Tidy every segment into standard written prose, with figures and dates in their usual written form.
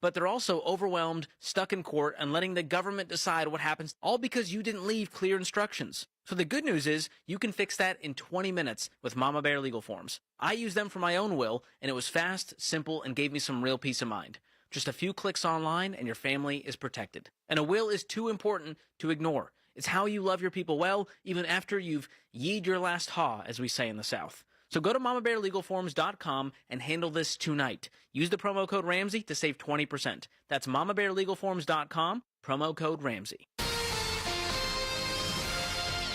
but they're also overwhelmed, stuck in court, and letting the government decide what happens, all because you didn't leave clear instructions. So the good news is you can fix that in 20 minutes with Mama Bear Legal Forms. I used them for my own will, and it was fast, simple, and gave me some real peace of mind. Just a few clicks online, and your family is protected. And a will is too important to ignore. It's how you love your people well, even after you've yeed your last haw, as we say in the South. So go to mamabearlegalforms.com and handle this tonight. Use the promo code Ramsey to save 20%. That's mamabearlegalforms.com, promo code Ramsey.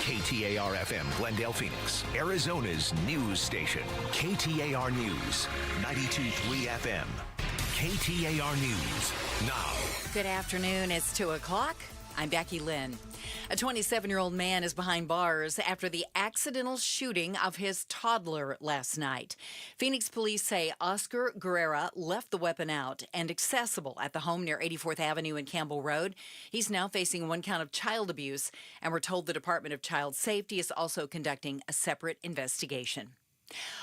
KTAR-FM, Glendale, Phoenix, Arizona's news station. KTAR News, 92.3 FM. KTAR News, now. Good afternoon. It's 2 o'clock. I'm Becky Lynn. A 27-year-old man is behind bars after the accidental shooting of his toddler last night. Phoenix police say Oscar Guerrera left the weapon out and accessible at the home near 84th Avenue and Campbell Road. He's now facing 1 count of child abuse, and we're told the Department of Child Safety is also conducting a separate investigation.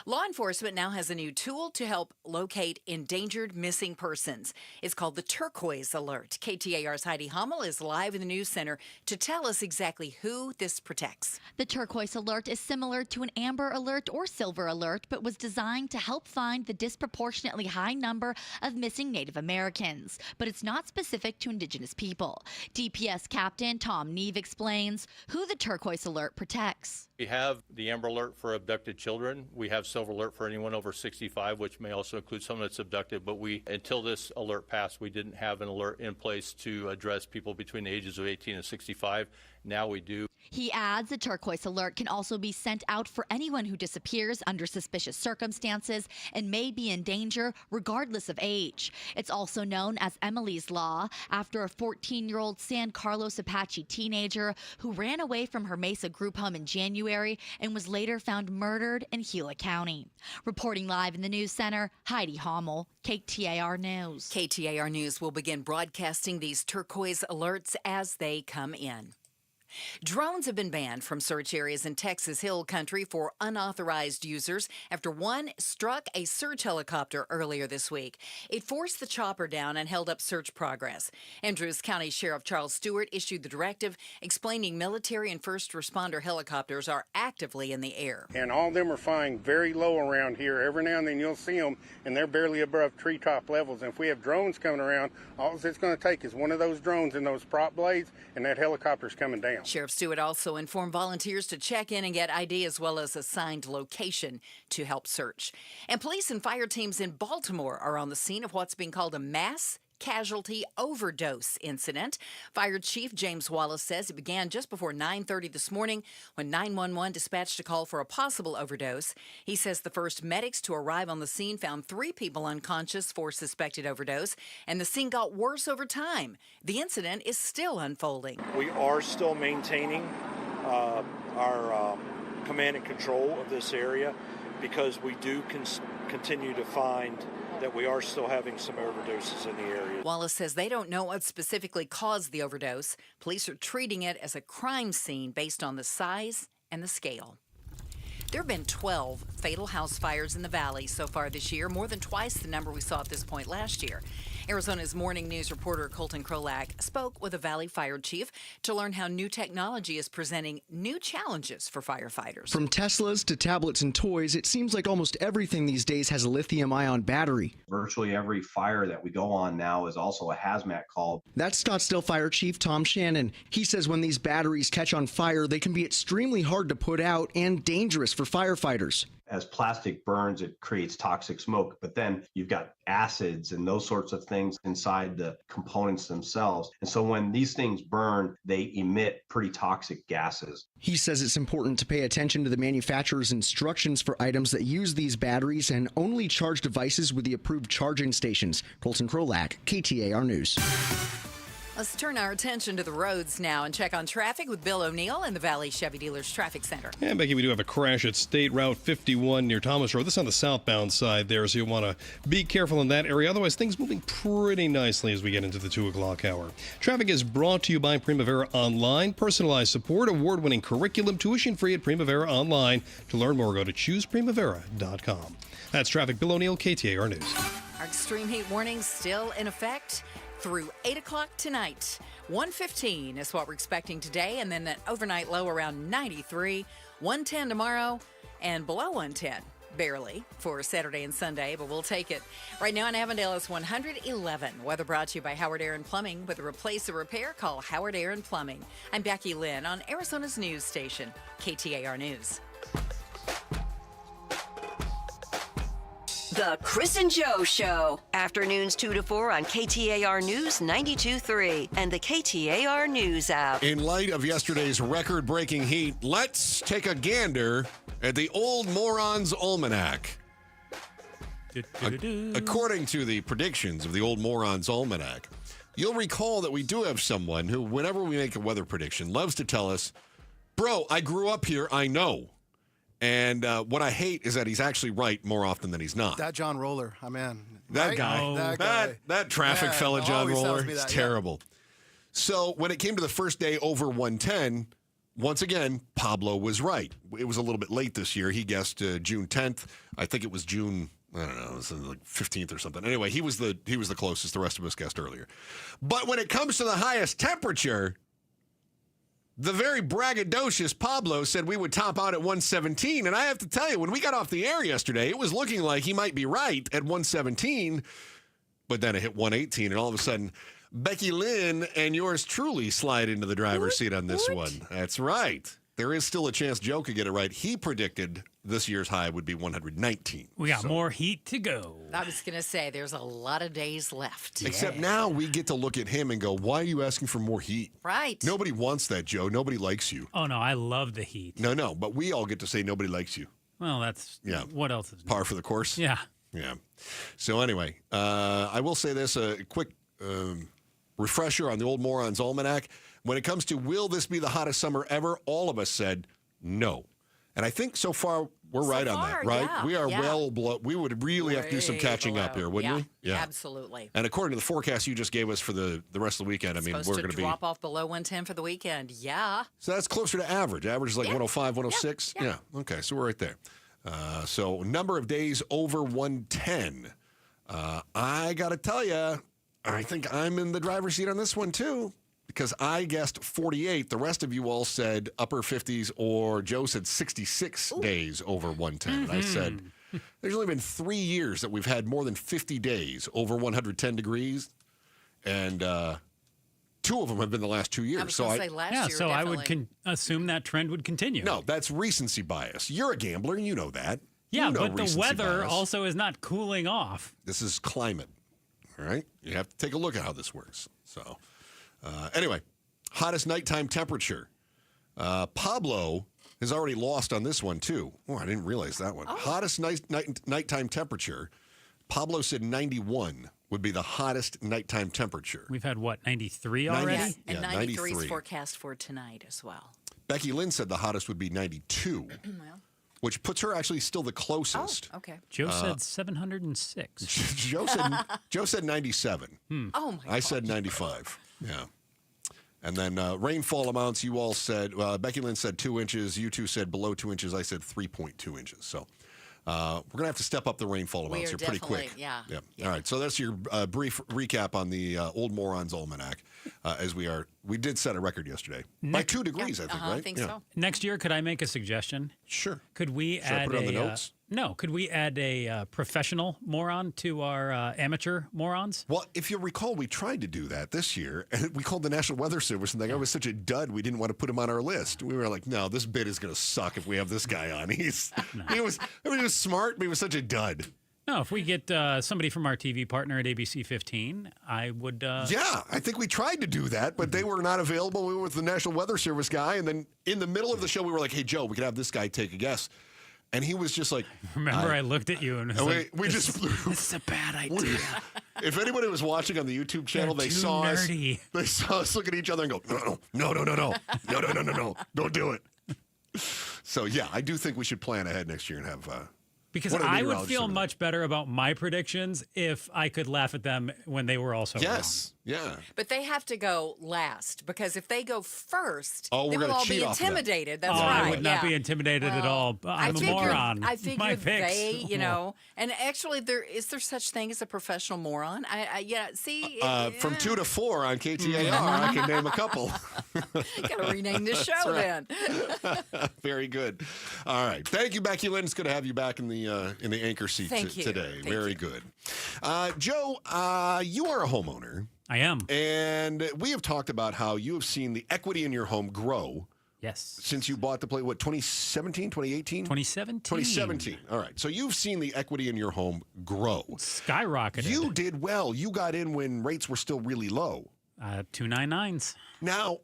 Law enforcement now has a new tool to help locate endangered missing persons. It's called the Turquoise Alert. KTAR's Heidi Hummel is live in the news center to tell us exactly who this protects. The Turquoise Alert is similar to an Amber Alert or Silver Alert, but was designed to help find the disproportionately high number of missing Native Americans. But it's not specific to Indigenous people. DPS Captain Tom Neve explains who the Turquoise Alert protects. We have the Amber Alert for abducted children. We have Silver Alert for anyone over 65, which may also include someone that's abducted. But until this alert passed, we didn't have an alert in place to address people between the ages of 18 and 65. Now we do. He adds the Turquoise Alert can also be sent out for anyone who disappears under suspicious circumstances and may be in danger regardless of age. It's also known as Emily's Law after a 14-year-old San Carlos Apache teenager who ran away from her Mesa group home in January and was later found murdered in Gila County. Reporting live in the news center, Heidi Hummel, KTAR News. KTAR News will begin broadcasting these Turquoise Alerts as they come in. Drones have been banned from search areas in Texas Hill Country for unauthorized users after one struck a search helicopter earlier this week. It forced the chopper down and held up search progress. Andrews County Sheriff Charles Stewart issued the directive explaining military and first responder helicopters are actively in the air. And all of them are flying very low around here. Every now and then you'll see them, and they're barely above treetop levels. And if we have drones coming around, all it's going to take is one of those drones and those prop blades, and that helicopter's coming down. Sheriff Stewart also informed volunteers to check in and get ID as well as assigned location to help search. And police and fire teams in Baltimore are on the scene of what's being called a mass casualty overdose incident. Fire Chief James Wallace says it began just before 9:30 this morning when 911 dispatched a call for a possible overdose. He says the first medics to arrive on the scene found 3 people unconscious for suspected overdose, and the scene got worse over time. The incident is still unfolding. We are still maintaining our command and control of this area because we do continue to find that we are still having some overdoses in the area. Wallace says they don't know what specifically caused the overdose. Police are treating it as a crime scene based on the size and the scale. There have been 12 fatal house fires in the valley so far this year, more than twice the number we saw at this point last year. Arizona's Morning News reporter Colton Krolak spoke with a Valley Fire Chief to learn how new technology is presenting new challenges for firefighters. From Teslas to tablets and toys, it seems like almost everything these days has a lithium-ion battery. Virtually every fire that we go on now is also a hazmat call. That's Scottsdale Fire Chief Tom Shannon. He says when these batteries catch on fire, they can be extremely hard to put out and dangerous for firefighters. As plastic burns, it creates toxic smoke, but then you've got acids and those sorts of things inside the components themselves. And so when these things burn, they emit pretty toxic gases. He says it's important to pay attention to the manufacturer's instructions for items that use these batteries and only charge devices with the approved charging stations. Colton Krolak, KTAR News. Let's turn our attention to the roads now and check on traffic with Bill O'Neill in the Valley Chevy Dealers Traffic Center. And Becky, we do have a crash at State Route 51 near Thomas Road. This is on the southbound side there, so you want to be careful in that area. Otherwise, things moving pretty nicely as we get into the 2 o'clock hour. Traffic is brought to you by Primavera Online. Personalized support, award-winning curriculum, tuition-free at Primavera Online. To learn more, go to chooseprimavera.com. That's traffic. Bill O'Neill, KTAR News. Our extreme heat warning still in effect through 8 o'clock tonight. 115 is what we're expecting today, and then an overnight low around 93. 110 tomorrow, and below 110, barely, for Saturday and Sunday, but we'll take it. Right now in Avondale, it's 111. Weather brought to you by Howard Aaron Plumbing. With a replace or repair, call Howard Aaron Plumbing. I'm Becky Lynn on Arizona's news station, KTAR News. The Chris and Joe Show. Afternoons 2 to 4 on KTAR News 92.3 and the KTAR News app. In light of yesterday's record-breaking heat, let's take a gander at the Old Morons Almanac. According to the predictions of the Old Morons Almanac, you'll recall that we do have someone who, whenever we make a weather prediction, loves to tell us, bro, I grew up here, I know. And what I hate is that he's actually right more often than he's not. That John Roller, I'm in. That right? guy. Oh, that guy. That traffic fella, John Roller, is terrible. Yeah. So when it came to the first day over 110, once again, Pablo was right. It was a little bit late this year. He guessed June 10th. I think it was June, I don't know, it was like 15th or something. Anyway, he was the closest. The rest of us guessed earlier. But when it comes to the highest temperature, the very braggadocious Pablo said we would top out at 117. And I have to tell you, when we got off the air yesterday, it was looking like he might be right at 117. But then it hit 118. And all of a sudden, Becky Lynn and yours truly slide into the driver's seat on this one. That's right. There is still a chance Joe could get it right. He predicted this year's high would be 119. We got more heat to go. I was going to say, there's a lot of days left. Except now we get to look at him and go, why are you asking for more heat? Right. Nobody wants that, Joe. Nobody likes you. Oh, no, I love the heat. No, but we all get to say nobody likes you. Well, that's, what else is par for the course? Yeah. Yeah. So anyway, I will say this, a quick refresher on the Old Morons Almanac. When it comes to will this be the hottest summer ever, all of us said no. And I think so far we're right on that, right? Yeah, we are well below. We would really have to do some catching up here, wouldn't we? Yeah, absolutely. And according to the forecast you just gave us for the rest of the weekend, It's I mean, supposed we're going to to be drop off below 110 for the weekend. Yeah. So that's closer to average. Average is like 105, 106. Yeah. Okay, so we're right there. So number of days over 110. I got to tell you, I think I'm in the driver's seat on this one too. Because I guessed 48. The rest of you all said upper 50s, or Joe said 66 days over 110. And I said, there's only been 3 years that we've had more than 50 days over 110 degrees. And 2 of them have been the last 2 years. I was going to say last year, so I would assume that trend would continue. No, that's recency bias. You're a gambler, you know that. Yeah, you know but the weather bias. Also is not cooling off. This is climate, all right? You have to take a look at how this works. So... anyway, hottest nighttime temperature. Pablo has already lost on this one, too. Oh, I didn't realize that one. Hottest nighttime temperature. Pablo said 91 would be the hottest nighttime temperature. We've had, 93 already? Yes, and 93 is 93. forecast for tonight as well. Becky Lynn said the hottest would be 92. Which puts her actually still the closest. Oh, okay. Joe said 706. Joe said 97. Oh, my God. I said 95. Yeah. And then rainfall amounts, you all said, Becky Lynn said 2 inches. You two said below 2 inches. I said 3.2 inches. So we're going to have to step up the rainfall amounts here pretty quick. Yeah. All right. So that's your brief recap on the Old Morons Almanac. We did set a record yesterday. By 2 degrees, I think, right? I think so. Next year, could I make a suggestion? Sure. Could we Should I add put it on the notes? No, could we add a professional moron to our amateur morons? Well, if you recall, we tried to do that this year, and we called the National Weather Service, and that guy was such a dud, we didn't want to put him on our list. We were like, no, this bid is going to suck if we have this guy on. He was smart, but he was such a dud. No, if we get somebody from our TV partner at ABC 15, I would... Yeah, I think we tried to do that, but they were not available. We were with the National Weather Service guy, and then in the middle of the show, we were like, hey, Joe, we could have this guy take a guess. And he was just like... Remember, I looked at you and was like, this is a bad idea. If anybody was watching on the YouTube channel, they saw us look at each other and go, no, don't do it. So, yeah, I do think we should plan ahead next year and have... Because I would feel much better about my predictions if I could laugh at them when they were also wrong. Yeah. But they have to go last because if they go first, Oh, they we're will gonna all cheat be off of that. intimidated. That's Oh, right. I would not be intimidated at all. I'm a moron. I figured My picks. they, and actually, is there such thing as a professional moron? See, from 2 to 4 on KTAR, I can name a couple. Got to rename this show then. Very good. All right, thank you, Becky Lynn. It's good to have you back in the anchor seat today. Very good. Joe, you are a homeowner. I am. And we have talked about how you have seen the equity in your home grow. Yes. Since you bought the place, 2017, 2018? 2017. 2017. All right. So you've seen the equity in your home grow. Skyrocketed. You did well. You got in when rates were still really low. 299s. Now,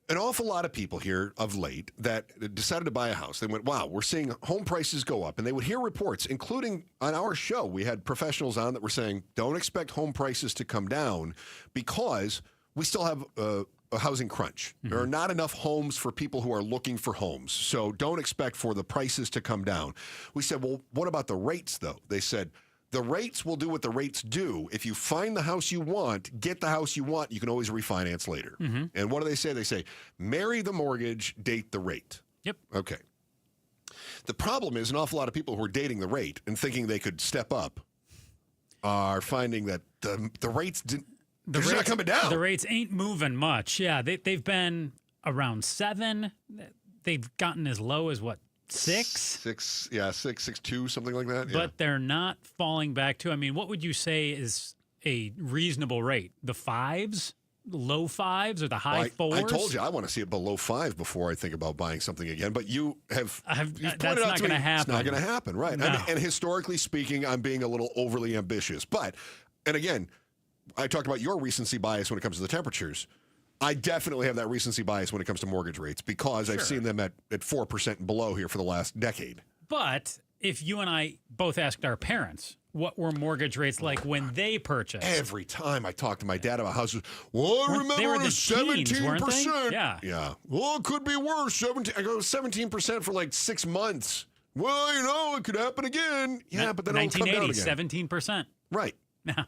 an awful lot of people here of late that decided to buy a house, they went, wow, we're seeing home prices go up. And they would hear reports, including on our show. We had professionals on that were saying, don't expect home prices to come down because we still have a housing crunch. There are not enough homes for people who are looking for homes. So don't expect for the prices to come down. We said, well, what about the rates, though? They said, the rates will do what the rates do. If you find the house you want, get the house you want, you can always refinance later. And what do they say? They say, marry the mortgage, date the rate. Yep. Okay. The problem is an awful lot of people who are dating the rate and thinking they could step up are finding that the rates didn't. They're not coming down. The rates ain't moving much. Yeah, they've been around 7. They've gotten as low as what? 6? 6.2, something like that. But they're not falling back to. I mean, what would you say is a reasonable rate? The 5s, the low 5s, or the high 4s? I told you I want to see it below 5 before I think about buying something again. But you've that's pointed out not going to happen. It's not going to happen, right? No. And historically speaking, I'm being a little overly ambitious. And again, I talked about your recency bias when it comes to the temperatures. I definitely have that recency bias when it comes to mortgage rates because I've seen them at 4% and below here for the last decade. But if you and I both asked our parents, what were mortgage rates like when they purchased? Every time I talk to my dad about houses, well, I remember they were it the was teens, 17%. weren't they? Yeah. Yeah. Well, it could be worse. 17. I go 17% for like 6 months. Well, it could happen again. Yeah, but then it'll come down again. 17%. Right. Yeah.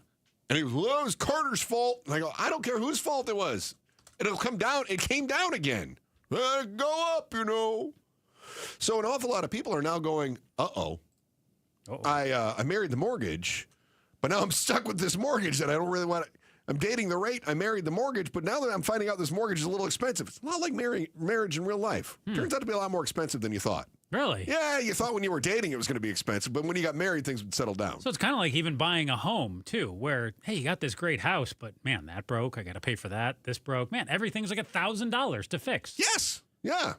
And he goes, well, it was Carter's fault. And I go, I don't care whose fault it was. It'll come down. It came down again. Go up, So an awful lot of people are now going, uh-oh. I married the mortgage, but now I'm stuck with this mortgage that I don't really want to. I'm dating the rate. I married the mortgage, but now that I'm finding out this mortgage is a little expensive, it's a lot like marriage in real life. Turns out to be a lot more expensive than you thought. Really? Yeah, you thought when you were dating it was going to be expensive, but when you got married, things would settle down. So it's kind of like even buying a home, too, where, hey, you got this great house, but, man, that broke. I got to pay for that. This broke. Man, everything's like $1,000 to fix. Yes. Yeah.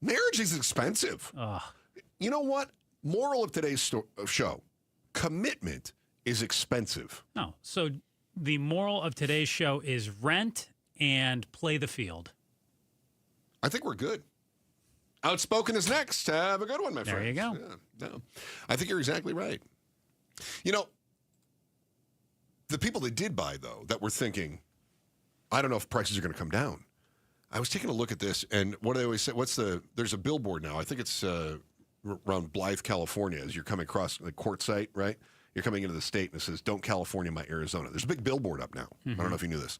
Marriage is expensive. You know what? Moral of today's show, commitment is expensive. No. So the moral of today's show is rent and play the field. I think we're good. Outspoken is next. Have a good one, my friend. There you go. Yeah, no. I think you're exactly right. The people that did buy, though, that were thinking, I don't know if prices are going to come down. I was taking a look at this, and what do they always say? There's a billboard now. I think it's around Blythe, California, as you're coming across the quartzsite, right? You're coming into the state, and it says, don't California my Arizona. There's a big billboard up now. I don't know if you knew this.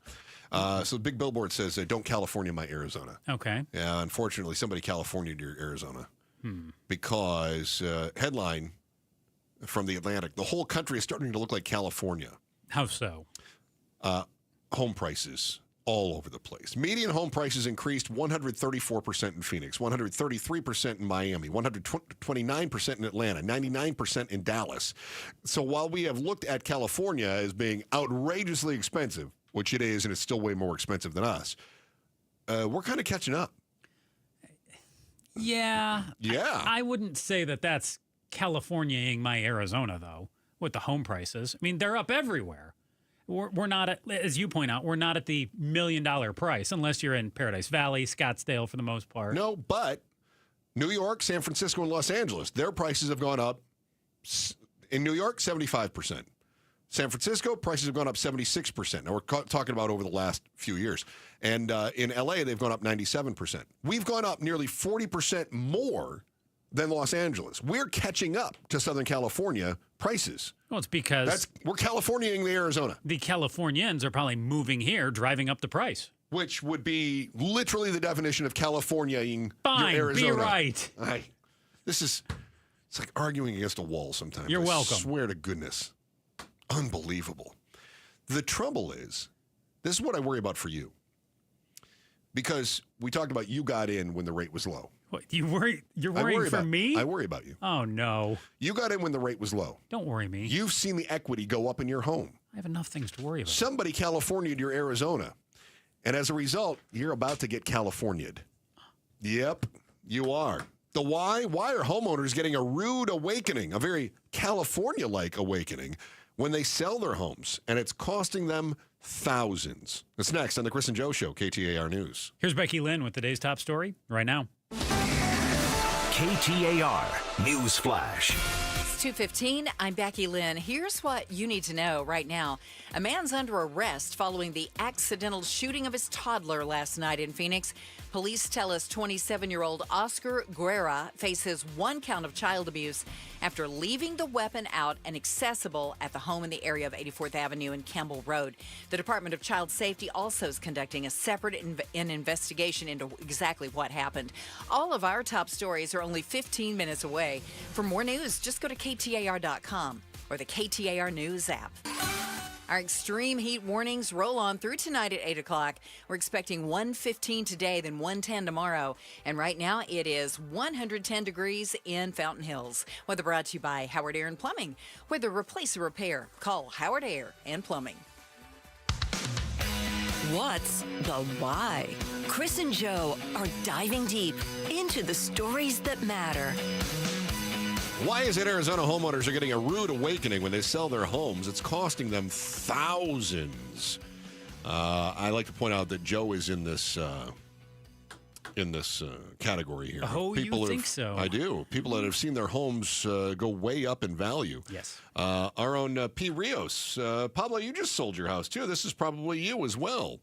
So the big billboard says, don't California my Arizona. Okay. Yeah, unfortunately, somebody California'd your Arizona. Because headline from the Atlantic, the whole country is starting to look like California. How so? Home prices all over the place. Median home prices increased 134% in Phoenix, 133% in Miami, 129% in Atlanta, 99% in Dallas. So while we have looked at California as being outrageously expensive, which it is, and it's still way more expensive than us, we're kind of catching up. Yeah. Yeah. I wouldn't say that that's California-ing my Arizona, though, with the home prices. I mean, they're up everywhere. We're not at, as you point out, we're not at the $1 million price unless you're in Paradise Valley, Scottsdale for the most part. No, but New York, San Francisco, and Los Angeles, their prices have gone up. In New York, 75%. San Francisco, prices have gone up 76%. Now, we're talking about over the last few years. And in L.A., they've gone up 97%. We've gone up nearly 40% more than Los Angeles. We're catching up to Southern California prices. Well, it's because we're Californiaing the Arizona. The Californians are probably moving here, driving up the price. Which would be literally the definition of Californiaing Fine, your Arizona. be right. It's like arguing against a wall sometimes. You're welcome. I swear to goodness. Unbelievable. The trouble is, this is what I worry about for you. Because we talked about you got in when the rate was low. What, you're worrying for me? I worry about you. Oh, no. You got in when the rate was low. Don't worry me. You've seen the equity go up in your home. I have enough things to worry about. Somebody California'd your Arizona. And as a result, you're about to get California'd. Yep, you are. The why? Why are homeowners getting a rude awakening, a very California-like awakening, when they sell their homes? And it's costing them thousands. That's next on the Chris and Joe Show, KTAR News. Here's Becky Lynn with today's top story right now. KTAR News Flash. It's 2:15. I'm Becky Lynn. Here's what you need to know right now. A man's under arrest following the accidental shooting of his toddler last night in Phoenix. Police tell us 27-year-old Oscar Guerra faces 1 count of child abuse after leaving the weapon out and accessible at the home in the area of 84th Avenue and Campbell Road. The Department of Child Safety also is conducting a separate investigation into exactly what happened. All of our top stories are only 15 minutes away. For more news, just go to KTAR.com or the KTAR News app. Our extreme heat warnings roll on through tonight at 8 o'clock. We're expecting 115 today, then 110 tomorrow. And right now it is 110 degrees in Fountain Hills. Weather brought to you by Howard Air and Plumbing. Whether replace or repair, call Howard Air and Plumbing. What's the why? Chris and Joe are diving deep into the stories that matter. Why is it Arizona homeowners are getting a rude awakening when they sell their homes? It's costing them thousands. I like to point out that Joe is in this category here. Oh, you think so? I do. People that have seen their homes go way up in value. Yes. Our own P. Rios. Pablo, you just sold your house, too. This is probably you as well.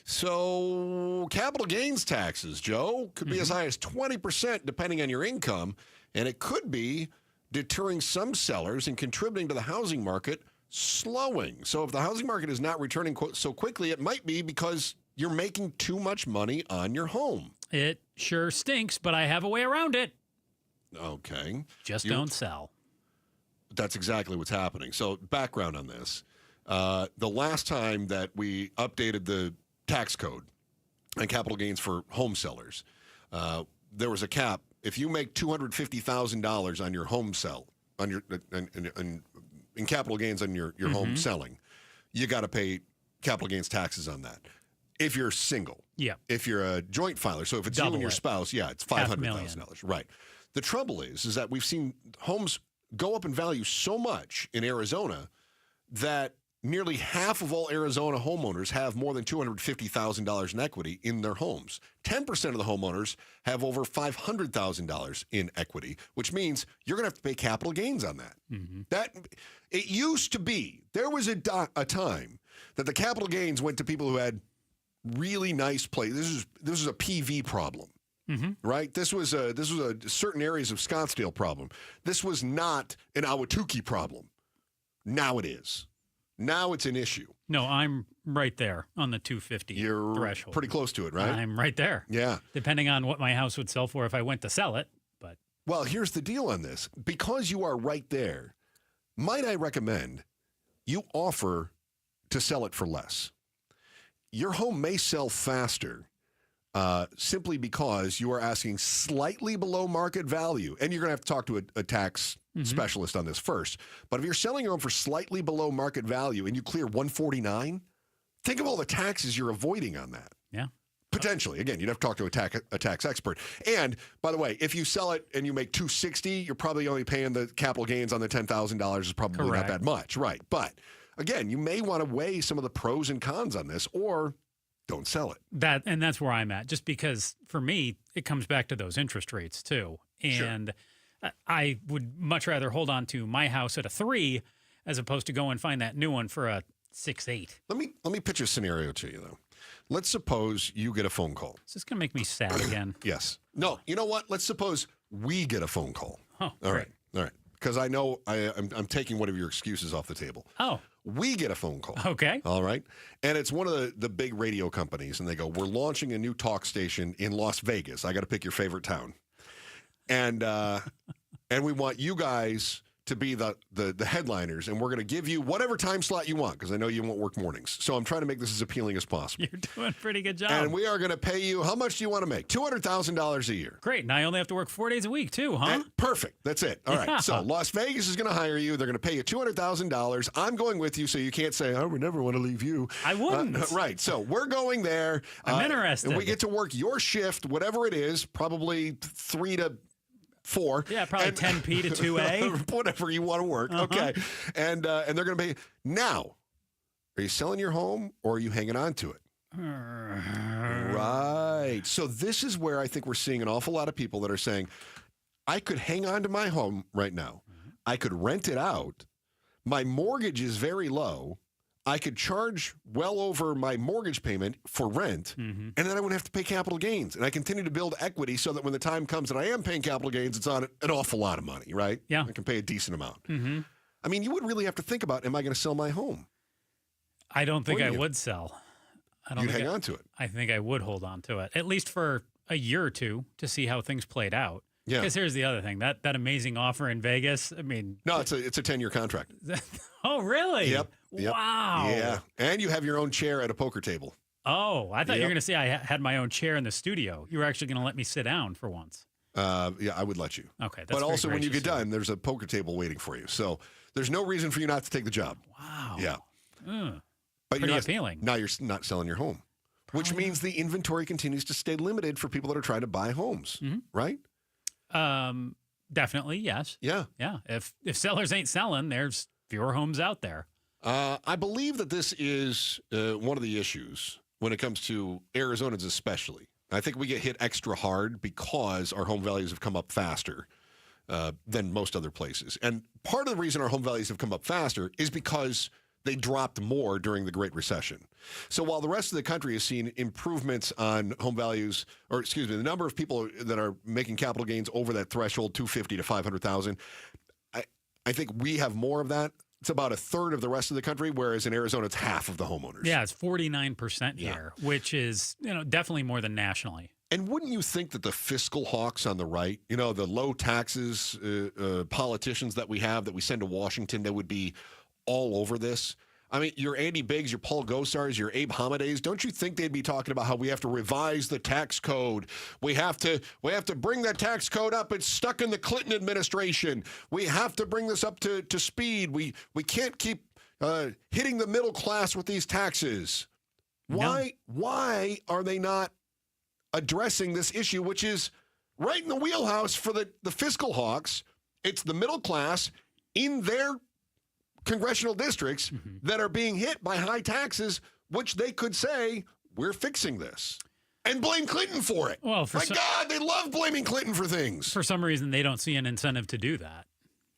So capital gains taxes, Joe, could be as high as 20% depending on your income. And it could be deterring some sellers and contributing to the housing market slowing. So if the housing market is not returning so quickly, it might be because you're making too much money on your home. It sure stinks, but I have a way around it. Okay. Just don't sell. That's exactly what's happening. So background on this. The last time that we updated the tax code and capital gains for home sellers, there was a cap. If you make $250,000 on your home sell, on your in capital gains on your home selling, you got to pay capital gains taxes on that. If you're single, yeah. If you're a joint filer, so if it's you and your spouse, it's $500,000. Right. The trouble is that we've seen homes go up in value so much in Arizona that nearly half of all Arizona homeowners have more than $250,000 in equity in their homes. 10% of the homeowners have over $500,000 in equity, which means you're going to have to pay capital gains on that. That it used to be, there was a time that the capital gains went to people who had really nice places. This is a PV problem. Right? This was a certain areas of Scottsdale problem. This was not an Ahwatukee problem. Now it is. Now it's an issue. No, I'm right there on the 250 You're threshold. Pretty close to it, right? I'm right there. Yeah. Depending on what my house would sell for if I went to sell it. But well, here's the deal on this. Because you are right there, might I recommend you offer to sell it for less? Your home may sell faster simply because you are asking slightly below market value. And you're going to have to talk to a tax specialist on this first. But if you're selling your home for slightly below market value and you clear $149, think of all the taxes you're avoiding on that. Yeah. Potentially. Again, you'd have to talk to a tax expert. And by the way, if you sell it and you make $260, you're probably only paying the capital gains on the $10,000 is probably not that much. Right. But again, you may want to weigh some of the pros and cons on this or don't sell it. That's where I'm at. Just because for me, it comes back to those interest rates too. And I would much rather hold on to my house at a 3 as opposed to go and find that new one for a 6.8. Let me pitch a scenario to you though. Let's suppose you get a phone call. Is this going to make me sad again? Yes. No, you know what? Let's suppose we get a phone call. Oh, All right. because I know I'm taking one of your excuses off the table. Oh. We get a phone call. Okay. All right. And it's one of the big radio companies, and they go, we're launching a new talk station in Las Vegas. I got to pick your favorite town. And we want you guys to be the headliners, and we're going to give you whatever time slot you want, because I know you won't work mornings. So I'm trying to make this as appealing as possible. You're doing a pretty good job. And we are going to pay you, how much do you want to make? $200,000 a year. Great. Now I only have to work 4 days a week, too, huh? And perfect. That's it. All right. Yeah. So Las Vegas is going to hire you. They're going to pay you $200,000. I'm going with you, so you can't say, oh, we never want to leave you. I wouldn't. Right. So we're going there. I'm interested. And we get to work your shift, whatever it is, probably 3 to 4. Yeah, probably 10p to 2a. Whatever you want to work. Okay. And they're going to pay. Now, are you selling your home or are you hanging on to it? Right. So this is where I think we're seeing an awful lot of people that are saying, I could hang on to my home right now. I could rent it out. My mortgage is very low. I could charge well over my mortgage payment for rent, and then I wouldn't have to pay capital gains. And I continue to build equity so that when the time comes that I am paying capital gains, it's on an awful lot of money, right? Yeah. I can pay a decent amount. I mean, you would really have to think about, am I going to sell my home? I don't think I Wouldn't you? would sell. You'd hang on to it. I think I would hold on to it, at least for a year or two, to see how things played out. Yeah. Because here's the other thing. That amazing offer in Vegas, I mean... No, it's a 10-year contract. Oh, really? Yep. Wow. Yeah. And you have your own chair at a poker table. Oh, I thought you were going to say I had my own chair in the studio. You were actually going to let me sit down for once. Yeah, I would let you. Okay. But also, when you get done, there's a poker table waiting for you. So there's no reason for you not to take the job. Wow. Yeah. But Pretty appealing. Now you're not selling your home, which means the inventory continues to stay limited for people that are trying to buy homes, right? Definitely, yes. Yeah. Yeah. If sellers ain't selling, there's fewer homes out there. I believe that this is one of the issues when it comes to Arizonans especially. I think we get hit extra hard because our home values have come up faster than most other places. And part of the reason our home values have come up faster is because they dropped more during the Great Recession. So while the rest of the country has seen improvements on home values, or excuse me, the number of people that are making capital gains over that threshold, 250 to 500,000, I think we have more of that. It's about a third of the rest of the country, whereas in Arizona, it's half of the homeowners. Yeah, it's 49% here, which is definitely more than nationally. And wouldn't you think that the fiscal hawks on the right, the low taxes politicians that we have that we send to Washington, that would be all over this? I mean, your Andy Biggs, your Paul Gosars, your Abe Hamade's, don't you think they'd be talking about how we have to revise the tax code? We have to bring that tax code up. It's stuck in the Clinton administration. We have to bring this up to speed. We can't keep hitting the middle class with these taxes. Why are they not addressing this issue, which is right in the wheelhouse for the fiscal hawks? It's the middle class in their congressional districts that are being hit by high taxes, which they could say, we're fixing this, and blame Clinton for it. Well, God, they love blaming Clinton for things. For some reason, they don't see an incentive to do that.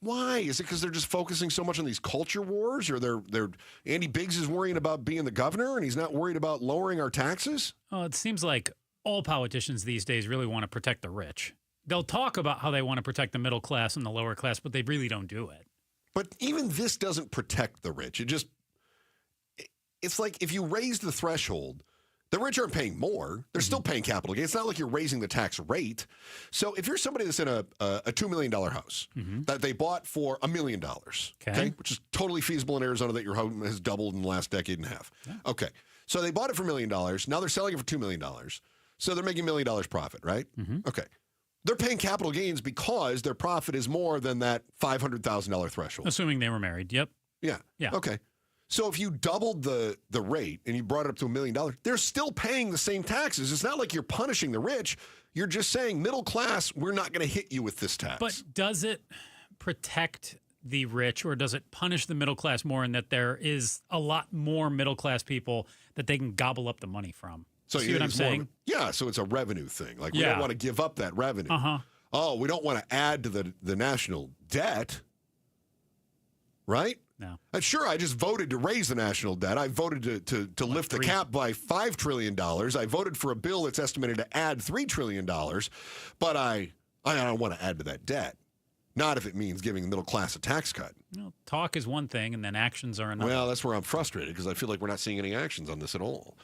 Why? Is it because they're just focusing so much on these culture wars, or they're Andy Biggs is worrying about being the governor and he's not worried about lowering our taxes? Well, it seems like all politicians these days really want to protect the rich. They'll talk about how they want to protect the middle class and the lower class, but they really don't do it. But even this doesn't protect the rich. It's like if you raise the threshold, the rich aren't paying more. They're still paying capital gains. It's not like you're raising the tax rate. So if you're somebody that's in a $2 million house that they bought for $1 million, okay, which is totally feasible in Arizona, that your home has doubled in the last decade and a half. Yeah. Okay. So they bought it for $1 million. Now they're selling it for $2 million. So they're making $1 million profit, right? Okay. They're paying capital gains because their profit is more than that $500,000 threshold. Assuming they were married. Yep. Yeah. Okay. So if you doubled the rate and you brought it up to $1 million, they're still paying the same taxes. It's not like you're punishing the rich. You're just saying, middle class, we're not going to hit you with this tax. But does it protect the rich, or does it punish the middle class more in that there is a lot more middle class people that they can gobble up the money from? So see what I'm saying? So it's a revenue thing. Like, we don't want to give up that revenue. Oh, we don't want to add to the national debt, right? No. And sure, I just voted to raise the national debt. I voted to lift the cap by $5 trillion. I voted for a bill that's estimated to add $3 trillion. But I don't want to add to that debt. Not if it means giving the middle class a tax cut. Well, talk is one thing, and then actions are another. Well, that's where I'm frustrated because I feel like we're not seeing any actions on this at all.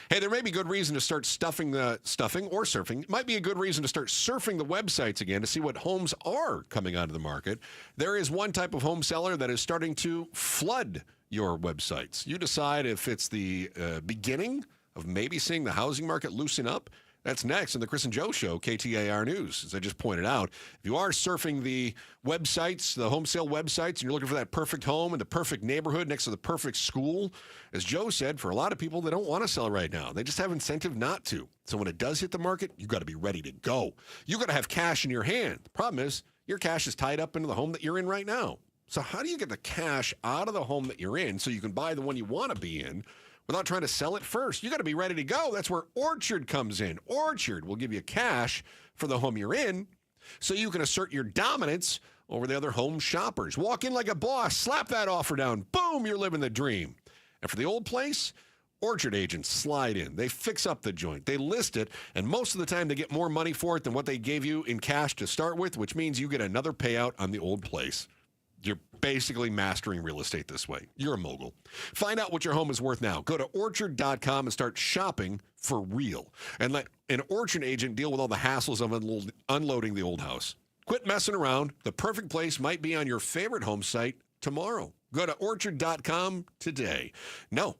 Hey, there may be good reason to start stuffing or surfing. It might be a good reason to start surfing the websites again to see what homes are coming onto the market. There is one type of home seller that is starting to flood your websites. You decide if it's the beginning of maybe seeing the housing market loosen up. That's next in the Chris and Joe Show, KTAR News. As I just pointed out, if you are surfing the websites, the home sale websites, and you're looking for that perfect home in the perfect neighborhood next to the perfect school, as Joe said, for a lot of people, they don't want to sell right now. They just have incentive not to. So when it does hit the market, you've got to be ready to go. You've got to have cash in your hand. The problem is your cash is tied up into the home that you're in right now. So how do you get the cash out of the home that you're in so you can buy the one you want to be in without trying to sell it first? You got to be ready to go. That's where Orchard comes in. Orchard will give you cash for the home you're in so you can assert your dominance over the other home shoppers. Walk in like a boss, slap that offer down, boom, you're living the dream. And for the old place, Orchard agents slide in. They fix up the joint. They list it, and most of the time they get more money for it than what they gave you in cash to start with, which means you get another payout on the old place. You're basically mastering real estate this way. You're a mogul. Find out what your home is worth now. Go to orchard.com and start shopping for real. And let an Orchard agent deal with all the hassles of unloading the old house. Quit messing around. The perfect place might be on your favorite home site tomorrow. Go to orchard.com today. No,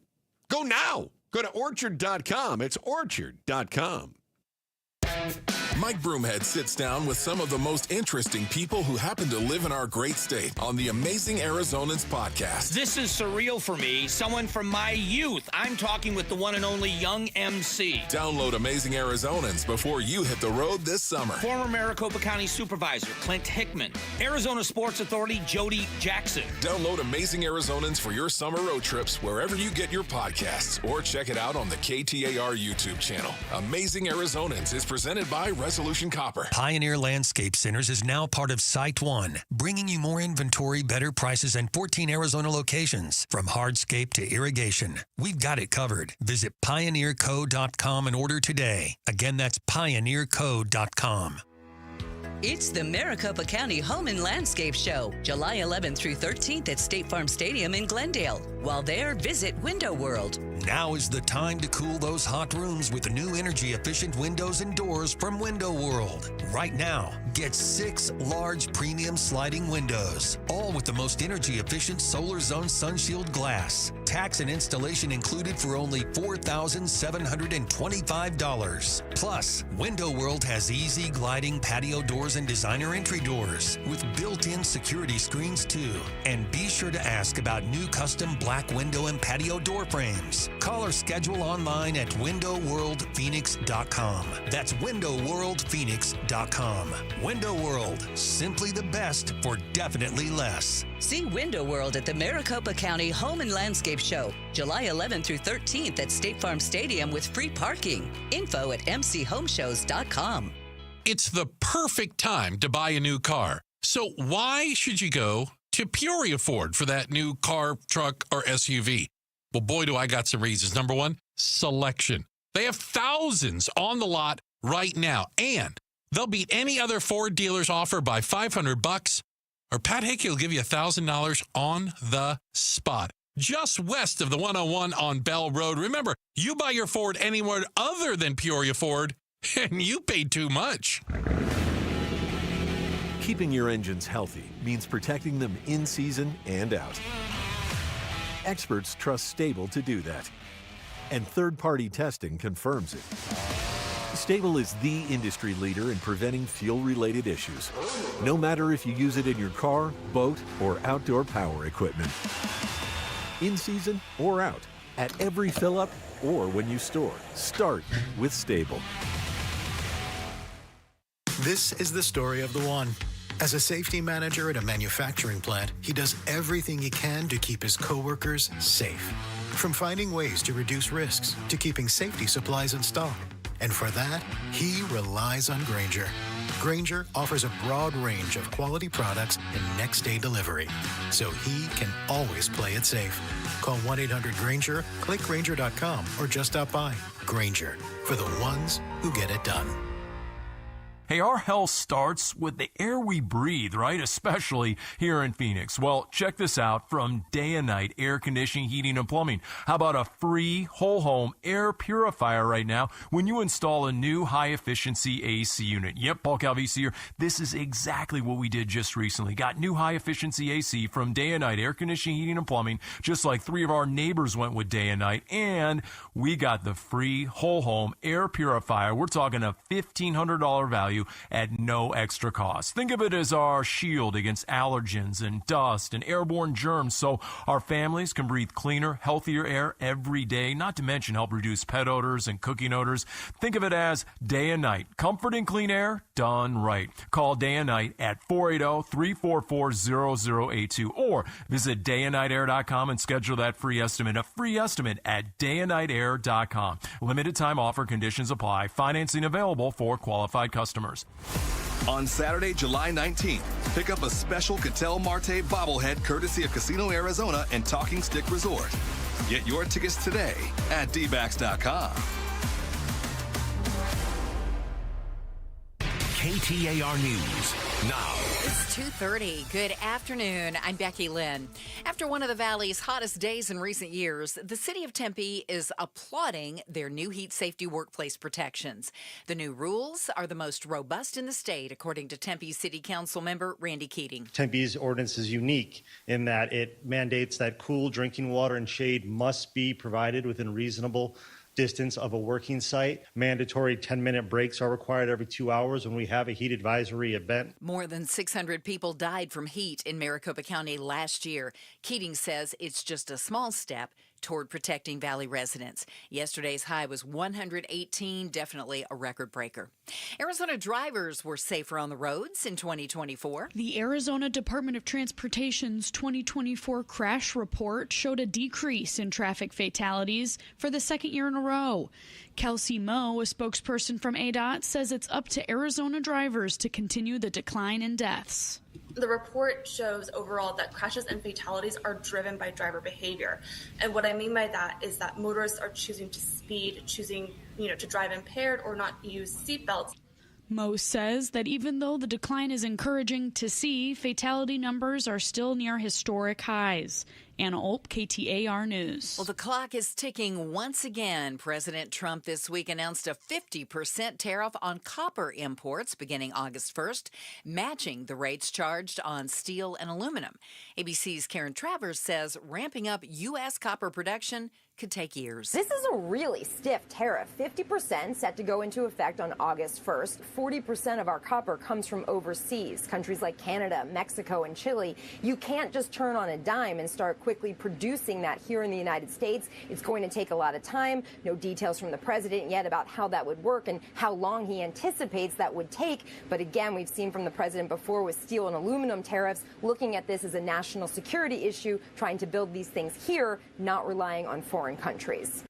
go now. Go to orchard.com. It's orchard.com. Mike Broomhead sits down with some of the most interesting people who happen to live in our great state on the Amazing Arizonans podcast. This is surreal for me. Someone from my youth. I'm talking with the one and only Young MC. Download Amazing Arizonans before you hit the road this summer. Former Maricopa County Supervisor Clint Hickman. Arizona Sports Authority Jody Jackson. Download Amazing Arizonans for your summer road trips wherever you get your podcasts or check it out on the KTAR YouTube channel. Amazing Arizonans is presented by Resolution Copper. Pioneer Landscape Centers is now part of Site One, bringing you more inventory, better prices, and 14 Arizona locations. From hardscape to irrigation, we've got it covered. Visit pioneerco.com and order today. Again, that's pioneerco.com. It's the Maricopa County Home and Landscape Show, July 11th through 13th at State Farm Stadium in Glendale. While there, visit Window World. Now is the time to cool those hot rooms with the new energy-efficient windows and doors from Window World. Right now, get 6 large premium sliding windows, all with the most energy-efficient Solar Zone Sunshield glass. Tax and installation included for only $4,725. Plus, Window World has easy gliding patio doors and designer entry doors with built-in security screens too. And be sure to ask about new custom black window and patio door frames. Call or schedule online at windowworldphoenix.com. That's windowworldphoenix.com. Window World, simply the best for definitely less. See Window World at the Maricopa County Home and Landscape Show, July 11th through 13th at State Farm Stadium with free parking. Info at mchomeshows.com. It's the perfect time to buy a new car. So why should you go to Peoria Ford for that new car, truck, or SUV? Well, boy, do I got some reasons. Number one, selection. They have thousands on the lot right now, and they'll beat any other Ford dealer's offer by $500, or Pat Hickey will give you $1,000 on the spot. Just west of the 101 on Bell Road. Remember, you buy your Ford anywhere other than Peoria Ford, and you paid too much. Keeping your engines healthy means protecting them in season and out. Experts trust Stable to do that, and third-party testing confirms it. Stable is the industry leader in preventing fuel-related issues, no matter if you use it in your car, boat, or outdoor power equipment. In season or out, at every fill-up or when you store, start with Stable. This is the story of the one. As a safety manager at a manufacturing plant, he does everything he can to keep his coworkers safe. From finding ways to reduce risks to keeping safety supplies in stock. And for that, he relies on Grainger. Grainger offers a broad range of quality products and next-day delivery, so he can always play it safe. Call 1-800-GRAINGER, click Grainger.com, or just stop by. Grainger, for the ones who get it done. Hey, our health starts with the air we breathe, right? Especially here in Phoenix. Well, check this out from Day and Night Air Conditioning, Heating, and Plumbing. How about a free whole home air purifier right now when you install a new high-efficiency AC unit? Yep, Paul Calvisi here. This is exactly what we did just recently. Got new high-efficiency AC from Day and Night Air Conditioning, Heating, and Plumbing, just like 3 of our neighbors went with Day and Night. And we got the free whole home air purifier. We're talking a $1,500 value at no extra cost. Think of it as our shield against allergens and dust and airborne germs, so our families can breathe cleaner, healthier air every day, not to mention help reduce pet odors and cooking odors. Think of it as Day and Night. Comfort and clean air done right. Call Day and Night at 480-344-0082 or visit dayandnightair.com and schedule that free estimate. A free estimate at dayandnightair.com. Limited time offer, conditions apply. Financing available for qualified customers. On Saturday, July 19th, pick up a special Cattell Marte bobblehead courtesy of Casino Arizona and Talking Stick Resort. Get your tickets today at dbacks.com. KTAR News now. It's 2:30. Good afternoon. I'm Becky Lynn. After one of the Valley's hottest days in recent years, the city of Tempe is applauding their new heat safety workplace protections. The new rules are the most robust in the state, according to Tempe City Council member Randy Keating. Tempe's ordinance is unique in that it mandates that cool drinking water and shade must be provided within reasonable distance of a working site. Mandatory 10-minute breaks are required every 2 hours when we have a heat advisory event. More than 600 people died from heat in Maricopa County last year. Keating says it's just a small step toward protecting Valley residents. Yesterday's high was 118, definitely a record breaker. Arizona drivers were safer on the roads in 2024. The Arizona Department of Transportation's 2024 crash report showed a decrease in traffic fatalities for the second year in a row. Kelsey Moe, a spokesperson from ADOT, says it's up to Arizona drivers to continue the decline in deaths. The report shows overall that crashes and fatalities are driven by driver behavior. And what I mean by that is that motorists are choosing to speed, choosing, to drive impaired or not use seatbelts. Moe says that even though the decline is encouraging to see, fatality numbers are still near historic highs. Anna Olp, KTAR News. Well, the clock is ticking once again. President Trump this week announced a 50% tariff on copper imports beginning August 1st, matching the rates charged on steel and aluminum. ABC's Karen Travers says ramping up U.S. copper production could take years. This is a really stiff tariff, 50% set to go into effect on August 1st. 40% of our copper comes from overseas, countries like Canada, Mexico, and Chile. You can't just turn on a dime and start quickly producing that here in the United States. It's going to take a lot of time. No details from the president yet about how that would work and how long he anticipates that would take. But again, we've seen from the president before with steel and aluminum tariffs, looking at this as a national security issue, trying to build these things here, not relying on foreign countries.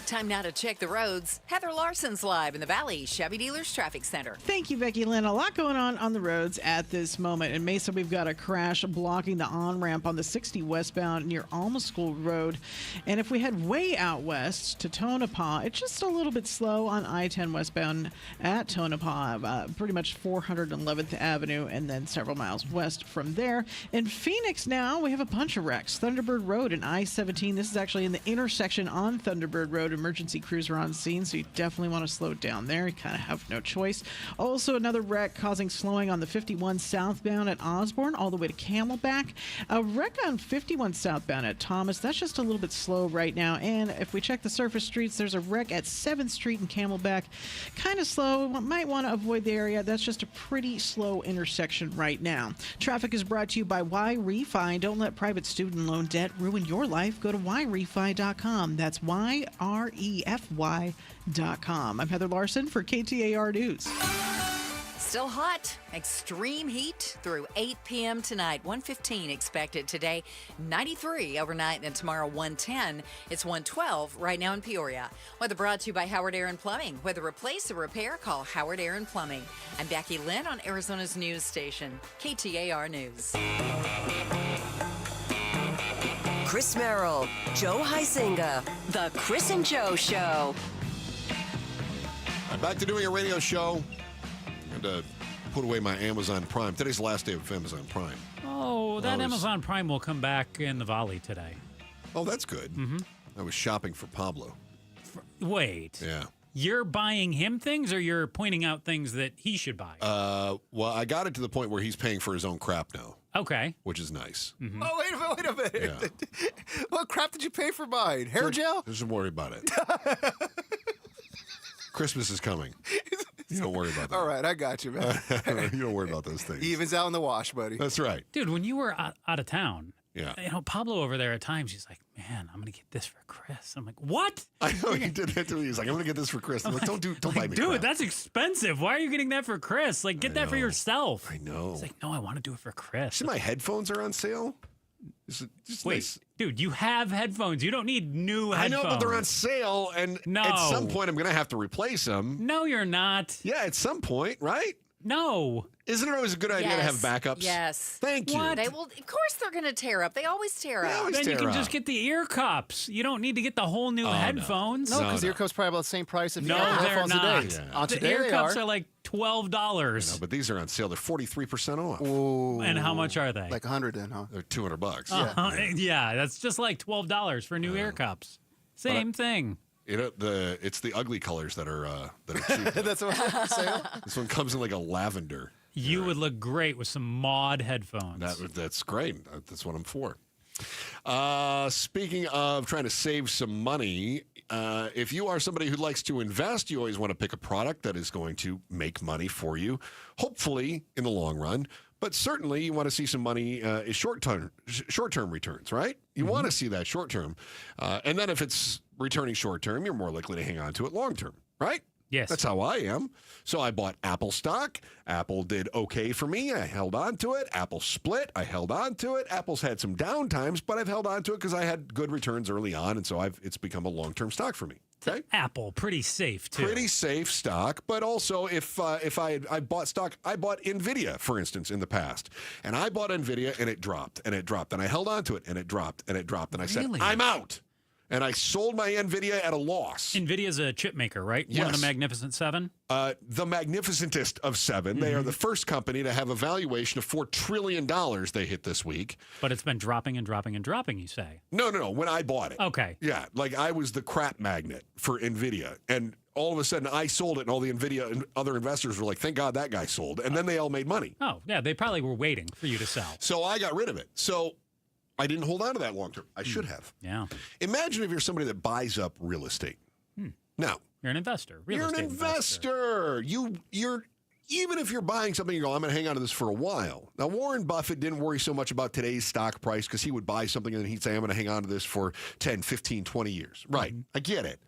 Time now to check the roads. Heather Larson's live in the Valley Chevy Dealers Traffic Center. Thank you, Becky Lynn. A lot going on the roads at this moment. In Mesa, we've got a crash blocking the on-ramp on the 60 westbound near Alma School Road. And if we head way out west to Tonopah, it's just a little bit slow on I-10 westbound at Tonopah, pretty much 411th Avenue, and then several miles west from there. In Phoenix now, we have a bunch of wrecks. Thunderbird Road and I-17. This is actually in the intersection on Thunderbird Road. Emergency crews are on scene, so you definitely want to slow down there. You kind of have no choice. Also, another wreck causing slowing on the 51 southbound at Osborne all the way to Camelback. A wreck on 51 southbound at Thomas. That's just a little bit slow right now. And if we check the surface streets, there's a wreck at 7th Street in Camelback. Kind of slow. Might want to avoid the area. That's just a pretty slow intersection right now. Traffic is brought to you by YRefi. Don't let private student loan debt ruin your life. Go to YRefi.com. That's YREFY.com. I'm Heather Larson for KTAR News. Still hot. Extreme heat through 8 p.m. tonight. 115 expected today. 93 overnight. Then tomorrow 110. It's 112 right now in Peoria. Weather brought to you by Howard Air and Plumbing. Whether replace or repair, call Howard Air and Plumbing. I'm Becky Lynn on Arizona's news station, KTAR News. Chris Merrill, Joe Huizinga, The Chris and Joe Show. I'm back to doing a radio show. And put away my Amazon Prime. Today's the last day of Amazon Prime. Oh, that Amazon Prime will come back in the volley today. Oh, that's good. Mm-hmm. I was shopping for Pablo. Wait. Yeah. You're buying him things, or you're pointing out things that he should buy? Well, I got it to the point where he's paying for his own crap now. Okay. Which is nice. Mm-hmm. Oh, wait a minute. Yeah. What crap did you pay for mine? Hair gel? Don't worry about it. Christmas is coming. You don't worry about that. All right, I got you, man. You don't worry about those things. Evens out in the wash, buddy. That's right. Dude, when you were out of town, yeah, Pablo over there at times, he's like, man, I'm going to get this for Chris. I'm like, what? I know, he did that to me. He's like, I'm going to get this for Chris. I'm like, don't buy me dude, crap. that's expensive. Why are you getting that for Chris? Like, get that for yourself. I know. He's like, no, I want to do it for Chris. See, my headphones are on sale. Wait, nice. Dude, you have headphones. You don't need new headphones. I know, but they're on sale, and at some point I'm going to have to replace them. No, you're not. Yeah, at some point, right? No. Isn't it always a good idea to have backups? Yes. Thank you. Well, of course they're going to tear up. They always tear up. Then you can just get the ear cups. You don't need to get the whole new headphones. No, because the ear cups probably about the same price if you have they're headphones not. a day. Yeah. Today the ear they cups are are like $12. No, but these are on sale. They're 43% off. Ooh. And how much are they? Like $100 then, huh? They're Yeah, $200. that's just like $12 for new ear cups. Same thing. It's the ugly colors that are cheap. That's what I'm saying. This one comes in like a lavender. You would look great with some mod headphones. That's great. That's what I'm for. Speaking of trying to save some money, if you are somebody who likes to invest, you always want to pick a product that is going to make money for you, hopefully in the long run. But certainly you want to see some money short-term returns, right? You want to see that short-term. And then if it's returning short-term, you're more likely to hang on to it long-term, right? Yes. That's how I am. So I bought Apple stock. Apple did okay for me. I held on to it. Apple split. I held on to it. Apple's had some down times, but I've held on to it because I had good returns early on, and so it's become a long-term stock for me. Okay. Apple, pretty safe too. Pretty safe stock, but also if I bought stock, I bought Nvidia, for instance, in the past, and I bought Nvidia and it dropped and it dropped, and I held on to it and it dropped and it dropped, and I said, I'm out. And I sold my NVIDIA at a loss. NVIDIA's a chip maker, right? Yes. One of the Magnificent Seven? The magnificentest of seven. They are the first company to have a valuation of $4 trillion they hit this week. But it's been dropping and dropping and dropping, you say? No. When I bought it. Okay. Yeah, like I was the crap magnet for NVIDIA. And all of a sudden I sold it, and all the NVIDIA and other investors were like, thank God that guy sold. And then they all made money. Oh, yeah, they probably were waiting for you to sell. So I got rid of it. So I didn't hold on to that long term. I should have. Yeah. Imagine if you're somebody that buys up real estate. Now, you're an investor. You're an investor. You're even if you're buying something, you go, I'm going to hang on to this for a while. Now, Warren Buffett didn't worry so much about today's stock price because he would buy something and he'd say, I'm going to hang on to this for 10, 15, 20 years. Right. I get it.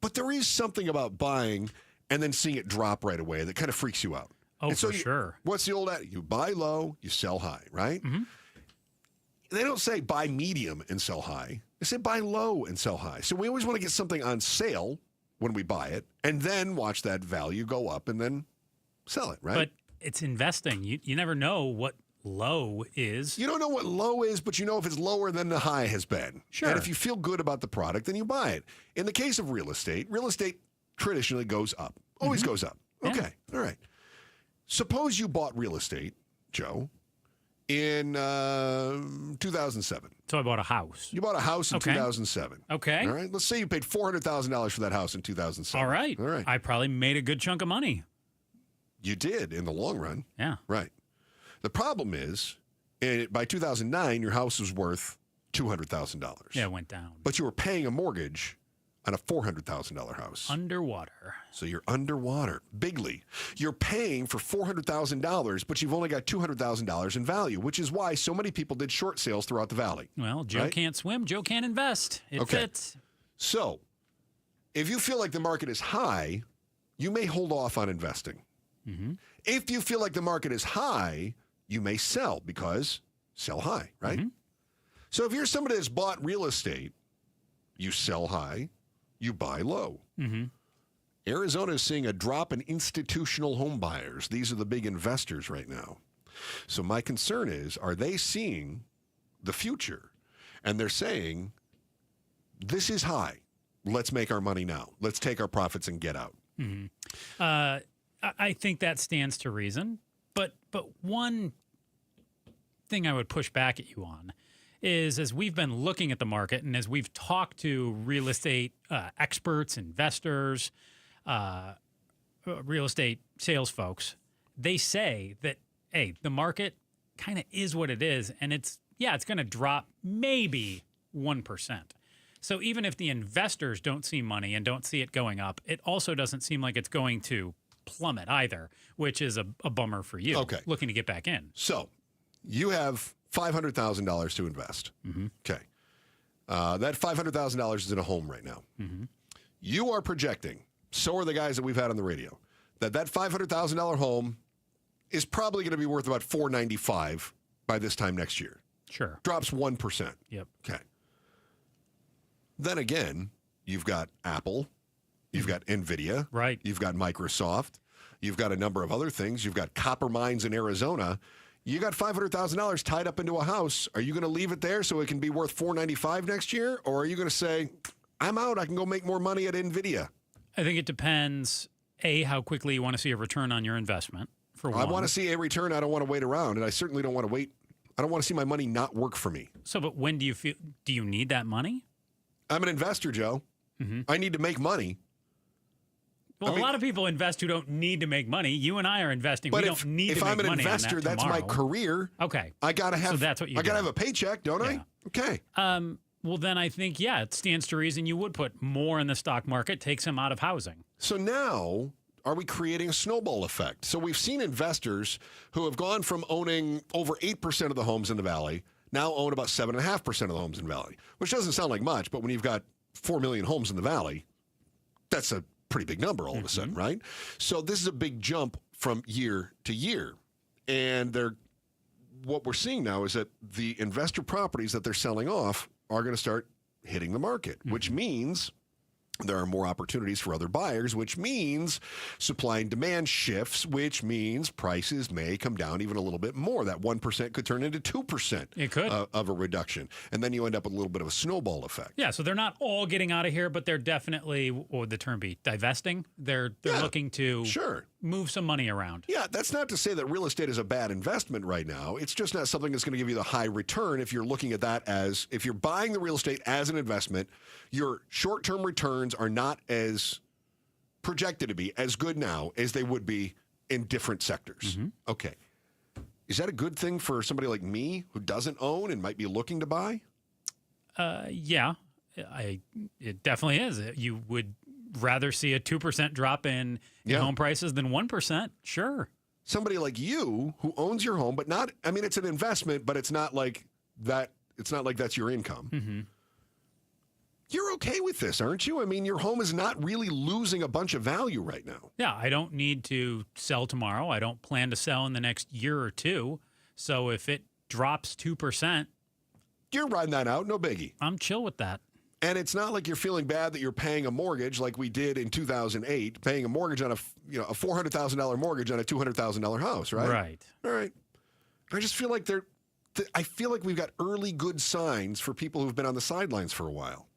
But there is something about buying and then seeing it drop right away that kind of freaks you out. Oh, for sure. What's the old adage? You buy low, you sell high, right? Mm-hmm. They don't say buy medium and sell high. They say buy low and sell high. So we always want to get something on sale when we buy it and then watch that value go up and then sell it, right? But it's investing. You never know what low is. You don't know what low is, but you know if it's lower than the high has been. Sure. And if you feel good about the product, then you buy it. In the case of real estate traditionally goes up. Always goes up. Okay. Yeah. All right. Suppose you bought real estate, Joe, in 2007. So I bought a house. You bought a house in 2007. Okay. All right. Let's say you paid $400,000 for that house in 2007. All right. All right. I probably made a good chunk of money. You did in the long run. Yeah. Right. The problem is, by 2009, your house was worth $200,000. Yeah, it went down. But you were paying a mortgage on a $400,000 house. Underwater. So you're underwater, bigly. You're paying for $400,000, but you've only got $200,000 in value, which is why so many people did short sales throughout the valley. Well, Joe can't swim. Joe can't invest. It fits. So if you feel like the market is high, you may hold off on investing. Mm-hmm. If you feel like the market is high, you may sell because sell high, right? Mm-hmm. So if you're somebody that's bought real estate, you sell high, you buy low. Mm-hmm. Arizona is seeing a drop in institutional home buyers. These are the big investors right now. So my concern is, are they seeing the future? And they're saying, this is high. Let's make our money now. Let's take our profits and get out. Mm-hmm. I think that stands to reason. But one thing I would push back at you on is, as we've been looking at the market and as we've talked to real estate experts, investors, real estate sales folks, they say that, hey, the market kind of is what it is, and it's going to drop maybe 1%. So even if the investors don't see money and don't see it going up, it also doesn't seem like it's going to plummet either, which is a bummer for you. Okay. Looking to get back in. So you have $500,000 to invest. Mm-hmm. Okay. That $500,000 is in a home right now. Mm-hmm. You are projecting, so are the guys that we've had on the radio, that $500,000 home is probably going to be worth about $495 by this time next year. Sure. Drops 1%. Yep. Okay. Then again, you've got Apple, you've got NVIDIA, right? You've got Microsoft, you've got a number of other things. You've got copper mines in Arizona. You got $500,000 tied up into a house. Are you going to leave it there so it can be worth $495 next year, or are you going to say, "I'm out. I can go make more money at NVIDIA"? I think it depends. How quickly you want to see a return on your investment. For one, I want to see a return. I don't want to wait around, and I certainly don't want to wait. I don't want to see my money not work for me. So, but when do you feel? Do you need that money? I'm an investor, Joe. Mm-hmm. I need to make money. Well, a lot of people invest who don't need to make money. You and I are investing. But We don't need to make money. If I'm an investor, on that that's my tomorrow. career. Okay. I gotta have. So that's what you. I gotta have a paycheck, don't I? Okay. Well, then I think it stands to reason you would put more in the stock market, take some out of housing. So now, are we creating a snowball effect? So we've seen investors who have gone from owning over 8% of the homes in the valley now own about 7.5% of the homes in the valley, which doesn't sound like much, but when you've got 4 million homes in the valley, that's a pretty big number all of a sudden, right? So this is a big jump from year to year. And what we're seeing now is that the investor properties that they're selling off are going to start hitting the market, which means there are more opportunities for other buyers, which means supply and demand shifts, which means prices may come down even a little bit more. That 1% could turn into 2%. It could. Of a reduction. And then you end up with a little bit of a snowball effect. Yeah, so they're not all getting out of here, but they're definitely, what would the term be, divesting? They're looking to move some money around. Yeah, that's not to say that real estate is a bad investment right now. It's just not something that's going to give you the high return if you're looking at that as, if you're buying the real estate as an investment, your short-term returns are not as projected to be as good now as they would be in different sectors. Okay. Is that a good thing for somebody like me who doesn't own and might be looking to buy? Yeah, it definitely is. You would rather see a 2% drop in home prices than 1%. Sure. Somebody like you who owns your home, but not, I mean, it's an investment, but it's not like that. It's not like that's your income. You're okay with this, aren't you? I mean, your home is not really losing a bunch of value right now. Yeah, I don't need to sell tomorrow. I don't plan to sell in the next year or two. So if it drops 2%, you're riding that out. No biggie. I'm chill with that. And it's not like you're feeling bad that you're paying a mortgage like we did in 2008, paying a mortgage on a $400,000 mortgage on a $200,000 house, right? Right. All right. I just feel like I feel like we've got early good signs for people who've been on the sidelines for a while.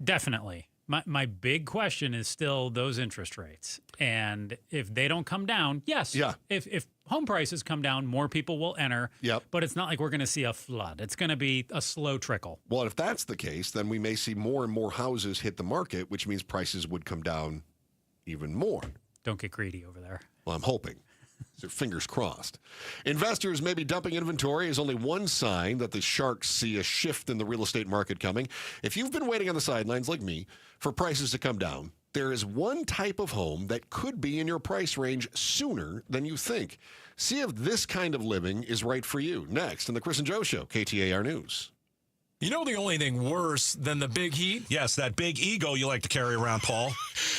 Definitely. My big question is still those interest rates. And if they don't come down, yes. Yeah. If home prices come down, more people will enter. Yep. But it's not like we're going to see a flood. It's going to be a slow trickle. Well, if that's the case, then we may see more and more houses hit the market, which means prices would come down even more. Don't get greedy over there. Well, I'm hoping. So fingers crossed. Investors may be dumping inventory is only one sign that the sharks see a shift in the real estate market coming. If you've been waiting on the sidelines like me for prices to come down, there is one type of home that could be in your price range sooner than you think. See if this kind of living is right for you. Next on the Chris and Joe Show, KTAR News. You know the only thing worse than the big heat? Yes, that big ego you like to carry around, Paul.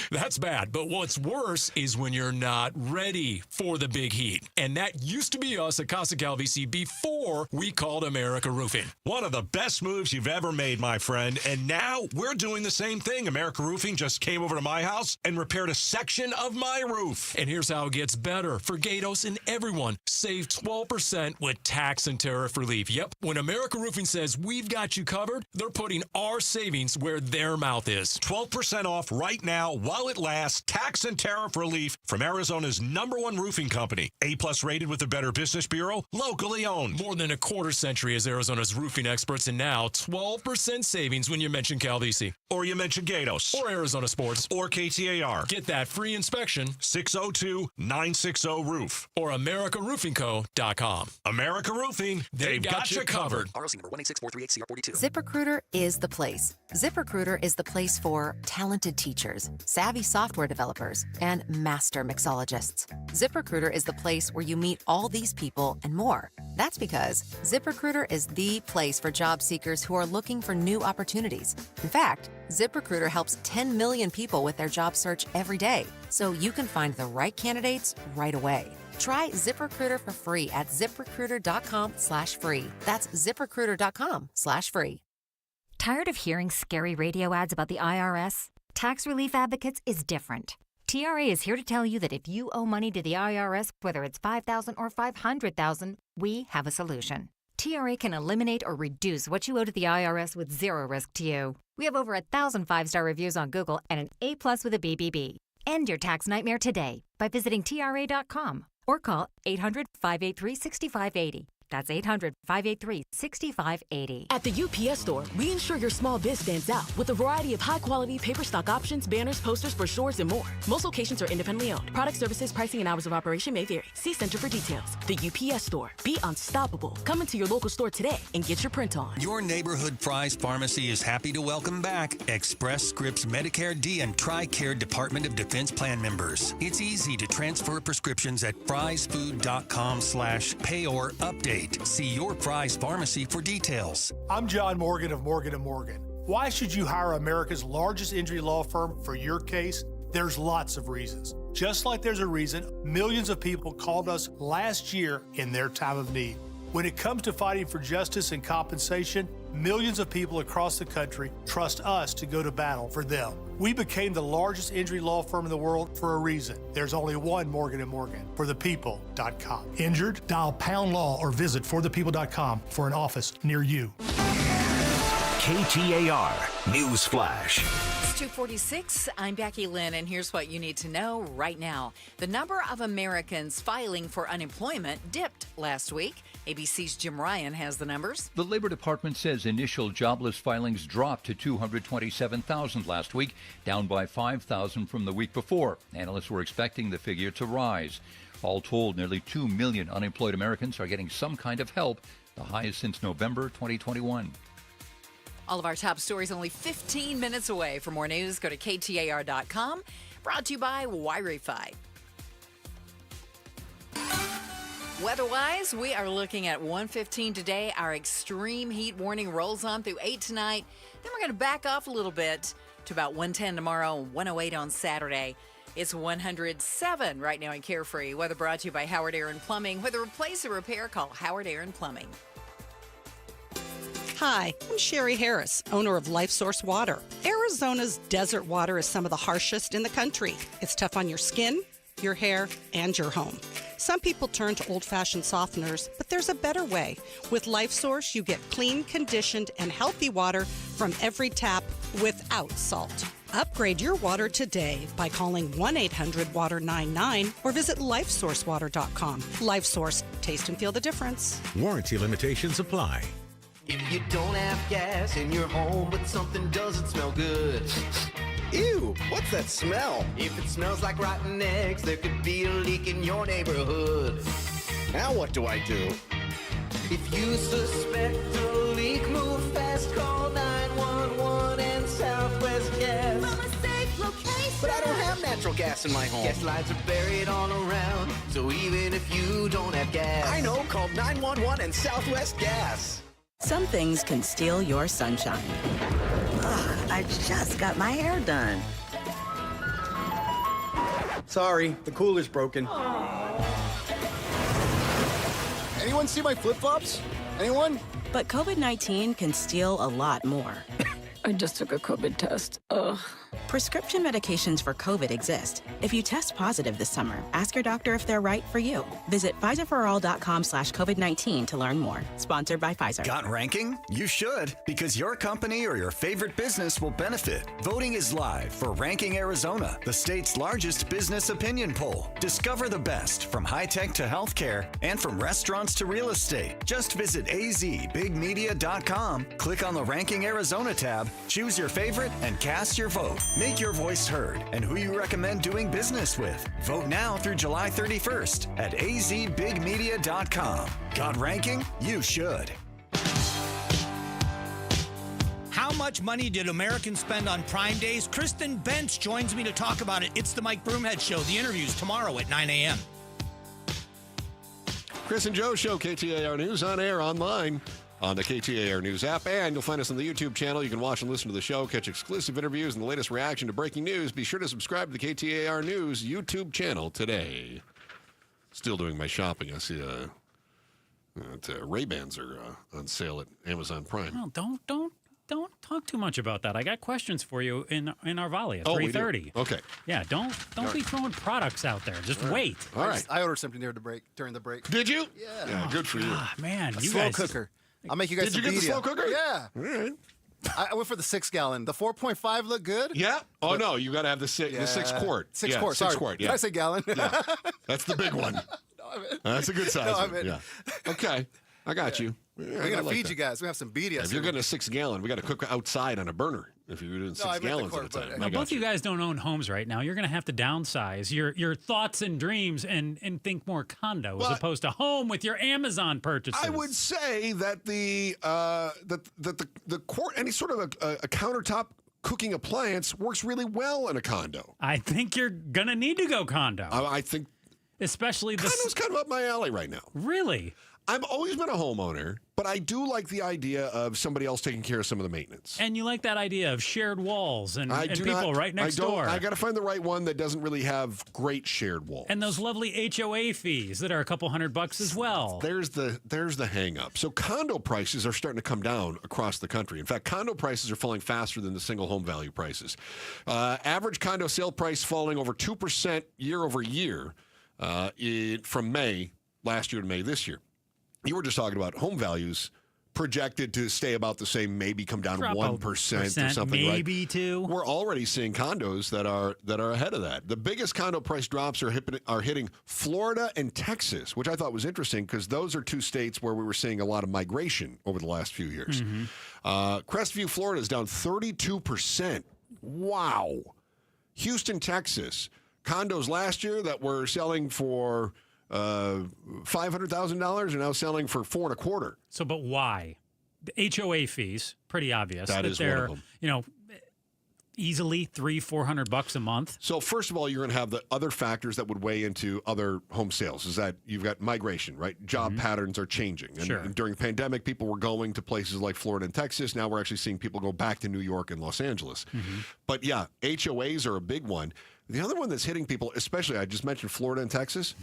That's bad. But what's worse is when you're not ready for the big heat. And that used to be us at Casa Calvisi before we called America Roofing. One of the best moves you've ever made, my friend. And now we're doing the same thing. America Roofing just came over to my house and repaired a section of my roof. And here's how it gets better. For Gatos and everyone, save 12% with tax and tariff relief. Yep. When America Roofing says we've got you covered, they're putting our savings where their mouth is. 12% off right now now while it lasts. Tax and tariff relief from Arizona's #1 roofing company. A+ rated with the Better Business Bureau. Locally owned. More than a quarter century as Arizona's roofing experts, and now 12% savings when you mention Calvisi. Or you mention Gatos. Or Arizona Sports. Or KTAR. Get that free inspection. 602-960-ROOF. Or AmericaRoofingCo.com. America Roofing. They've got you covered. ROC number 186438042. ZipRecruiter is the place. ZipRecruiter is the place for talented teachers, savvy software developers, and master mixologists. ZipRecruiter is the place where you meet all these people and more. That's because ZipRecruiter is the place for job seekers who are looking for new opportunities. In fact, ZipRecruiter helps 10 million people with their job search every day, so you can find the right candidates right away. Try ZipRecruiter for free at ZipRecruiter.com/free. That's ZipRecruiter.com/free. Tired of hearing scary radio ads about the IRS? Tax Relief Advocates is different. TRA is here to tell you that if you owe money to the IRS, whether it's $5,000 or $500,000, we have a solution. TRA can eliminate or reduce what you owe to the IRS with zero risk to you. We have over 1,000 5-star reviews on Google and an A+ with a BBB. End your tax nightmare today by visiting TRA.com or call 800-583-6580. That's 800-583-6580. At the UPS Store, we ensure your small biz stands out with a variety of high-quality paper stock options, banners, posters, brochures, and more. Most locations are independently owned. Product services, pricing, and hours of operation may vary. See Center for details. The UPS Store. Be unstoppable. Come into your local store today and get your print on. Your neighborhood Fry's Pharmacy is happy to welcome back Express Scripts Medicare D and TRICARE Department of Defense plan members. It's easy to transfer prescriptions at frysfood.com/payorupdate. See your Fry's Pharmacy for details. I'm John Morgan of Morgan & Morgan. Why should you hire America's largest injury law firm for your case? There's lots of reasons. Just like there's a reason millions of people called us last year in their time of need. When it comes to fighting for justice and compensation, millions of people across the country trust us to go to battle for them. We became the largest injury law firm in the world for a reason. There's only one Morgan & Morgan, forthepeople.com. Injured? Dial #law or visit forthepeople.com for an office near you. KTAR News Flash. It's 2:46. I'm Becky Lynn, and here's what you need to know right now. The number of Americans filing for unemployment dipped last week. ABC's Jim Ryan has the numbers. The Labor Department says initial jobless filings dropped to 227,000 last week, down by 5,000 from the week before. Analysts were expecting the figure to rise. All told, nearly 2 million unemployed Americans are getting some kind of help, the highest since November 2021. All of our top stories only 15 minutes away. For more news, go to KTAR.com. Brought to you by Wi-Fi. Weather-wise, we are looking at 115 today. Our extreme heat warning rolls on through 8 tonight. Then we're going to back off a little bit to about 110 tomorrow and 108 on Saturday. It's 107 right now in Carefree. Weather brought to you by Howard Aaron Plumbing. Whether replace or repair, call Howard Aaron Plumbing. Hi, I'm Sherry Harris, owner of Life Source Water. Arizona's desert water is some of the harshest in the country. It's tough on your skin, your hair, and your home. Some people turn to old-fashioned softeners, but there's a better way. With Life Source, you get clean, conditioned, and healthy water from every tap without salt. Upgrade your water today by calling 1-800-WATER-99 or visit lifesourcewater.com. Life Source. Taste and feel the difference. Warranty limitations apply. If you don't have gas in your home, but something doesn't smell good. Ew, what's that smell? If it smells like rotten eggs, there could be a leak in your neighborhood. Now what do I do? If you suspect a leak, move fast, call 911 and Southwest Gas. From a safe location. But I don't have natural gas in my home. Gas lines are buried all around, so even if you don't have gas. I know, call 911 and Southwest Gas. Some things can steal your sunshine. Ugh, I just got my hair done. Sorry, the cooler's broken. Anyone see my flip-flops? Anyone? But COVID-19 can steal a lot more. I just took a COVID test. Ugh. Prescription medications for COVID exist. If you test positive this summer, ask your doctor if they're right for you. Visit PfizerForAll.com/COVID-19 to learn more. Sponsored by Pfizer. Got ranking? You should, because your company or your favorite business will benefit. Voting is live for Ranking Arizona, the state's largest business opinion poll. Discover the best from high-tech to healthcare and from restaurants to real estate. Just visit azbigmedia.com, click on the Ranking Arizona tab, choose your favorite, and cast your vote. Make your voice heard and who you recommend doing business with. Vote now through July 31st at azbigmedia.com. Got ranking? You should. How much money did Americans spend on Prime Days? Kristen Bench joins me to talk about it. It's the Mike Broomhead Show. The interview's tomorrow at 9 a.m. Chris and Joe Show, KTAR News, on air, online, on the KTAR News app, and you'll find us on the YouTube channel. You can watch and listen to the show, catch exclusive interviews, and the latest reaction to breaking news. Be sure to subscribe to the KTAR News YouTube channel today. Still doing my shopping. I see Ray-Bans are on sale at Amazon Prime. Well, don't talk too much about that. I got questions for you in our volley at 3:30. Okay. Yeah, don't be throwing products out there. Just wait. All right. I ordered something during the break. Did you? Yeah. Yeah, good for you. Man, A you slow guys. cooker. I'll make you guys Did you some get the media. slow cooker? Yeah. All right. I went for the 6-gallon. The 4.5 look good. Yeah. Oh, no, you got to have the 6 quart. 6 quart. Sorry. 6 quart. Yeah. Did I say gallon? Yeah. That's the big one. That's a good size No, I one. meant- Yeah. Okay. I got you. Yeah, We're going to feed you guys. We have some media. If you're getting a 6-gallon, we got to cook outside on a burner. If you're doing 6 gallons at a time. Now, both you guys don't own homes right now. You're going to have to downsize your thoughts and dreams and think more condo as opposed to home with your Amazon purchases. I would say that the any sort of a countertop cooking appliance works really well in a condo. I think you're going to need to go condo. I think especially condo's kind of up my alley right now. Really? I've always been a homeowner, but I do like the idea of somebody else taking care of some of the maintenance. And you like that idea of shared walls and people right next door. I got to find the right one that doesn't really have great shared walls. And those lovely HOA fees that are a couple $100 as well. There's the hang up. So condo prices are starting to come down across the country. In fact, condo prices are falling faster than the single home value prices. Average condo sale price falling over 2% year over year from May last year to May this year. You were just talking about home values projected to stay about the same, maybe come down 1% or something. Maybe right? 2%. We're already seeing condos that are ahead of that. The biggest condo price drops are hitting Florida and Texas, which I thought was interesting because those are two states where we were seeing a lot of migration over the last few years. Crestview, Florida is down 32%. Wow. Houston, Texas, condos last year that were selling for $500,000 are now selling for $425,000. So, but why? The HOA fees, pretty obvious. That is one of them. Easily $300-400 a month. So first of all, you're going to have the other factors that would weigh into other home sales. Is that you've got migration, right? Job patterns are changing. And during the pandemic, people were going to places like Florida and Texas. Now we're actually seeing people go back to New York and Los Angeles. But yeah, HOAs are a big one. The other one that's hitting people, especially, I just mentioned Florida and Texas,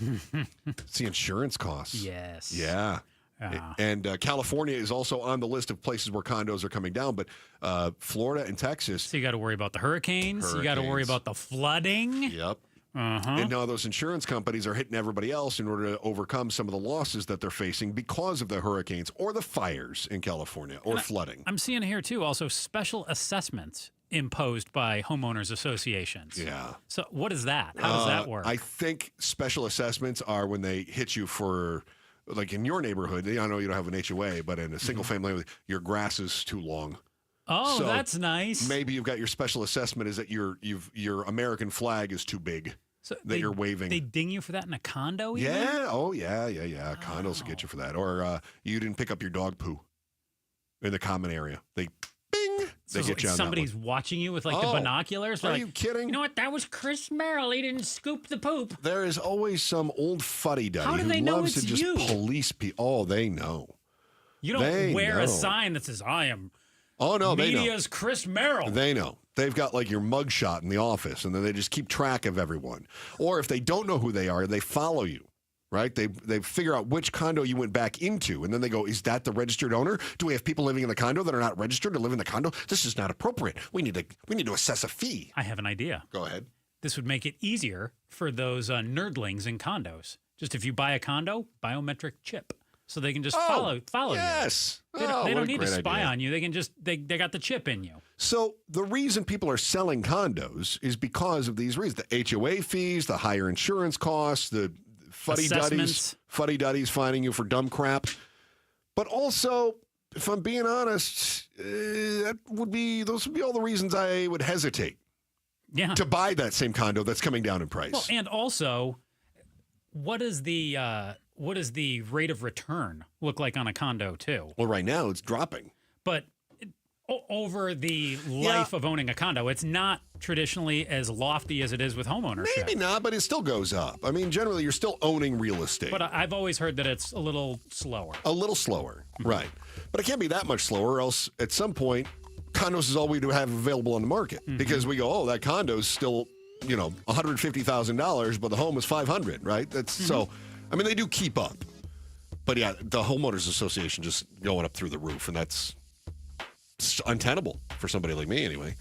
it's the insurance costs. Yes. Yeah. And California is also on the list of places where condos are coming down, but Florida and Texas. So you got to worry about the hurricanes. You got to worry about the flooding. Yep. And now those insurance companies are hitting everybody else in order to overcome some of the losses that they're facing because of the hurricanes or the fires in California or flooding. I'm seeing here, too, also special assessments imposed by homeowners associations. Yeah. So what is that? How does that work? I think special assessments are when they hit you for, like in your neighborhood, I know you don't have an HOA, but in a single family, your grass is too long. Oh, So that's nice. Maybe you've got your special assessment is that your American flag is too big that you're waving. They ding you for that in a condo even? Yeah. Oh, yeah. Condos will get you for that. Or you didn't pick up your dog poo in the common area. They get you on somebody's that one. watching you with the binoculars. They're Are like, you kidding? You know what? That was Chris Merrill. He didn't scoop the poop. There is always some old fuddy-duddy who loves to just police people. Oh, they know. You don't wear a sign that says, I am media's Chris Merrill. They know. They've got like your mugshot in the office, and then they just keep track of everyone. Or if they don't know who they are, they follow you. right? They figure out which condo you went back into, and then they go, is that the registered owner? Do we have people living in the condo that are not registered to live in the condo? This is not appropriate. We need to assess a fee. I have an idea. Go ahead. This would make it easier for those nerdlings in condos. Just if you buy a condo, biometric chip. So they can just follow yes. you. They don't need to spy on you. They can just, they got the chip in you. So the reason people are selling condos is because of these reasons. The HOA fees, the higher insurance costs, the fuddy-duddies finding you for dumb crap. But also, if I'm being honest, those would be all the reasons I would hesitate to buy that same condo that's coming down in price. Well, and also, what is the rate of return look like on a condo too? Well, right now it's dropping. But over the life of owning a condo, it's not traditionally as lofty as it is with homeownership. Maybe not, but it still goes up. I mean, generally, you're still owning real estate. But I've always heard that it's a little slower. A little slower, right. But it can't be that much slower, or else at some point, condos is all we do have available on the market. Because we go, that condo's still, $150,000, but the home is $500,000, right? That's so, I mean, they do keep up. But yeah, the homeowners association just going up through the roof, and that's untenable for somebody like me anyway.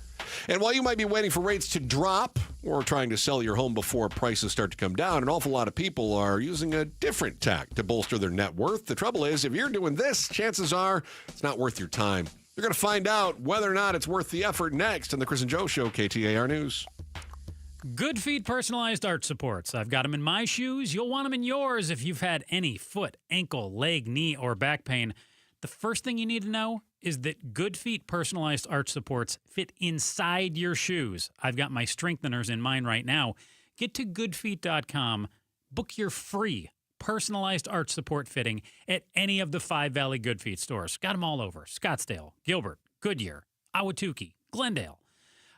And while you might be waiting for rates to drop or trying to sell your home before prices start to come down, an awful lot of people are using a different tack to bolster their net worth. The trouble is, if you're doing this, chances are it's not worth your time. You're going to find out whether or not it's worth the effort next on the Chris and Joe Show, KTAR News. Good Feet personalized arch supports. I've got them in my shoes. You'll want them in yours if you've had any foot, ankle, leg, knee, or back pain. The first thing you need to know is that Good Feet personalized arch supports fit inside your shoes. I've got my strengtheners in mine right now. Get to goodfeet.com. Book your free personalized arch support fitting at any of the 5 Valley Good Feet stores. Got them all over. Scottsdale, Gilbert, Goodyear, Ahwatukee, Glendale.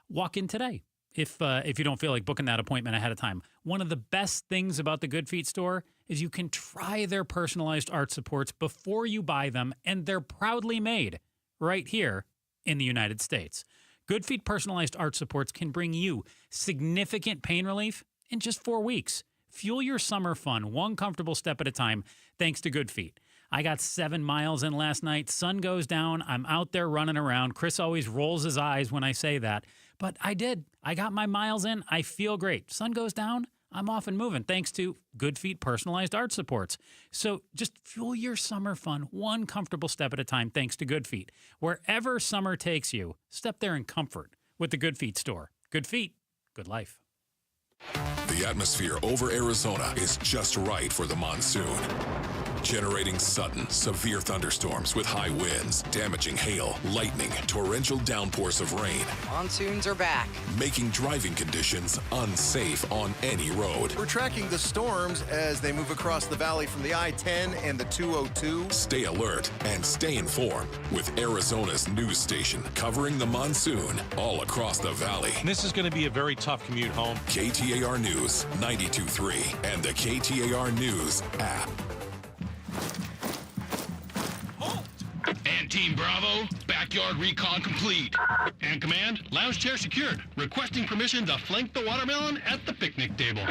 Walk in today if you don't feel like booking that appointment ahead of time. One of the best things about the Good Feet store is you can try their personalized arch supports before you buy them, and they're proudly made right here in the United States. Good Feet personalized arch supports can bring you significant pain relief in just 4 weeks. Fuel your summer fun one comfortable step at a time thanks to Good Feet. I got 7 miles in last night. Sun goes down. I'm out there running around. Chris always rolls his eyes when I say that. But I did. I got my miles in. I feel great. Sun goes down. I'm off and moving thanks to Good Feet personalized arch supports. So just fuel your summer fun one comfortable step at a time thanks to Good Feet. Wherever summer takes you, step there in comfort with the Good Feet store. Good Feet, good life. The atmosphere over Arizona is just right for the monsoon. Generating sudden, severe thunderstorms with high winds, damaging hail, lightning, torrential downpours of rain. Monsoons are back. Making driving conditions unsafe on any road. We're tracking the storms as they move across the valley from the I-10 and the 202. Stay alert and stay informed with Arizona's news station covering the monsoon all across the valley. This is going to be a very tough commute home. KTAR News 92.3 and the KTAR News app. And Team Bravo, backyard recon complete. And Command, lounge chair secured. Requesting permission to flank the watermelon at the picnic table.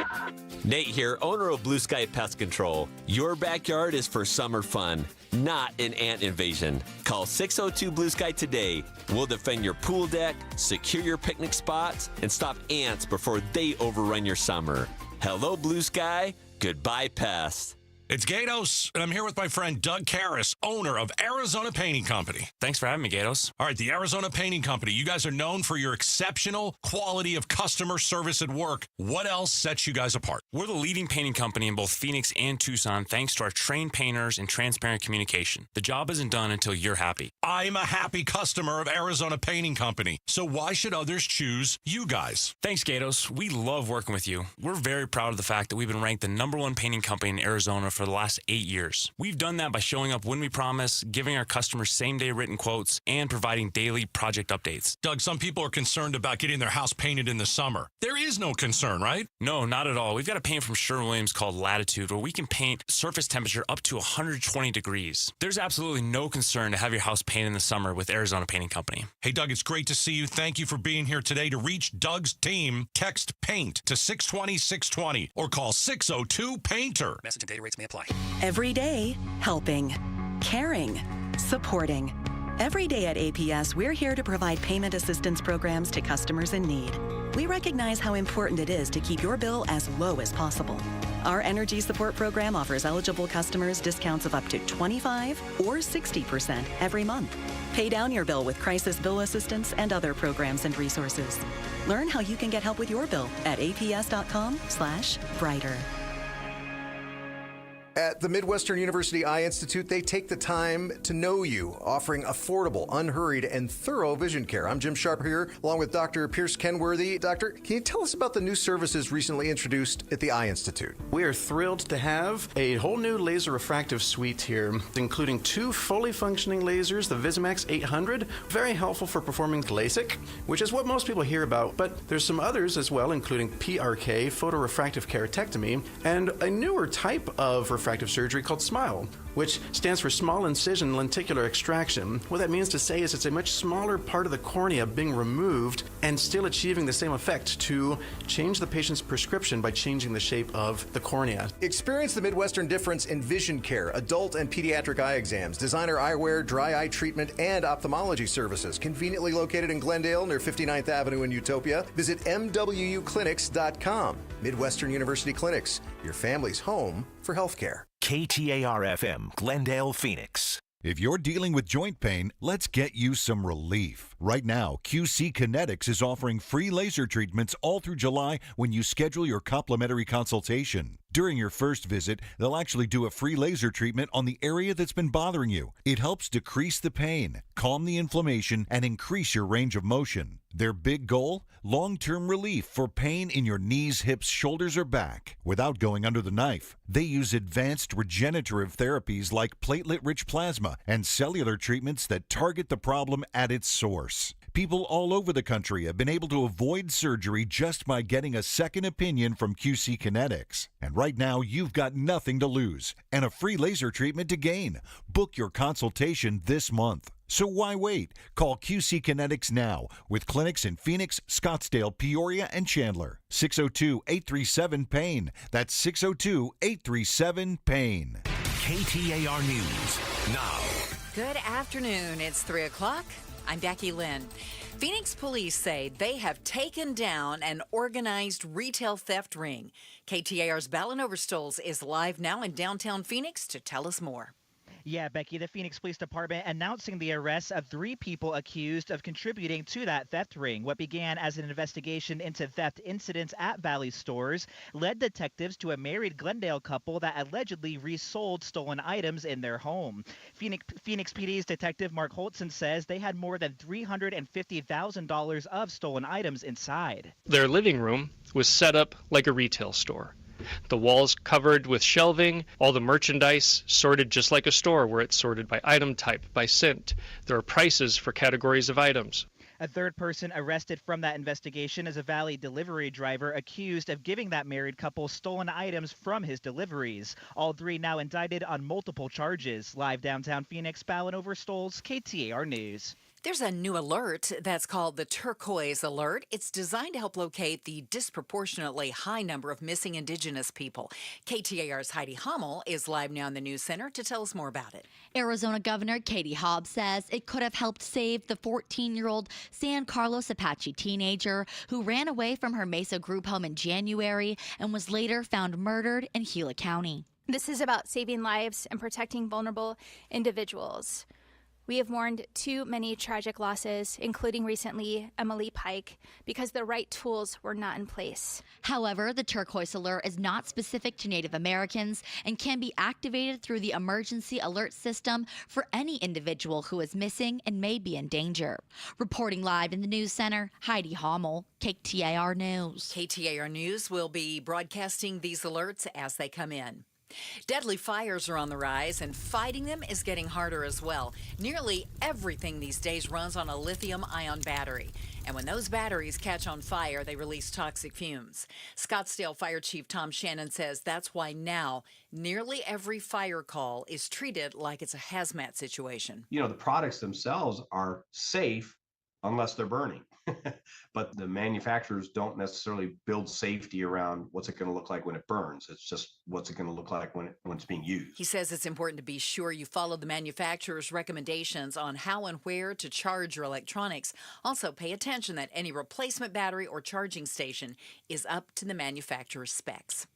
Nate here, owner of Blue Sky Pest Control. Your backyard is for summer fun, not an ant invasion. Call 602 Blue Sky today. We'll defend your pool deck, secure your picnic spots, and stop ants before they overrun your summer. Hello, Blue Sky. Goodbye, pests. It's Gatos, and I'm here with my friend Doug Karras, owner of Arizona Painting Company. Thanks for having me, Gatos. All right, the Arizona Painting Company. You guys are known for your exceptional quality of customer service at work. What else sets you guys apart? We're the leading painting company in both Phoenix and Tucson thanks to our trained painters and transparent communication. The job isn't done until you're happy. I'm a happy customer of Arizona Painting Company, so why should others choose you guys? Thanks, Gatos. We love working with you. We're very proud of the fact that we've been ranked the #1 painting company in Arizona for for the last 8 years. We've done that by showing up when we promise, giving our customers same-day written quotes, and providing daily project updates. Doug, some people are concerned about getting their house painted in the summer. There is no concern, right? No, not at all. We've got a paint from Sherwin-Williams called Latitude, where we can paint surface temperature up to 120 degrees. There's absolutely no concern to have your house painted in the summer with Arizona Painting Company. Hey, Doug, it's great to see you. Thank you for being here today. To reach Doug's team, text PAINT to 620-620 or call 602-PAINTER. Message and data rates may apply. Every day, helping, caring, supporting. Every day at APS, we're here to provide payment assistance programs to customers in need. We recognize how important it is to keep your bill as low as possible. Our energy support program offers eligible customers discounts of up to 25 or 60% every month. Pay down your bill with crisis bill assistance and other programs and resources. Learn how you can get help with your bill at aps.com/brighter. At the Midwestern University Eye Institute, they take the time to know you, offering affordable, unhurried, and thorough vision care. I'm Jim Sharp here, along with Dr. Pierce Kenworthy. Doctor, can you tell us about the new services recently introduced at the Eye Institute? We are thrilled to have a whole new laser refractive suite here, including 2 fully functioning lasers, the Visimax 800, very helpful for performing LASIK, which is what most people hear about, but there's some others as well, including PRK, photorefractive keratectomy, and a newer type of refractive surgery called SMILE, which stands for small incision lenticular extraction. What that means to say is it's a much smaller part of the cornea being removed and still achieving the same effect to change the patient's prescription by changing the shape of the cornea. Experience the Midwestern difference in vision care, adult and pediatric eye exams, designer eyewear, dry eye treatment, and ophthalmology services. Conveniently located in Glendale near 59th Avenue in Utopia. Visit MWUclinics.com. Midwestern University Clinics, your family's home for healthcare. KTAR-FM, Glendale, Phoenix. If you're dealing with joint pain, let's get you some relief. Right now, QC Kinetics is offering free laser treatments all through July when you schedule your complimentary consultation. During your first visit, they'll actually do a free laser treatment on the area that's been bothering you. It helps decrease the pain, calm the inflammation, and increase your range of motion. Their big goal? Long-term relief for pain in your knees, hips, shoulders, or back without going under the knife. They use advanced regenerative therapies like platelet-rich plasma and cellular treatments that target the problem at its source. People all over the country have been able to avoid surgery just by getting a second opinion from QC Kinetics. And right now, you've got nothing to lose and a free laser treatment to gain. Book your consultation this month. So why wait? Call QC Kinetics now with clinics in Phoenix, Scottsdale, Peoria, and Chandler. 602-837-PAIN. That's 602-837-PAIN. KTAR News now. Good afternoon. It's 3 o'clock. I'm Becky Lynn. Phoenix police say they have taken down an organized retail theft ring. KTAR's Ballin Overstoles is live now in downtown Phoenix to tell us more. Yeah, Becky, the Phoenix Police Department announcing the arrest of 3 people accused of contributing to that theft ring. What began as an investigation into theft incidents at Valley stores led detectives to a married Glendale couple that allegedly resold stolen items in their home. Phoenix PD's Detective Mark Holtzen says they had more than $350,000 of stolen items inside. Their living room was set up like a retail store. The walls covered with shelving, all the merchandise sorted just like a store where it's sorted by item type, by scent. There are prices for categories of items. A third person arrested from that investigation is a Valley delivery driver accused of giving that married couple stolen items from his deliveries. All 3 now indicted on multiple charges. Live downtown Phoenix, Ballin Overstoles, KTAR News. There's a new alert that's called the Turquoise Alert. It's designed to help locate the disproportionately high number of missing Indigenous people. KTAR's Heidi Hummel is live now in the News Center to tell us more about it. Arizona Governor Katie Hobbs says it could have helped save the 14-year-old San Carlos Apache teenager who ran away from her Mesa group home in January and was later found murdered in Gila County. This is about saving lives and protecting vulnerable individuals. We have mourned too many tragic losses, including recently Emily Pike, because the right tools were not in place. However, the Turquoise Alert is not specific to Native Americans and can be activated through the emergency alert system for any individual who is missing and may be in danger. Reporting live in the News Center, Heidi Hommel, KTAR News. KTAR News will be broadcasting these alerts as they come in. Deadly fires are on the rise, and fighting them is getting harder as well. Nearly everything these days runs on a lithium-ion battery. And when those batteries catch on fire, they release toxic fumes. Scottsdale Fire Chief Tom Shannon says that's why now nearly every fire call is treated like it's a hazmat situation. The products themselves are safe unless they're burning. But the manufacturers don't necessarily build safety around what's it going to look like when it burns. It's just what's it going to look like when it's being used. He says it's important to be sure you follow the manufacturer's recommendations on how and where to charge your electronics. Also, pay attention that any replacement battery or charging station is up to the manufacturer's specs.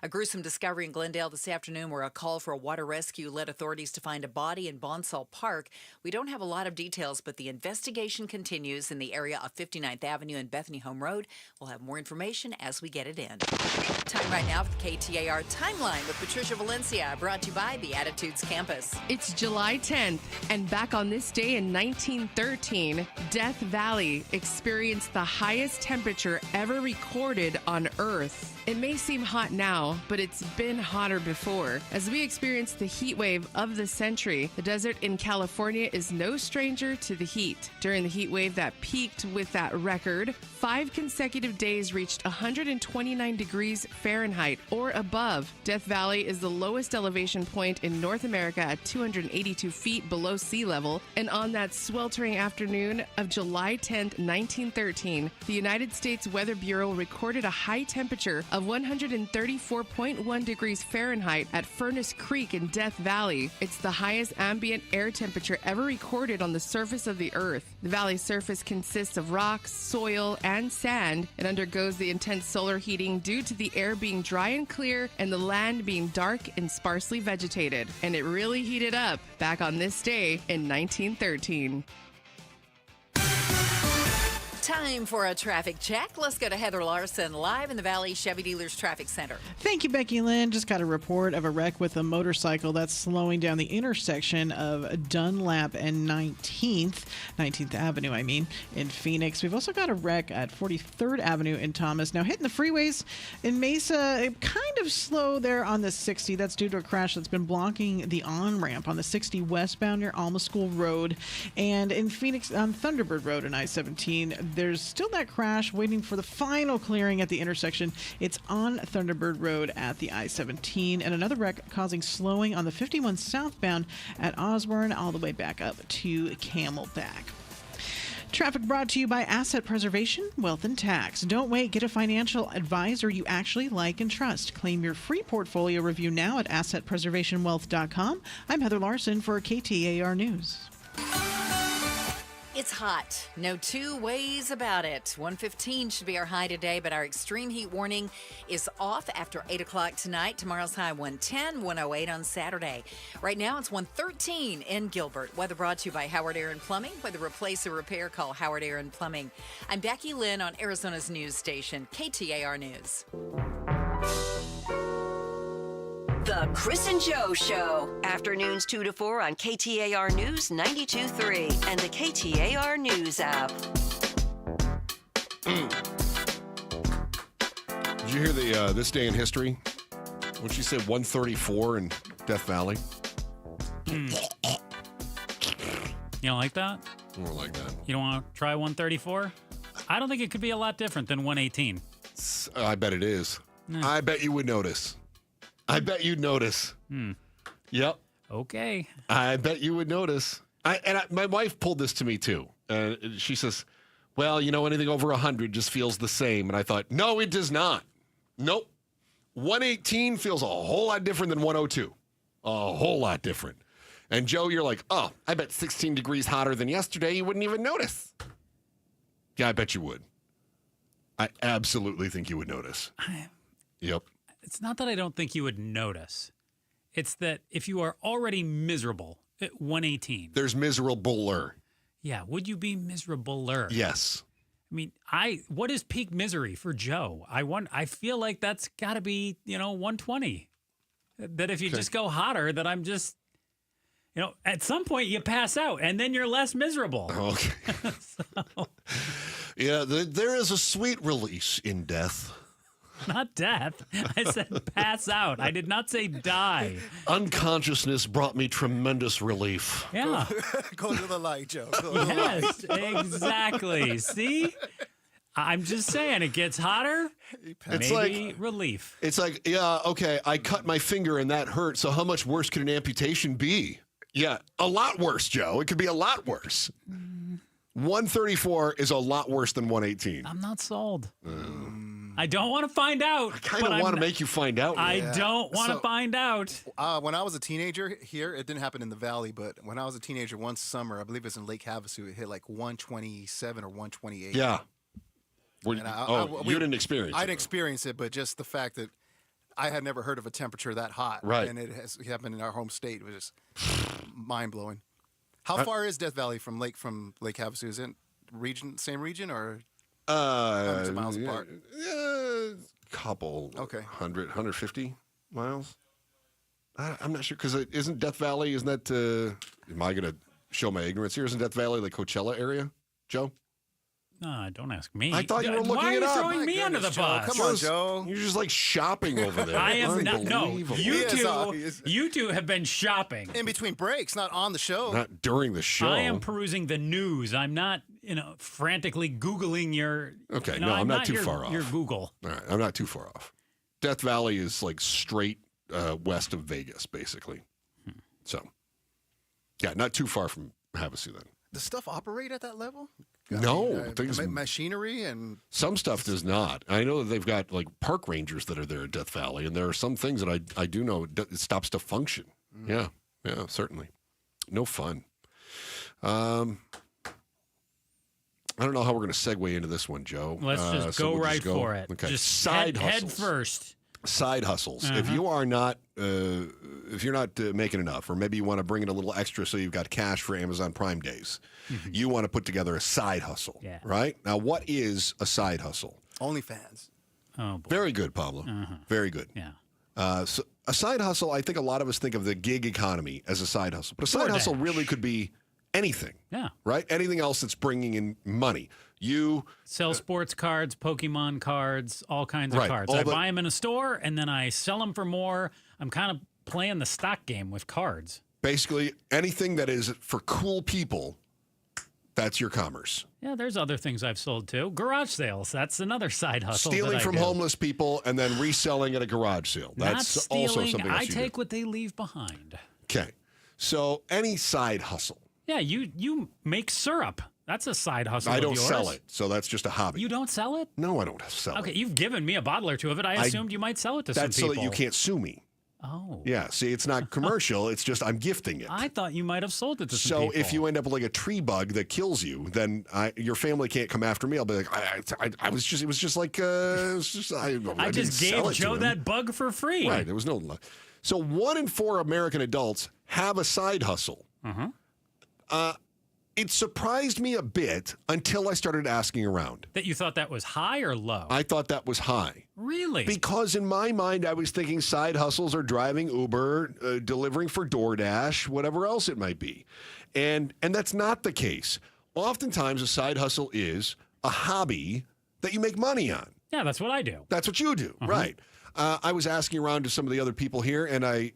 A gruesome discovery in Glendale this afternoon where a call for a water rescue led authorities to find a body in Bonsall Park. We don't have a lot of details, but the investigation continues in the area of 59th Avenue and Bethany Home Road. We'll have more information as we get it in. Time right now for the KTAR Timeline with Patricia Valencia, brought to you by the Attitudes Campus. It's July 10th, and back on this day in 1913, Death Valley experienced the highest temperature ever recorded on Earth. It may seem hot now, but it's been hotter before. As we experience the heat wave of the century, the desert in California is no stranger to the heat. During the heat wave that peaked with that record, 5 consecutive days reached 129 degrees Fahrenheit or above. Death Valley is the lowest elevation point in North America at 282 feet below sea level. And on that sweltering afternoon of July 10th, 1913, the United States Weather Bureau recorded a high temperature of 134.1 degrees Fahrenheit at Furnace Creek in Death Valley. It's the highest ambient air temperature ever recorded on the surface of the Earth. The valley's surface consists of rocks, soil, and sand. It undergoes the intense solar heating due to the air being dry and clear and the land being dark and sparsely vegetated. And it really heated up back on this day in 1913. Time for a traffic check. Let's go to Heather Larson live in the Valley Chevy Dealers Traffic Center. Thank you, Becky Lynn. Just got a report of a wreck with a motorcycle that's slowing down the intersection of Dunlap and 19th Avenue, in Phoenix. We've also got a wreck at 43rd Avenue in Thomas. Now, hitting the freeways in Mesa, kind of slow there on the 60. That's due to a crash that's been blocking the on-ramp on the 60 westbound near Alma School Road. And in Phoenix, on Thunderbird Road and I-17, there's still that crash waiting for the final clearing at the intersection. It's on Thunderbird Road at the I-17. And another wreck causing slowing on the 51 southbound at Osborne all the way back up to Camelback. Traffic brought to you by Asset Preservation, Wealth and Tax. Don't wait. Get a financial advisor you actually like and trust. Claim your free portfolio review now at assetpreservationwealth.com. I'm Heather Larson for KTAR News. It's hot. No two ways about it. 115 should be our high today, but our extreme heat warning is off after 8 o'clock tonight. Tomorrow's high 110, 108 on Saturday. Right now it's 113 in Gilbert. Weather brought to you by Howard Air and Plumbing. Whether replace or repair, call Howard Air and Plumbing. I'm Becky Lynn on Arizona's news station, KTAR News. The Chris and Joe Show. Afternoons 2 to 4 on KTAR News 92.3 and the KTAR News app. Did you hear the this day in history? When she said 134 in Death Valley? You don't like that? I don't like that. You don't want to try 134? I don't think it could be a lot different than 118. I bet it is. I bet you would notice. I bet you'd notice. Yep. Okay. I bet you would notice. My wife pulled this to me too. She says, well, anything over 100 just feels the same. And I thought, no, it does not. Nope. 118 feels a whole lot different than 102. A whole lot different. And Joe, you're like, oh, I bet 16 degrees hotter than yesterday. You wouldn't even notice. Yeah, I bet you would. I absolutely think you would notice. Yep. It's not that I don't think you would notice. It's that if you are already miserable at 118. There's miserable-er. Yeah, would you be miserable-er? Yes. I mean, what is peak misery for Joe? I feel like that's got to be, 120. That if you just go hotter, that I'm just, at some point you pass out and then you're less miserable. Okay. Yeah, there is a sweet release in death. Not death. I said pass out. I did not say die. Unconsciousness brought me tremendous relief. Yeah. Go to the light, Joe. Yes, exactly. See? I'm just saying, it gets hotter. It's maybe like relief. It's like, yeah, okay, I cut my finger and that hurt. So how much worse could an amputation be? Yeah, a lot worse, Joe. It could be a lot worse. 134 is a lot worse than 118. I'm not sold. I don't want to find out. I kind of want to make you find out. I don't want to find out. When I was a teenager here, it didn't happen in the valley, but when I was a teenager one summer, I believe it was in Lake Havasu, it hit like 127 or 128. Yeah. And you didn't experience it. I didn't experience it, but just the fact that I had never heard of a temperature that hot. Right. And it has happened in our home state. It was just mind-blowing. How far is Death Valley from Lake Havasu? Is it same region, or hundreds of miles apart? Couple. Okay. 150 miles. I'm not sure, because isn't Death Valley, isn't that, am I going to show my ignorance here? Isn't Death Valley the Coachella area, Joe? Don't ask me. I thought you were looking Why it are you up. throwing me under the bus? Come on, Joe. You're just like shopping over there. I am not. No, Unbelievable. you two have been shopping. In between breaks, not on the show. Not during the show. I am perusing the news. I'm not, frantically Googling your. Okay, no, I'm not too far off. Your Google. All right, I'm not too far off. Death Valley is like straight west of Vegas, basically. So, yeah, not too far from Havasu then. Does stuff operate at that level? No, things, machinery and some stuff does not. I know that they've got like park rangers that are there at Death Valley, and there are some things that I do know it stops to function. Yeah, certainly. No fun. I don't know how we're going to segue into this one, Joe. Let's just go right for it. Okay, just side head hustles. first. Side hustles. If you are not, if you're not making enough, or maybe you want to bring in a little extra so you've got cash for Amazon Prime days, you want to put together a side hustle, right? Now, what is a side hustle? OnlyFans. Oh, boy. Very good, Pablo. Very good. Yeah. So a side hustle, I think a lot of us think of the gig economy as a side hustle, but a side hustle really could be anything. Yeah. Right? Anything else that's bringing in money. You sell sports cards, Pokemon cards, all kinds of cards. I buy them in a store, and then I sell them for more. I'm kind of playing the stock game with cards. Basically, anything that is for cool people, that's your commerce. Yeah, there's other things I've sold too. Garage sales, that's another side hustle. Stealing from homeless people and then reselling at a garage sale. That's Not stealing, also something else I you take do. what they leave behind. Okay. So any side hustle. Yeah, you make syrup. That's a side hustle. I don't of yours. sell it, so that's just a hobby. You don't sell it? No, I don't sell it. Okay, you've given me a bottle or two of it. I assumed you might sell it to some That's people. so that you can't sue me. Oh. Yeah, see, it's not commercial. It's just I'm gifting it. I thought you might have sold it to some So people. if you end up with like a tree bug that kills you, then your family can't come after me. I'll be like, I was just, it was just like, I just gave Joe that bug for free. Right, there was no. So 1 in 4 American adults have a side hustle. It surprised me a bit until I started asking around. That you thought that was high or low? I thought that was high. Really? Because in my mind, I was thinking side hustles are driving Uber, delivering for DoorDash, whatever else it might be. And that's not the case. Oftentimes, a side hustle is a hobby that you make money on. Yeah, that's what I do. That's what you do, right? I was asking around to some of the other people here, and I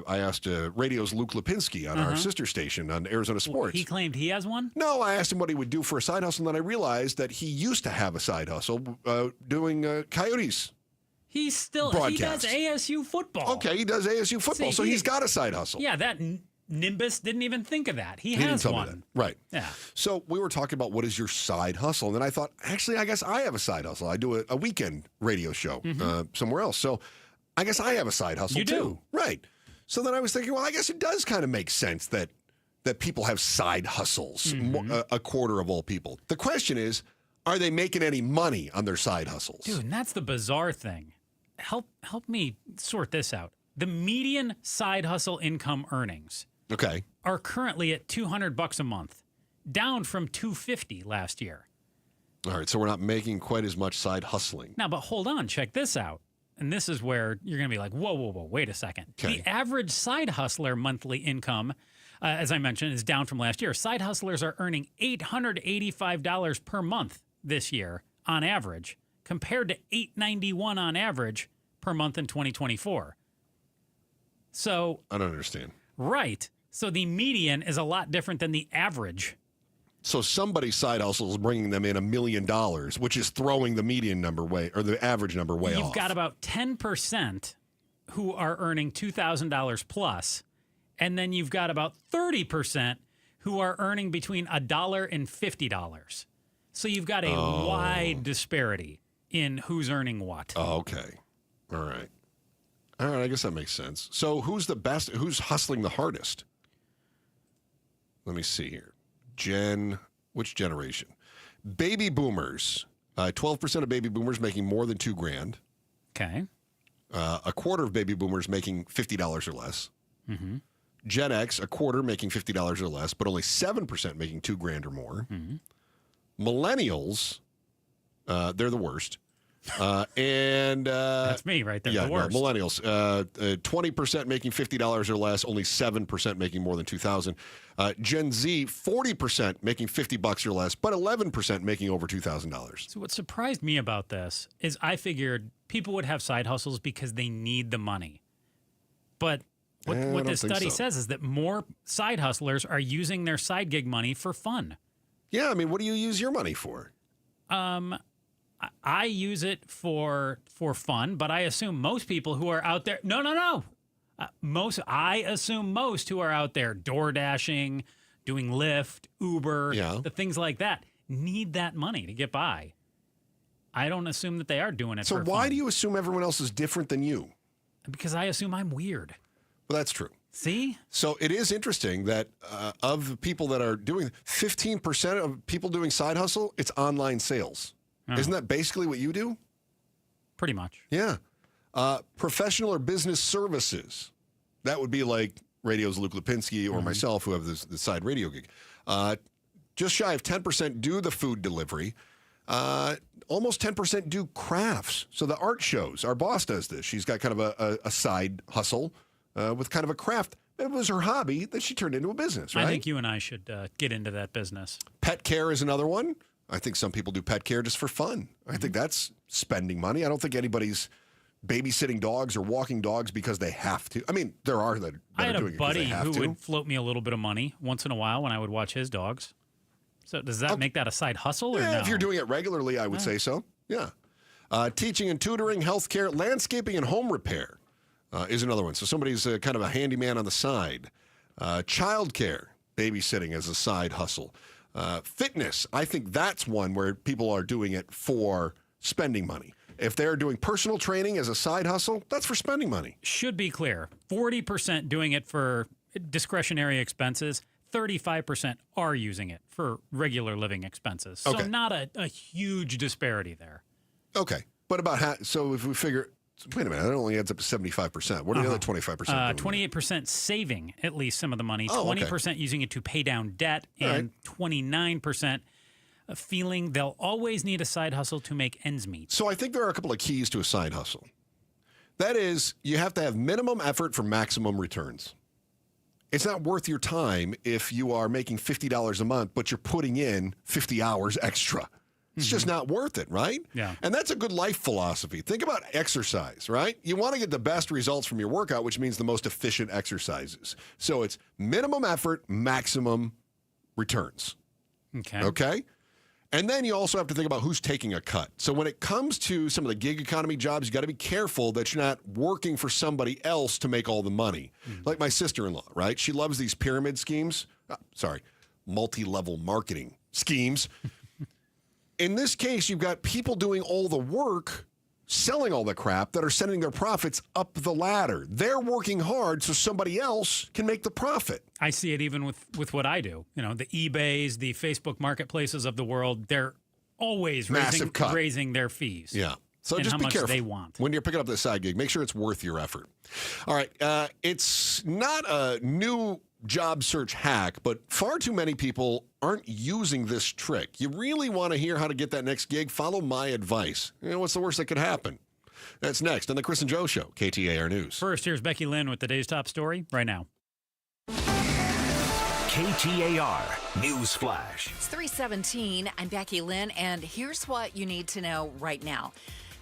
asked radio's Luke Lipinski on our sister station on Arizona Sports. He claimed he has one? No, I asked him what he would do for a side hustle, and then I realized that he used to have a side hustle doing Coyotes. He does ASU football. Okay, he does ASU football, so he's got a side hustle. Yeah, that Nimbus didn't even think of that. He didn't has tell one. me that. Right. Yeah. So we were talking about what is your side hustle, and then I thought, actually, I guess I have a side hustle. I do a weekend radio show somewhere else, so I guess I have a side hustle You too. do. Right. So then I was thinking, well, I guess it does kind of make sense that people have side hustles. A quarter of all people. The question is, are they making any money on their side hustles? Dude, and that's the bizarre thing. Help me sort this out. The median side hustle income earnings are currently at $200 a month, down from $250 last year. All right, so we're not making quite as much side hustling. Now, but hold on, check this out. And this is where you're going to be like, whoa, wait a second. The average side hustler monthly income, as I mentioned, is down from last year. Side hustlers are earning $885 per month this year on average, compared to $891 on average per month in 2024. So I don't understand. Right. So the median is a lot different than the average. So somebody's side hustle is bringing them in $1 million, which is throwing the median number or the average number way off. You've got about 10% who are earning $2,000 plus, and then you've got about 30% who are earning between $1 and $50. So you've got a wide disparity in who's earning what. Oh, okay. All right. I guess that makes sense. So who's the best? Who's hustling the hardest? Let me see here. Which generation? Baby boomers. 12% of baby boomers making more than $2,000. Okay. A quarter of baby boomers making $50 or less. Mm-hmm. Gen X, a quarter making $50 or less, but only 7% making $2,000 or more. Mm-hmm. Millennials, they're the worst. That's me right there. Yeah, the worst. No, millennials, 20% making $50 or less, only 7% making more than $2,000. Gen Z, 40% making $50 or less, but 11% making over $2,000. So what surprised me about this is I figured people would have side hustles because they need the money. But what this study says is that more side hustlers are using their side gig money for fun. Yeah, I mean, what do you use your money for? I use it for fun, but I assume most people who are out there. No. I assume most who are out there door dashing, doing Lyft, Uber, the things like that, need that money to get by. I don't assume that they are doing it. So for why fun. do you assume everyone else is different than you? Because I assume I'm weird. Well, that's true. See? So it is interesting that of the people that are doing 15% of people doing side hustle, it's online sales. Oh. Isn't that basically what you do? Pretty much. Yeah. Professional or business services. That would be like Radio's Luke Lipinski or myself who have the side radio gig. Just shy of 10% do the food delivery. Almost 10% do crafts. So the art shows. Our boss does this. She's got kind of a side hustle with kind of a craft. It was her hobby that she turned into a business, right? I think you and I should get into that business. Pet care is another one. I think some people do pet care just for fun. I think that's spending money. I don't think anybody's babysitting dogs or walking dogs because they have to. I mean, there are that I had are a doing it because they buddy have who to. would float me a little bit of money once in a while when I would watch his dogs. So does that make that a side hustle or no? If you're doing it regularly, I would say so. Yeah. Teaching and tutoring, healthcare, landscaping, and home repair is another one. So somebody's kind of a handyman on the side. Childcare, babysitting as a side hustle. Fitness, I think that's one where people are doing it for spending money. If they're doing personal training as a side hustle, that's for spending money. Should be clear. 40% doing it for discretionary expenses. 35% are using it for regular living expenses. So not a huge disparity there. Okay. But about half, so if we figure, wait a minute, that only adds up to 75%. What are the other 25% doing? 28% saving at least some of the money, Oh, okay. 20% using it to pay down debt, and 29% feeling they'll always need a side hustle to make ends meet. So I think there are a couple of keys to a side hustle. That is, you have to have minimum effort for maximum returns. It's not worth your time if you are making $50 a month, but you're putting in 50 hours extra. It's just not worth it, right? Yeah. And that's a good life philosophy. Think about exercise, right? You want to get the best results from your workout, which means the most efficient exercises. So it's minimum effort, maximum returns. Okay? And then you also have to think about who's taking a cut. So when it comes to some of the gig economy jobs, you got to be careful that you're not working for somebody else to make all the money. Like my sister-in-law, right? She loves these pyramid schemes. Multi-level marketing schemes. In this case, you've got people doing all the work, selling all the crap that are sending their profits up the ladder. They're working hard so somebody else can make the profit. I see it even with what I do. You know, the eBays, the Facebook marketplaces of the world, they're always raising their fees. Yeah. So and just how be much careful they want. when you're picking up the side gig. Make sure it's worth your effort. All right. It's not a new job search hack, but far too many people aren't using this trick. You really want to hear how to get that next gig? Follow my advice. You know, what's the worst that could happen? That's next on the Chris and Joe Show, KTAR News. First, here's Becky Lynn with the day's top story right now. KTAR News Flash. It's 3:17. I'm Becky Lynn, and here's what you need to know right now.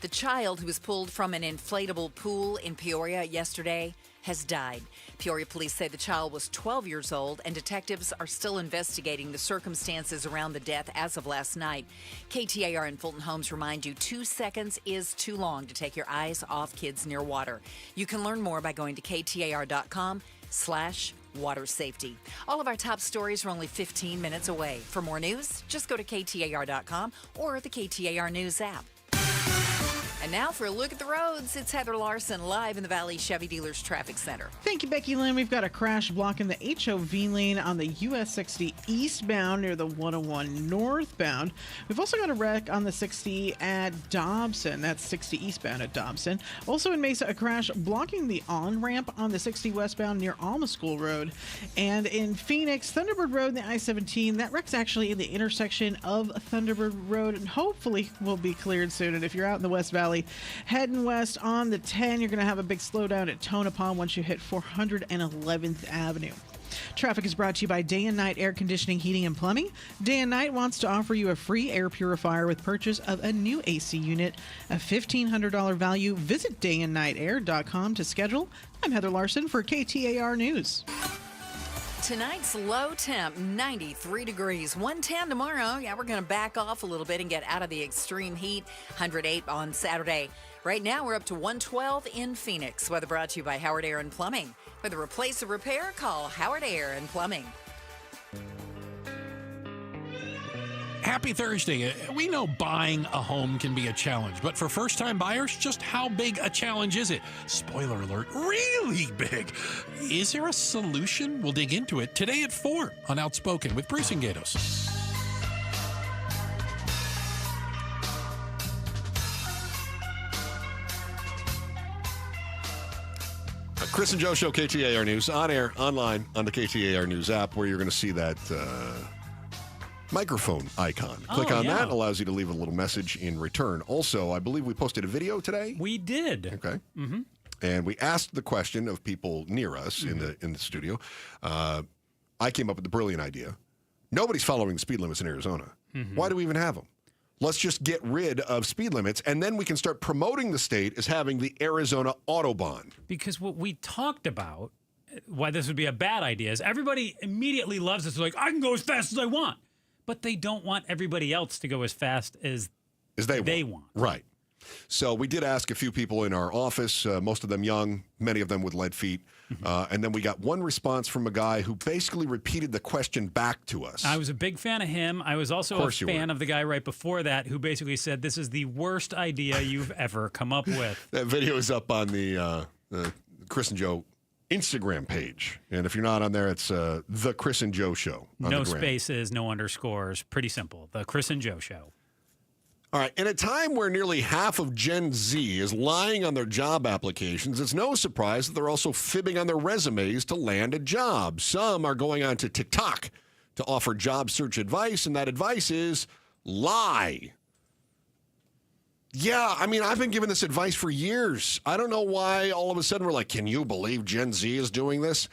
The child who was pulled from an inflatable pool in Peoria yesterday has died. Peoria police say the child was 12 years old, and detectives are still investigating the circumstances around the death as of last night. KTAR and Fulton Homes remind you 2 seconds is too long to take your eyes off kids near water. You can learn more by going to KTAR.com/water safety. All of our top stories are only 15 minutes away. For more news, just go to KTAR.com or the KTAR News app. And now for a look at the roads, it's Heather Larson live in the Valley Chevy Dealers Traffic Center. Thank you, Becky Lynn. We've got a crash blocking the HOV lane on the US 60 eastbound near the 101 northbound. We've also got a wreck on the 60 at Dobson. That's 60 eastbound at Dobson. Also in Mesa, a crash blocking the on-ramp on the 60 westbound near Alma School Road. And in Phoenix, Thunderbird Road and the I-17, that wreck's actually in the intersection of Thunderbird Road and hopefully will be cleared soon. And if you're out in the West Valley, heading west on the 10, you're going to have a big slowdown at Tonopah once you hit 411th Avenue. Traffic is brought to you by Day and Night Air Conditioning, Heating, and Plumbing. Day and Night wants to offer you a free air purifier with purchase of a new AC unit, a $1,500 value. Visit dayandnightair.com to schedule. I'm Heather Larson for KTAR News. Tonight's low temp, 93 degrees. 110 tomorrow. Yeah, we're going to back off a little bit and get out of the extreme heat. 108 on Saturday. Right now, we're up to 112 in Phoenix. Weather brought to you by Howard Air and Plumbing. Whether replace or repair, call Howard Air and Plumbing. Happy Thursday. We know buying a home can be a challenge, but for first-time buyers, just how big a challenge is it? Spoiler alert, really big. Is there a solution? We'll dig into it today at 4 on Outspoken with Bruce and Gatos. Chris and Joe Show, KTAR News, on air, online, on the KTAR News app, where you're going to see that microphone icon. Click on that. Allows you to leave a little message in return. Also, I believe we posted a video today. We did. Okay. Mm-hmm. And we asked the question of people near us in the studio. I came up with the brilliant idea. Nobody's following the speed limits in Arizona. Mm-hmm. Why do we even have them? Let's just get rid of speed limits, and then we can start promoting the state as having the Arizona Autobahn. Because what we talked about, why this would be a bad idea, is everybody immediately loves this. They're like, I can go as fast as I want. But they don't want everybody else to go as fast as they want. Right. So we did ask a few people in our office, most of them young, many of them with lead feet. Mm-hmm. And then we got one response from a guy who basically repeated the question back to us. I was a big fan of him. I was also a fan of the guy right before that who basically said, this is the worst idea you've ever come up with. That video is up on the Chris and Joe Instagram page. And if you're not on there, it's The Chris and Joe Show. No spaces, no underscores. Pretty simple. The Chris and Joe Show. All right. In a time where nearly half of Gen Z is lying on their job applications, it's no surprise that they're also fibbing on their resumes to land a job. Some are going on to TikTok to offer job search advice, and that advice is lie. Yeah, I mean, I've been giving this advice for years. I don't know why all of a sudden we're like, can you believe Gen Z is doing this?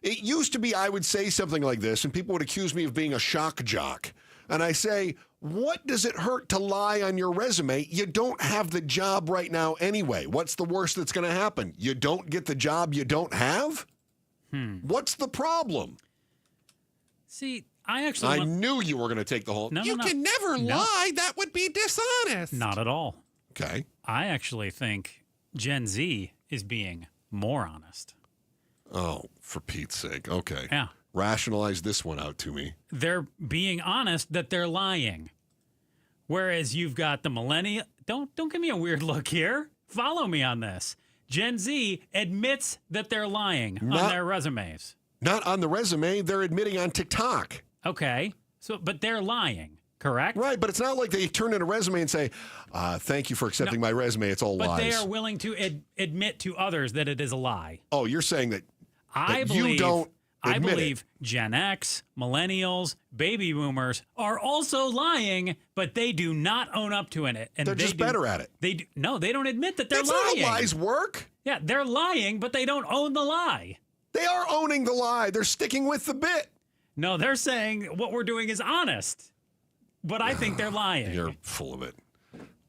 It used to be I would say something like this, and people would accuse me of being a shock jock. And I say, what does it hurt to lie on your resume? You don't have the job right now anyway. What's the worst that's going to happen? You don't get the job you don't have? What's the problem? See, I knew you were going to take the whole... You can never lie. That would be dishonest. Not at all. Okay. I actually think Gen Z is being more honest. Oh, for Pete's sake. Okay. Yeah. Rationalize this one out to me. They're being honest that they're lying. Whereas you've got the millennial... Don't give me a weird look here. Follow me on this. Gen Z admits that they're lying on their resumes. Not on the resume. They're admitting on TikTok. Okay. But they're lying, correct? Right, but it's not like they turn in a resume and say, thank you for accepting my resume. It's all lies. But they are willing to admit to others that it is a lie. Oh, you're saying that, I believe Gen X, millennials, baby boomers are also lying, but they do not own up to it. And they're just better at it. They don't admit that they're lying. That's not how lies work. Yeah, they're lying, but they don't own the lie. They are owning the lie. They're sticking with the bit. No, they're saying what we're doing is honest. But I think they're lying. You're full of it.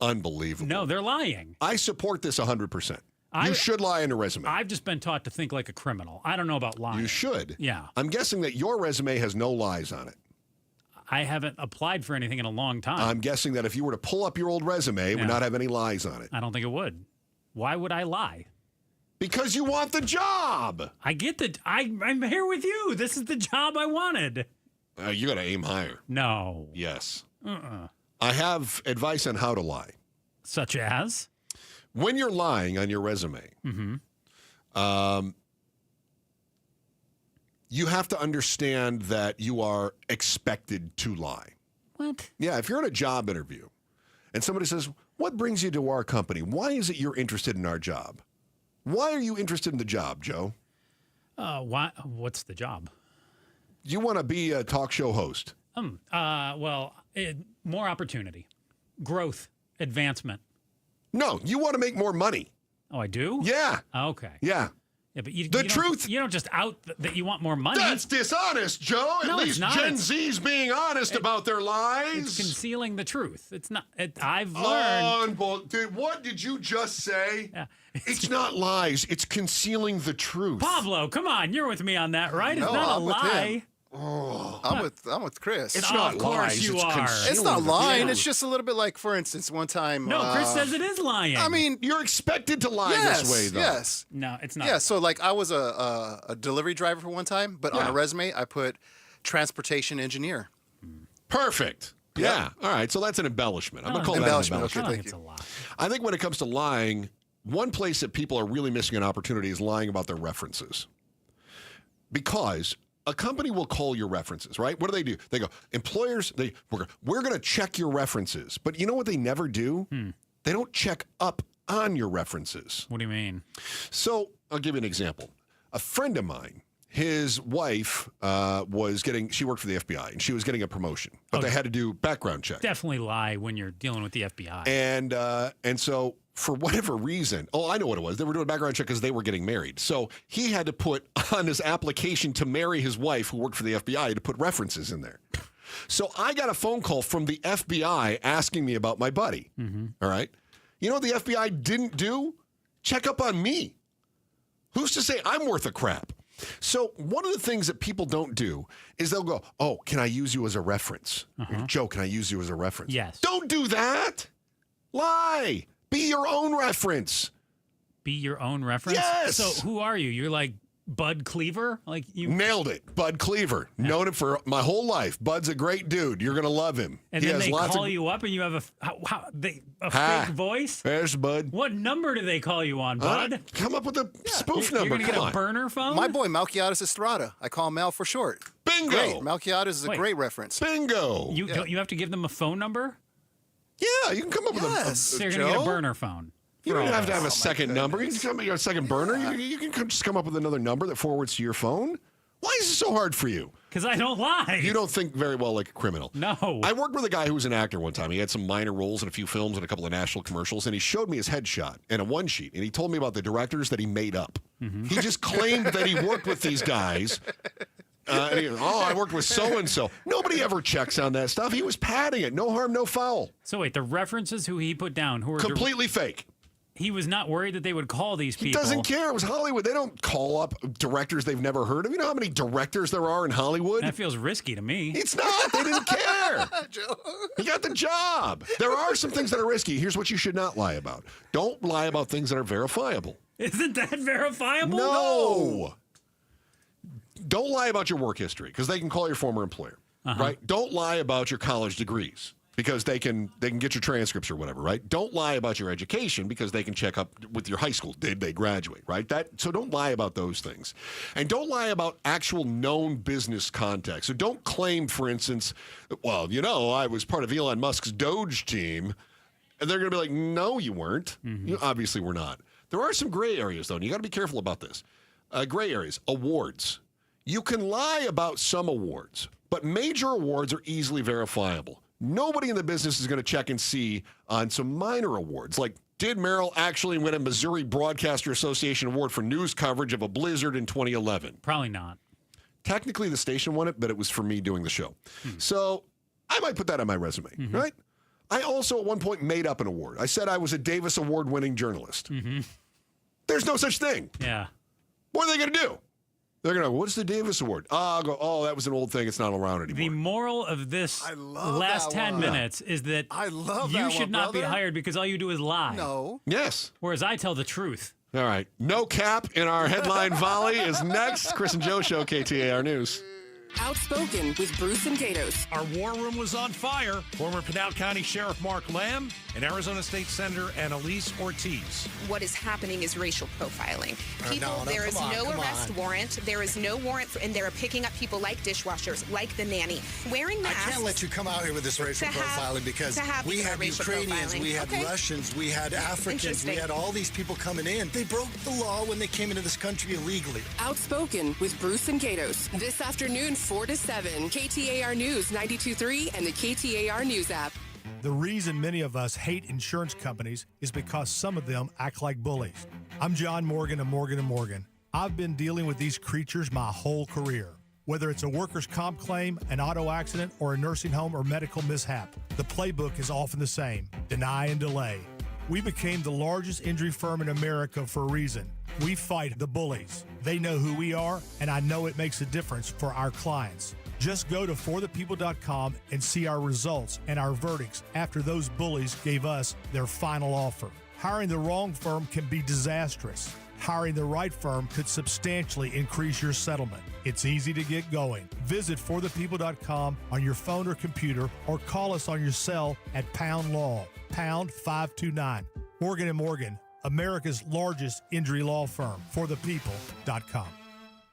Unbelievable. No, they're lying. I support this 100%. You should lie on a resume. I've just been taught to think like a criminal. I don't know about lying. You should. Yeah. I'm guessing that your resume has no lies on it. I haven't applied for anything in a long time. I'm guessing that if you were to pull up your old resume, it would not have any lies on it. I don't think it would. Why would I lie? Because you want the job. I get that. I'm here with you. This is the job I wanted. You got to aim higher. No. Yes. Uh-uh. I have advice on how to lie. Such as? When you're lying on your resume, you have to understand that you are expected to lie. What? Yeah, if you're in a job interview and somebody says, what brings you to our company? Why is it you're interested in our job? Why are you interested in the job, Joe? What's the job? You want to be a talk show host. More opportunity, growth, advancement. No, you want to make more money. Oh, I do? Yeah. Okay. Yeah. Yeah, but you truth. You don't just out that you want more money. That's dishonest, Joe. At least Gen Z's being honest about their lies. It's concealing the truth. It's not. I've learned. Dude, what did you just say? Yeah. It's not lies. It's concealing the truth. Pablo, come on. You're with me on that, right? It's No, not a I'm with lie. him. I'm with Chris. It's not of course lies. you it's are. It's not lying. truth. It's just a little bit like, for instance, one time. No, Chris says it is lying. I mean, you're expected to lie this way, though. Yes. No, it's not. Yeah. So, like, I was a delivery driver for one time, but on a resume, I put transportation engineer. Perfect. Yeah. All right. So that's an embellishment. I'm going to call that an embellishment. Okay, thank you. I think when it comes to lying, one place that people are really missing an opportunity is lying about their references. Because a company will call your references, right? What do? They go, employers, we're going to check your references. But you know what they never do? They don't check up on your references. What do you mean? So I'll give you an example. A friend of mine, his wife she worked for the FBI, and she was getting a promotion. But they had to do background check. Definitely lie when you're dealing with the FBI. And so for whatever reason, I know what it was. They were doing a background check because they were getting married. So he had to put on his application to marry his wife, who worked for the FBI, to put references in there. So I got a phone call from the FBI asking me about my buddy. All right. You know what the FBI didn't do? Check up on me. Who's to say I'm worth a crap? So one of the things that people don't do is they'll go, oh, can I use you as a reference? Joe, can I use you as a reference? Yes. Don't do that. Lie. Be your own reference. Be your own reference? Yes. So who are you? You're like Bud Cleaver? Like you nailed it. Bud Cleaver. Known him for my whole life. Bud's a great dude. You're going to love him. And then they call you up and you have a fake voice? There's Bud. What number do they call you on, Bud? Come up with a spoof number. You're going to get a burner phone? My boy, Malchiatis Estrada. I call him Mal for short. Bingo. Great. Malchiatis is a great reference. Bingo. You have to give them a phone number? Yeah, you can come up with a So you're going to get a burner phone. You don't have to have a second number. You can come up with a second burner. You can just come up with another number that forwards to your phone. Why is it so hard for you? Because I don't lie. You don't think very well like a criminal. No. I worked with a guy who was an actor one time. He had some minor roles in a few films and a couple of national commercials, and he showed me his headshot and a one sheet, and he told me about the directors that he made up. He just claimed that he worked with these guys. And he goes, I worked with so-and-so. Nobody ever checks on that stuff. He was padding it. No harm, no foul. So wait, the references who he put down, who are completely fake. He was not worried that they would call these people. He doesn't care. It was Hollywood. They don't call up directors they've never heard of. You know how many directors there are in Hollywood? That feels risky to me. It's not. They didn't care. He got the job. There are some things that are risky. Here's what you should not lie about. Don't lie about things that are verifiable. Isn't that verifiable? No. Don't lie about your work history because they can call your former employer, right? Don't lie about your college degrees because they can get your transcripts or whatever, right? Don't lie about your education because they can check up with your high school. Did they graduate, right? So don't lie about those things. And don't lie about actual known business contacts. So don't claim, for instance, well, I was part of Elon Musk's Doge team. And they're going to be like, no, you weren't. You obviously were not. There are some gray areas, though, and you got to be careful about this. Gray areas, awards. You can lie about some awards, but major awards are easily verifiable. Nobody in the business is going to check and see on some minor awards. Like, did Merrill actually win a Missouri Broadcaster Association award for news coverage of a blizzard in 2011? Probably not. Technically, the station won it, but it was for me doing the show. So I might put that on my resume, right? I also at one point made up an award. I said I was a Davis Award-winning journalist. There's no such thing. Yeah. What are they going to do? They're going to go, what's the Davis Award? I'll go, oh, that was an old thing. It's not around anymore. The moral of this last 10 minutes is that you should not be hired because all you do is lie. No. Yes. Whereas I tell the truth. All right. No cap in our headline volley is next. Chris and Joe Show, KTAR News. Outspoken with Bruce and Gatos. Our war room was on fire. Former Pinal County Sheriff Mark Lamb and Arizona State Senator Annalise Ortiz. What is happening is racial profiling. There is no arrest warrant. There is no warrant, and they're picking up people like dishwashers, like the nanny. Wearing masks. I can't let you come out here with this racial profiling because we had Ukrainians, we had Russians, we had Africans, we had all these people coming in. They broke the law when they came into this country illegally. Outspoken with Bruce and Gatos. This afternoon, 4 to 7. KTAR News 92.3 and the KTAR News app. The reason many of us hate insurance companies is because some of them act like bullies. I'm John Morgan of Morgan & Morgan. I've been dealing with these creatures my whole career. Whether it's a workers' comp claim, an auto accident, or a nursing home or medical mishap, the playbook is often the same: deny and delay. We became the largest injury firm in America for a reason. We fight the bullies. They know who we are, and I know it makes a difference for our clients. Just go to forthepeople.com and see our results and our verdicts after those bullies gave us their final offer. Hiring the wrong firm can be disastrous. Hiring the right firm could substantially increase your settlement. It's easy to get going. Visit forthepeople.com on your phone or computer, or call us on your cell at pound law, pound 529. Morgan & Morgan, America's largest injury law firm. forthepeople.com.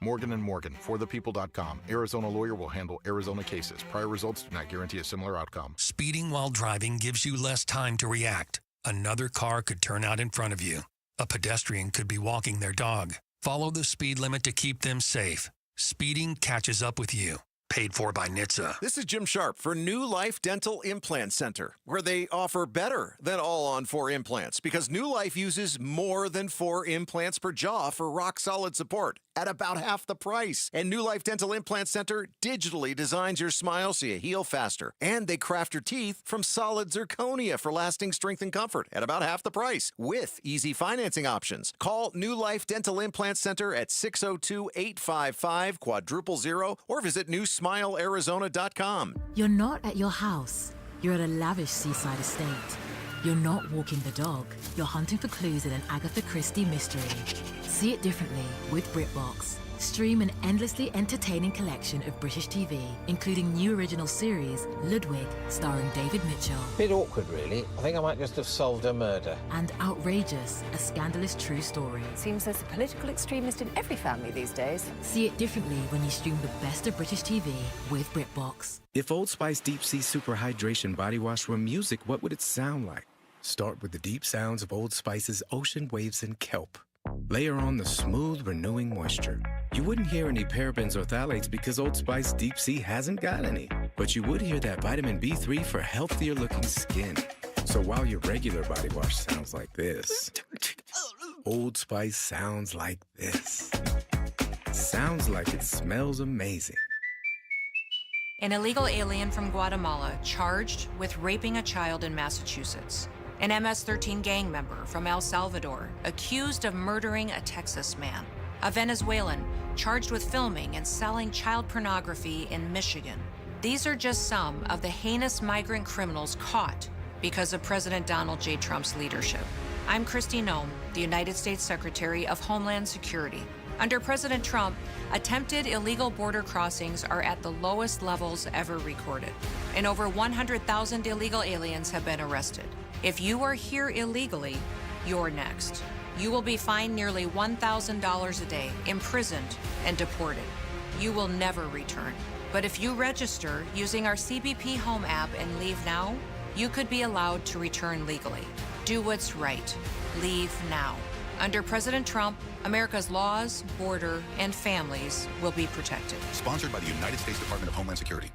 Morgan & Morgan, forthepeople.com. Arizona lawyer will handle Arizona cases. Prior results do not guarantee a similar outcome. Speeding while driving gives you less time to react. Another car could turn out in front of you. A pedestrian could be walking their dog. Follow the speed limit to keep them safe. Speeding catches up with you. Paid for by NHTSA. This is Jim Sharp for New Life Dental Implant Center, where they offer better than all-on-4 implants, because New Life uses more than 4 implants per jaw for rock-solid support at about half the price. And New Life Dental Implant Center digitally designs your smile so you heal faster. And they craft your teeth from solid zirconia for lasting strength and comfort at about half the price, with easy financing options. Call New Life Dental Implant Center at 602-855-0000 or visit newsmilearizona.com. You're not at your house. You're at a lavish seaside estate. You're not walking the dog. You're hunting for clues in an Agatha Christie mystery. See it differently with BritBox. Stream an endlessly entertaining collection of British TV, including new original series, Ludwig, starring David Mitchell. Bit awkward, really. I think I might just have solved a murder. And Outrageous, a scandalous true story. Seems there's a political extremist in every family these days. See it differently when you stream the best of British TV with BritBox. If Old Spice Deep Sea Super Hydration Body Wash were music, what would it sound like? Start with the deep sounds of Old Spice's ocean waves and kelp. Layer on the smooth, renewing moisture. You wouldn't hear any parabens or phthalates because Old Spice Deep Sea hasn't got any. But you would hear that vitamin B3 for healthier looking skin. So while your regular body wash sounds like this, Old Spice sounds like this. Sounds like it smells amazing. An illegal alien from Guatemala charged with raping a child in Massachusetts. An MS-13 gang member from El Salvador accused of murdering a Texas man. A Venezuelan charged with filming and selling child pornography in Michigan. These are just some of the heinous migrant criminals caught because of President Donald J. Trump's leadership. I'm Kristi Noem, the United States Secretary of Homeland Security. Under President Trump, attempted illegal border crossings are at the lowest levels ever recorded, and over 100,000 illegal aliens have been arrested. If you are here illegally, you're next. You will be fined nearly $1,000 a day, imprisoned, and deported. You will never return. But if you register using our CBP Home app and leave now, you could be allowed to return legally. Do what's right. Leave now. Under President Trump, America's laws, border, and families will be protected. Sponsored by the United States Department of Homeland Security.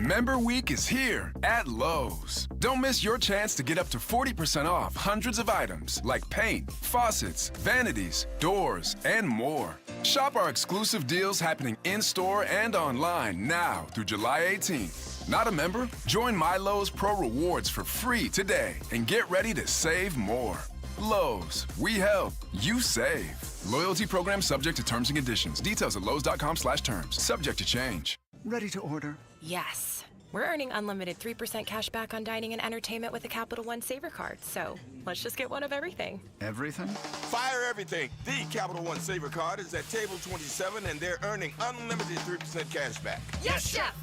Member Week is here at Lowe's. Don't miss your chance to get up to 40% off hundreds of items like paint, faucets, vanities, doors, and more. Shop our exclusive deals happening in-store and online now through July 18th. Not a member? Join My Lowe's Pro Rewards for free today and get ready to save more. Lowe's, we help, you save. Loyalty program subject to terms and conditions. Details at lowes.com/terms. Subject to change. Ready to order? Yes. We're earning unlimited 3% cash back on dining and entertainment with the Capital One Saver Card, so let's just get one of everything. Everything? Fire everything. The Capital One Saver Card is at table 27, and they're earning unlimited 3% cash back. Yes, Chef!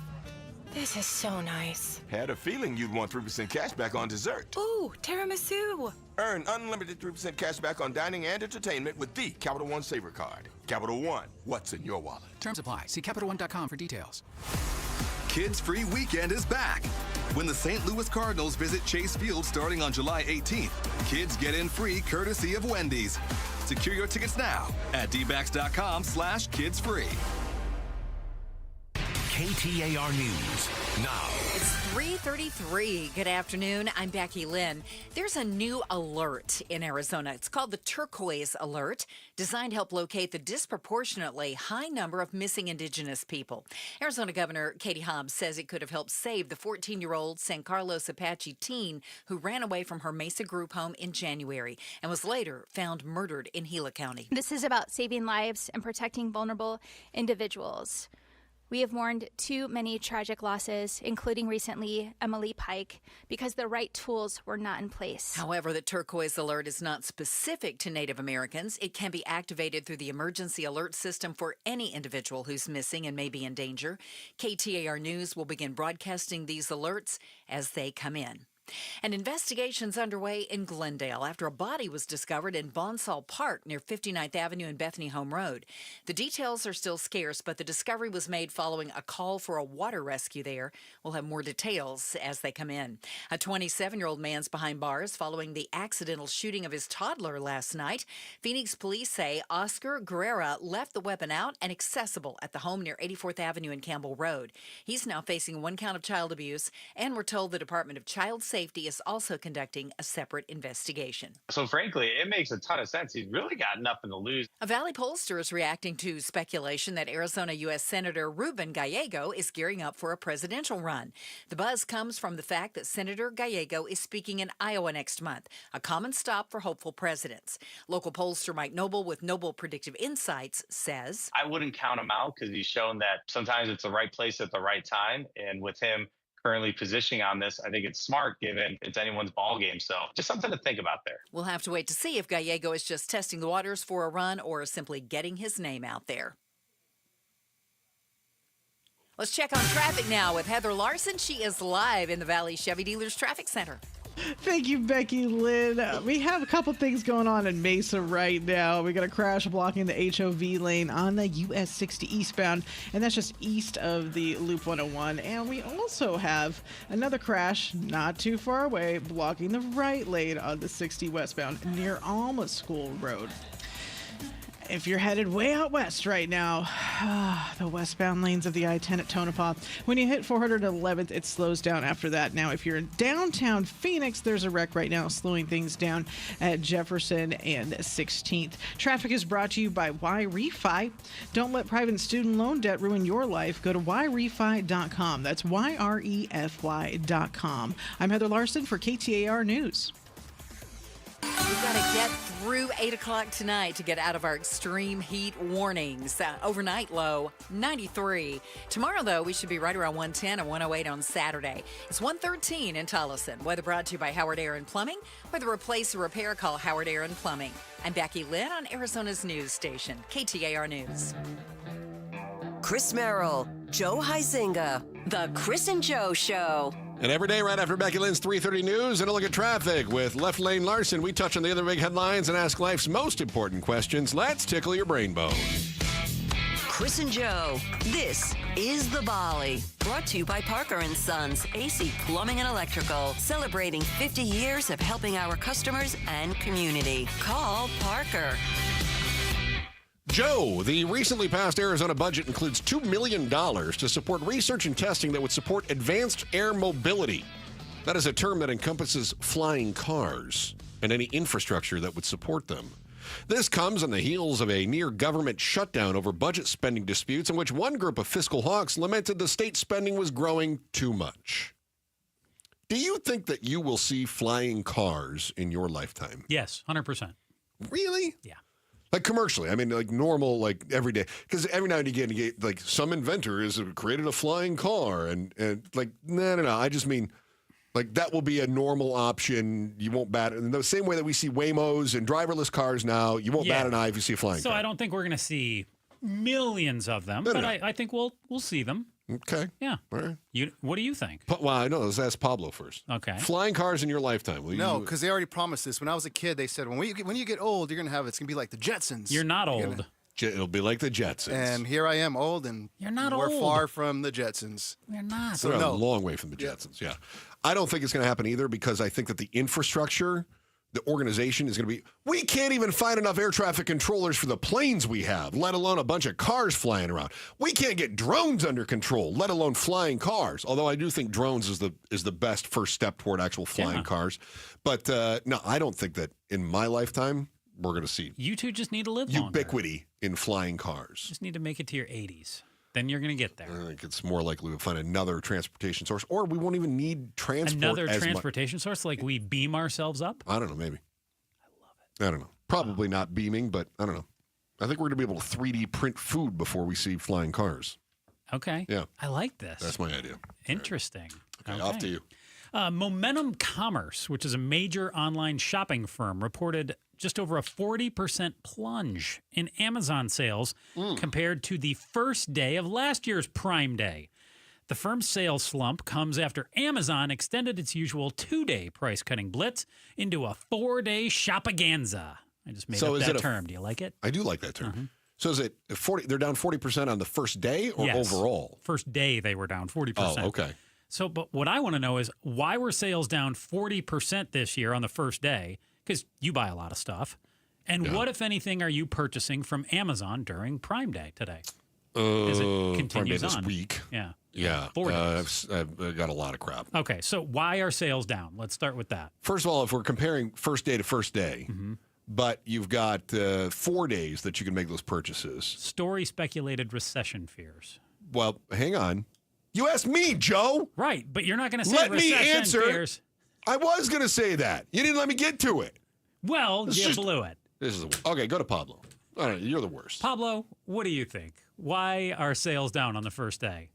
This is so nice. Had a feeling you'd want 3% cash back on dessert. Ooh, tiramisu. Earn unlimited 3% cash back on dining and entertainment with the Capital One Saver Card. Capital One, what's in your wallet? Terms apply. See CapitalOne.com for details. Kids Free Weekend is back. When the St. Louis Cardinals visit Chase Field starting on July 18th, kids get in free courtesy of Wendy's. Secure your tickets now at dbacks.com/kidsfree. KTAR News now. It's 3:33. Good afternoon. I'm Becky Lynn. There's a new alert in Arizona. It's called the Turquoise Alert, designed to help locate the disproportionately high number of missing indigenous people. Arizona Governor Katie Hobbs says it could have helped save the 14-year-old San Carlos Apache teen who ran away from her Mesa group home in January and was later found murdered in Gila County. This is about saving lives and protecting vulnerable individuals. We have mourned too many tragic losses, including recently Emily Pike, because the right tools were not in place. However, the Turquoise Alert is not specific to Native Americans. It can be activated through the emergency alert system for any individual who's missing and may be in danger. KTAR News will begin broadcasting these alerts as they come in. An investigation's underway in Glendale after a body was discovered in Bonsall Park near 59th Avenue and Bethany Home Road. The details are still scarce, but the discovery was made following a call for a water rescue there. We'll have more details as they come in. A 27-year-old man's behind bars following the accidental shooting of his toddler last night. Phoenix police say Oscar Guerrera left the weapon out and accessible at the home near 84th Avenue and Campbell Road. He's now facing 1 count of child abuse, and we're told the Department of Child Safety is also conducting a separate investigation. So frankly, it makes a ton of sense. He's really got nothing to lose. A Valley pollster is reacting to speculation that Arizona U.S. Senator Ruben Gallego is gearing up for a presidential run. The buzz comes from the fact that Senator Gallego is speaking in Iowa next month, a common stop for hopeful presidents. Local pollster Mike Noble with Noble Predictive Insights says, I wouldn't count him out because he's shown that sometimes it's the right place at the right time. And with him currently positioning on this, I think it's smart given it's anyone's ball game. So just something to think about there. We'll have to wait to see if Gallego is just testing the waters for a run or simply getting his name out there. Let's check on traffic now with Heather Larson. She is live in the Valley Chevy Dealers Traffic Center. Thank you, Becky Lynn. We have a couple things going on in Mesa right now. We got a crash blocking the HOV lane on the US 60 eastbound, and that's just east of the Loop 101. And we also have another crash not too far away blocking the right lane on the 60 westbound near Alma School Road. If you're headed way out west right now, the westbound lanes of the I-10 at Tonopah, when you hit 411th, it slows down after that. Now, if you're in downtown Phoenix, there's a wreck right now slowing things down at Jefferson and 16th. Traffic is brought to you by YRefi. Don't let private student loan debt ruin your life. Go to YRefi.com. That's YREFY.com. I'm Heather Larson for KTAR News. We've got to get through 8 o'clock tonight to get out of our extreme heat warnings. Overnight low, 93. Tomorrow, though, we should be right around 110 and 108 on Saturday. It's 113 in Tullison. Weather brought to you by Howard Air and Plumbing. Whether replace or repair, call Howard Air and Plumbing. I'm Becky Lynn on Arizona's news station, KTAR News. Chris Merrill, Joe Huizinga, The Chris and Joe Show. And every day right after Becky Lynn's 3:30 news and a look at traffic with Left Lane Larson, we touch on the other big headlines and ask life's most important questions. Let's tickle your brain bone. Chris and Joe, this is The Volley. Brought to you by Parker & Sons, AC Plumbing and Electrical. Celebrating 50 years of helping our customers and community. Call Parker. Joe, the recently passed Arizona budget includes $2 million to support research and testing that would support advanced air mobility. That is a term that encompasses flying cars and any infrastructure that would support them. This comes on the heels of a near government shutdown over budget spending disputes in which one group of fiscal hawks lamented the state spending was growing too much. Do you think that you will see flying cars in your lifetime? Yes, 100%. Really? Yeah. Like commercially, I mean, like normal, like every day. Because every now and again, you get, like some inventor has created a flying car, and like no. I just mean, like that will be a normal option. You won't bat in the same way that we see Waymos and driverless cars now. You won't bat an eye if you see a flying car. So I don't think we're going to see millions of them, but I think we'll see them. Okay. Yeah. All right. What do you think? Well, I know. Let's ask Pablo first. Okay. Flying cars in your lifetime? Will No, you? because they already promised this. When I was a kid, they said when you get old, you're gonna have it's gonna be like the Jetsons. You're not old. It'll be like the Jetsons. And here I am, old, and you're not we're old. far from the Jetsons. We're not. So a long way from the Jetsons. Yeah. I don't think it's going to happen either because I think that the infrastructure, the organization is going to be. We can't even find enough air traffic controllers for the planes we have, let alone a bunch of cars flying around. We can't get drones under control, let alone flying cars. Although I do think drones is the best first step toward actual flying cars. But no, I don't think that in my lifetime we're going to see. You two just need to live longer. Ubiquity in flying cars. Just need to make it to your 80s. Then you're going to get there. I think it's more likely we'll find another transportation source, or we won't even need transport. Another transportation source, like we beam ourselves up? I don't know, maybe. I don't know. Probably not beaming, but I don't know. I think we're going to be able to 3D print food before we see flying cars. Okay. Yeah. I like this. That's my idea. Interesting. Okay, off to you. Momentum Commerce, which is a major online shopping firm, reported just over a 40% plunge in Amazon sales compared to the first day of last year's Prime Day. The firm's sales slump comes after Amazon extended its usual 2-day price-cutting blitz into a 4-day shopaganza. I just made up that term. Do you like it? I do like that term. So is it 40? They're down 40% on the first day or overall? First day they were down 40%. Oh, okay. So, but what I want to know is why were sales down 40% this year on the first day? Because you buy a lot of stuff. And what, if anything, are you purchasing from Amazon during Prime Day today? As it continues Prime Day on. this week. Yeah. Yeah. 4 days. I've got a lot of crap. Okay, so why are sales down? Let's start with that. First of all, if we're comparing first day to first day, but you've got 4 days that you can make those purchases. Story speculated recession fears. Well, hang on. You asked me, Joe. Right, but you're not going to say let recession me answer. fears. I was going to say that. You didn't let me get to it. Well, you blew it. This is okay. Go to Pablo. All right, you're the worst. Pablo, what do you think? Why are sales down on the first day?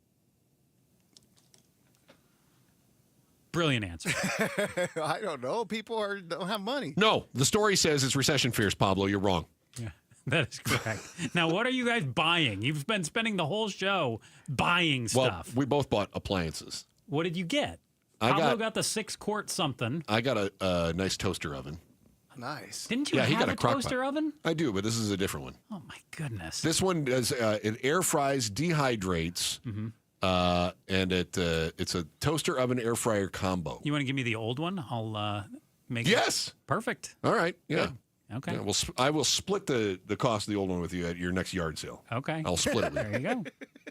Brilliant answer. I don't know. People don't have money. No, the story says it's recession fears, Pablo. You're wrong. Yeah, that is correct. Now, what are you guys buying? You've been spending the whole show buying stuff. Well, we both bought appliances. What did you get? Pablo got the 6-quart something. I got a nice toaster oven. Nice. Didn't you he have got a toaster oven? I do, but this is a different one. Oh, my goodness. This one does it air fries, dehydrates, and it's a toaster oven air fryer combo. You want to give me the old one? I'll make it. Yes. Perfect. All right. Yeah. Good. Okay. Yeah, I will split the cost of the old one with you at your next yard sale. Okay. I'll split it with you. There you go.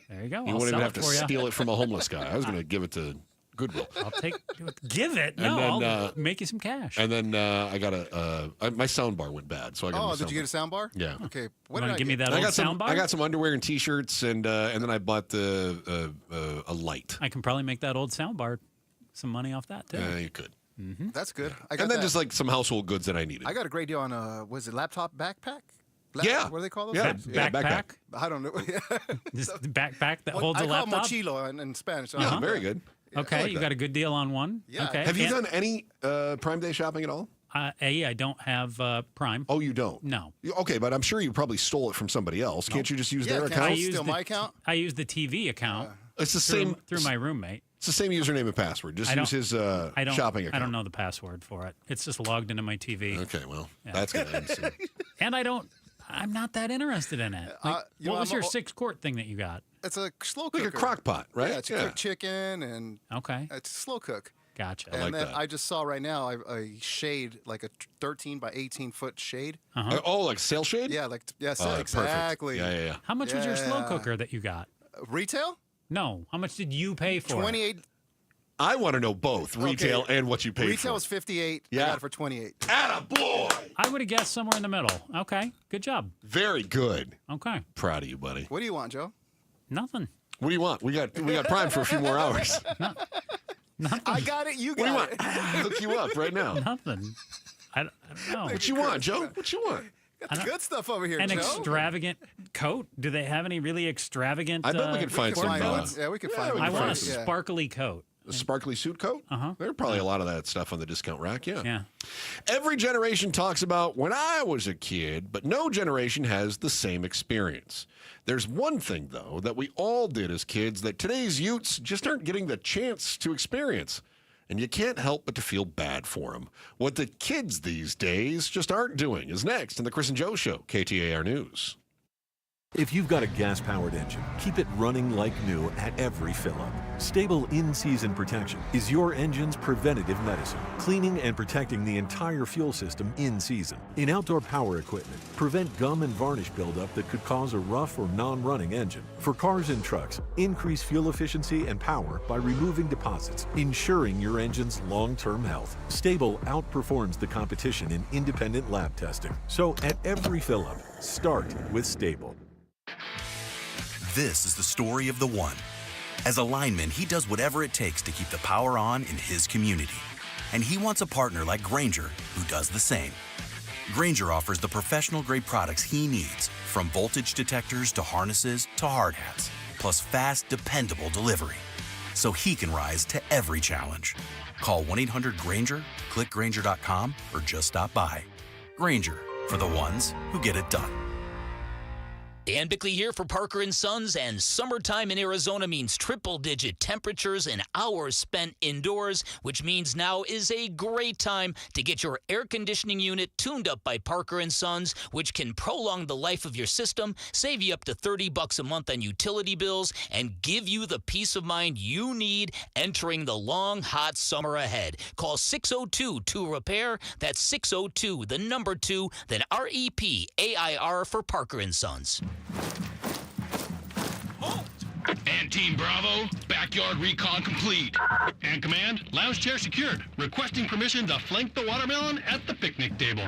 There you go. You I'll wouldn't even sell have it to for you. steal it from a homeless guy. I was going to give it to Goodwill. I'll give it. And No, then, I'll make you some cash. And then I got my sound bar went bad, so I got. Did you get a sound bar? Yeah. Okay. What did I give me that old sound bar? I got some underwear and T-shirts, and then I bought a light. I can probably make that old sound bar some money off that too. Yeah, you could. That's good. And then just like some household goods that I needed. I got a great deal on was it laptop backpack? Yeah. What do they call those? Yeah, backpack. I don't know. Just the backpack that holds a laptop. I call mochilo in Spanish. Yeah, very good. Okay, like you that. got a good deal on one. Yeah. Okay. Have you done any Prime Day shopping at all? I don't have Prime. Oh, you don't? No. Okay, but I'm sure you probably stole it from somebody else. Can't you just use their account? Steal my account? I use the TV account. It's the same through my roommate. It's the same username and password. Just use his shopping account. I don't know the password for it. It's just logged into my TV. Okay, well, that's going to end soon. And I'm not that interested in it. Like, what was your 6-quart thing that you got? It's a slow cooker. Like a crock pot, right? Yeah, it's cooked chicken and okay. It's a slow cook. Gotcha. And then I just saw right now a shade, like a 13 by 18 foot shade. Oh, like sail shade? Yeah, Perfect. exactly. Yeah. How much was your slow cooker that you got? Retail? No. How much did you pay for it? 28. I want to know both retail and what you paid for. Retail was 58. Yeah. I got it for 28. Attaboy! I would have guessed somewhere in the middle. Okay. Good job. Very good. Okay. Proud of you, buddy. What do you want, Joe? Nothing. What do you want? We got Prime for a few more hours. Nothing. I got it. You What do you got want? it. I'll hook you up right now. Nothing. I don't know. What you want, Joe? What you want? Got the good stuff over here, An Joe. extravagant coat? Do they have any really extravagant? I bet we could find some. Yeah, we could find one. I want a Yeah. sparkly coat. A sparkly suit coat? Uh-huh. There's probably a lot of that stuff on the discount rack, yeah. Yeah. Every generation talks about when I was a kid, but no generation has the same experience. There's one thing, though, that we all did as kids that today's youths just aren't getting the chance to experience. And you can't help but to feel bad for them. What the kids these days just aren't doing is next in the Chris and Joe Show, KTAR News. If you've got a gas-powered engine, keep it running like new at every fill-up. Stable in-season protection is your engine's preventative medicine, cleaning and protecting the entire fuel system in season. In outdoor power equipment, prevent gum and varnish buildup that could cause a rough or non-running engine. For cars and trucks, increase fuel efficiency and power by removing deposits, ensuring your engine's long-term health. Stable outperforms the competition in independent lab testing. So at every fill-up, start with Stable. This is the story of the one. As a lineman, he does whatever it takes to keep the power on in his community. And he wants a partner like Grainger who does the same. Grainger offers the professional-grade products he needs, from voltage detectors to harnesses to hard hats, plus fast, dependable delivery, so he can rise to every challenge. Call 1-800-GRAINGER, click Grainger.com, or just stop by. Grainger, for the ones who get it done. Dan Bickley here for Parker & Sons, and summertime in Arizona means triple-digit temperatures and hours spent indoors, which means now is a great time to get your air conditioning unit tuned up by Parker & Sons, which can prolong the life of your system, save you up to $30 a month on utility bills, and give you the peace of mind you need entering the long, hot summer ahead. Call 602-2-REPAIR. That's 602, the number 2, then REPAIR for Parker & Sons. And Team Bravo, backyard recon complete. And Command, lounge chair secured. Requesting permission to flank the watermelon at the picnic table.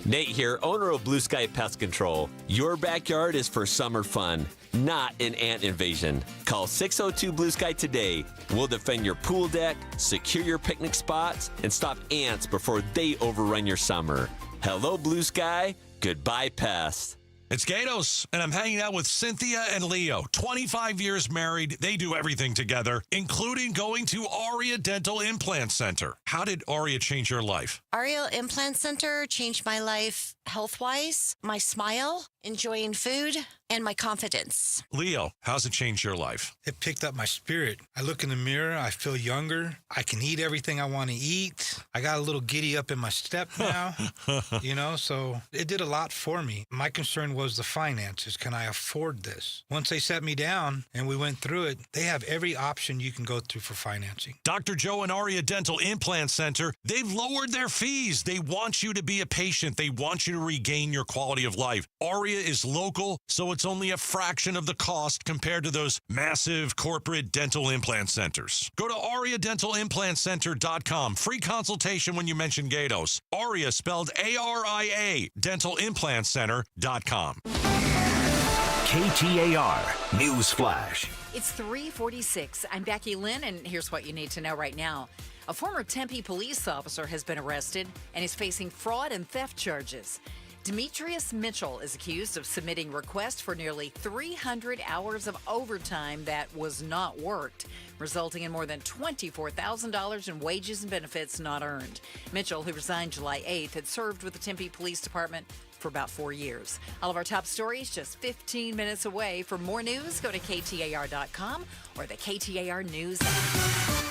Nate here, owner of Blue Sky Pest Control. Your backyard is for summer fun, not an ant invasion. Call 602 Blue Sky today. We'll defend your pool deck, secure your picnic spots, and stop ants before they overrun your summer. Hello, Blue Sky. Goodbye, pests. It's Gatos, and I'm hanging out with Cynthia and Leo. 25 years married. They do everything together, including going to Aria Dental Implant Center. How did Aria change your life? Aria Implant Center changed my life health-wise, my smile, enjoying food, and my confidence. Leo, how's it changed your life? It picked up my spirit. I look in the mirror, I feel younger. I can eat everything I want to eat. I got a little giddy up in my step now, so it did a lot for me. My concern was the finances. Can I afford this? Once they set me down and we went through it, they have every option you can go through for financing. Dr. Joe and Aria Dental Implant Center, they've lowered their fees. They want you to be a patient. They want you to regain your quality of life. Aria is local, so it's only a fraction of the cost compared to those massive corporate dental implant centers. Go to AriaDentalImplantCenter.com. Free consultation when you mention Gatos. Aria spelled A-R-I-A, DentalImplantCenter.com. KTAR News Flash. It's 3:46. I'm Becky Lynn, and here's what you need to know right now. A former Tempe police officer has been arrested and is facing fraud and theft charges. Demetrius Mitchell is accused of submitting requests for nearly 300 hours of overtime that was not worked, resulting in more than $24,000 in wages and benefits not earned. Mitchell, who resigned July 8th, had served with the Tempe Police Department for about 4 years. All of our top stories just 15 minutes away. For more news, go to KTAR.com or the KTAR News app.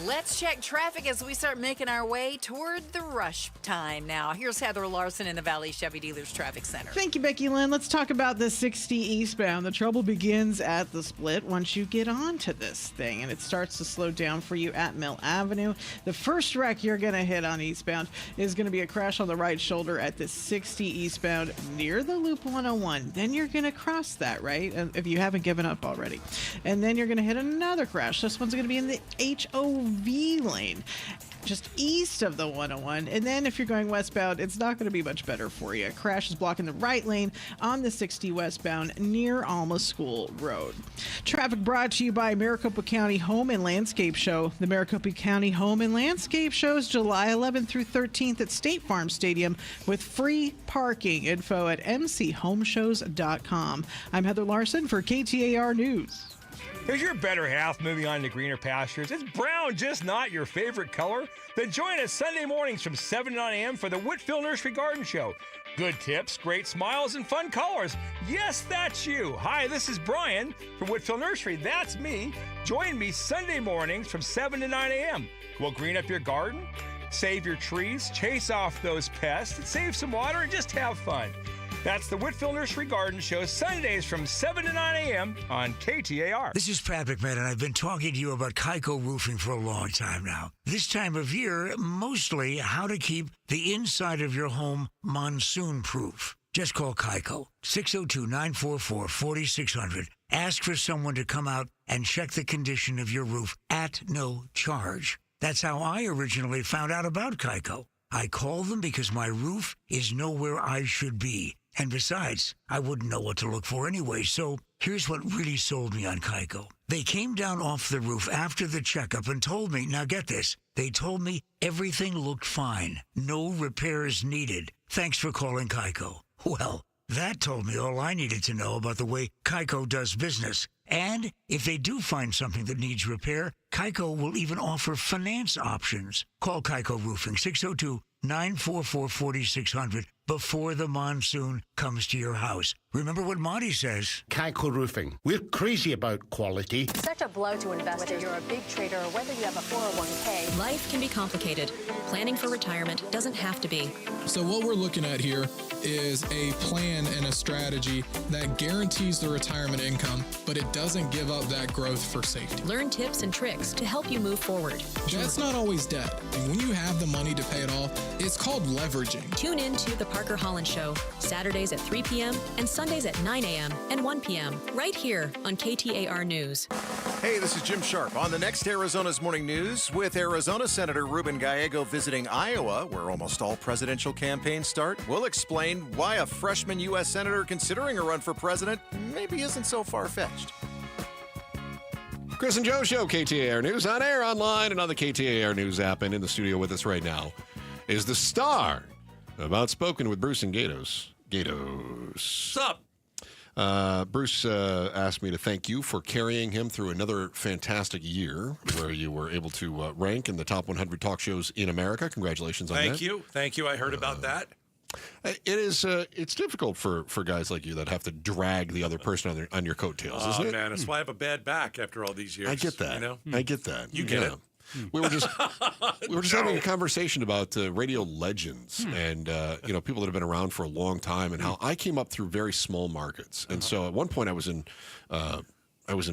Let's check traffic as we start making our way toward the rush time now. Here's Heather Larson in the Valley Chevy Dealers Traffic Center. Thank you, Becky Lynn. Let's talk about the 60 eastbound. The trouble begins at the split once you get onto this thing, and it starts to slow down for you at Mill Avenue. The first wreck you're going to hit on eastbound is going to be a crash on the right shoulder at the 60 eastbound near the Loop 101. Then you're going to cross that, right? If you haven't given up already. And then you're going to hit another crash. This one's going to be in the HOV lane, just east of the 101. And then if you're going westbound, it's not going to be much better for you. A crash is blocking the right lane on the 60 westbound near Alma School Road. Traffic brought to you by Maricopa County Home and Landscape Show. The Maricopa County Home and Landscape Show is July 11th through 13th at State Farm Stadium with free parking. Info at mchomeshows.com. I'm Heather Larson for KTAR News. Is your better half moving on to greener pastures? Is brown just not your favorite color? Then join us Sunday mornings from 7 to 9 a.m. for the Whitfield Nursery Garden Show. Good tips, great smiles, and fun colors. Yes, that's you. Hi, this is Brian from Whitfield Nursery. That's me. Join me Sunday mornings from 7 to 9 a.m. We'll green up your garden, save your trees, chase off those pests, save some water, and just have fun. That's the Whitfield Nursery Garden Show, Sundays from 7 to 9 a.m. on KTAR. This is Pat McMahon, and I've been talking to you about Kaiko Roofing for a long time now. This time of year, mostly how to keep the inside of your home monsoon-proof. Just call Kaiko, 602-944-4600. Ask for someone to come out and check the condition of your roof at no charge. That's how I originally found out about Kaiko. I call them because my roof is nowhere I should be. And besides, I wouldn't know what to look for anyway, so here's what really sold me on Kaiko. They came down off the roof after the checkup and told me, now get this, they told me everything looked fine, no repairs needed. Thanks for calling Kaiko. Well, that told me all I needed to know about the way Kaiko does business. And if they do find something that needs repair, Kaiko will even offer finance options. Call Kaiko Roofing, 602-944-4600 before the monsoon comes to your house. Remember what Monty says. Kaiko Roofing. We're crazy about quality. Such a blow to investors. Whether you're a big trader or whether you have a 401k. Life can be complicated. Planning for retirement doesn't have to be. So what we're looking at here is a plan and a strategy that guarantees the retirement income, but it doesn't give up that growth for safety. Learn tips and tricks to help you move forward. That's not always debt. And when you have the money to pay it off, it's called leveraging. Tune in to The Parker Holland Show, Saturdays at 3 p.m. and Sundays at 9 a.m. and 1 p.m. right here on KTAR News. Hey, this is Jim Sharp on the next Arizona's Morning News with Arizona Senator Ruben Gallego visiting Iowa, where almost all presidential campaigns start. We'll explain why a freshman U.S. senator considering a run for president maybe isn't so far-fetched. Chris and Joe Show, KTAR News, on air, online, and on the KTAR News app. And in the studio with us right now is the star of Outspoken with Bruce and Gatos. What's up? Bruce asked me to thank you for carrying him through another fantastic year where you were able to rank in the top 100 talk shows in America. Congratulations on that. Thank you. I heard about that. It's difficult for guys like you that have to drag the other person on your coattails, isn't it? Man, that's why I have a bad back after all these years. I get that. You know? I get that. You get it. We were just having a conversation about radio legends and people that have been around for a long time and how I came up through very small markets. And so at one point I was in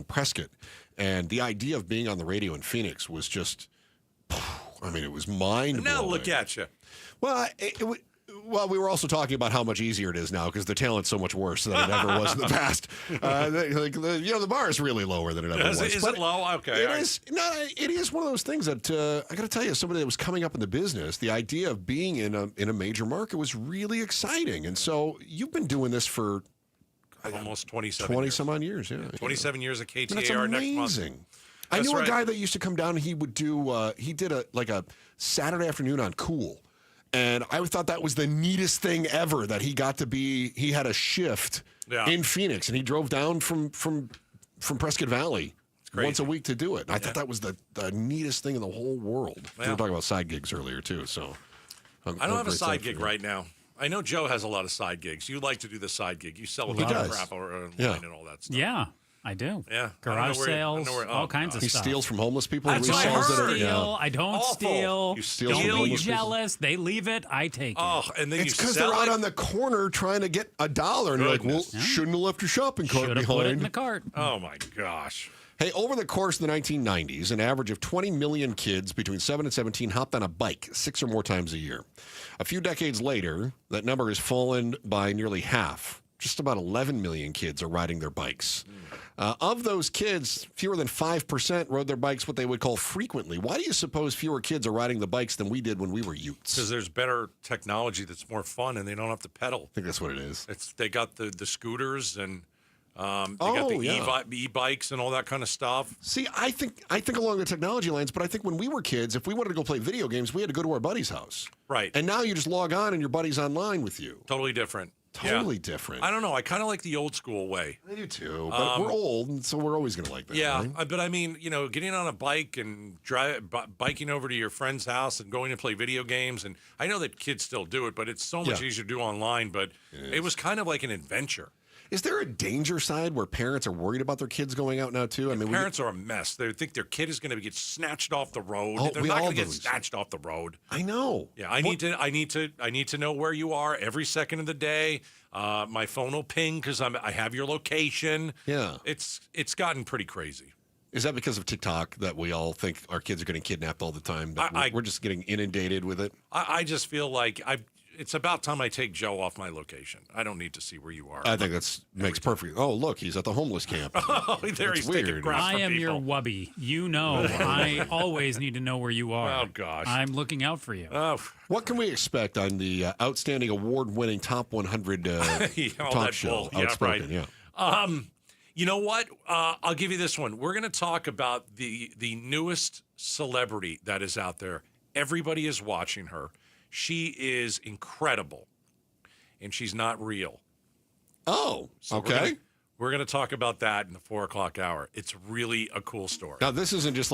Prescott, and the idea of being on the radio in Phoenix was just, it was mind-blowing. Now look at you. Well, Well, we were also talking about how much easier it is now because the talent's so much worse than it ever was in the past. The bar is really lower than it ever was. Is it low? Okay. It is one of those things that I got to tell you, somebody that was coming up in the business, the idea of being in a major market was really exciting. And so you've been doing this for almost 27 20 some odd years. Yeah, 27 years at KTAR that's amazing. Next month. I knew a guy that used to come down and he would do he did a Saturday afternoon on Cool. And I thought that was the neatest thing ever that he got to be. He had a shift in Phoenix, and he drove down from Prescott Valley once a week to do it. And I thought that was the neatest thing in the whole world. We were talking about side gigs earlier too. So I don't have a side gig right now. I know Joe has a lot of side gigs. You like to do the side gig. You sell a lot of crap online and all that stuff. Yeah. I do. Yeah. Garage sales, all kinds of he stuff. steals from homeless people and I resells don't it. steal. I don't steal. You steal from Don't be homeless people? jealous. They leave it. I take it. Oh, and then It's because they're out on the corner trying to get $1, and you're like, well, shouldn't have left your shopping cart Should have behind. put it in the cart. Oh my gosh. Hey, over the course of the 1990s, an average of 20 million kids between 7 and 17 hopped on a bike 6 or more times a year. A few decades later, that number has fallen by nearly half. Just about 11 million kids are riding their bikes. Of those kids, fewer than 5% rode their bikes what they would call frequently. Why do you suppose fewer kids are riding the bikes than we did when we were youths? Because there's better technology that's more fun, and they don't have to pedal. I think that's what it is. They got the scooters and they got the e-bikes and all that kind of stuff. See, I think along the technology lines, but I think when we were kids, if we wanted to go play video games, we had to go to our buddy's house. Right. And now you just log on and your buddy's online with you. Totally different. Totally different. I don't know. I kind of like the old school way. I do too. But we're old, and so we're always going to like that. Yeah, right? but I mean, getting on a bike and biking over to your friend's house and going to play video games. And I know that kids still do it, but it's so much easier to do online. But it was kind of like an adventure. Is there a danger side where parents are worried about their kids going out now too? I mean, parents are a mess. They think their kid is going to get snatched off the road. Oh, They're not going to get snatched off the road. I know. Yeah, I need to know where you are every second of the day. My phone will ping because I have your location. Yeah, it's gotten pretty crazy. Is that because of TikTok that we all think our kids are getting kidnapped all the time? We're just getting inundated with it. I just feel like it's about time I take Joe off my location. I don't need to see where you are. I think that makes perfect. Oh, look, he's at the homeless camp. Oh, there he's taking crap I from am your people. wubby. You know, I always need to know where you are. Oh, gosh. I'm looking out for you. Oh. What can we expect on the outstanding award-winning Top 100 talk show? Yeah, Outspoken, right. yeah. You know what? I'll give you this one. We're going to talk about the newest celebrity that is out there. Everybody is watching her. She is incredible, and she's not real. Oh, so okay. We're going to talk about that in the 4 o'clock hour. It's really a cool story. Now, this isn't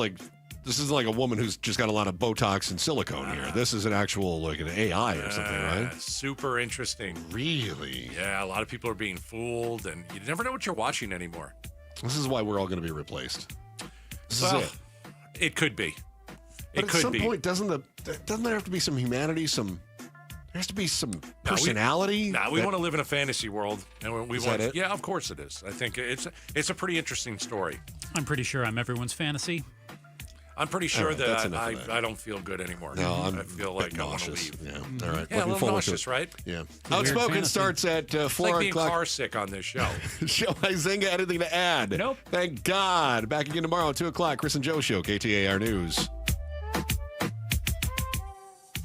like a woman who's just got a lot of Botox and silicone here. This is an actual, like an AI or something, right? Super interesting. Really? Yeah, a lot of people are being fooled, and you never know what you're watching anymore. This is why we're all going to be replaced. This is it. It could be. But at some point, doesn't there have to be some humanity? There has to be some personality. We want to live in a fantasy world, and we Is want. that it? Yeah, of course it is. I think it's a pretty interesting story. I'm pretty sure I'm everyone's fantasy. I'm pretty sure right, that's that enough of that. I don't feel good anymore. No, I feel like I want to nauseous. leave. Yeah. All right. Yeah, a Looking little forward nauseous, to it. right? Yeah. Weird Outspoken fantasy. starts at It's 4 like being o'clock. car sick on this show. Show Izinga, anything to add? Nope. Thank God. Back again tomorrow at 2 o'clock. Chris and Joe Show, KTAR News.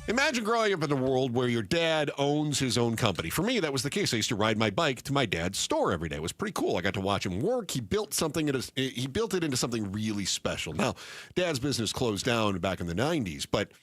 Imagine growing up in a world where your dad owns his own company. For me, that was the case. I used to ride my bike to my dad's store every day. It was pretty cool. I got to watch him work. He built it into something really special. Now, Dad's business closed down back in the 90s, but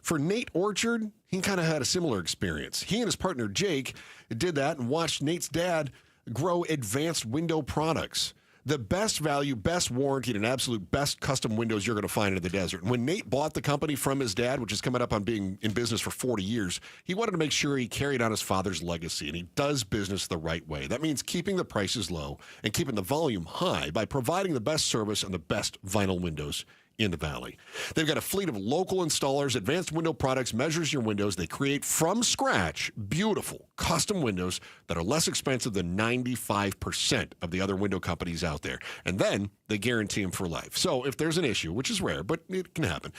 for Nate Orchard, he kind of had a similar experience. He and his partner Jake did that and watched Nate's dad grow Advanced Window Products. The best value, best warranted, and absolute best custom windows you're going to find in the desert. And when Nate bought the company from his dad, which is coming up on being in business for 40 years, he wanted to make sure he carried on his father's legacy, and he does business the right way. That means keeping the prices low and keeping the volume high by providing the best service and the best vinyl windows in the Valley. They've got a fleet of local installers. Advanced Window Products measures your windows. They create from scratch beautiful custom windows that are less expensive than 95% of the other window companies out there. And then they guarantee them for life. So if there's an issue, which is rare, but it can happen,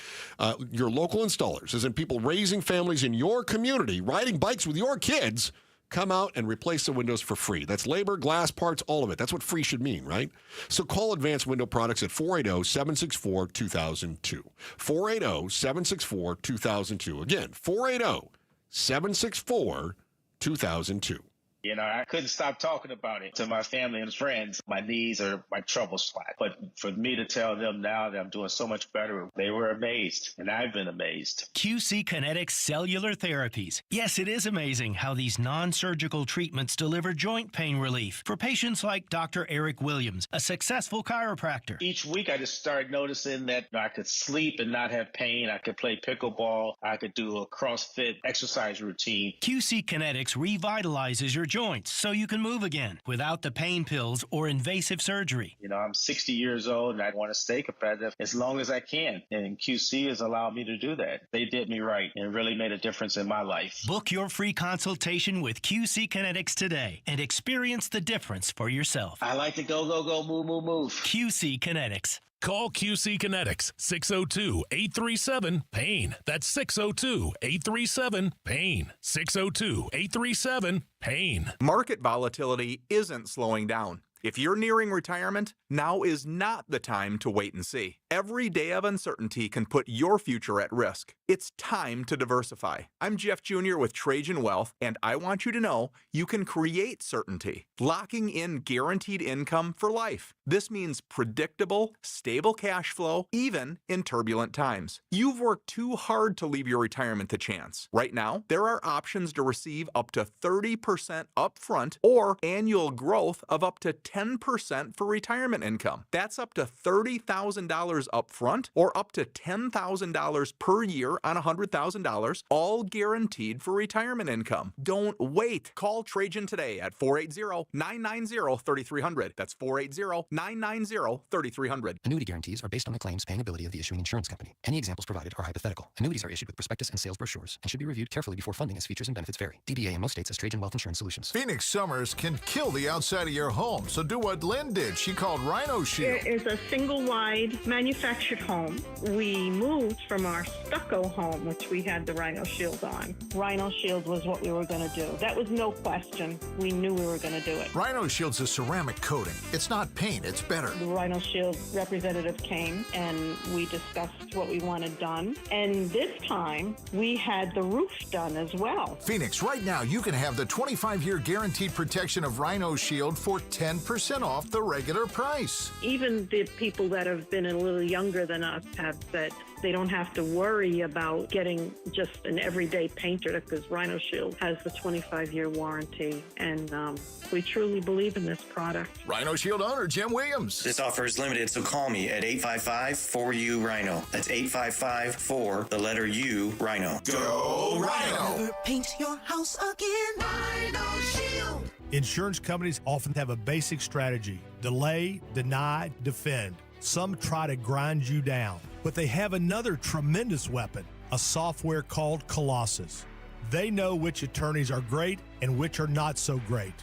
your local installers, as in people raising families in your community, riding bikes with your kids, come out and replace the windows for free. That's labor, glass parts, all of it. That's what free should mean, right? So call Advanced Window Products at 480-764-2002. 480-764-2002. Again, 480-764-2002. You know, I couldn't stop talking about it to my family and friends. My knees are my trouble spot. But for me to tell them now that I'm doing so much better, they were amazed, and I've been amazed. QC Kinetics Cellular Therapies. Yes, it is amazing how these non-surgical treatments deliver joint pain relief for patients like Dr. Eric Williams, a successful chiropractor. Each week, I just started noticing that I could sleep and not have pain. I could play pickleball. I could do a CrossFit exercise routine. QC Kinetics revitalizes your joints so you can move again without the pain pills or invasive surgery. You know, I'm 60 years old and I want to stay competitive as long as I can. And QC has allowed me to do that. They did me right and really made a difference in my life. Book your free consultation with QC Kinetics today and experience the difference for yourself. I like to go, move, move, move. QC Kinetics. Call QC Kinetics, 602-837-PAIN. That's 602-837-PAIN. 602-837-PAIN. Market volatility isn't slowing down. If you're nearing retirement, now is not the time to wait and see. Every day of uncertainty can put your future at risk. It's time to diversify. I'm Jeff Jr. with Trajan Wealth, and I want you to know you can create certainty, locking in guaranteed income for life. This means predictable, stable cash flow, even in turbulent times. You've worked too hard to leave your retirement to chance. Right now, there are options to receive up to 30% upfront or annual growth of up to 10% for retirement income. That's up to $30,000 upfront or up to $10,000 per year on $100,000, all guaranteed for retirement income. Don't wait. Call Trajan today at 480-990-3300. That's 480-990-3300. Annuity guarantees are based on the claims paying ability of the issuing insurance company. Any examples provided are hypothetical. Annuities are issued with prospectus and sales brochures and should be reviewed carefully before funding as features and benefits vary. DBA in most states as Trajan Wealth Insurance Solutions. Phoenix summers can kill the outside of your home, so do what Lynn did. She called Rhino Shield. It is a single-wide manufactured home. We moved from our stucco home, which we had the Rhino Shield on. Rhino Shield was what we were going to do. That was no question. We knew we were going to do it. Rhino Shield's a ceramic coating. It's not paint, it's better. The Rhino Shield representative came and we discussed what we wanted done. And this time, we had the roof done as well. Phoenix, right now you can have the 25-year guaranteed protection of Rhino Shield for 10% off the regular price. Even the people that have been a little younger than us have said they don't have to worry about getting just an everyday painter because Rhino Shield has the 25-year warranty. And we truly believe in this product. Rhino Shield owner Jim Williams. This offer is limited, so call me at 855-4U-RHINO. That's 855-4, the letter U, Rhino. Go Rhino! Never paint your house again. Rhino Shield. Insurance companies often have a basic strategy: delay, deny, defend. Some try to grind you down, but they have another tremendous weapon, a software called Colossus. They know which attorneys are great and which are not so great.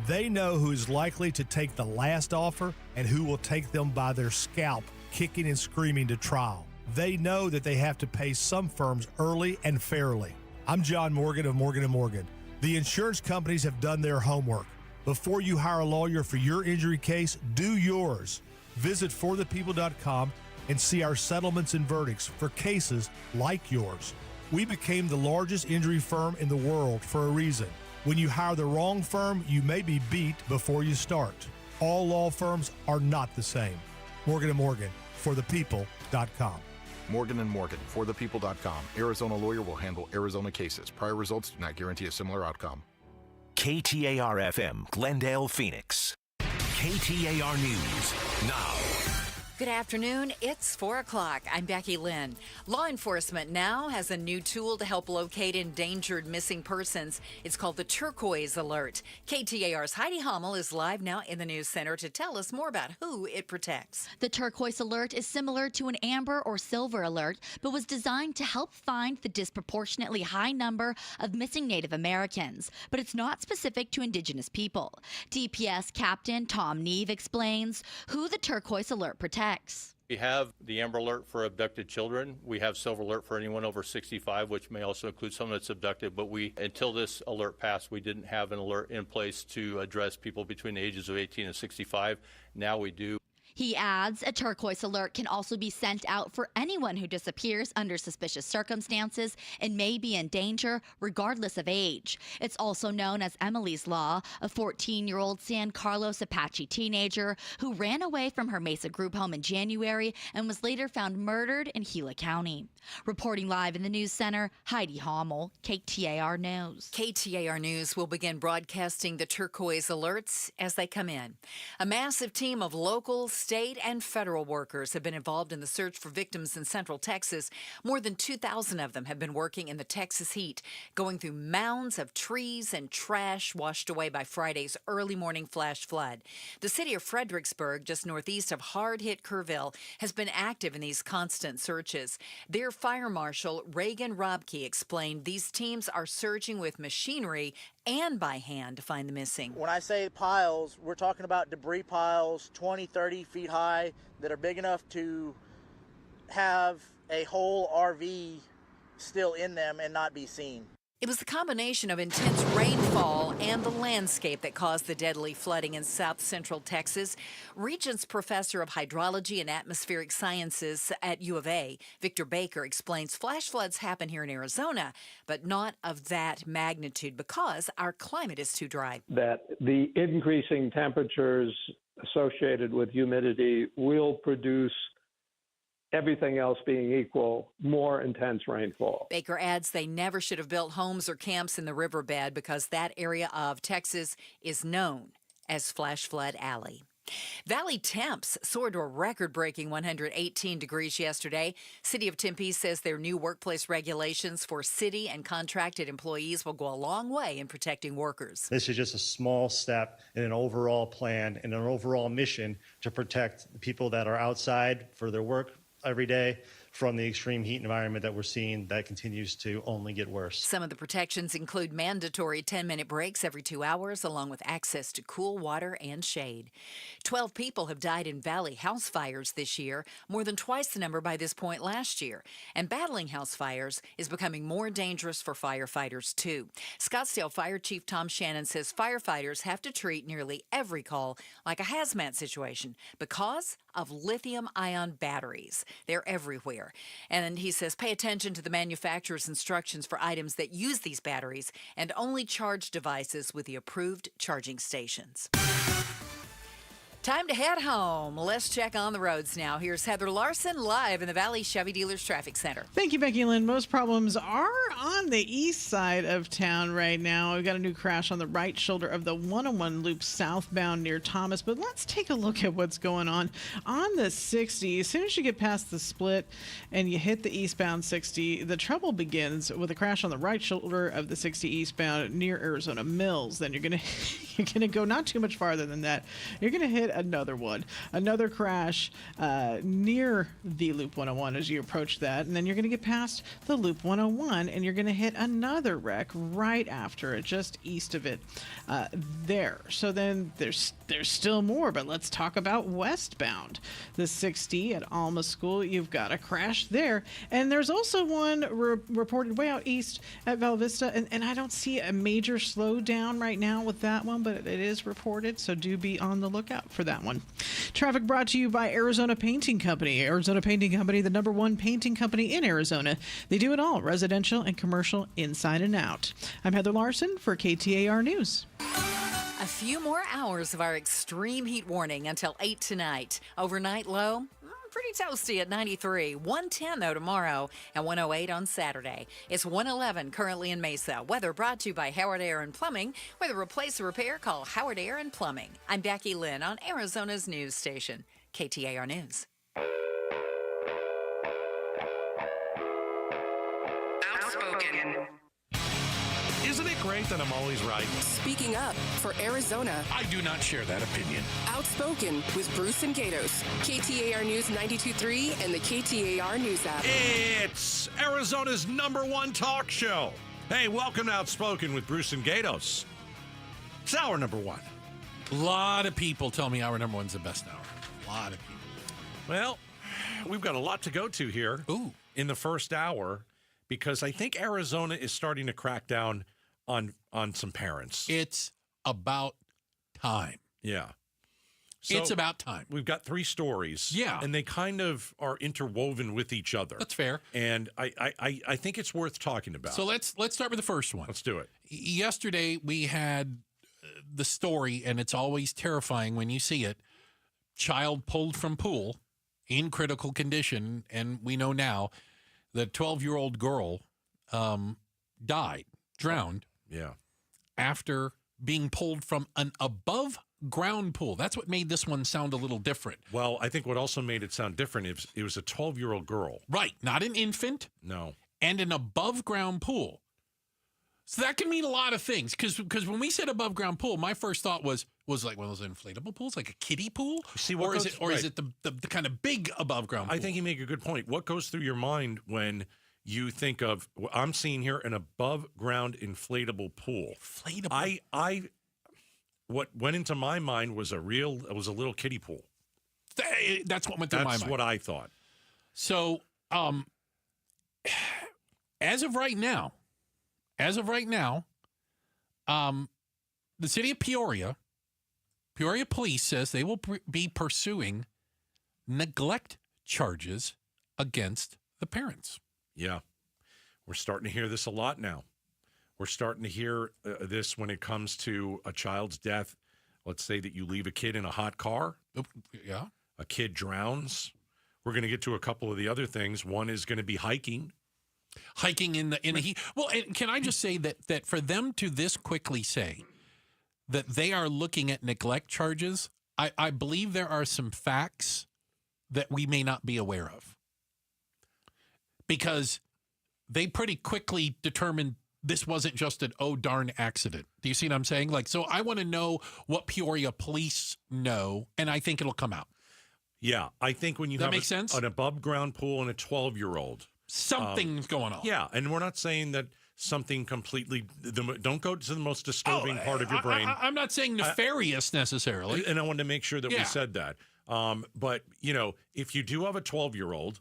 They know who is likely to take the last offer and who will take them by their scalp, kicking and screaming to trial. They know that they have to pay some firms early and fairly. I'm John Morgan of Morgan & Morgan. The insurance companies have done their homework. Before you hire a lawyer for your injury case, do yours. Visit forthepeople.com and see our settlements and verdicts for cases like yours. We became the largest injury firm in the world for a reason. When you hire the wrong firm, you may be beat before you start. All law firms are not the same. Morgan & Morgan, forthepeople.com. Morgan & Morgan, forthepeople.com. Arizona lawyer will handle Arizona cases. Prior results do not guarantee a similar outcome. KTAR-FM, Glendale, Phoenix. KTAR News now. Good afternoon. It's 4 o'clock. I'm Becky Lynn. Law enforcement now has a new tool to help locate endangered missing persons. It's called the Turquoise Alert. KTAR's Heidi Hummel is live now in the news center to tell us more about who it protects. The Turquoise Alert is similar to an Amber or Silver Alert, but was designed to help find the disproportionately high number of missing Native Americans. But it's not specific to Indigenous people. DPS Captain Tom Neve explains who the Turquoise Alert protects. We have the Amber Alert for abducted children. We have Silver Alert for anyone over 65, which may also include someone that's abducted. But until this alert passed, we didn't have an alert in place to address people between the ages of 18 and 65. Now we do. He adds, a Turquoise Alert can also be sent out for anyone who disappears under suspicious circumstances and may be in danger, regardless of age. It's also known as Emily's Law, a 14-year-old San Carlos Apache teenager who ran away from her Mesa group home in January and was later found murdered in Gila County. Reporting live in the news center, Heidi Hummel, KTAR News. KTAR News will begin broadcasting the Turquoise Alerts as they come in. A massive team of local, state and federal workers have been involved in the search for victims in Central Texas. More than 2,000 of them have been working in the Texas heat, going through mounds of trees and trash washed away by Friday's early morning flash flood. The city of Fredericksburg, just northeast of hard-hit Kerrville, has been active in these constant searches. Their fire marshal, Reagan Robke, explained these teams are searching with machinery and by hand to find the missing. When I say piles, we're talking about debris piles 20, 30 feet high that are big enough to have a whole RV still in them and not be seen. It was the combination of intense rainfall and the landscape that caused the deadly flooding in south central Texas. Regents Professor of Hydrology and Atmospheric Sciences at U of A, Victor Baker, explains flash floods happen here in Arizona, but not of that magnitude because our climate is too dry. That the increasing temperatures associated with humidity will produce, everything else being equal, more intense rainfall. Baker adds they never should have built homes or camps in the riverbed because that area of Texas is known as Flash Flood Alley. Valley temps soared to a record-breaking 118 degrees yesterday. City of Tempe says their new workplace regulations for city and contracted employees will go a long way in protecting workers. This is just a small step in an overall plan and an overall mission to protect the people that are outside for their work every day from the extreme heat environment that we're seeing that continues to only get worse. Some of the protections include mandatory 10-minute breaks every 2 hours, along with access to cool water and shade. 12 people have died in Valley house fires this year, more than twice the number by this point last year. And battling house fires is becoming more dangerous for firefighters, too. Scottsdale Fire Chief Tom Shannon says firefighters have to treat nearly every call like a hazmat situation because of lithium-ion batteries. They're everywhere. And he says pay attention to the manufacturer's instructions for items that use these batteries and only charge devices with the approved charging stations. Time to head home. Let's check on the roads now. Here's Heather Larson live in the Valley Chevy Dealers Traffic Center. Thank you, Becky Lynn. Most problems are on the east side of town right now. We've got a new crash on the right shoulder of the 101 loop southbound near Thomas. But let's take a look at what's going on the 60. As soon as you get past the split and you hit the eastbound 60, the trouble begins with a crash on the right shoulder of the 60 eastbound near Arizona Mills. Then you're gonna go not too much farther than that. You're gonna hit another crash near the Loop 101 as you approach that, and then you're going to get past the Loop 101 and you're going to hit another wreck right after it, just east of it there. So then there's still more, but let's talk about westbound. The 60 at Alma School, you've got a crash there, and there's also one reported way out east at Val Vista, and I don't see a major slowdown right now with that one, but it is reported, so do be on the lookout for that one. Traffic brought to you by Arizona Painting Company. Arizona Painting Company, the #1 painting company in Arizona. They do it all, residential and commercial, inside and out. I'm Heather Larson for KTAR News. A few more hours of our extreme heat warning until 8 tonight. Overnight low, pretty toasty at 93. 110 though tomorrow and 108 on Saturday. It's 111 currently in Mesa. Weather brought to you by Howard Air and Plumbing. Whether replace or repair, call Howard Air and Plumbing. I'm Becky Lynn on Arizona's news station, KTAR News. Outspoken. Isn't it great that I'm always right? Speaking up for Arizona. I do not share that opinion. Outspoken with Bruce and Gatos. KTAR News 92.3 and the KTAR News app. It's Arizona's #1 talk show. Hey, welcome to Outspoken with Bruce and Gatos. It's our #1. A lot of people tell me our #1's the best hour. A lot of people. Well, we've got a lot to go to here in the first hour because I think Arizona is starting to crack down on some parents. It's about time. Yeah. So it's about time. We've got 3 stories. Yeah. And they kind of are interwoven with each other. That's fair. And I think it's worth talking about. So let's start with the first one. Let's do it. Yesterday we had the story, and it's always terrifying when you see it. Child pulled from pool in critical condition, and we know now the 12-year-old girl drowned. Yeah. After being pulled from an above ground pool. That's what made this one sound a little different. Well, I think what also made it sound different is it was a 12-year-old girl. Right. Not an infant. No. And an above-ground pool. So that can mean a lot of things. Because when we said above-ground pool, my first thought was like one of those inflatable pools, like a kiddie pool? See, or is it the kind of big above-ground pool? I think you make a good point. What goes through your mind when you think of, I'm seeing here an above-ground inflatable pool? Inflatable? What went into my mind was a little kiddie pool. That's what went through my mind. That's what I thought. So, as of right now, the city of Peoria police says they will be pursuing neglect charges against the parents. Yeah. We're starting to hear this a lot now. We're starting to hear this when it comes to a child's death. Let's say that you leave a kid in a hot car. Yeah. A kid drowns. We're going to get to a couple of the other things. One is going to be hiking. Hiking in the heat. Well, and can I just say that for them to this quickly say that they are looking at neglect charges, I believe there are some facts that we may not be aware of. Because they pretty quickly determined this wasn't just an oh darn accident. Do you see what I'm saying? So I want to know what Peoria police know, and I think it'll come out. Yeah, I think when you That have makes sense? an above-ground pool and a 12-year-old. Something's going on. Yeah, and we're not saying that something completely... don't go to the most disturbing part of your brain. I'm not saying nefarious necessarily. And I wanted to make sure that we said that. But, if you do have a 12-year-old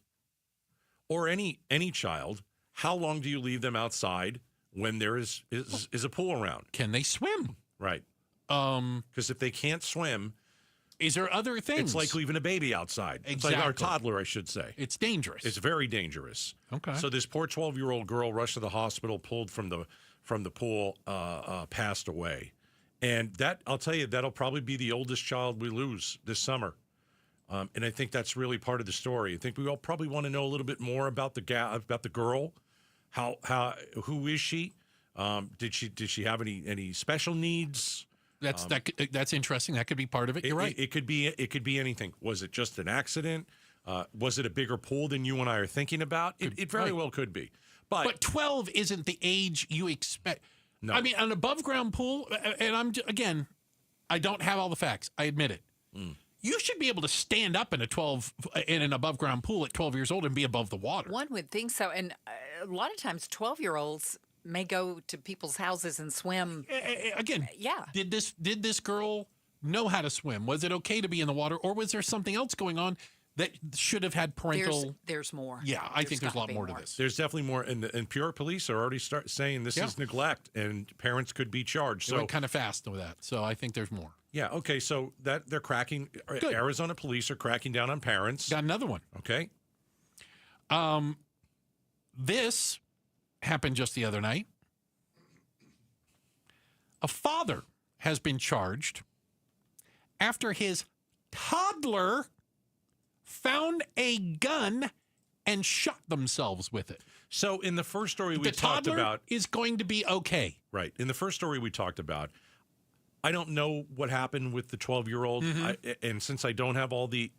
or any child, how long do you leave them outside when there is a pool around? Can they swim? Right. Because if they can't swim... Is there other things? It's like leaving a baby outside. Exactly. It's like our toddler, I should say. It's dangerous. It's very dangerous. Okay. So this poor 12-year-old girl rushed to the hospital, pulled from the pool, passed away. And that, I'll tell you, that'll probably be the oldest child we lose this summer. And I think that's really part of the story. I think we all probably want to know a little bit more about the girl. Who is she? Did she have any special needs? That's interesting. That could be part of it. You're right. It could be anything. Was it just an accident? Was it a bigger pool than you and I are thinking about? It very well could be. But 12 isn't the age you expect. No. I mean, an above ground pool, and I don't have all the facts. I admit it. You should be able to stand up in an above ground pool at 12 years old and be above the water. One would think so. And a lot of times 12-year-olds may go to people's houses and swim. Again, yeah. Did this girl know how to swim? Was it okay to be in the water, or was there something else going on that should have had parental? There's more. Yeah, I think there's a lot more to this. There's definitely more, and Peoria police are already saying this is neglect, and parents could be charged. They went kind of fast with that, so I think there's more. Yeah. Okay. So that they're cracking. Good. Arizona police are cracking down on parents. Got another one. Okay. This happened just the other night. A father has been charged after his toddler found a gun and shot themselves with it. So in the first story we talked about... The toddler is going to be okay. Right. In the first story we talked about, I don't know what happened with the 12-year-old. And since I don't have all the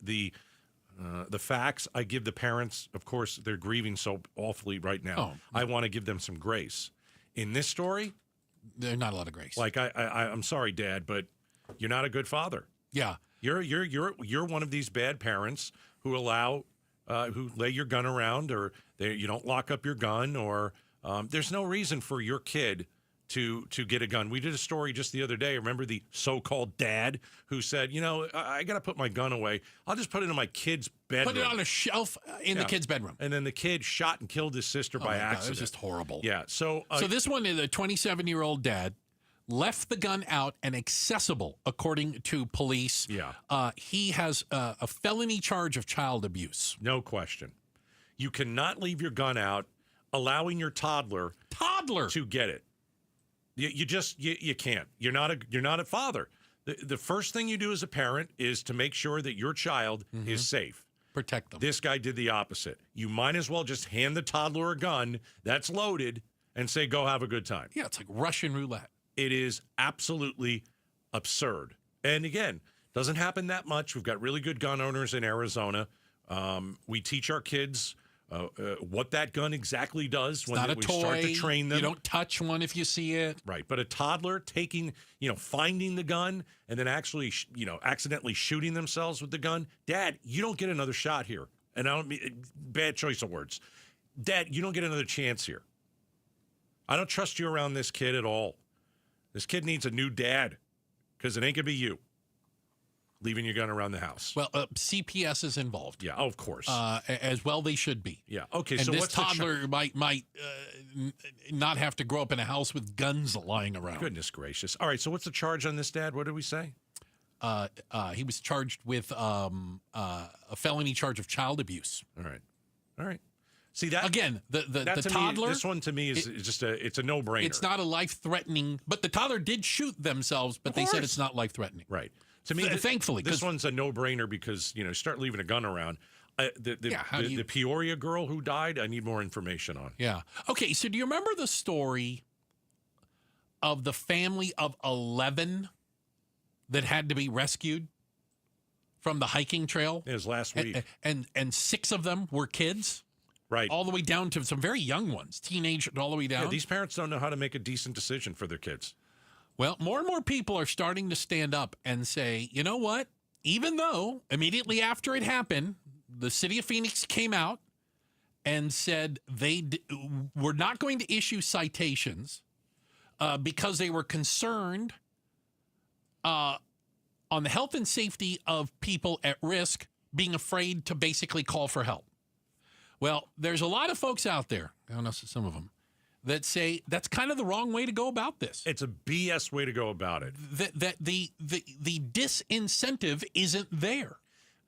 facts, I give the parents, of course, they're grieving so awfully right now. I want to give them some grace. In this story... There's not a lot of grace. Like I'm sorry, Dad, but you're not a good father. Yeah, you're one of these bad parents who who lay your gun around, or you don't lock up your gun, or there's no reason for your kid to get a gun. We did a story just the other day. Remember the so-called dad who said, I got to put my gun away. I'll just put it in my kid's bedroom. Put it on a shelf in the kid's bedroom. And then the kid shot and killed his sister by accident. It was just horrible. Yeah. So this one is a 27-year-old dad left the gun out and accessible, according to police. Yeah. He has a felony charge of child abuse. No question. You cannot leave your gun out, allowing your toddler to get it. You can't. You're not a father. The first thing you do as a parent is to make sure that your child is safe. Protect them. This guy did the opposite. You might as well just hand the toddler a gun that's loaded and say, go have a good time. Yeah, it's like Russian roulette. It is absolutely absurd. And again, doesn't happen that much. We've got really good gun owners in Arizona. We teach our kids what that gun exactly does It's when not a we toy. start to train them. You don't touch one if you see it. Right. But a toddler finding the gun and then actually, accidentally shooting themselves with the gun. Dad, you don't get another shot here. And I don't mean bad choice of words. Dad, you don't get another chance here. I don't trust you around this kid at all. This kid needs a new dad because it ain't going to be you leaving your gun around the house. Well, CPS is involved. Yeah, of course. As well they should be. Yeah. Okay, and so this what's toddler might not have to grow up in a house with guns lying around. Goodness gracious. All right, so what's the charge on this, Dad? What did we say? He was charged with a felony charge of child abuse. All right. See that again? The toddler. This one to me is just it's a no-brainer. It's not a life-threatening, but the toddler did shoot themselves, but they said it's not life-threatening. Right. To me, thankfully, this one's a no-brainer because start leaving a gun around. The Peoria girl who died, I need more information on. Yeah. Okay. So do you remember the story of the family of 11 that had to be rescued from the hiking trail? It was last week, and 6 of them were kids. Right. All the way down to some very young ones, teenage, all the way down. Yeah, these parents don't know how to make a decent decision for their kids. Well, more and more people are starting to stand up and say, you know what? Even though immediately after it happened, the city of Phoenix came out and said they were not going to issue citations because they were concerned on the health and safety of people at risk, being afraid to basically call for help. Well, there's a lot of folks out there, I don't know, some of them, that say that's kind of the wrong way to go about this. It's a BS way to go about it. That the disincentive isn't there.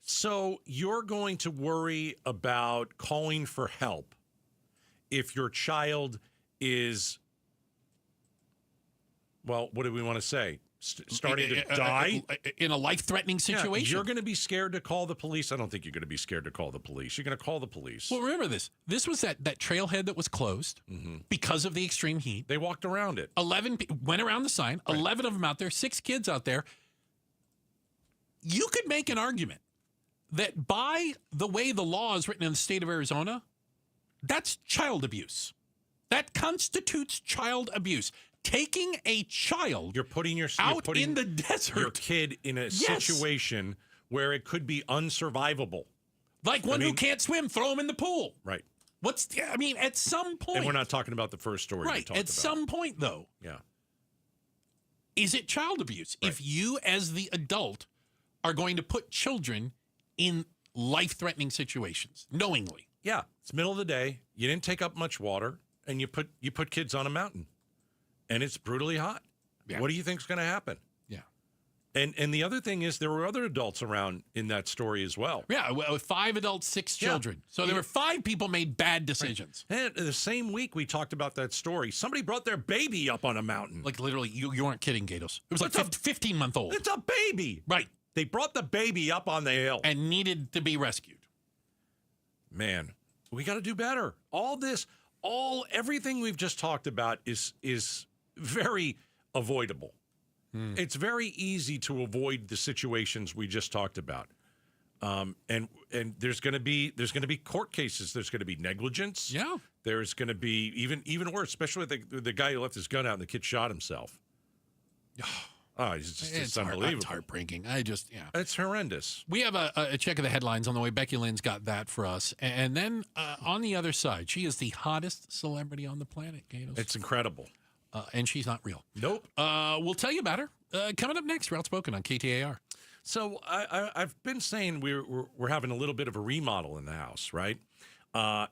So you're going to worry about calling for help if your child is, well, what do we want to say? Starting to die? In a life-threatening situation. You're going to be scared to call the police. I don't think you're going to be scared to call the police. You're going to call the police. Well, remember this. This was that trailhead that was closed because of the extreme heat. They walked around it. 11 went around the sign. Right. 11 of them out there. 6 kids out there. You could make an argument that by the way the law is written in the state of Arizona, that's child abuse. That constitutes child abuse. Taking a child you're putting in the desert. Your kid in a situation where it could be unsurvivable. Like one who can't swim, throw him in the pool. Right. At some point. And we're not talking about the first story. Right. At some point, though. Yeah. Is it child abuse? Right. If you, as the adult, are going to put children in life-threatening situations, knowingly. Yeah. It's middle of the day. You didn't take up much water, and you put kids on a mountain. And it's brutally hot. Yeah. What do you think's going to happen? Yeah. And the other thing is there were other adults around in that story as well. Yeah, 5 adults, 6 children. So there were 5 people made bad decisions. Right. And the same week we talked about that story, somebody brought their baby up on a mountain. Like literally, you aren't kidding, Gatos. It was like 15-month-old. It's a baby. Right. They brought the baby up on the hill. And needed to be rescued. Man, we got to do better. Everything we've just talked about is very avoidable. It's very easy to avoid the situations we just talked about. And there's going to be court cases. There's going to be negligence. Yeah. There's going to be even worse, especially with the guy who left his gun out and the kid shot himself. Oh, it's unbelievable. It's heartbreaking. It's horrendous. We have a check of the headlines on the way. Becky Lynn's got that for us. And then on the other side, she is the hottest celebrity on the planet, Gatos. It's incredible. And she's not real. Nope. We'll tell you about her coming up next. We're Outspoken on KTAR. So I've been saying we're having a little bit of a remodel in the house, right?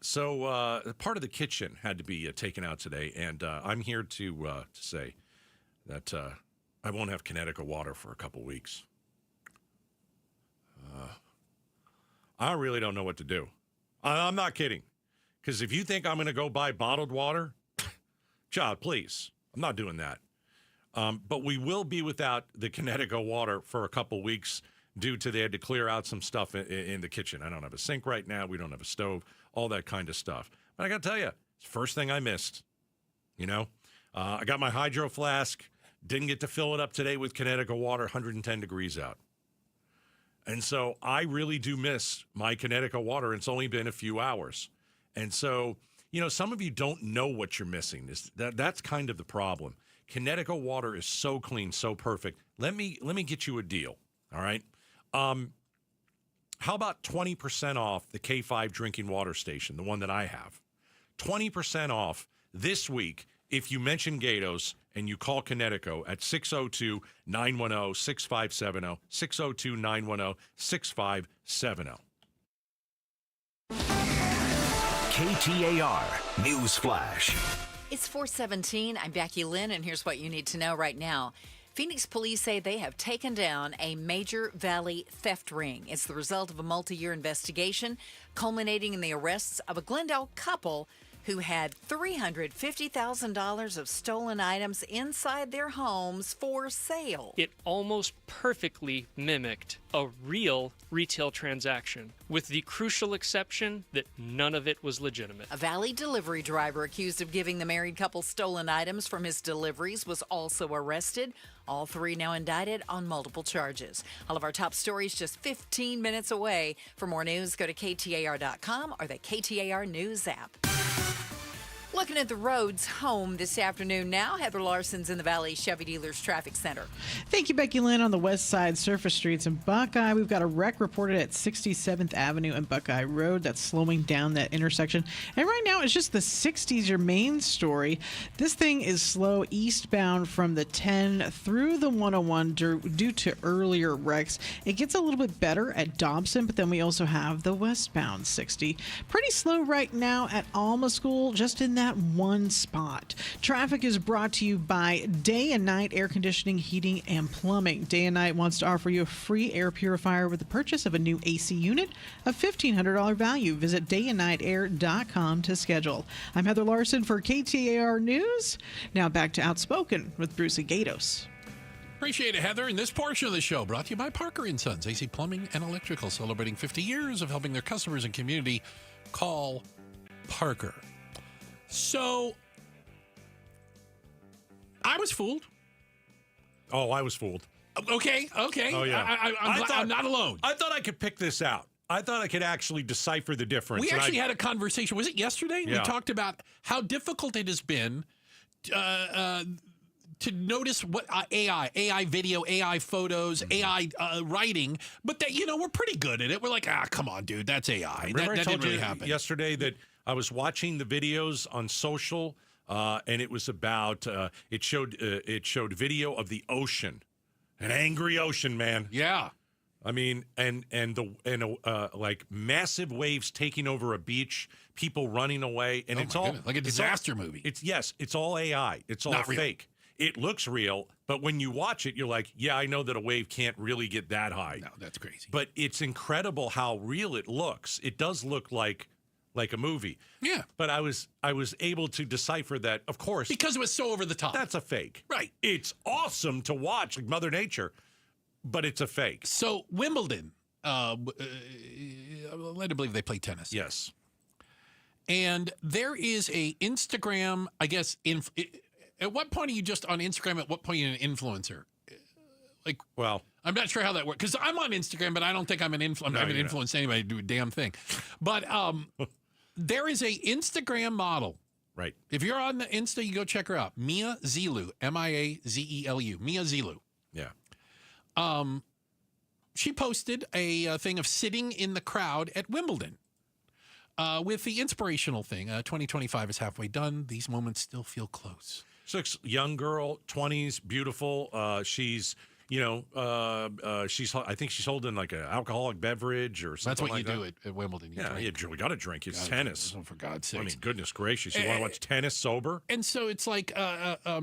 So part of the kitchen had to be taken out today, and I'm here to say that I won't have Connecticut water for a couple weeks. I really don't know what to do. I'm not kidding, because if you think I'm going to go buy bottled water, child, please. I'm not doing that. But we will be without the Connecticut water for a couple weeks due to they had to clear out some stuff in the kitchen. I don't have a sink right now. We don't have a stove, all that kind of stuff. But I got to tell you, it's the first thing I missed. I got my hydro flask Didn't get to fill it up today with Connecticut water, 110 degrees out. And so I really do miss my Connecticut water. It's only been a few hours. And so, some of you don't know what you're missing. That's kind of the problem. Connecticut water is so clean, so perfect. Let me get you a deal, all right? How about 20% off the K5 drinking water station, the one that I have? 20% off this week if you mention Gatos and you call Connecticut at 602-910-6570, 602-910-6570. KTAR News Flash. It's 4:17. I'm Becky Lynn, and here's what you need to know right now. Phoenix police say they have taken down a major valley theft ring. It's the result of a multi-year investigation culminating in the arrests of a Glendale couple who had $350,000 of stolen items inside their homes for sale. It almost perfectly mimicked a real retail transaction, with the crucial exception that none of it was legitimate. A Valley delivery driver accused of giving the married couple stolen items from his deliveries was also arrested. All three now indicted on multiple charges. All of our top stories just 15 minutes away. For more news, go to KTAR.com or the KTAR News app. Looking at the roads home this afternoon now. Heather Larson's in the Valley Chevy Dealers Traffic Center. Thank you, Becky Lynn. On the west side, surface streets in Buckeye, we've got a wreck reported at 67th Avenue and Buckeye Road that's slowing down that intersection. And right now, it's just the 60s, your main story. This thing is slow eastbound from the 10 through the 101 due to earlier wrecks. It gets a little bit better at Dobson, but then we also have the westbound 60. Pretty slow right now at Alma School, just in that one spot. Traffic is brought to you by Day and Night Air Conditioning, Heating, and Plumbing. Day and Night wants to offer you a free air purifier with the purchase of a new AC unit of $1,500 value. Visit dayandnightair.com to schedule. I'm Heather Larson for KTAR News. Now back to Outspoken with Bruce and Gatos. Appreciate it, Heather. And this portion of the show brought to you by Parker & Sons, AC Plumbing and Electrical, celebrating 50 years of helping their customers and community. Call Parker. So, I was fooled. Oh, I was fooled. Okay. Oh, yeah. I'm not alone. I thought I could pick this out. I thought I could actually decipher the difference. We actually had a conversation. Was it yesterday? Yeah. We talked about how difficult it has been to notice what AI video, AI photos, AI writing, but that, we're pretty good at it. We're like, come on, dude, that's AI. Remember that I told didn't really you happen. yesterday that I was watching the videos on social, and it was about it showed video of the ocean, an angry ocean, man. Yeah, I mean, like massive waves taking over a beach, people running away, and it's all goodness, like a disaster movie. It's all AI. It's all Not real. fake. It looks real, but when you watch it, you're like, yeah, I know that a wave can't really get that high. No, that's crazy. But it's incredible how real it looks. It does look like a movie. Yeah. But I was able to decipher that, of course. Because it was so over the top. That's a fake. Right. It's awesome to watch, like Mother Nature, but it's a fake. So Wimbledon, led to believe they play tennis. Yes. And there is a Instagram, I guess, at what point are you just on Instagram? At what point are you an influencer? Well, I'm not sure how that works, because I'm on Instagram, but I don't think I'm an influencer. I haven't influenced anybody to do a damn thing. But there is a Instagram model. Right. If you're on the Insta, you go check her out. Mia Zelu, Miazelu. Mia Zelu. Yeah. She posted a thing of sitting in the crowd at Wimbledon with the inspirational thing. 2025 is halfway done. These moments still feel close. Young girl, 20s, beautiful. She's, I think she's holding like an alcoholic beverage or something. That's what like you that. do at Wimbledon. You drink. You got to drink. It's tennis. For God's sake. I mean, goodness gracious. You want to watch tennis sober? And so it's like,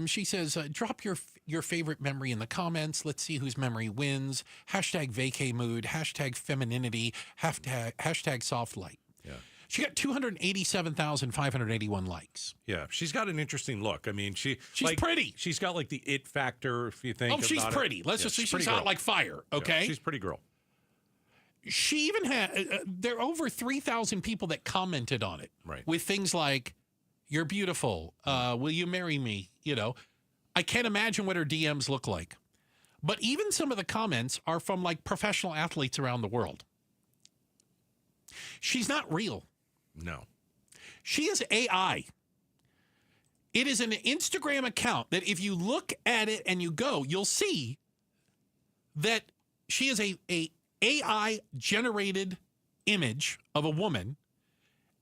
she says, drop your favorite memory in the comments. Let's see whose memory wins. Hashtag vacay mood. Hashtag femininity. Hashtag soft light. Yeah. She got 287,581 likes. Yeah, she's got an interesting look. I mean, she's pretty. She's got like the it factor, if you think. Oh, she's pretty. Let's just say she's hot like fire. Okay, yeah, she's a pretty girl. She even had there are over 3,000 people that commented on it, right? With things like, "You're beautiful. Will you marry me?" I can't imagine what her DMs look like. But even some of the comments are from like professional athletes around the world. She's not real. No. She is AI. It is an Instagram account that if you look at it and you go, you'll see that she is a AI generated image of a woman,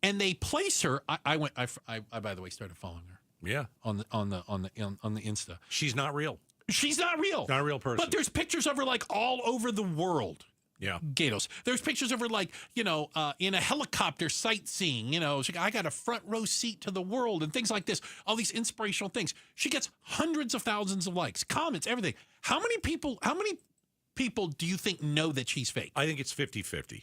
and they place her. I by the way started following her. Yeah. On the Insta. She's not real. She's not real. Not a real person. But there's pictures of her like all over the world. Yeah. Gatos. There's pictures of her like, in a helicopter sightseeing, I got a front row seat to the world and things like this. All these inspirational things. She gets hundreds of thousands of likes, comments, everything. How many people do you think know that she's fake? I think it's 50-50.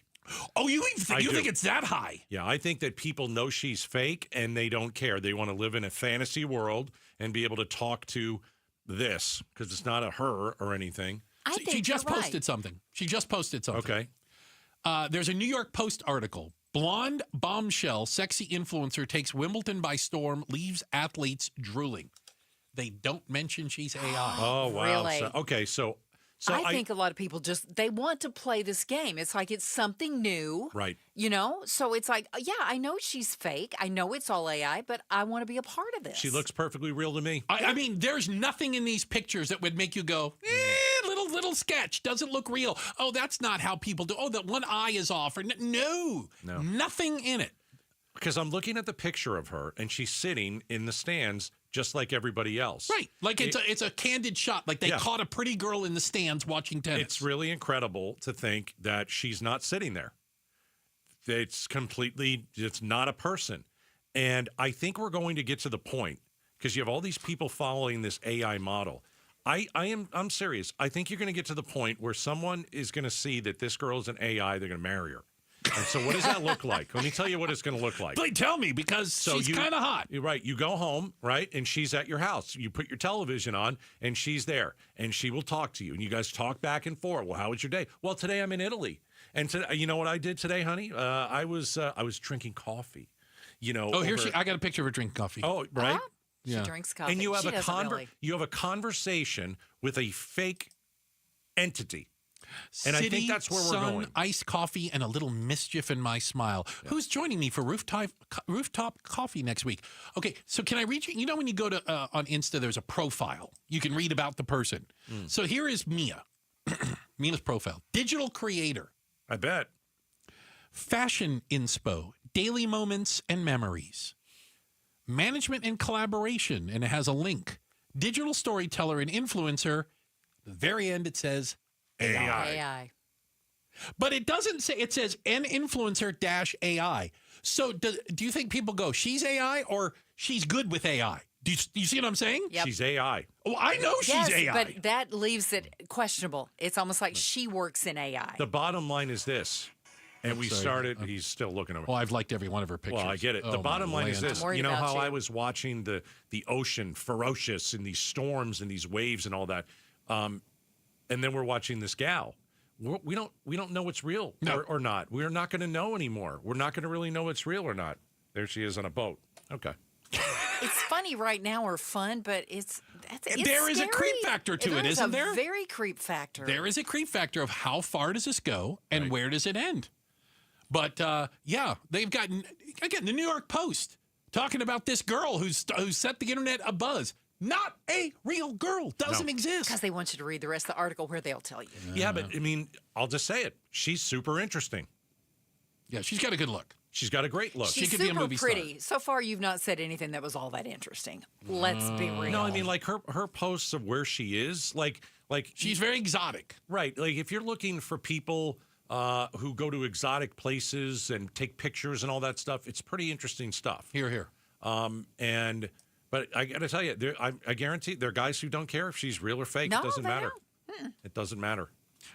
Oh, you think it's that high? Yeah, I think that people know she's fake and they don't care. They want to live in a fantasy world and be able to talk to this because it's not a her or anything. She just posted something. Okay. There's a New York Post article. Blonde bombshell sexy influencer takes Wimbledon by storm, leaves athletes drooling. They don't mention she's AI. Oh, wow. Really? So I think a lot of people they want to play this game. It's like it's something new. Right. So it's like, yeah, I know she's fake. I know it's all AI, but I want to be a part of this. She looks perfectly real to me. I mean, there's nothing in these pictures that would make you go, little sketch. Doesn't look real. Oh, that's not how people do. Oh, that one eye is off. Or no, nothing in it. Because I'm looking at the picture of her, and she's sitting in the stands just like everybody else. Right. Like it's a candid shot. Like they caught a pretty girl in the stands watching tennis. It's really incredible to think that she's not sitting there. It's not a person. And I think we're going to get to the point, because you have all these people following this AI model. I'm serious. I think you're going to get to the point where someone is going to see that this girl is an AI. They're going to marry her. And so what does that look like? Let me tell you what it's going to look like. Please tell me, because she's kind of hot. You're right. You go home, right, and she's at your house. You put your television on, and she's there, and she will talk to you. And you guys talk back and forth. Well, how was your day? Well, today I'm in Italy. And today, you know what I did today, honey? I was drinking coffee. I got a picture of her drinking coffee. Oh, right? She drinks coffee. And you have you have a conversation with a fake entity. And I think that's where we're going. Iced coffee and a little mischief in my smile. Yeah. Who's joining me for rooftop coffee next week? Okay, so can I read you? You know when you go to on Insta, there's a profile. You can read about the person. So here is Mia. Mia's profile. Digital creator. I bet. Fashion inspo. Daily moments and memories. Management and collaboration. And it has a link. Digital storyteller and influencer. At the very end, it says AI. But it doesn't say, it says an influencer -AI. So do you think people go, she's AI or she's good with AI? Do you see what I'm saying? Yep. She's AI. Oh, I know she's AI. But that leaves it questionable. It's almost like she works in AI. The bottom line is this. And he's still looking over. Oh, I've liked every one of her pictures. Well, I get it. The bottom line is this. You know how I was watching the ocean ferocious and these storms and these waves and all that. And then we're watching this gal. We don't know what's real or not. We're not going to know anymore. We're not going to really know what's real or not. There she is on a boat. Okay. It's funny right now or fun, but it's there is scary. a creep factor to it, isn't there? Very creep factor. There is a creep factor of how far does this go and where does it end? But they've got again the New York Post talking about this girl who set the internet abuzz. Not a real girl. Doesn't exist. Because they want you to read the rest of the article where they'll tell you. Yeah, but I mean, I'll just say it. She's super interesting. Yeah, she's got a good look. She's got a great look. She's she could super be a movie pretty. star. So far, you've not said anything that was all that interesting. Let's be real. No, I mean, like her posts of where she is, like she's very exotic. Right. Like if you're looking for people who go to exotic places and take pictures and all that stuff, it's pretty interesting stuff. Here. But I got to tell you, I guarantee there are guys who don't care if she's real or fake. No, it doesn't matter. It doesn't matter.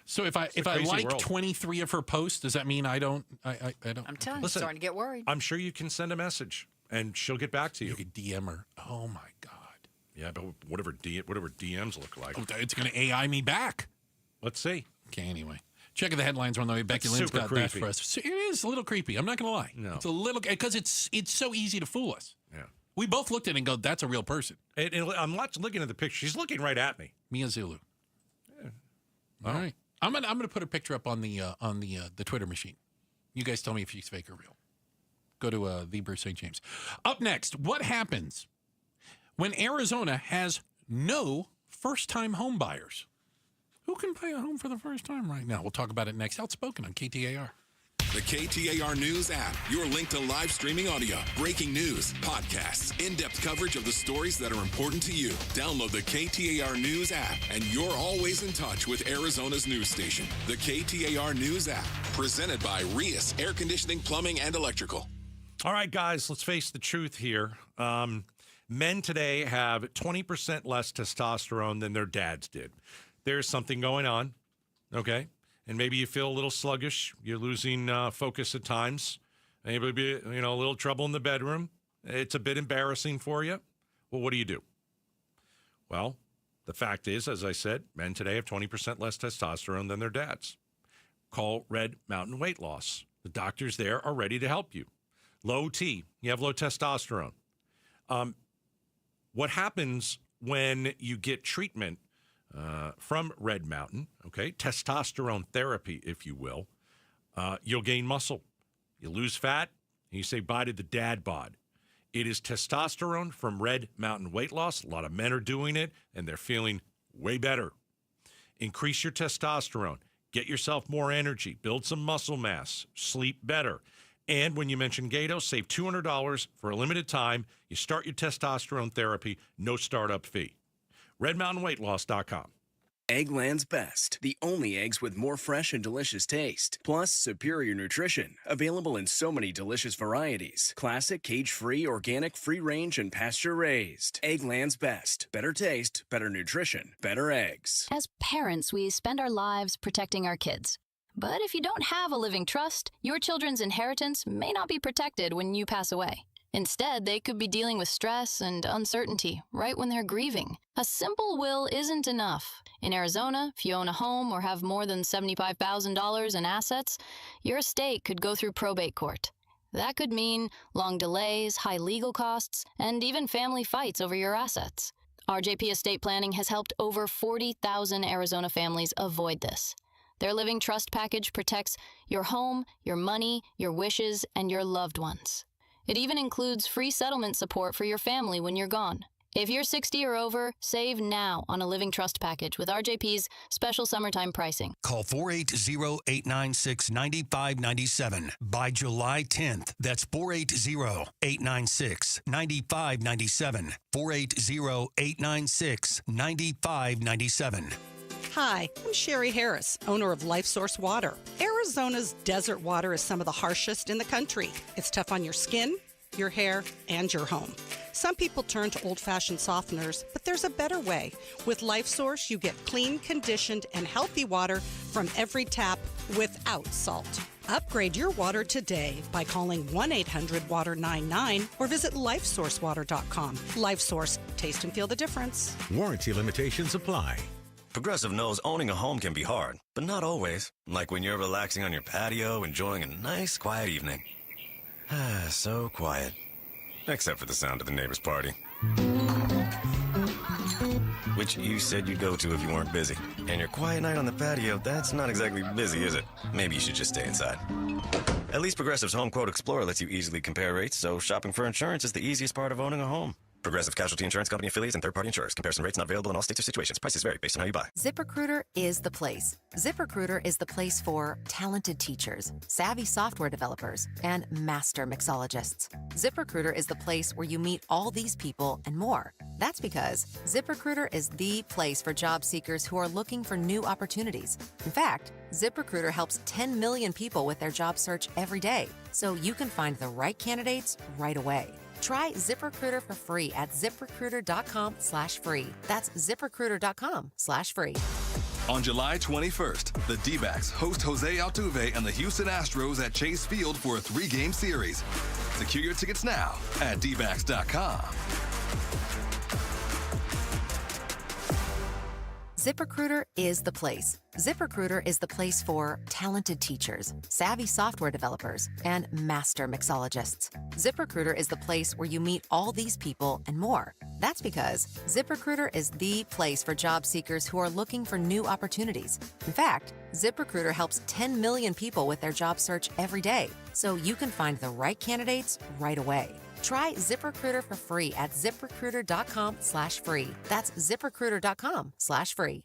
So if I like 23 of her posts, does that mean I don't? I don't. I'm telling you, starting to get worried. I'm sure you can send a message and she'll get back to you. You could DM her. Oh my God. Yeah, but whatever DMs look like, it's going to AI me back. Let's see. Okay. Anyway. Check the headlines on the way. Becky Lynn's got that for us. It is a little creepy. I'm not going to lie. No. It's a little because it's so easy to fool us. Yeah. We both looked at it and go, that's a real person. I'm looking at the picture. She's looking right at me. Mia Zulu. Yeah. All right. I'm gonna put a picture up on the Twitter machine. You guys tell me if she's fake or real. Go to the Bruce St. James. Up next, what happens when Arizona has no first-time home buyers? Who can buy a home for the first time right now? We'll talk about it next. Outspoken on KTAR. The KTAR News app, your link to live streaming audio, breaking news, podcasts, in-depth coverage of the stories that are important to you. Download the KTAR News app, and you're always in touch with Arizona's news station. The KTAR News app, presented by Rias Air Conditioning, Plumbing, and Electrical. All right, guys, let's face the truth here. Men today have 20% less testosterone than their dads did. There's something going on, okay? And maybe you feel a little sluggish. You're losing focus at times. Maybe a little trouble in the bedroom. It's a bit embarrassing for you. Well, what do you do? Well, the fact is, as I said, men today have 20% less testosterone than their dads. Call Red Mountain Weight Loss. The doctors there are ready to help you. Low T, you have low testosterone. What happens when you get treatment from Red Mountain, okay, testosterone therapy, if you will, you'll gain muscle. You lose fat, and you say bye to the dad bod. It is testosterone from Red Mountain Weight Loss. A lot of men are doing it, and they're feeling way better. Increase your testosterone. Get yourself more energy. Build some muscle mass. Sleep better. And when you mention Gato, save $200 for a limited time. You start your testosterone therapy, no startup fee. RedMountainWeightLoss.com. Eggland's Best, the only eggs with more fresh and delicious taste, plus superior nutrition, available in so many delicious varieties. Classic, cage-free, organic, free-range, and pasture-raised. Eggland's Best. Better taste, better nutrition, better eggs. As parents, we spend our lives protecting our kids. But if you don't have a living trust, your children's inheritance may not be protected when you pass away. Instead, they could be dealing with stress and uncertainty right when they're grieving. A simple will isn't enough. In Arizona, if you own a home or have more than $75,000 in assets, your estate could go through probate court. That could mean long delays, high legal costs, and even family fights over your assets. RJP Estate Planning has helped over 40,000 Arizona families avoid this. Their Living Trust package protects your home, your money, your wishes, and your loved ones. It even includes free settlement support for your family when you're gone. If you're 60 or over, save now on a Living Trust package with RJP's special summertime pricing. Call 480-896-9597 by July 10th. That's 480-896-9597. 480-896-9597. Hi, I'm Sherry Harris, owner of LifeSource Water. Arizona's desert water is some of the harshest in the country. It's tough on your skin, your hair, and your home. Some people turn to old-fashioned softeners, but there's a better way. With LifeSource, you get clean, conditioned, and healthy water from every tap without salt. Upgrade your water today by calling 1-800-WATER-99 or visit LifeSourceWater.com. LifeSource, taste and feel the difference. Warranty limitations apply. Progressive knows owning a home can be hard, but not always. Like when you're relaxing on your patio, enjoying a nice, quiet evening. So quiet. Except for the sound of the neighbor's party. Which you said you'd go to if you weren't busy. And your quiet night on the patio, that's not exactly busy, is it? Maybe you should just stay inside. At least Progressive's Home Quote Explorer lets you easily compare rates, so shopping for insurance is the easiest part of owning a home. Progressive Casualty Insurance Company affiliates and third-party insurers. Comparison rates not available in all states or situations. Prices vary based on how you buy. ZipRecruiter is the place. ZipRecruiter is the place for talented teachers, savvy software developers, and master mixologists. ZipRecruiter is the place where you meet all these people and more. That's because ZipRecruiter is the place for job seekers who are looking for new opportunities. In fact, ZipRecruiter helps 10 million people with their job search every day, so you can find the right candidates right away. Try ZipRecruiter for free at ZipRecruiter.com/free. That's ZipRecruiter.com/free. On July 21st, the D-backs host Jose Altuve and the Houston Astros at Chase Field for a 3-game series. Secure your tickets now at dbacks.com. ZipRecruiter is the place. ZipRecruiter is the place for talented teachers, savvy software developers, and master mixologists. ZipRecruiter is the place where you meet all these people and more. That's because ZipRecruiter is the place for job seekers who are looking for new opportunities. In fact, ZipRecruiter helps 10 million people with their job search every day, so you can find the right candidates right away. Try ZipRecruiter for free at ZipRecruiter.com/free. That's ZipRecruiter.com/free.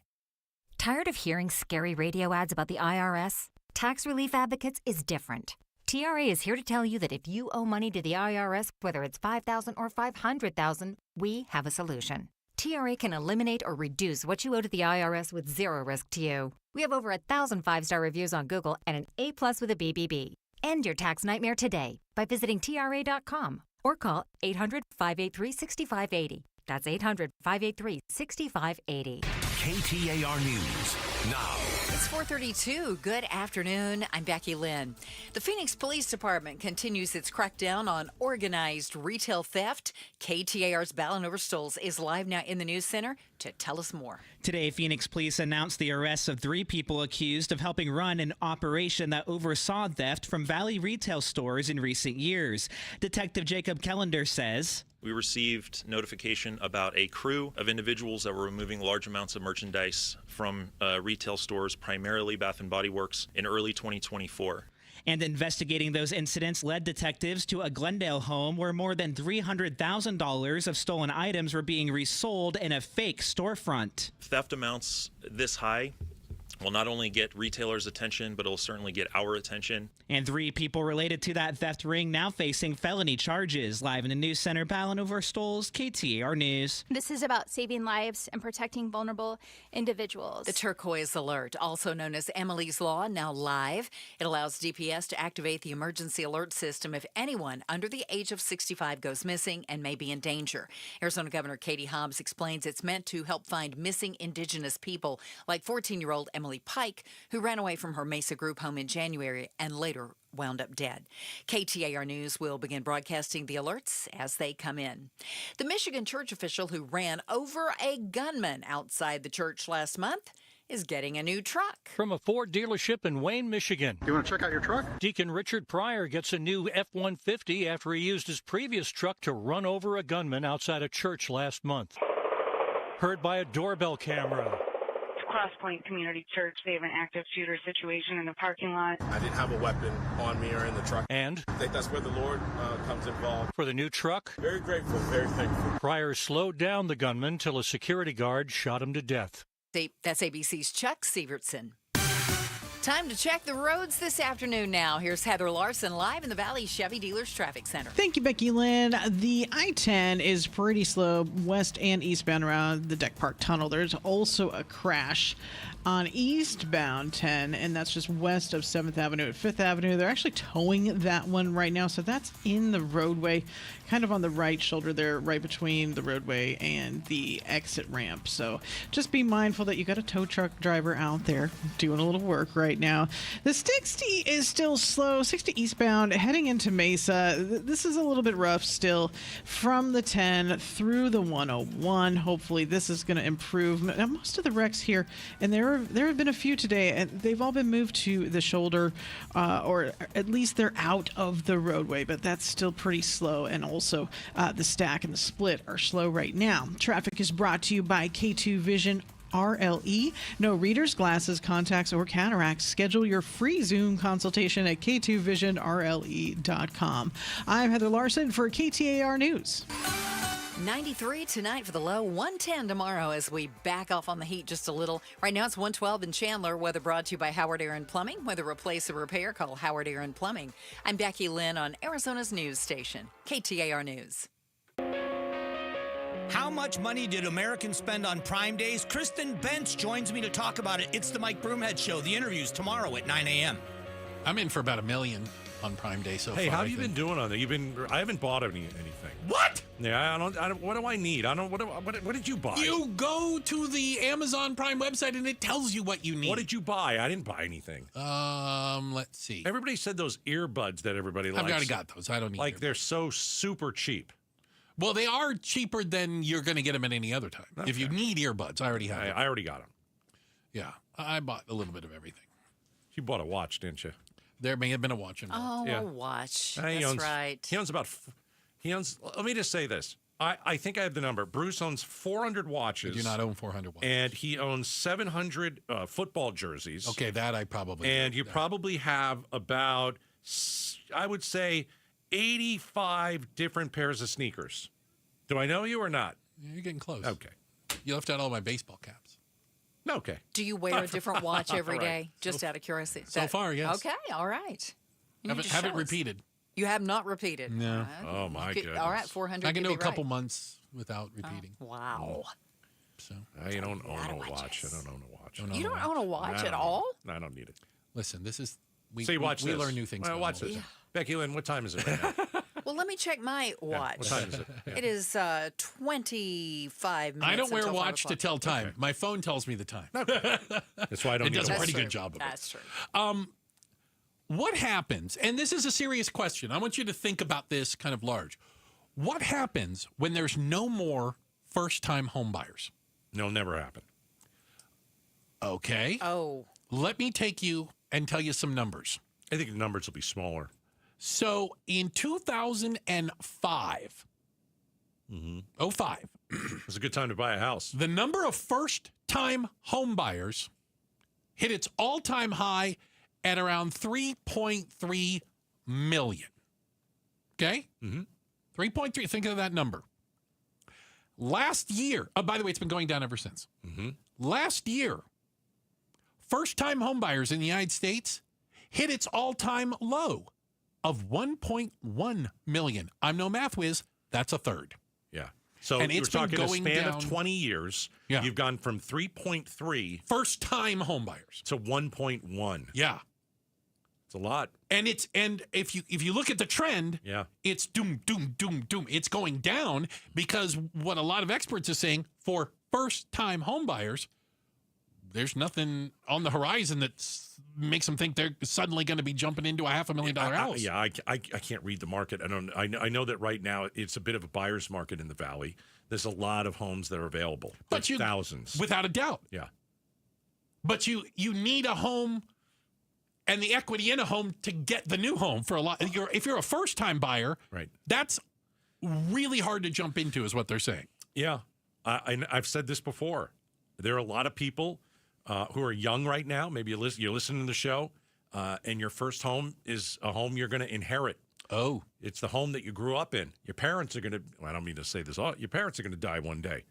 Tired of hearing scary radio ads about the IRS? Tax Relief Advocates is different. TRA is here to tell you that if you owe money to the IRS, whether it's $5,000 or $500,000, we have a solution. TRA can eliminate or reduce what you owe to the IRS with zero risk to you. We have over 1,000 5-star reviews on Google and an A+ with a BBB. End your tax nightmare today by visiting TRA.com or call 800-583-6580. That's 800-583-6580. KTAR News now. It's 4:32. Good afternoon. I'm Becky Lynn. The Phoenix Police Department continues its crackdown on organized retail theft. KTAR's Ballin Overstoles is live now in the news center to tell us more. Today, Phoenix police announced the arrests of 3 people accused of helping run an operation that oversaw theft from Valley retail stores in recent years. Detective Jacob Kellender says, we received notification about a crew of individuals that were removing large amounts of merchandise from retail stores, primarily Bath & Body Works, in early 2024. And investigating those incidents led detectives to a Glendale home where more than $300,000 of stolen items were being resold in a fake storefront. Theft amounts this high will not only get retailers' attention, but it'll certainly get our attention. And 3 people related to that theft ring now facing felony charges. Live in the news center, Ballin Overstoles, KTAR News. This is about saving lives and protecting vulnerable individuals. The Turquoise Alert, also known as Emily's Law, now live. It allows DPS to activate the emergency alert system if anyone under the age of 65 goes missing and may be in danger. Arizona Governor Katie Hobbs explains it's meant to help find missing indigenous people like 14-year-old Emily Pike, who ran away from her Mesa group home in January and later wound up dead. KTAR News will begin broadcasting the alerts as they come in. The Michigan church official who ran over a gunman outside the church last month is getting a new truck. From a Ford dealership in Wayne, Michigan. You want to check out your truck? Deacon Richard Pryor gets a new F-150 after he used his previous truck to run over a gunman outside a church last month. Heard by a doorbell camera. Crosspoint Community Church. They have an active shooter situation in the parking lot. I didn't have a weapon on me or in the truck. And I think that's where the Lord comes involved. For the new truck, very grateful, very thankful. Pryor slowed down the gunman till a security guard shot him to death. That's ABC's Chuck Sievertson. Time to check the roads this afternoon now. Here's Heather Larson live in the Valley Chevy Dealers Traffic Center. Thank you, Becky Lynn. The I-10 is pretty slow west and eastbound around the Deck Park Tunnel. There's also a crash on eastbound 10, and that's just west of 7th Avenue at 5th Avenue. They're actually towing that one right now, so that's in the roadway, kind of on the right shoulder there, right between the roadway and the exit ramp. So just be mindful that you got a tow truck driver out there doing a little work right now. The 60 is still slow, 60 eastbound, heading into Mesa. This is a little bit rough still from the 10 through the 101. Hopefully this is going to improve. Now, most of the wrecks here, and there have been a few today, and they've all been moved to the shoulder, or at least they're out of the roadway, but that's still pretty slow. And also the stack and the split are slow right now. Traffic is brought to you by K2 Vision RLE. No readers, glasses, contacts, or cataracts. Schedule your free Zoom consultation at k2visionrle.com. I'm Heather Larson for KTAR News. 93 tonight for the low, 110 tomorrow as we back off on the heat just a little. Right now it's 112 in Chandler. Weather brought to you by Howard Aaron Plumbing. Whether replace or repair, call Howard Aaron Plumbing. I'm Becky Lynn on Arizona's news station, KTAR News. How much money did Americans spend on Prime Days? Kristen Bench joins me to talk about it. It's the Mike Broomhead Show. The interview's tomorrow at 9 a.m. I'm in for about $1 million on Prime Day so far. Hey, how have you been doing on that? I haven't bought anything. What? Yeah, I don't. What do I need? What did you buy? You go to the Amazon Prime website and it tells you what you need. What did you buy? I didn't buy anything. Let's see. Everybody said those earbuds that everybody likes. I've already got those. I don't need they're so super cheap. Well, they are cheaper than you're going to get them at any other time. Okay. If you need earbuds, I already have them. I already got them. Yeah, I bought a little bit of everything. You bought a watch, didn't you? There may have been a watch involved. Oh, Yeah. a watch. He That's owns, right. He owns let me just say this. I think I have the number. Bruce owns 400 watches. I do not own 400 watches. And he owns 700 football jerseys. Okay, that I probably And do. you probably have about, I would say, 85 different pairs of sneakers. Do I know you or not? You're getting close. Okay. You left out all my baseball caps. Okay. Do you wear a different watch every All right. day? Just out of curiosity. So far, yes. Okay, all right. You need to Haven't show us. repeated. You have not repeated. No. Oh, my goodness. All right, 400. I can could do a be couple right. months without repeating. Wow. So I don't own a watch. I don't own a watch. You don't own a watch I at don't all? No, I don't need it. listen, this is we watch we this. learn new things. Well, about watch all this. this. Becky Lynn, what time is it right now? Well, let me check my watch. What time is it? Yeah. It is 25 minutes. I don't wear a until 5 watch to o'clock. tell time. My phone tells me the time. That's why I don't It need does a a watch. pretty true. good job of it. That's true. What happens, and this is a serious question, I want you to think about this kind of large. What happens when there's no more first-time home buyers? It'll never happen. Okay. Oh. Let me take you and tell you some numbers. I think the numbers will be smaller. So in 2005, It was a good time to buy a house. the number of first-time home buyers hit its all-time high at around 3.3 million. Okay? 3.3. Think of that number. Last year, by the way, it's been going down ever since. Last year, first-time home buyers in the United States hit its all-time low of 1.1 million. I'm no math whiz. That's a third. Yeah. So And you're it's been talking a going span down- of 20 years. Yeah. You've gone from 3.3 First-time home buyers. to 1.1. Yeah. It's a lot. And if you look at the trend, Yeah. it's doom, doom, doom, doom. It's going down because what a lot of experts are saying for first-time home buyers, there's nothing on the horizon that makes them think they're suddenly going to be jumping into a $500,000 house. I can't read the market. I know that right now it's a bit of a buyer's market in the Valley. There's a lot of homes that are available. But There's thousands. Without a doubt. Yeah. But you need a home and the equity in a home to get the new home for a lot. If you're a first-time buyer, right, that's really hard to jump into is what they're saying. Yeah. I've said this before. There are a lot of people who are young right now. Maybe you're listening to the show, and your first home is a home you're going to inherit. Oh. It's the home that you grew up in. Your parents are going to, I don't mean to say this, your parents are going to die one day.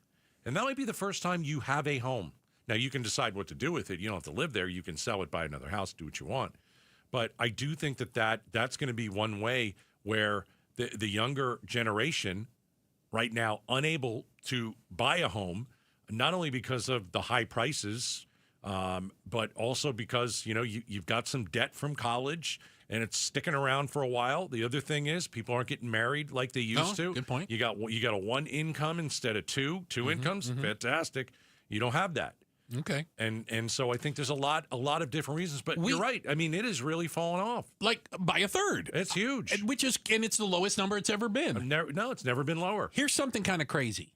And that might be the first time you have a home. Now, you can decide what to do with it. You don't have to live there. You can sell it, buy another house, do what you want. But I do think that's going to be one way where the younger generation right now unable to buy a home, not only because of the high prices, but also because, you've got some debt from college and it's sticking around for a while. The other thing is people aren't getting married like they used to. Good point. You got a one income instead of two incomes. Fantastic. You don't have that. Okay. And so I think there's a lot of different reasons, but you're right. I mean, it has really fallen off. Like by a third. It's huge. And it's the lowest number it's ever been. No, it's never been lower. Here's something kind of crazy.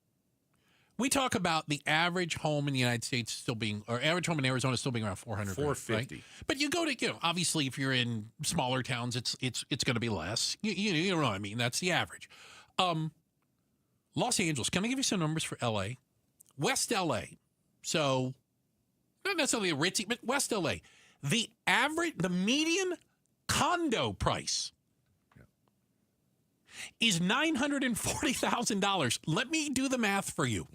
We talk about the average home in the United States average home in Arizona still being around 400. 450. Right? But you go to, obviously if you're in smaller towns, it's going to be less. You know what I mean? That's the average. Los Angeles, can I give you some numbers for LA? West LA. So not necessarily a ritzy, but West LA. The median condo price is $940,000. Let me do the math for you.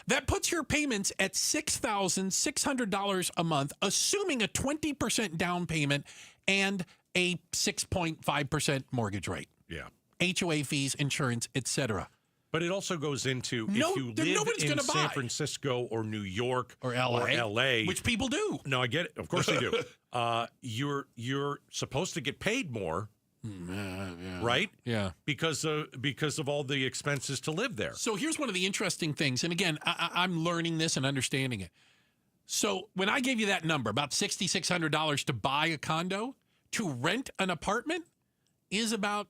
That puts your payments at $6,600 a month, assuming a 20% down payment and a 6.5% mortgage rate. Yeah. HOA fees, insurance, etc. But it also goes into if you live in San Francisco or New York or LA, which people do. No, I get it. Of course they do. You're supposed to get paid more, right? Yeah, because of all the expenses to live there. So here's one of the interesting things, and again, I'm learning this and understanding it. So when I gave you that number, about $6,600 to buy a condo, to rent an apartment is about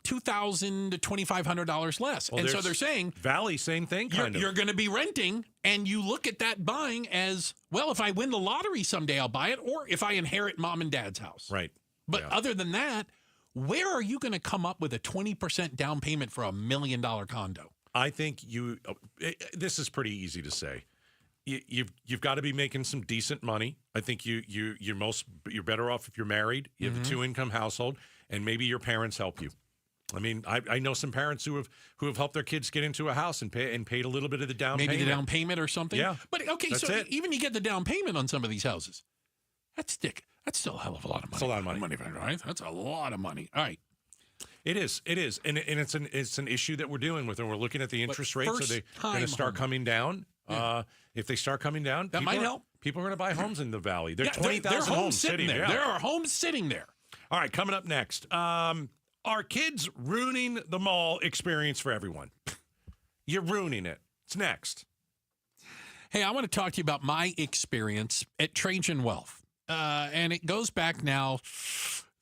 $2,000 to $2,500 less. Well, and so they're saying Valley, same thing. You're going to be renting, and you look at that buying as, well, if I win the lottery someday, I'll buy it, or if I inherit mom and dad's house. Right. But other than that, where are you going to come up with a 20% down payment for $1 million condo? I think this is pretty easy to say. You've got to be making some decent money. I think you're better off if you're married. You have a 2-income household, and maybe your parents help you. I mean, I know some parents who have helped their kids get into a house and paid a little bit of the down payment. Maybe the down payment or something. Yeah, but okay, that's so it. even you get the down payment on some of these houses. That's still a hell of a lot of money. It's a lot of money, right? That's a lot of money. All right. It is, and it's an issue that we're dealing with, and we're looking at the interest rates. Are they going to start coming down? Yeah. If they start coming down, that might help. People are going to buy homes in the valley. There are 20,000 homes homes sitting there. There are homes sitting there. All right, coming up next, are kids ruining the mall experience for everyone? You're ruining it. It's next. Hey, I want to talk to you about my experience at Trajan Wealth, and it goes back now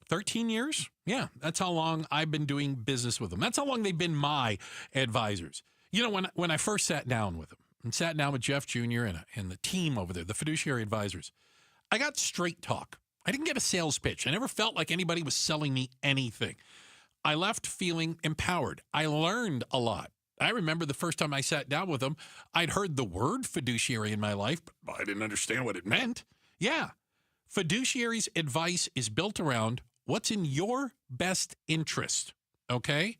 13 years. Yeah, that's how long I've been doing business with them. That's how long they've been my advisors. You know, when I first sat down with them and sat down with Jeff Jr. and the team over there, the fiduciary advisors, I got straight talk. I didn't get a sales pitch. I never felt like anybody was selling me anything. I left feeling empowered. I learned a lot. I remember the first time I sat down with them, I'd heard the word fiduciary in my life, but I didn't understand what it meant. Yeah, fiduciary's advice is built around what's in your best interest, okay?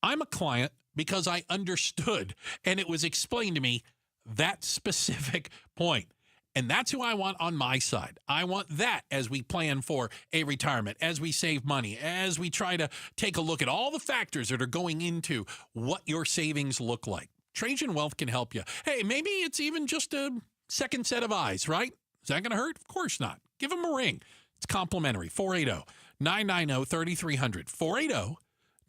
I'm a client because I understood, and it was explained to me that specific point. And that's who I want on my side. I want that as we plan for a retirement, as we save money, as we try to take a look at all the factors that are going into what your savings look like. Trajan Wealth can help you. Hey, maybe it's even just a second set of eyes, right? Is that going to hurt? Of course not. Give them a ring. It's complimentary. 480-990-3300.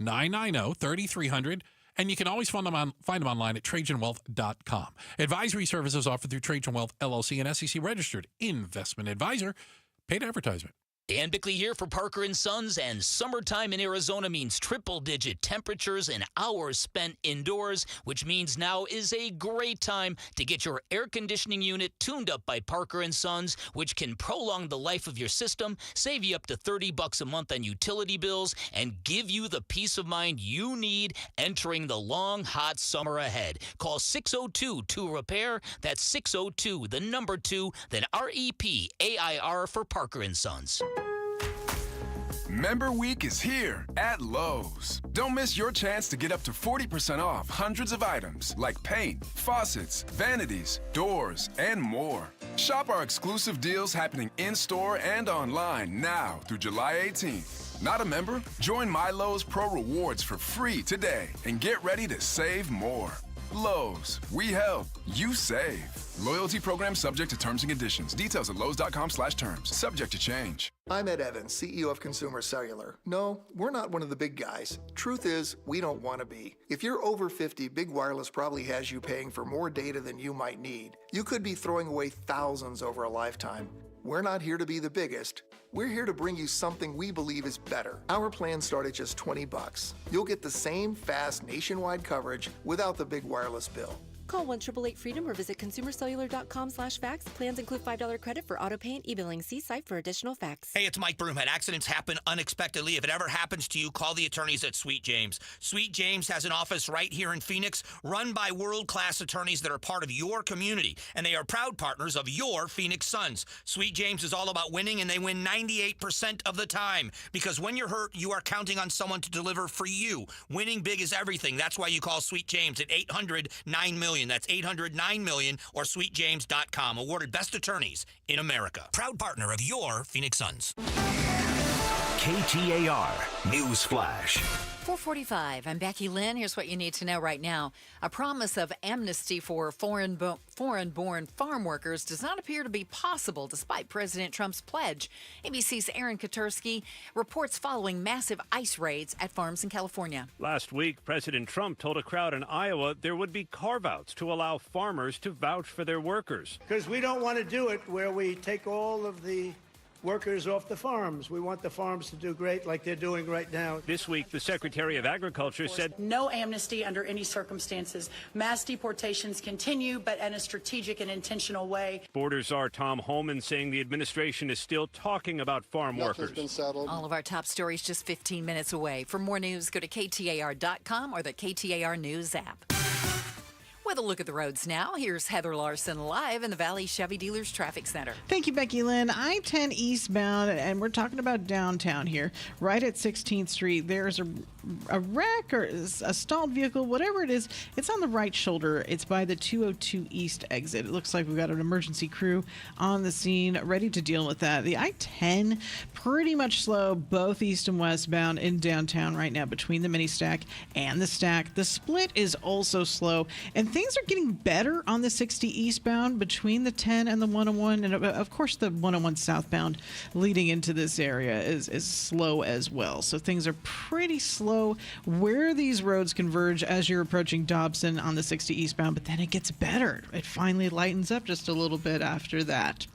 480-990-3300. And you can always find them online at TrajanWealth.com. Advisory services offered through Trajan Wealth, LLC, and SEC registered investment advisor. Paid advertisement. Dan Bickley here for Parker & Sons, and summertime in Arizona means triple-digit temperatures and hours spent indoors, which means now is a great time to get your air conditioning unit tuned up by Parker & Sons, which can prolong the life of your system, save you up to $30 a month on utility bills, and give you the peace of mind you need entering the long, hot summer ahead. Call 602-2-REPAIR. That's 602, the number 2, then REPAIR for Parker & Sons. Member Week is here at Lowe's. Don't miss your chance to get up to 40% off hundreds of items like paint, faucets, vanities, doors, and more. Shop our exclusive deals happening in-store and online now through July 18th. Not a member? Join My Lowe's Pro Rewards for free today and get ready to save more. Lowe's, we help, you save. Loyalty program subject to terms and conditions. Details at lowes.com/terms. Subject to change. I'm Ed Evans, CEO of Consumer Cellular. No, we're not one of the big guys. Truth is, we don't want to be. If you're over 50, Big Wireless probably has you paying for more data than you might need. You could be throwing away thousands over a lifetime. We're not here to be the biggest. We're here to bring you something we believe is better. Our plans start at just $20. You'll get the same fast nationwide coverage without the big wireless bill. Call 1-888-FREEDOM or visit consumercellular.com/facts. Plans include $5 credit for auto pay and e-billing. See site for additional facts. Hey, it's Mike Broomhead. Accidents happen unexpectedly. If it ever happens to you, call the attorneys at Sweet James. Sweet James has an office right here in Phoenix, run by world-class attorneys that are part of your community, and they are proud partners of your Phoenix Suns. Sweet James is all about winning, and they win 98% of the time, because when you're hurt, you are counting on someone to deliver for you. Winning big is everything. That's why you call Sweet James at 800-9-million. That's 800-9-million or sweetjames.com. Awarded best attorneys in America. Proud partner of your Phoenix Suns. KTAR News Flash. 4:45. I'm Becky Lynn. Here's what you need to know right now. A promise of amnesty for foreign-born farm workers does not appear to be possible despite President Trump's pledge. ABC's Aaron Katursky reports following massive ICE raids at farms in California. Last week, President Trump told a crowd in Iowa there would be carve-outs to allow farmers to vouch for their workers. Because we don't want to do it where we take all of the workers off the farms. We want the farms to do great like they're doing right now. This week, the Secretary of Agriculture said no amnesty under any circumstances. Mass deportations continue, but in a strategic and intentional way. Border Czar Tom Holman saying the administration is still talking about farm workers. All of our top stories just 15 minutes away. For more news, go to KTAR.com or the KTAR News app. With a look at the roads now, here's Heather Larson live in the Valley Chevy Dealers Traffic Center. Thank you, Becky Lynn. I-10 eastbound, and we're talking about downtown here. Right at 16th Street, there's a wreck or a stalled vehicle, whatever it is. It's on the right shoulder. It's by the 202 East exit. It looks like we've got an emergency crew on the scene ready to deal with that. The I-10, pretty much slow, both east and westbound in downtown right now between the mini stack and the stack. The split is also slow, and things are getting better on the 60 eastbound between the 10 and the 101, and of course the 101 southbound leading into this area is slow as well. So things are pretty slow where these roads converge as you're approaching Dobson on the 60 eastbound, but then it gets better. It finally lightens up just a little bit after that.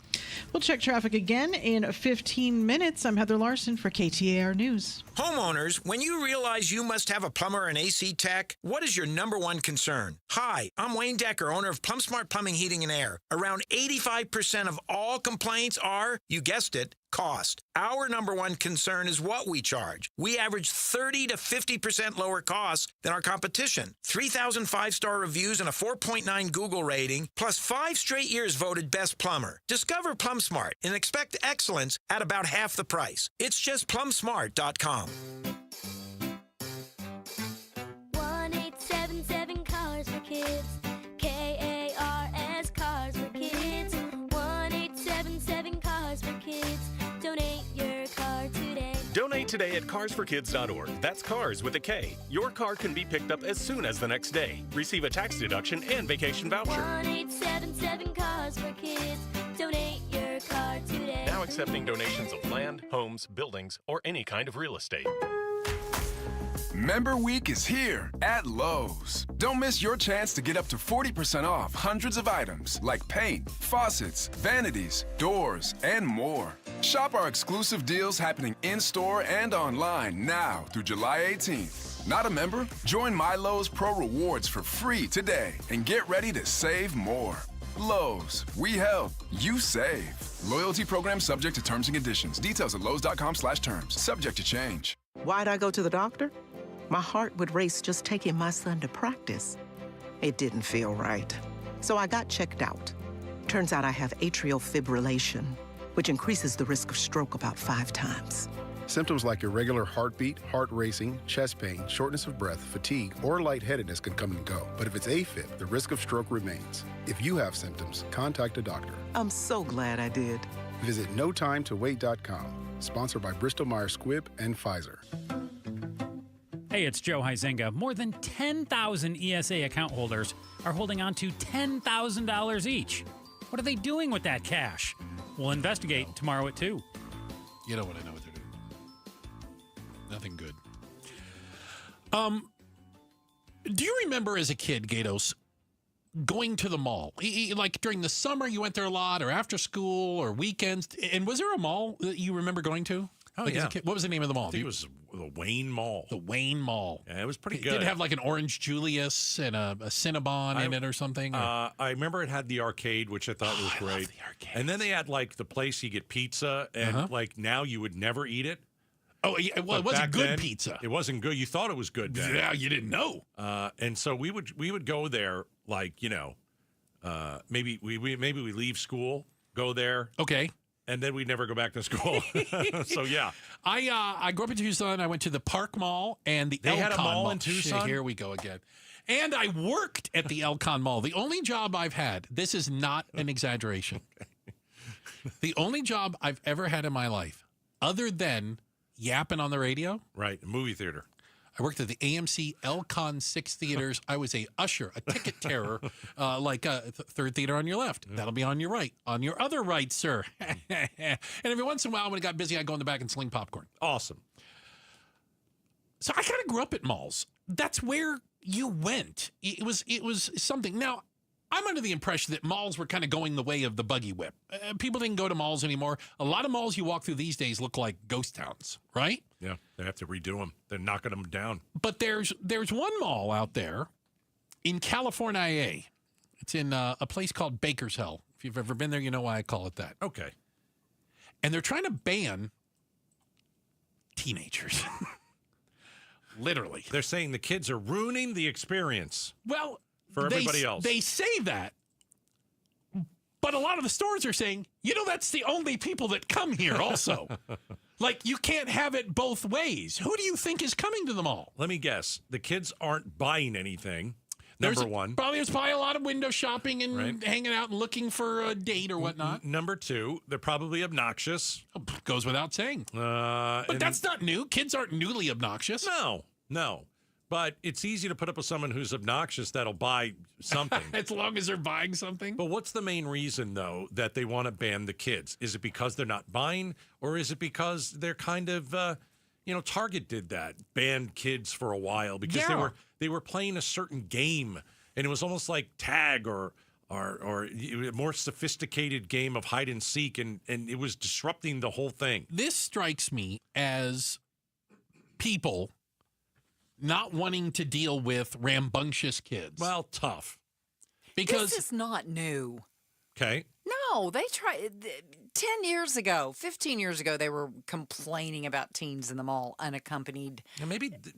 We'll check traffic again in 15 minutes. I'm Heather Larson for KTAR News. Homeowners, when you realize you must have a plumber and AC tech, what is your number one concern? Hi, I'm Wayne Decker, owner of Plum Smart Plumbing, Heating, and Air. Around 85% of all complaints are, you guessed it, cost. Our number one concern is what we charge. We average 30 to 50% lower costs than our competition. 3,000 five-star reviews and a 4.9 Google rating, plus 5 straight years voted best plumber. Discover Plum Smart and expect excellence at about half the price. It's just plumsmart.com. 1877 Cars for Kids. KARS Cars for Kids. 1877 Cars for Kids. Donate your car today. Donate today at carsforkids.org. That's cars with a K. Your car can be picked up as soon as the next day. Receive a tax deduction and vacation voucher. 1877 Cars for Kids. Donate your car today. Now accepting donations of land, homes, buildings, or any kind of real estate. Member Week is here at Lowe's. Don't miss your chance to get up to 40% off hundreds of items like paint, faucets, vanities, doors, and more. Shop our exclusive deals happening in-store and online now through July 18th. Not a member? Join My Lowe's Pro Rewards for free today and get ready to save more. Lowe's, we help, you save. Loyalty program subject to terms and conditions. Details at lowes.com/terms. Subject to change. Why'd I go to the doctor? My heart would race just taking my son to practice. It didn't feel right. So I got checked out. Turns out I have atrial fibrillation, which increases the risk of stroke about 5 times. Symptoms like irregular heartbeat, heart racing, chest pain, shortness of breath, fatigue, or lightheadedness can come and go. But if it's AFib, the risk of stroke remains. If you have symptoms, contact a doctor. I'm so glad I did. Visit notimetowait.com. Sponsored by Bristol-Myers Squibb and Pfizer. Hey, it's Joe Huizenga. More than 10,000 ESA account holders are holding on to $10,000 each. What are they doing with that cash? We'll investigate tomorrow at 2. You know what I know what they're doing. Nothing good. Do you remember as a kid, Gatos, going to the mall? Like during the summer, you went there a lot, or after school, or weekends. And was there a mall that you remember going to? Oh, like yeah. As a kid? What was the name of the mall? I think it was the Wayne Mall. The Wayne Mall. Yeah, it was pretty good. Did it have like an Orange Julius and a Cinnabon in it or something? I remember it had the arcade, which I thought was great. I love the arcades. And then they had like the place you get pizza, and like now you would never eat it. Oh, yeah, well, it wasn't good pizza. It wasn't good. You thought it was good then. Yeah, you didn't know. And so we would go there, like, you know, maybe we leave school, go there. Okay. And then we'd never go back to school. So, yeah. I grew up in Tucson. I went to the Park Mall and the They Elcon had a mall in Tucson? Shit, here we go again. And I worked at the Elcon Mall. The only job I've had, this is not an exaggeration. The only job I've ever had in my life, other than yapping on the radio. Right, a movie theater. I worked at the AMC Elcon 6 theaters. I was a usher, a ticket terror, like third theater on your left. That'll be on your right. On your other right, sir. And every once in a while, when it got busy, I'd go in the back and sling popcorn. Awesome. So I kind of grew up at malls. That's where you went. It was something. Now, I'm under the impression that malls were kind of going the way of the buggy whip. People didn't go to malls anymore. A lot of malls you walk through these days look like ghost towns, right? Yeah, they have to redo them. They're knocking them down. But there's one mall out there in California. It's in a place called Bakershill. If you've ever been there, you know why I call it that. Okay. And they're trying to ban teenagers. Literally. They're saying the kids are ruining the experience. Well, for everybody else. They say that. But a lot of the stores are saying, that's the only people that come here also. Like, you can't have it both ways. Who do you think is coming to the mall? Let me guess. The kids aren't buying anything. Number one. There's probably a lot of window shopping and hanging out and looking for a date or whatnot. Number two, they're probably obnoxious. Goes without saying. But that's not new. Kids aren't newly obnoxious. No. But it's easy to put up with someone who's obnoxious that'll buy something. As long as they're buying something. But what's the main reason, though, that they want to ban the kids? Is it because they're not buying, or is it because they're kind of, Target did that, banned kids for a while because they were playing a certain game, and it was almost like tag or a more sophisticated game of hide and seek, and it was disrupting the whole thing. This strikes me as people not wanting to deal with rambunctious kids. Well, tough. Because this is not new. Okay. No, they tried 10 years ago, 15 years ago, they were complaining about teens in the mall, unaccompanied,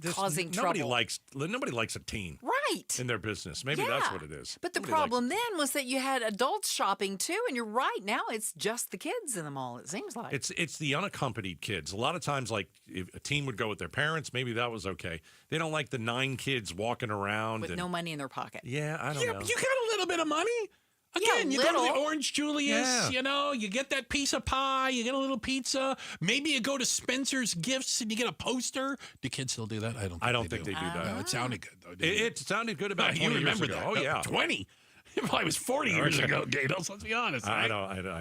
causing nobody trouble. Nobody likes a teen. Right. In their business. Maybe that's what it is. But the Nobody problem then was that you had adults shopping too, and you're right, now it's just the kids in the mall, it seems like. It's the unaccompanied kids. A lot of times, like, if a teen would go with their parents, maybe that was okay. They don't like the 9 kids walking around. With no money in their pocket. Yeah, I don't know. You got a little bit of money. Again, you go to the Orange Julius, you get that piece of pie, you get a little pizza. Maybe you go to Spencer's Gifts and you get a poster. Do kids still do that? I don't think they do that. No, it sounded good, though. It sounded good about 20 you years remember ago. that. Oh, yeah. 20? It probably was 40 years ago, Gatos. Let's be honest. Right?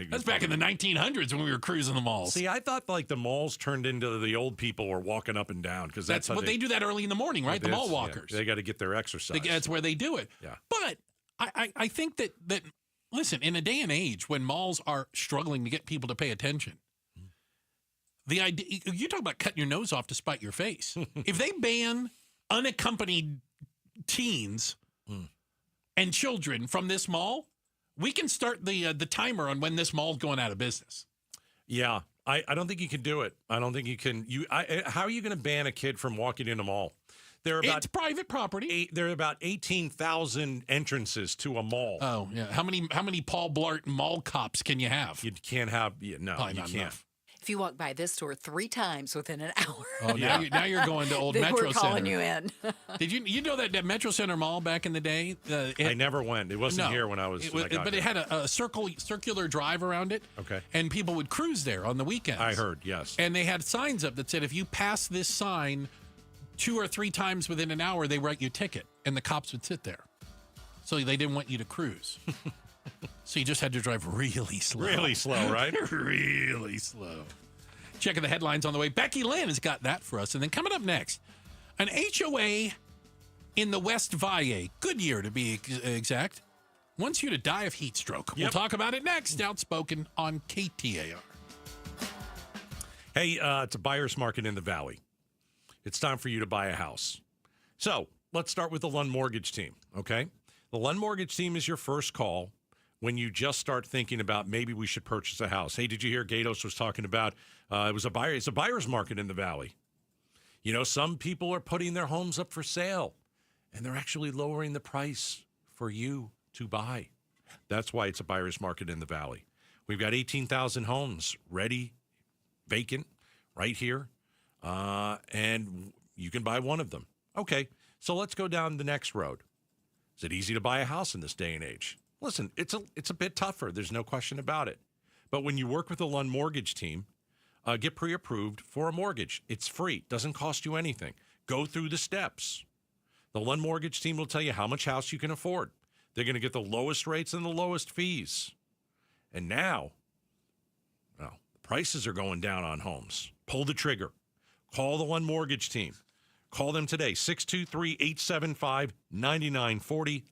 That's back in the 1900s when we were cruising the malls. See, I thought like the malls turned into the old people were walking up and down because that's how they do that early in the morning, right? The mall walkers. Yeah, they got to get their exercise. That's where they do it. Yeah. But I think that listen, in a day and age when malls are struggling to get people to pay attention, the idea you talk about cutting your nose off to spite your face. If they ban unaccompanied teens and children from this mall, we can start the timer on when this mall's going out of business. Yeah, I don't think you can do it. I don't think you can. How are you going to ban a kid from walking in a mall? It's private property. There are about 18,000 entrances to a mall. Oh, yeah. How many Paul Blart mall cops can you have? You can't have. No, probably you not can't. Enough. If you walk by this store 3 times within an hour. Oh, now you're going to old Metro Center. We're calling you in. Did you know that Metro Center Mall back in the day? I never went. It wasn't here when I was. But it had a circular drive around it. Okay. And people would cruise there on the weekends. I heard, yes. And they had signs up that said if you pass this sign 2 or 3 times within an hour, they write you a ticket, and the cops would sit there. So they didn't want you to cruise. So you just had to drive really slow. Really slow, right? Really slow. Checking the headlines on the way. Becky Lynn has got that for us. And then coming up next, an HOA in the West Valle, Goodyear to be exact, wants you to die of heat stroke. Yep. We'll talk about it next. Outspoken on KTAR. Hey, it's a buyer's market in the Valley. It's time for you to buy a house. So let's start with the Lund Mortgage Team, okay? The Lund Mortgage Team is your first call when you just start thinking about maybe we should purchase a house. Hey, did you hear Gatos was talking about it's a buyer's market in the Valley. You know, some people are putting their homes up for sale, and they're actually lowering the price for you to buy. That's why it's a buyer's market in the Valley. We've got 18,000 homes ready, vacant, right here. And you can buy one of them. Okay, so let's go down the next road. Is it easy to buy a house in this day and age? Listen, it's a bit tougher. There's no question about it. But when you work with the Lund Mortgage Team, get pre-approved for a mortgage. It's free. Doesn't cost you anything. Go through the steps. The Lund Mortgage Team will tell you how much house you can afford. They're going to get the lowest rates and the lowest fees. And now, well, prices are going down on homes. Pull the trigger. Call the Lund Mortgage Team. Call them today, 623-875-9940,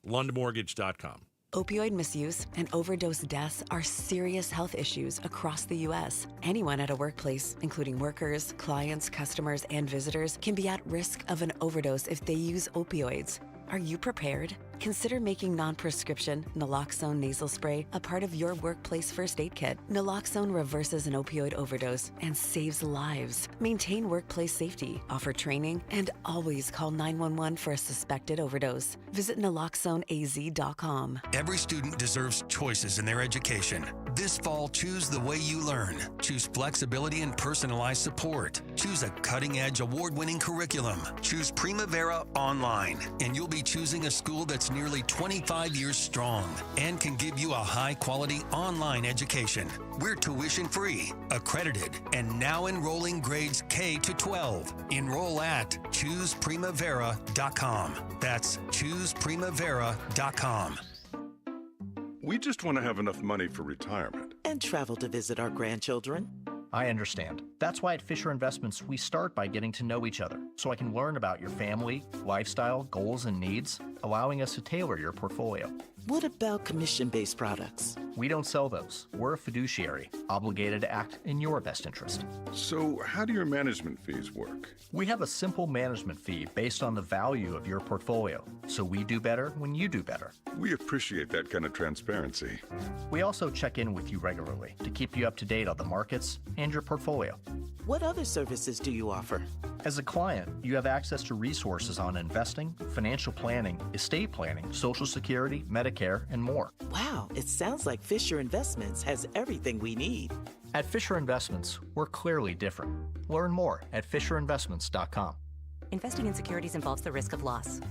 lundmortgage.com. Opioid misuse and overdose deaths are serious health issues across the U.S. Anyone at a workplace, including workers, clients, customers, and visitors, can be at risk of an overdose if they use opioids. Are you prepared? Consider making non-prescription naloxone nasal spray a part of your workplace first aid kit. Naloxone reverses an opioid overdose and saves lives. Maintain workplace safety, offer training, and always call 911 for a suspected overdose. Visit naloxoneaz.com. Every student deserves choices in their education. This fall, choose the way you learn. Choose flexibility and personalized support. Choose a cutting-edge, award-winning curriculum. Choose Primavera Online, and you'll be choosing a school that's nearly 25 years strong and can give you a high-quality online education. We're tuition-free, accredited, and now enrolling grades K to 12. Enroll at ChoosePrimavera.com. That's ChoosePrimavera.com. We just want to have enough money for retirement. And travel to visit our grandchildren. I understand. That's why at Fisher Investments, we start by getting to know each other so I can learn about your family, lifestyle, goals, and needs, allowing us to tailor your portfolio. What about commission-based products? We don't sell those. We're a fiduciary, obligated to act in your best interest. So how do your management fees work? We have a simple management fee based on the value of your portfolio, so we do better when you do better. We appreciate that kind of transparency. We also check in with you regularly to keep you up to date on the markets and your portfolio. What other services do you offer? As a client, you have access to resources on investing, financial planning, estate planning, Social Security, Medicare, and more. Wow, it sounds like Fisher Investments has everything we need. At Fisher Investments, we're clearly different. Learn more at FisherInvestments.com. Investing in securities involves the risk of loss.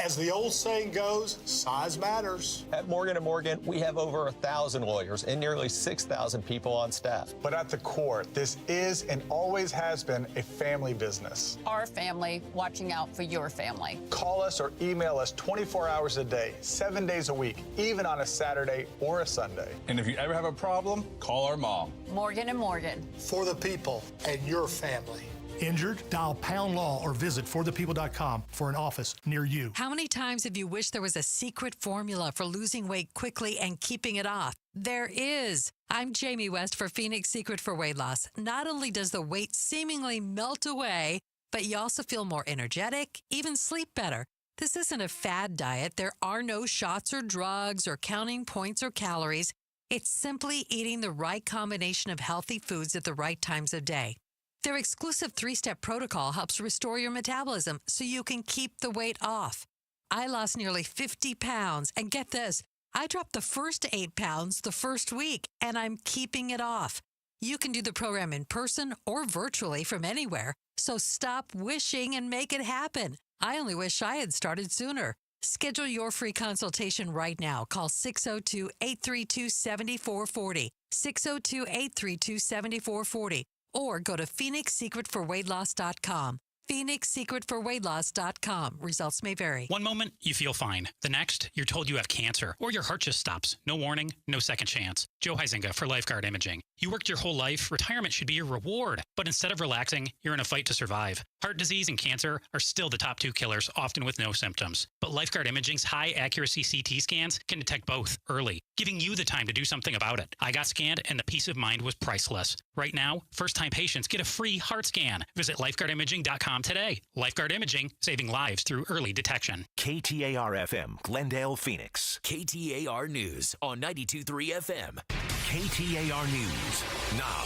As the old saying goes, size matters. At Morgan & Morgan, we have over 1,000 lawyers and nearly 6,000 people on staff. But at the core, this is and always has been a family business. Our family watching out for your family. Call us or email us 24 hours a day, 7 days a week, even on a Saturday or a Sunday. And if you ever have a problem, call our mom. Morgan & Morgan. For the people and your family. Injured? Dial Pound Law or visit forthepeople.com for an office near you. How many times have you wished there was a secret formula for losing weight quickly and keeping it off? There is. I'm Jamie West for Phoenix Secret for Weight Loss. Not only does the weight seemingly melt away, but you also feel more energetic, even sleep better. This isn't a fad diet. There are no shots or drugs or counting points or calories. It's simply eating the right combination of healthy foods at the right times of day. Their exclusive 3-step protocol helps restore your metabolism so you can keep the weight off. I lost nearly 50 pounds, and get this, I dropped the first 8 pounds the first week, and I'm keeping it off. You can do the program in person or virtually from anywhere, so stop wishing and make it happen. I only wish I had started sooner. Schedule your free consultation right now. Call 602-832-7440, 602-832-7440. Or go to PhoenixSecretForWeightLoss.com. PhoenixSecretForWeightLoss.com. Results may vary. One moment, you feel fine. The next, you're told you have cancer, or your heart just stops. No warning, no second chance. Joe Huizinga for Lifeguard Imaging. You worked your whole life. Retirement should be your reward. But instead of relaxing, you're in a fight to survive. Heart disease and cancer are still the top 2 killers, often with no symptoms. But Lifeguard Imaging's high-accuracy CT scans can detect both early, giving you the time to do something about it. I got scanned, and the peace of mind was priceless. Right now, first-time patients get a free heart scan. Visit lifeguardimaging.com today. Lifeguard Imaging, saving lives through early detection. KTAR-FM, Glendale, Phoenix. KTAR News on 92.3 FM. KTAR News now.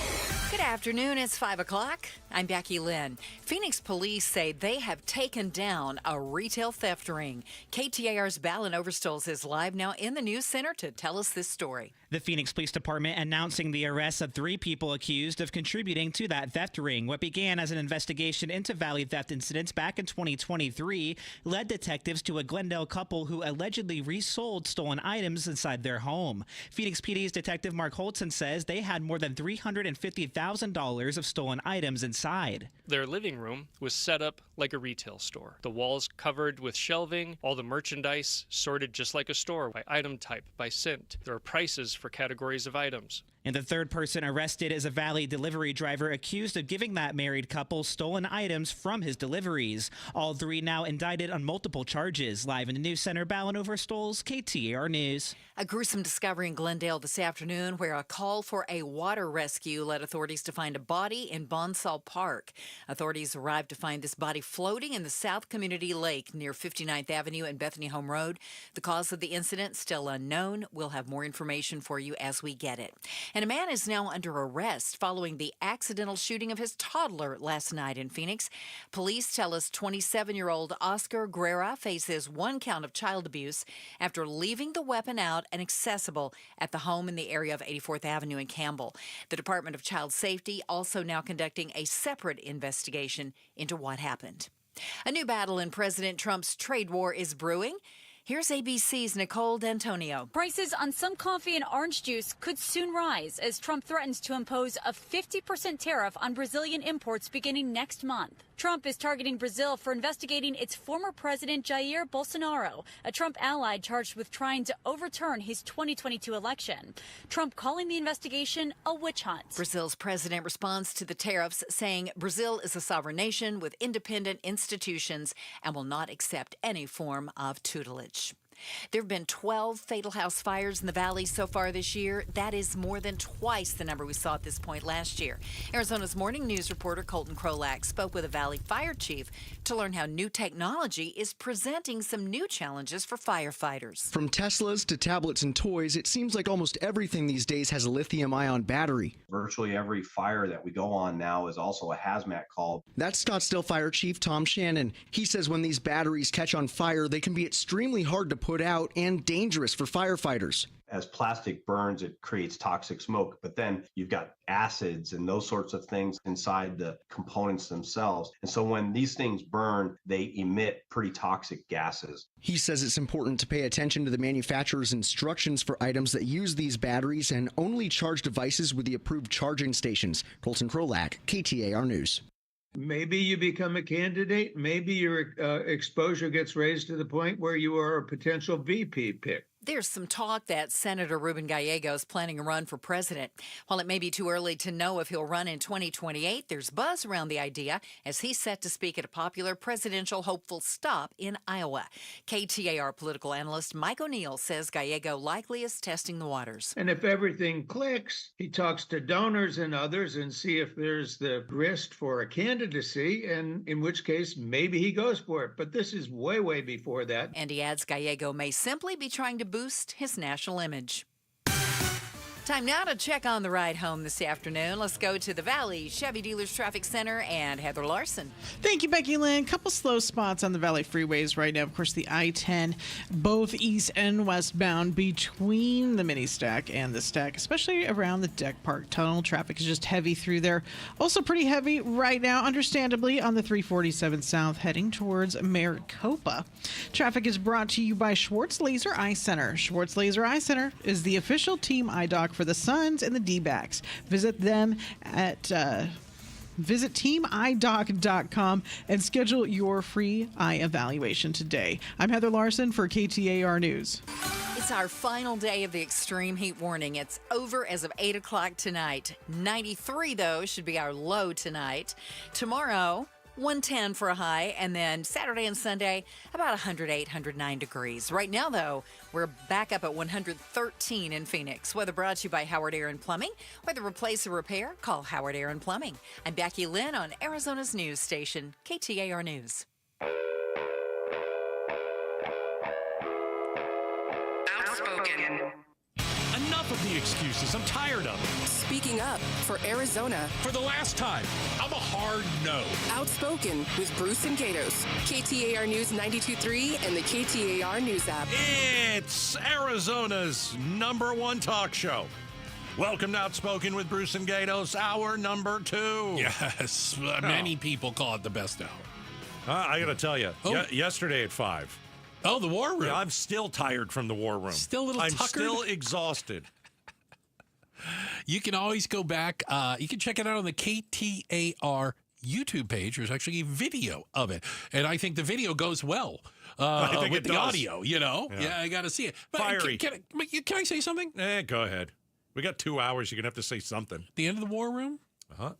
Good afternoon. It's 5 o'clock. I'm Becky Lynn. Phoenix police say they have taken down a retail theft ring. KTAR's Ballin Overstoles is live now in the news center to tell us this story. The Phoenix Police Department announcing the arrest of 3 people accused of contributing to that theft ring. What began as an investigation into Valley theft incidents back in 2023 led detectives to a Glendale couple who allegedly resold stolen items inside their home. Phoenix PD's Detective Mark Holton says they had more than $350,000 of stolen items inside. Their living room was set up like a retail store. The walls covered with shelving, all the merchandise sorted just like a store by item type, by scent. There are prices for categories of items. And the third person arrested is a valet delivery driver accused of giving that married couple stolen items from his deliveries. All three now indicted on multiple charges. Live in the news center, Ballin over Stoles, KTAR News. A gruesome discovery in Glendale this afternoon where a call for a water rescue led authorities to find a body in Bonsall Park. Authorities arrived to find this body floating in the South Community Lake near 59th Avenue and Bethany Home Road. The cause of the incident still unknown. We'll have more information for you as we get it. And a man is now under arrest following the accidental shooting of his toddler last night in Phoenix. Police tell us 27-year-old Oscar Guerra faces 1 count of child abuse after leaving the weapon out and accessible at the home in the area of 84th Avenue in Campbell. The Department of Child Safety also now conducting a separate investigation into what happened. A new battle in President Trump's trade war is brewing. Here's ABC's Nicole D'Antonio. Prices on some coffee and orange juice could soon rise as Trump threatens to impose a 50% tariff on Brazilian imports beginning next month. Trump is targeting Brazil for investigating its former president Jair Bolsonaro, a Trump ally charged with trying to overturn his 2022 election. Trump calling the investigation a witch hunt. Brazil's president responds to the tariffs, saying Brazil is a sovereign nation with independent institutions and will not accept any form of tutelage. There have been 12 fatal house fires in the valley so far this year. That is more than twice the number we saw at this point last year. Arizona's Morning News reporter Colton Krolak spoke with a valley fire chief to learn how new technology is presenting some new challenges for firefighters. From Teslas to tablets and toys, it seems like almost everything these days has a lithium-ion battery. Virtually every fire that we go on now is also a hazmat call. That's Scottsdale Fire Chief Tom Shannon. He says when these batteries catch on fire, they can be extremely hard to put out and dangerous for firefighters. As plastic burns, it creates toxic smoke, but then you've got acids and those sorts of things inside the components themselves. And so when these things burn, they emit pretty toxic gases. He says it's important to pay attention to the manufacturer's instructions for items that use these batteries and only charge devices with the approved charging stations. Colton Krolak, KTAR News. Maybe you become a candidate. Maybe your exposure gets raised to the point where you are a potential VP pick. There's some talk that Senator Ruben Gallego is planning a run for president. While it may be too early to know if he'll run in 2028, there's buzz around the idea as he's set to speak at a popular presidential hopeful stop in Iowa. KTAR political analyst Mike O'Neill says Gallego likely is testing the waters. And if everything clicks, he talks to donors and others and see if there's the grist for a candidacy, and in which case maybe he goes for it. But this is way, way before that. And he adds Gallego may simply be trying to boost his national image. Time now to check on the ride home this afternoon. Let's go to the Valley Chevy Dealers Traffic Center and Heather Larson. Thank you, Becky Lynn. Couple slow spots on the Valley freeways right now. Of course, the I-10, both east and westbound between the mini stack and the stack, especially around the Deck Park Tunnel. Traffic is just heavy through there. Also pretty heavy right now, understandably, on the 347 south heading towards Maricopa. Traffic is brought to you by Schwartz Laser Eye Center. Schwartz Laser Eye Center is the official team eye doc for the Suns and the D-backs. Visit them at visit teamidoc.com and schedule your free eye evaluation today. I'm Heather Larson for KTAR News. It's our final day of the extreme heat warning. It's over as of 8 o'clock tonight. 93, though, should be our low tonight. Tomorrow, 110 for a high, and then Saturday and Sunday, about 108, 109 degrees. Right now, though, we're back up at 113 in Phoenix. Weather brought to you by Howard Air and Plumbing. Whether replace or repair, call Howard Air and Plumbing. I'm Becky Lynn on Arizona's news station, KTAR News. Outspoken. Enough of the excuses. I'm tired of it. Speaking up for Arizona. For the last time, I'm a hard no. Outspoken with Bruce and Gatos. KTAR News 92.3 and the KTAR News app. It's Arizona's #1 talk show. Welcome to Outspoken with Bruce and Gatos, hour number 2. Yes, many people call it the best hour. I got to tell you, yesterday at 5. Oh, the war room. Yeah, I'm still tired from the war room. Still a little I'm tuckered? still exhausted. You can always go back. You can check it out on the KTAR YouTube page, there's actually a video of it. And I think the video goes well I think with it the does. audio, you know? Yeah, I got to see it. But Fiery. Can I say something? Go ahead. We got 2 hours. You're going to have to say something. The end of the war room? Uh-huh.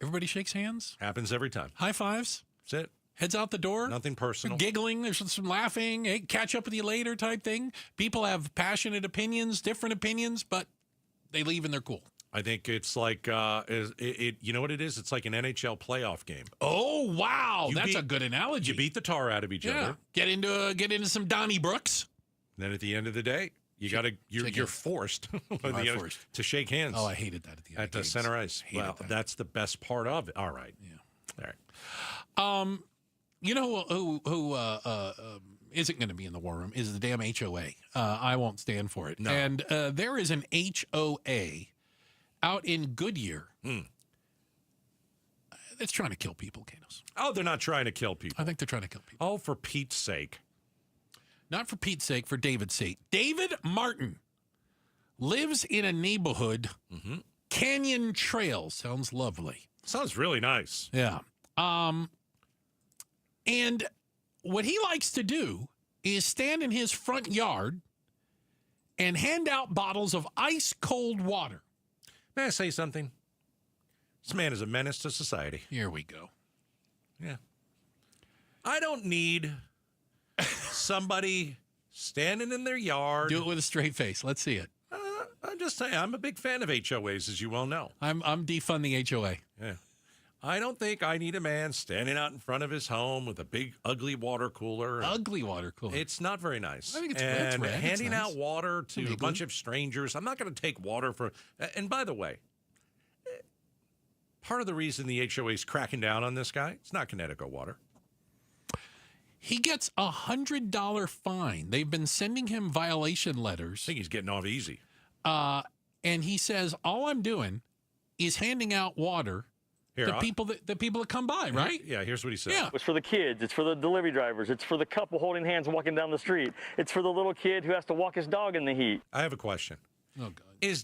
Everybody shakes hands. Happens every time. High fives. That's it. Heads out the door. Nothing personal. Giggling. There's some laughing. Hey, catch up with you later type thing. People have passionate opinions, different opinions, but they leave and they're cool. I think it's like, you know what it is? It's like an NHL playoff game. Oh, wow. That's a good analogy. You beat the tar out of each other. Get into some Donnie Brooks. Then at the end of the day, you're forced, to shake hands. Oh, I hated that at the end at the center ice. Well, that's the best part of it. All right. Yeah. All right. You know who isn't going to be in the war room is the damn HOA. I won't stand for it. No. And there is an HOA out in Goodyear that's trying to kill people, Canos. Oh, they're not trying to kill people. I think they're trying to kill people. Oh, for Pete's sake. Not for Pete's sake, for David's sake. David Martin lives in a neighborhood, Canyon Trail. Sounds lovely. Sounds really nice. Yeah. And what he likes to do is stand in his front yard and hand out bottles of ice cold water. May I say something? This man is a menace to society. Here we go. Yeah. I don't need somebody standing in their yard. Do it with a straight face. Let's see it. I'm just saying, I'm a big fan of HOAs, as you well know. I'm defunding HOA. Yeah. I don't think I need a man standing out in front of his home with a big, ugly water cooler. Ugly water cooler. It's not very nice. I think it's and red. handing It's nice. out water to a bunch of strangers. I'm not going to take water for. And by the way, part of the reason the HOA is cracking down on this guy, it's not Connecticut water. He gets a $100 fine. They've been sending him violation letters. I think he's getting off easy. And he says, all I'm doing is handing out water to people that come by, right? Yeah, here's what he said. Yeah. It's for the kids. It's for the delivery drivers. It's for the couple holding hands walking down the street. It's for the little kid who has to walk his dog in the heat. I have a question. Oh, God.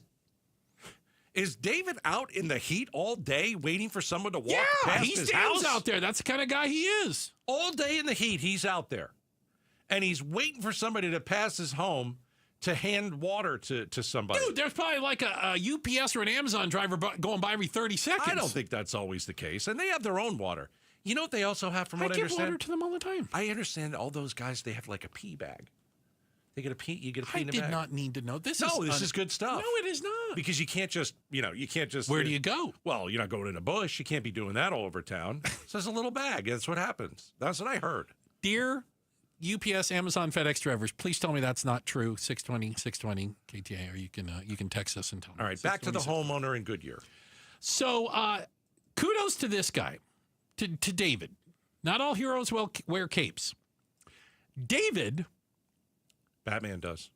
Is David out in the heat all day waiting for someone to walk past he his stands house? out there. That's the kind of guy he is. All day in the heat, he's out there. And he's waiting for somebody to pass his home to hand water to somebody. Dude, there's probably like a UPS or an Amazon driver going by every 30 seconds. I don't think that's always the case. And they have their own water. You know what they also have, from what I give understand? water to them all the time. I understand all those guys, they have like a pee bag. They get a pee, you get a pee in a bag. I did not need to know. This is good stuff. No, it is not. Because you can't just. Where do you go? Well, you're not going in a bush. You can't be doing that all over town. So there's a little bag. That's what happens. That's what I heard. Dear UPS, Amazon, FedEx drivers, please tell me that's not true. 620 KTA, or you can text us and tell me. All right, back to the homeowner in Goodyear. So, kudos to this guy, to David. Not all heroes wear capes. David. Batman does.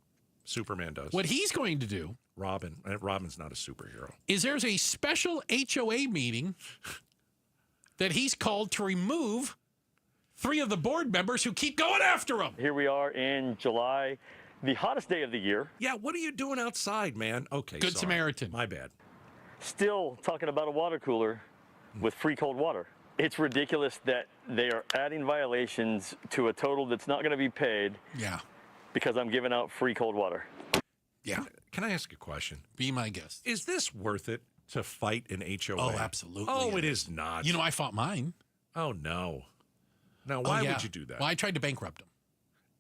Superman does. What he's going to do. Robin's not a superhero. Is there's a special HOA meeting that he's called to remove 3 of the board members who keep going after him. Here we are in July, the hottest day of the year. Yeah, what are you doing outside, man? Okay, Good Samaritan. My bad. Still talking about a water cooler with free cold water. It's ridiculous that they are adding violations to a total that's not going to be paid. Yeah. Because I'm giving out free cold water. Yeah. Can I ask a question? Be my guest. Is this worth it to fight an HOA? Oh, absolutely. Oh, it is not. You know, I fought mine. Oh, no. Now, why would you do that? Well, I tried to bankrupt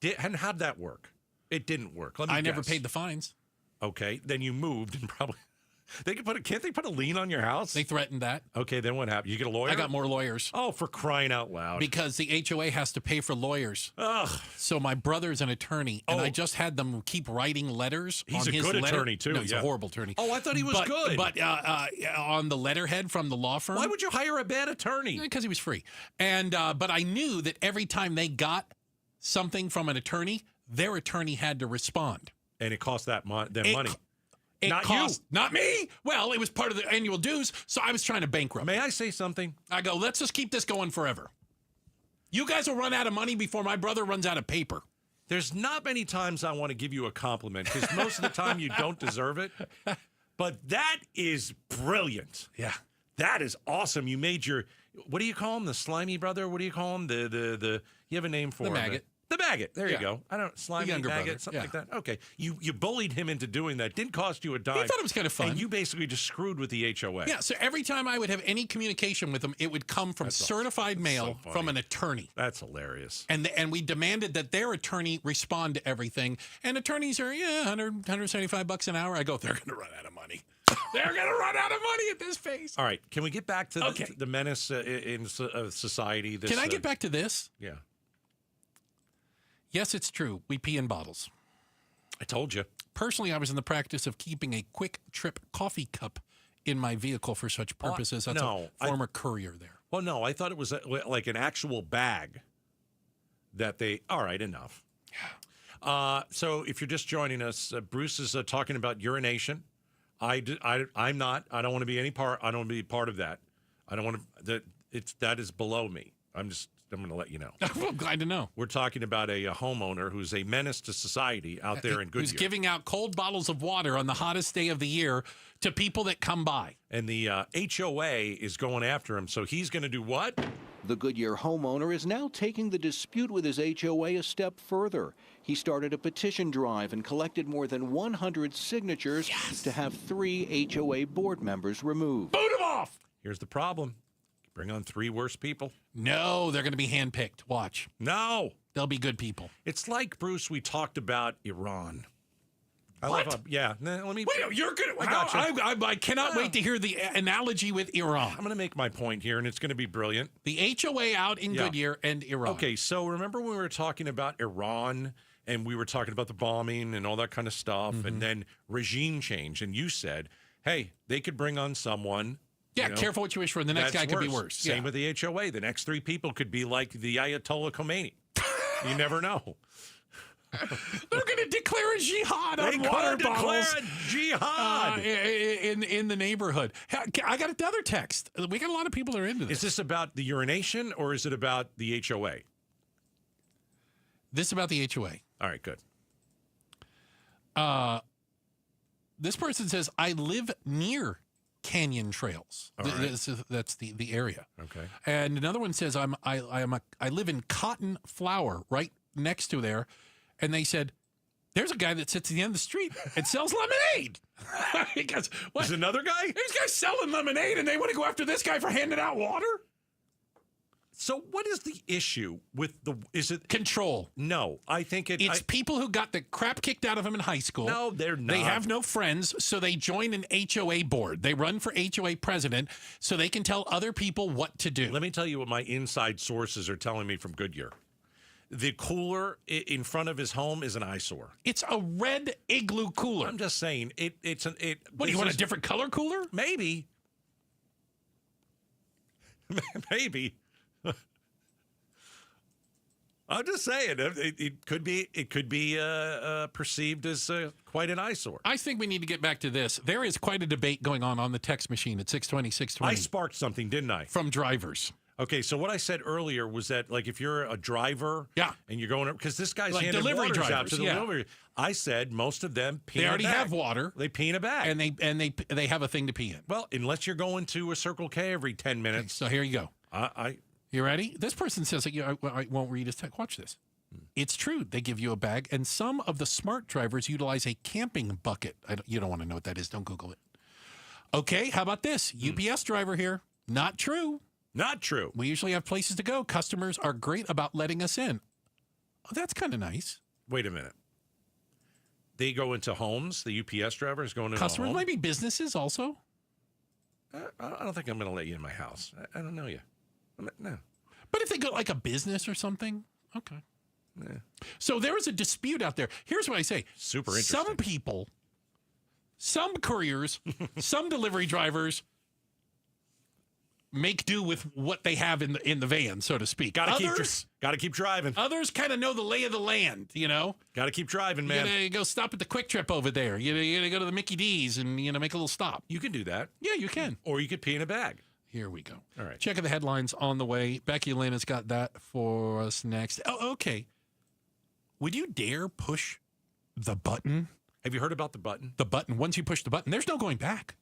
them. And how'd that work? It didn't work. I never paid the fines. Okay, then you moved and probably... Can't they put a lien on your house? They threatened that. Okay, then what happened? You get a lawyer? I got more lawyers. Oh, for crying out loud. Because the HOA has to pay for lawyers. Ugh. So my brother's an attorney, and I just had them keep writing letters on his letter. He's a good attorney, too. No, he's a horrible attorney. Oh, I thought he was good. But on the letterhead from the law firm. Why would you hire a bad attorney? Because he was free. And but I knew that every time they got something from an attorney, their attorney had to respond. And it cost them money. It not cost, you. Not me. Well, it was part of the annual dues, so I was trying to bankrupt. May I say something? I go, let's just keep this going forever. You guys will run out of money before my brother runs out of paper. There's not many times I want to give you a compliment, because most of the time you don't deserve it. But that is brilliant. Yeah. That is awesome. You made What do you call him? The slimy brother? What do you call him? The you have a name for him? Maggot. The maggot. There you go. I don't slimy younger maggot, brother. something like that. Okay. You bullied him into doing that. Didn't cost you a dime. He thought it was kind of fun. And you basically just screwed with the HOA. Yeah, so every time I would have any communication with him, it would come from certified mail from an attorney. That's hilarious. And we demanded that their attorney respond to everything. And attorneys are, $175 an hour. I go, they're going to run out of money. They're going to run out of money at this pace. All right. Can we get back to the menace in society? Can I get back to this? Yeah. Yes, it's true. We pee in bottles. I told you. Personally, I was in the practice of keeping a quick trip coffee cup in my vehicle for such purposes. That's a former courier there. Well, no, I thought it was like an actual bag that they. All right, enough. So if you're just joining us, Bruce is talking about urination. I'm not. I don't want to be any part. I don't want to be part of that. I don't want to. That is below me. I'm going to let you know. I'm glad to know. We're talking about a homeowner who's a menace to society out there in Goodyear. Who's giving out cold bottles of water on the hottest day of the year to people that come by. And the HOA is going after him. So he's going to do what? The Goodyear homeowner is now taking the dispute with his HOA a step further. He started a petition drive and collected more than 100 signatures to have 3 HOA board members removed. Boot him off! Here's the problem. Bring on 3 worse people. No, they're going to be handpicked. Watch. No. They'll be good people. It's like, Bruce, we talked about Iran. What? Let me. Wait, you're going to. I cannot wait to hear the analogy with Iran. I'm going to make my point here, and it's going to be brilliant. The HOA out in Goodyear and Iran. Okay, so remember when we were talking about Iran and we were talking about the bombing and all that kind of stuff, and then regime change, and you said, hey, they could bring on someone. Yeah, careful what you wish for. The next guy could be worse. Same with the HOA. The next 3 people could be like the Ayatollah Khomeini. You never know. They're going to declare a jihad on water bottles. Declare a jihad in the neighborhood. I got another text. We got a lot of people that are into this. Is this about the urination or is it about the HOA? This is about the HOA. All right, good. This person says, I live near canyon trails. That's the area. Okay. And another one says, I live in Cotton Flower right next to there. And they said, there's a guy that sits at the end of the street and sells lemonade. He goes, what? There's another guy? There's guys selling lemonade and they want to go after this guy for handing out water? So what is the issue with is it control? No, I think it's people who got the crap kicked out of them in high school. No, they're not. They have no friends, so they join an HOA board. They run for HOA president so they can tell other people what to do. Let me tell you what my inside sources are telling me from Goodyear. The cooler in front of his home is an eyesore. It's a red igloo cooler. I'm just saying it's an. What do you want, a different color cooler? Maybe. Maybe. I'm just saying it could be perceived as quite an eyesore. I think we need to get back to this. There is quite a debate going on the text machine at 620. I sparked something, didn't I? From drivers. Okay, so what I said earlier was that, like, if you're a driver, and you're going, because this guy's like handing delivery waters drivers, out to the delivery. I said most of them pee. They in already a bag. have water. They pee in a bag, and they have a thing to pee in. Well, unless you're going to a Circle K every 10 minutes. Okay, so here you go. You ready? This person says that I won't read his text. Watch this. It's true. They give you a bag, and some of the smart drivers utilize a camping bucket. You don't want to know what that is. Don't Google it. Okay, how about this? UPS driver here. Not true. Not true. We usually have places to go. Customers are great about letting us in. Oh, that's kind of nice. Wait a minute. They go into homes. The UPS drivers go into customers, a home? maybe businesses also. I don't think I'm going to let you in my house. I don't know you. No. But if they go like a business or something, okay. Yeah. So there is a dispute out there. Here's what I say. Super interesting. Some people, some couriers, some delivery drivers make do with what they have in the van, so to speak. Got to keep driving. Others kind of know the lay of the land, you know. Got to keep driving, man. You gotta go stop at the Quick Trip over there. You gotta go to the Mickey D's and make a little stop. You can do that. Yeah, you can. Or you could pee in a bag. Here we go. All right. Check out the headlines on the way. Becky Lynn has got that for us next. Oh, okay. Would you dare push the button? Have you heard about the button? The button. Once you push the button, there's no going back.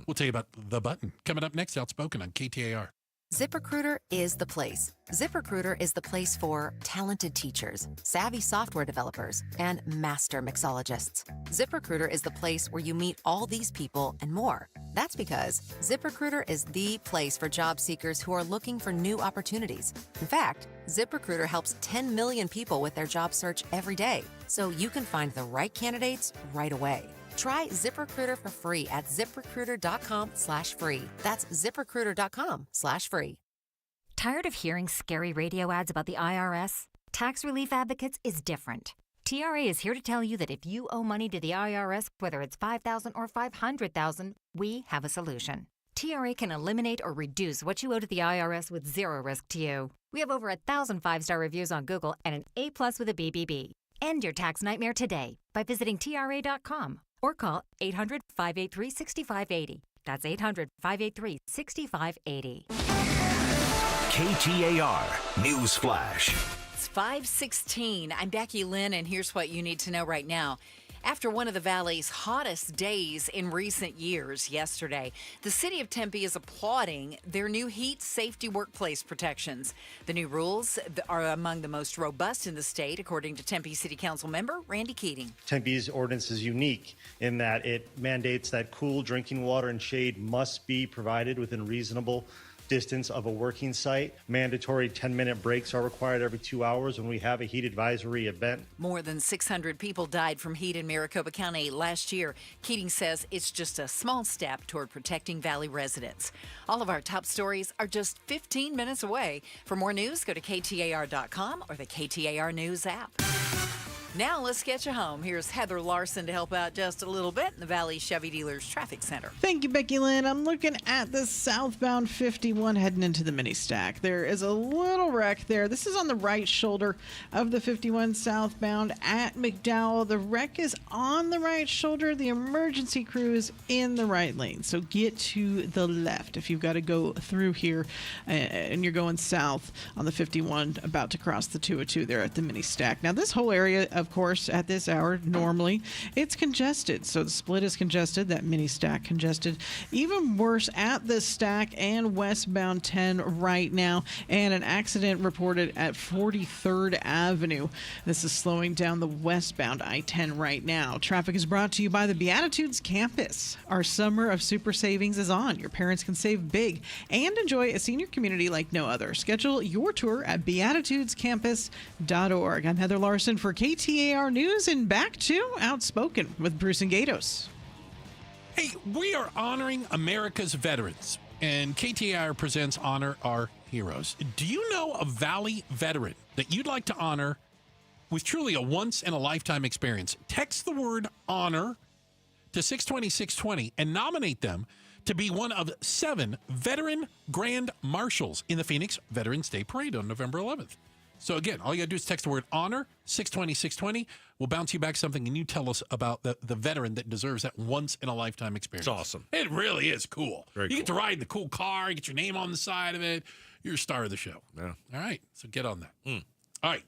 We'll tell you about the button. Coming up next, Outspoken on KTAR. ZipRecruiter is the place. ZipRecruiter is the place for talented teachers, savvy software developers, and master mixologists. ZipRecruiter is the place where you meet all these people and more. That's because ZipRecruiter is the place for job seekers who are looking for new opportunities. In fact, ZipRecruiter helps 10 million people with their job search every day, so you can find the right candidates right away. Try ZipRecruiter for free at ZipRecruiter.com/free. That's ZipRecruiter.com/free. Tired of hearing scary radio ads about the IRS? Tax Relief Advocates is different. TRA is here to tell you that if you owe money to the IRS, whether it's $5,000 or $500,000, we have a solution. TRA can eliminate or reduce what you owe to the IRS with zero risk to you. We have over 1,000 5-star reviews on Google and an A+ with a BBB. End your tax nightmare today by visiting TRA.com or call 800-583-6580. That's 800-583-6580. KTAR News Flash. It's 5:16. I'm Becky Lynn, and here's what you need to know right now. After one of the Valley's hottest days in recent years yesterday, the city of Tempe is applauding their new heat safety workplace protections. The new rules are among the most robust in the state, according to Tempe City Council member Randy Keating. Tempe's ordinance is unique in that it mandates that cool drinking water and shade must be provided within reasonable distance of a working site. Mandatory 10-minute breaks are required every 2 hours when we have a heat advisory event. More than 600 people died from heat in Maricopa County last year. Keating says it's just a small step toward protecting Valley residents. All of our top stories are just 15 minutes away. For more news, go to KTAR.com or the KTAR News app. Now let's get you home. Here's Heather Larson to help out just a little bit in the Valley Chevy Dealers Traffic Center. Thank you, Becky Lynn. I'm looking at the southbound 51 heading into the mini stack. There is a little wreck there. This is on the right shoulder of the 51 southbound at McDowell. The wreck is on the right shoulder. The emergency crew is in the right lane. So get to the left if you've got to go through here and you're going south on the 51, about to cross the 202 there at the mini stack. Now, this whole area, of course, at this hour, normally, it's congested. So the split is congested, that mini stack congested. Even worse at the stack and westbound 10 right now. And an accident reported at 43rd Avenue. This is slowing down the westbound I-10 right now. Traffic is brought to you by the Beatitudes Campus. Our summer of super savings is on. Your parents can save big and enjoy a senior community like no other. Schedule your tour at beatitudescampus.org. I'm Heather Larson for KTAR News, and back to Outspoken with Bruce and Gatos. Hey, we are honoring America's veterans, and KTAR presents Honor Our Heroes. Do you know a Valley veteran that you'd like to honor with truly a once-in-a-lifetime experience? Text the word honor to 620-620 and nominate them to be one of 7 veteran grand marshals in the Phoenix Veterans Day Parade on November 11th. So again, all you got to do is text the word honor, 620-620. We'll bounce you back something, and you tell us about the veteran that deserves that once-in-a-lifetime experience. It's awesome. It really is cool. Very you get to cool. ride in the cool car, you get your name on the side of it. You're a star of the show. Yeah. All right, so get on that. All right.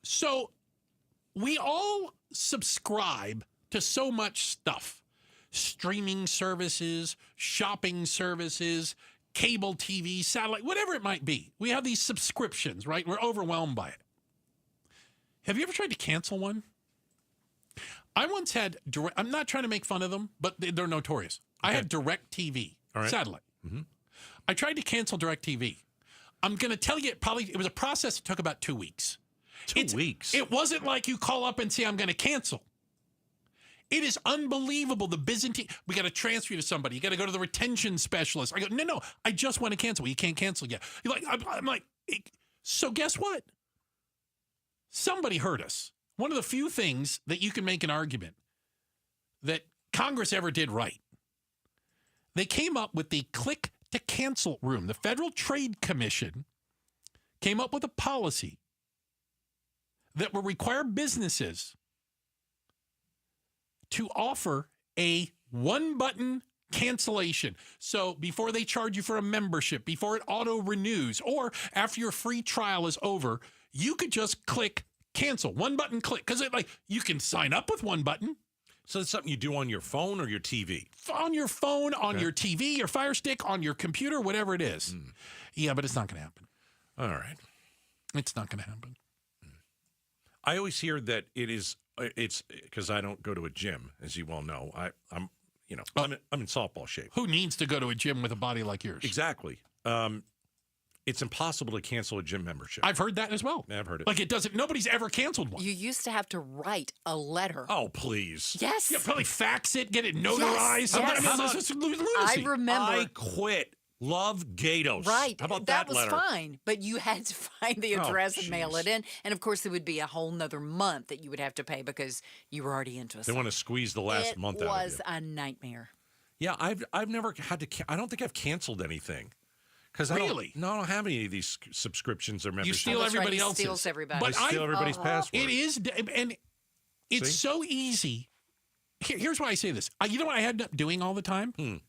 So we all subscribe to so much stuff. Streaming services, shopping services, cable TV, satellite, whatever it might be. We have these subscriptions, right? We're overwhelmed by it. Have you ever tried to cancel one? I once had I'm not trying to make fun of them, but they're notorious. Okay. I had DirecTV, satellite. Mm-hmm. I tried to cancel DirecTV. I'm going to tell you, it was a process that took about 2 weeks. 2 weeks? It wasn't like you call up and say, I'm going to cancel. It is unbelievable. The Byzantine, we got to transfer you to somebody. You got to go to the retention specialist. I go, no, I just want to cancel. Well, you can't cancel yet. You're like, I'm like, so guess what? Somebody heard us. One of the few things that you can make an argument that Congress ever did right. They came up with the click to cancel room. The Federal Trade Commission came up with a policy that will require businesses to offer a one-button cancellation. So before they charge you for a membership, before it auto-renews, or after your free trial is over, you could just click cancel. One-button click. Because you can sign up with one button. So it's something you do on your phone or your TV? On your phone, on your TV, your Fire Stick, on your computer, whatever it is. Yeah, but it's not going to happen. All right. It's not going to happen. I always hear that it's because I don't go to a gym, as you well know. I'm in softball shape. Who needs to go to a gym with a body like yours? Exactly. It's impossible to cancel a gym membership. I've heard that as well. Yeah, I've heard it. Like it doesn't. Nobody's ever canceled one. You used to have to write a letter. Oh, please. Yes. Yeah, probably fax it, get it notarized. Yes. This is I lunacy. remember. I quit. Love Gatos. Right. How about that that was letter? fine, but you had to find the address and mail it in. And of course, it would be a whole nother month that you would have to pay because you were already into They want to squeeze the last month out of you. It was a nightmare. Yeah, I've never had to. I don't think I've canceled anything. Because I don't have any of these subscriptions or memberships. You steal everybody else's. Steals everybody. But I steal everybody's password. It is, and it's so easy. Here's why I say this. You know what I end up doing all the time?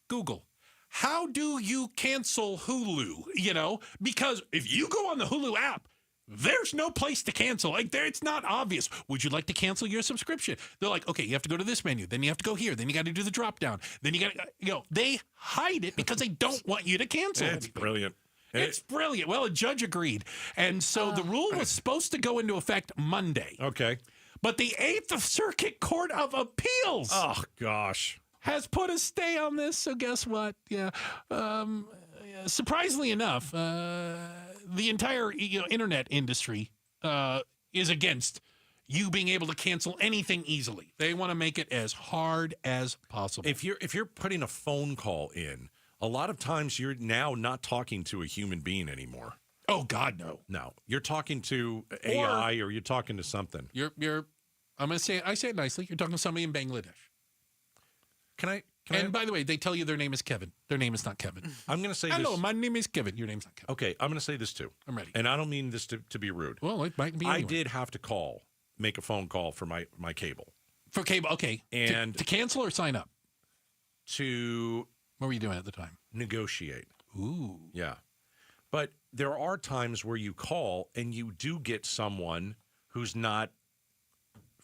Google. How do you cancel Hulu? You know, because if you go on the Hulu app, there's no place to cancel. Like there, it's not obvious. Would you like to cancel your subscription? They're like, okay, you have to go to this menu. Then you have to go here. Then you got to do the drop down. Then you got to, they hide it because they don't want you to cancel. It's brilliant. It's brilliant. Well, a judge agreed. And so the rule was supposed to go into effect Monday. Okay. But the 8th Circuit Court of Appeals. Oh, gosh. Has put a stay on this. So guess what? Yeah. Surprisingly enough, the entire internet industry is against you being able to cancel anything easily. They want to make it as hard as possible. If you're putting a phone call in, a lot of times you're now not talking to a human being anymore. Oh God, no. No, you're talking to AI or you're talking to something. You're. I'm gonna say. I say it nicely. You're talking to somebody in Bangladesh. By the way, they tell you their name is Kevin. Their name is not Kevin. I'm going to say Hello, my name is Kevin. Your name's not Kevin. Okay, I'm going to say this too. I'm ready. And I don't mean this to be rude. Well, it might be I anyway. did have to make a phone call for my cable. For cable, okay. And to cancel or sign up? To... What were you doing at the time? Negotiate. Ooh. Yeah. But there are times where you call and you do get someone who's not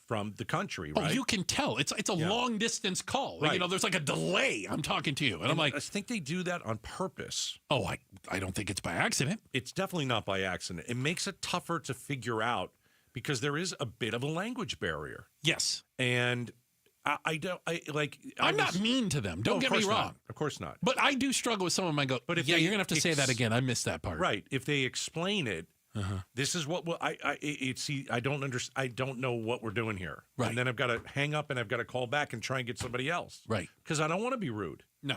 from the country, right? Oh, you can tell. It's a long distance call. Like, Right. there's like a delay. I'm talking to you. And I'm like, I think they do that on purpose. Oh, I don't think it's by accident. It's definitely not by accident. It makes it tougher to figure out because there is a bit of a language barrier. Yes. And I'm not mean to them. Don't get me wrong. Of course not. But I do struggle with some of them. I go, but you're going to have to say that again. I missed that part. Right. If they explain it, this is what I don't understand. I don't know what we're doing here. Right. And then I've got to hang up and I've got to call back and try and get somebody else. Right. Because I don't want to be rude. No.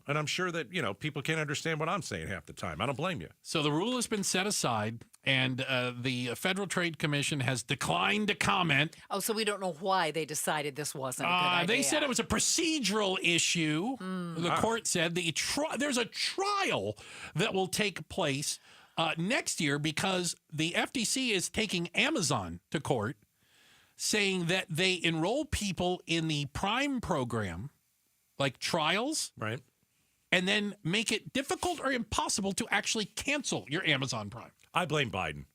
And I'm sure that, people can't understand what I'm saying half the time. I don't blame you. So the rule has been set aside, and the Federal Trade Commission has declined to comment. Oh, so we don't know why they decided this wasn't a good idea. They said it was a procedural issue. The court said there's a trial that will take place next year because the FTC is taking Amazon to court, saying that they enroll people in the Prime program, like trials, right, and then make it difficult or impossible to actually cancel your Amazon Prime. I blame Biden.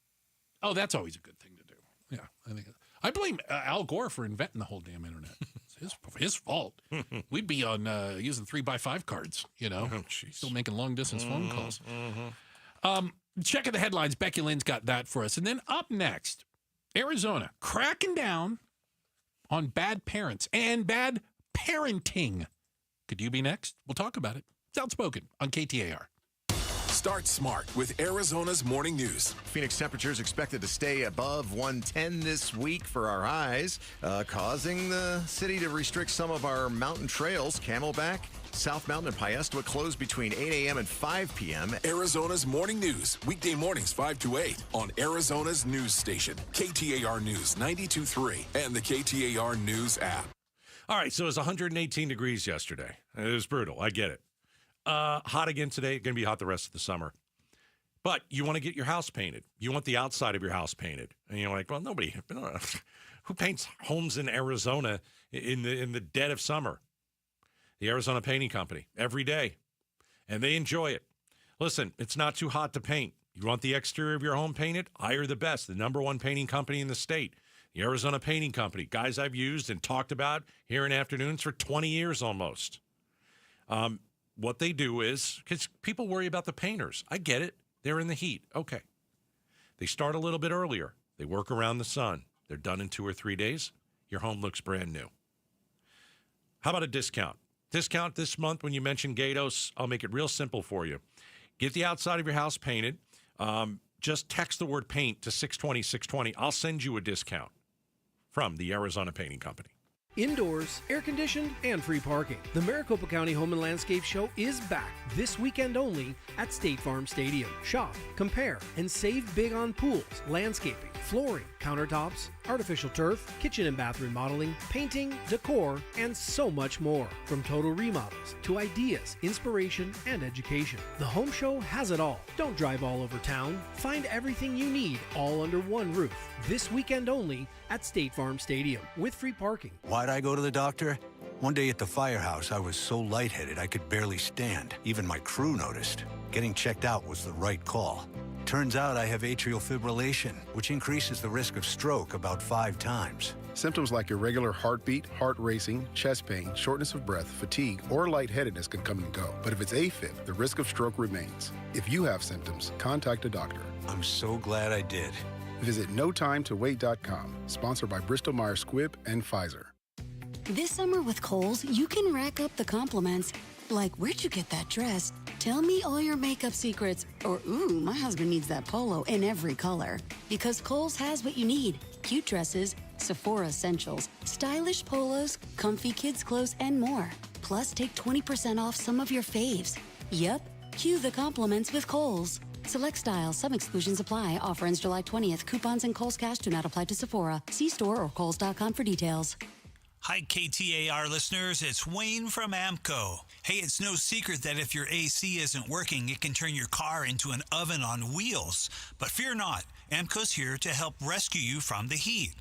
Oh, that's always a good thing to do. Yeah, I blame Al Gore for inventing the whole damn internet. It's his fault. We'd be on using 3x5 cards, still making long distance phone calls. Checking the headlines. Becky Lynn's got that for us. And then up next, Arizona cracking down on bad parents and bad parenting. Could you be next? We'll talk about it. It's Outspoken on KTAR. Start smart with Arizona's morning news. Phoenix temperatures expected to stay above 110 this week for our highs, causing the city to restrict some of our mountain trails. Camelback, South Mountain, and Piestewa closed between 8 a.m. and 5 p.m. Arizona's morning news, weekday mornings 5 to 8 on Arizona's news station, KTAR News 92.3 and the KTAR News app. All right, so it was 118 degrees yesterday. It was brutal. I get it. Hot again today. Going to be hot the rest of the summer. But you want to get your house painted. You want the outside of your house painted. And you're like, well, nobody. Who paints homes in Arizona in the dead of summer? The Arizona Painting Company, every day. And they enjoy it. Listen, it's not too hot to paint. You want the exterior of your home painted? Hire the best, the #1 painting company in the state. The Arizona Painting Company, guys I've used and talked about here in afternoons for 20 years almost. What they do is, because people worry about the painters. I get it. They're in the heat. Okay. They start a little bit earlier. They work around the sun. They're done in 2 or 3 days. Your home looks brand new. How about a discount? Discount this month when you mention Gatos. I'll make it real simple for you. Get the outside of your house painted. Just text the word paint to 620-620. I'll send you a discount from the Arizona Painting Company. Indoors, air-conditioned, and free parking. The Maricopa County Home and Landscape Show is back this weekend only at State Farm Stadium. Shop, compare, and save big on pools, landscaping, flooring, countertops, artificial turf, kitchen and bath remodeling, painting, decor, and so much more. From total remodels to ideas, inspiration, and education. The Home Show has it all. Don't drive all over town. Find everything you need all under one roof. This weekend only at State Farm Stadium with free parking. Why'd I go to the doctor? One day at the firehouse, I was so lightheaded I could barely stand. Even my crew noticed. Getting checked out was the right call. Turns out I have atrial fibrillation, which increases the risk of stroke about 5 times. Symptoms like irregular heartbeat, heart racing, chest pain, shortness of breath, fatigue, or lightheadedness can come and go. But if it's AFib, the risk of stroke remains. If you have symptoms, contact a doctor. I'm so glad I did. Visit NoTimeToWait.com, sponsored by Bristol-Myers Squibb and Pfizer. This summer with Kohl's, you can rack up the compliments. Like, where'd you get that dress? Tell me all your makeup secrets. Or, ooh, my husband needs that polo in every color. Because Kohl's has what you need. Cute dresses, Sephora essentials, stylish polos, comfy kids clothes, and more. Plus, take 20% off some of your faves. Yep, cue the compliments with Kohl's. Select styles, some exclusions apply. Offer ends July 20th. Coupons and Kohl's Cash do not apply to Sephora. See store or Kohls.com for details. Hi, KTAR listeners. It's Wayne from AMCO. Hey, it's no secret that if your AC isn't working, it can turn your car into an oven on wheels. But fear not, AMCO's here to help rescue you from the heat.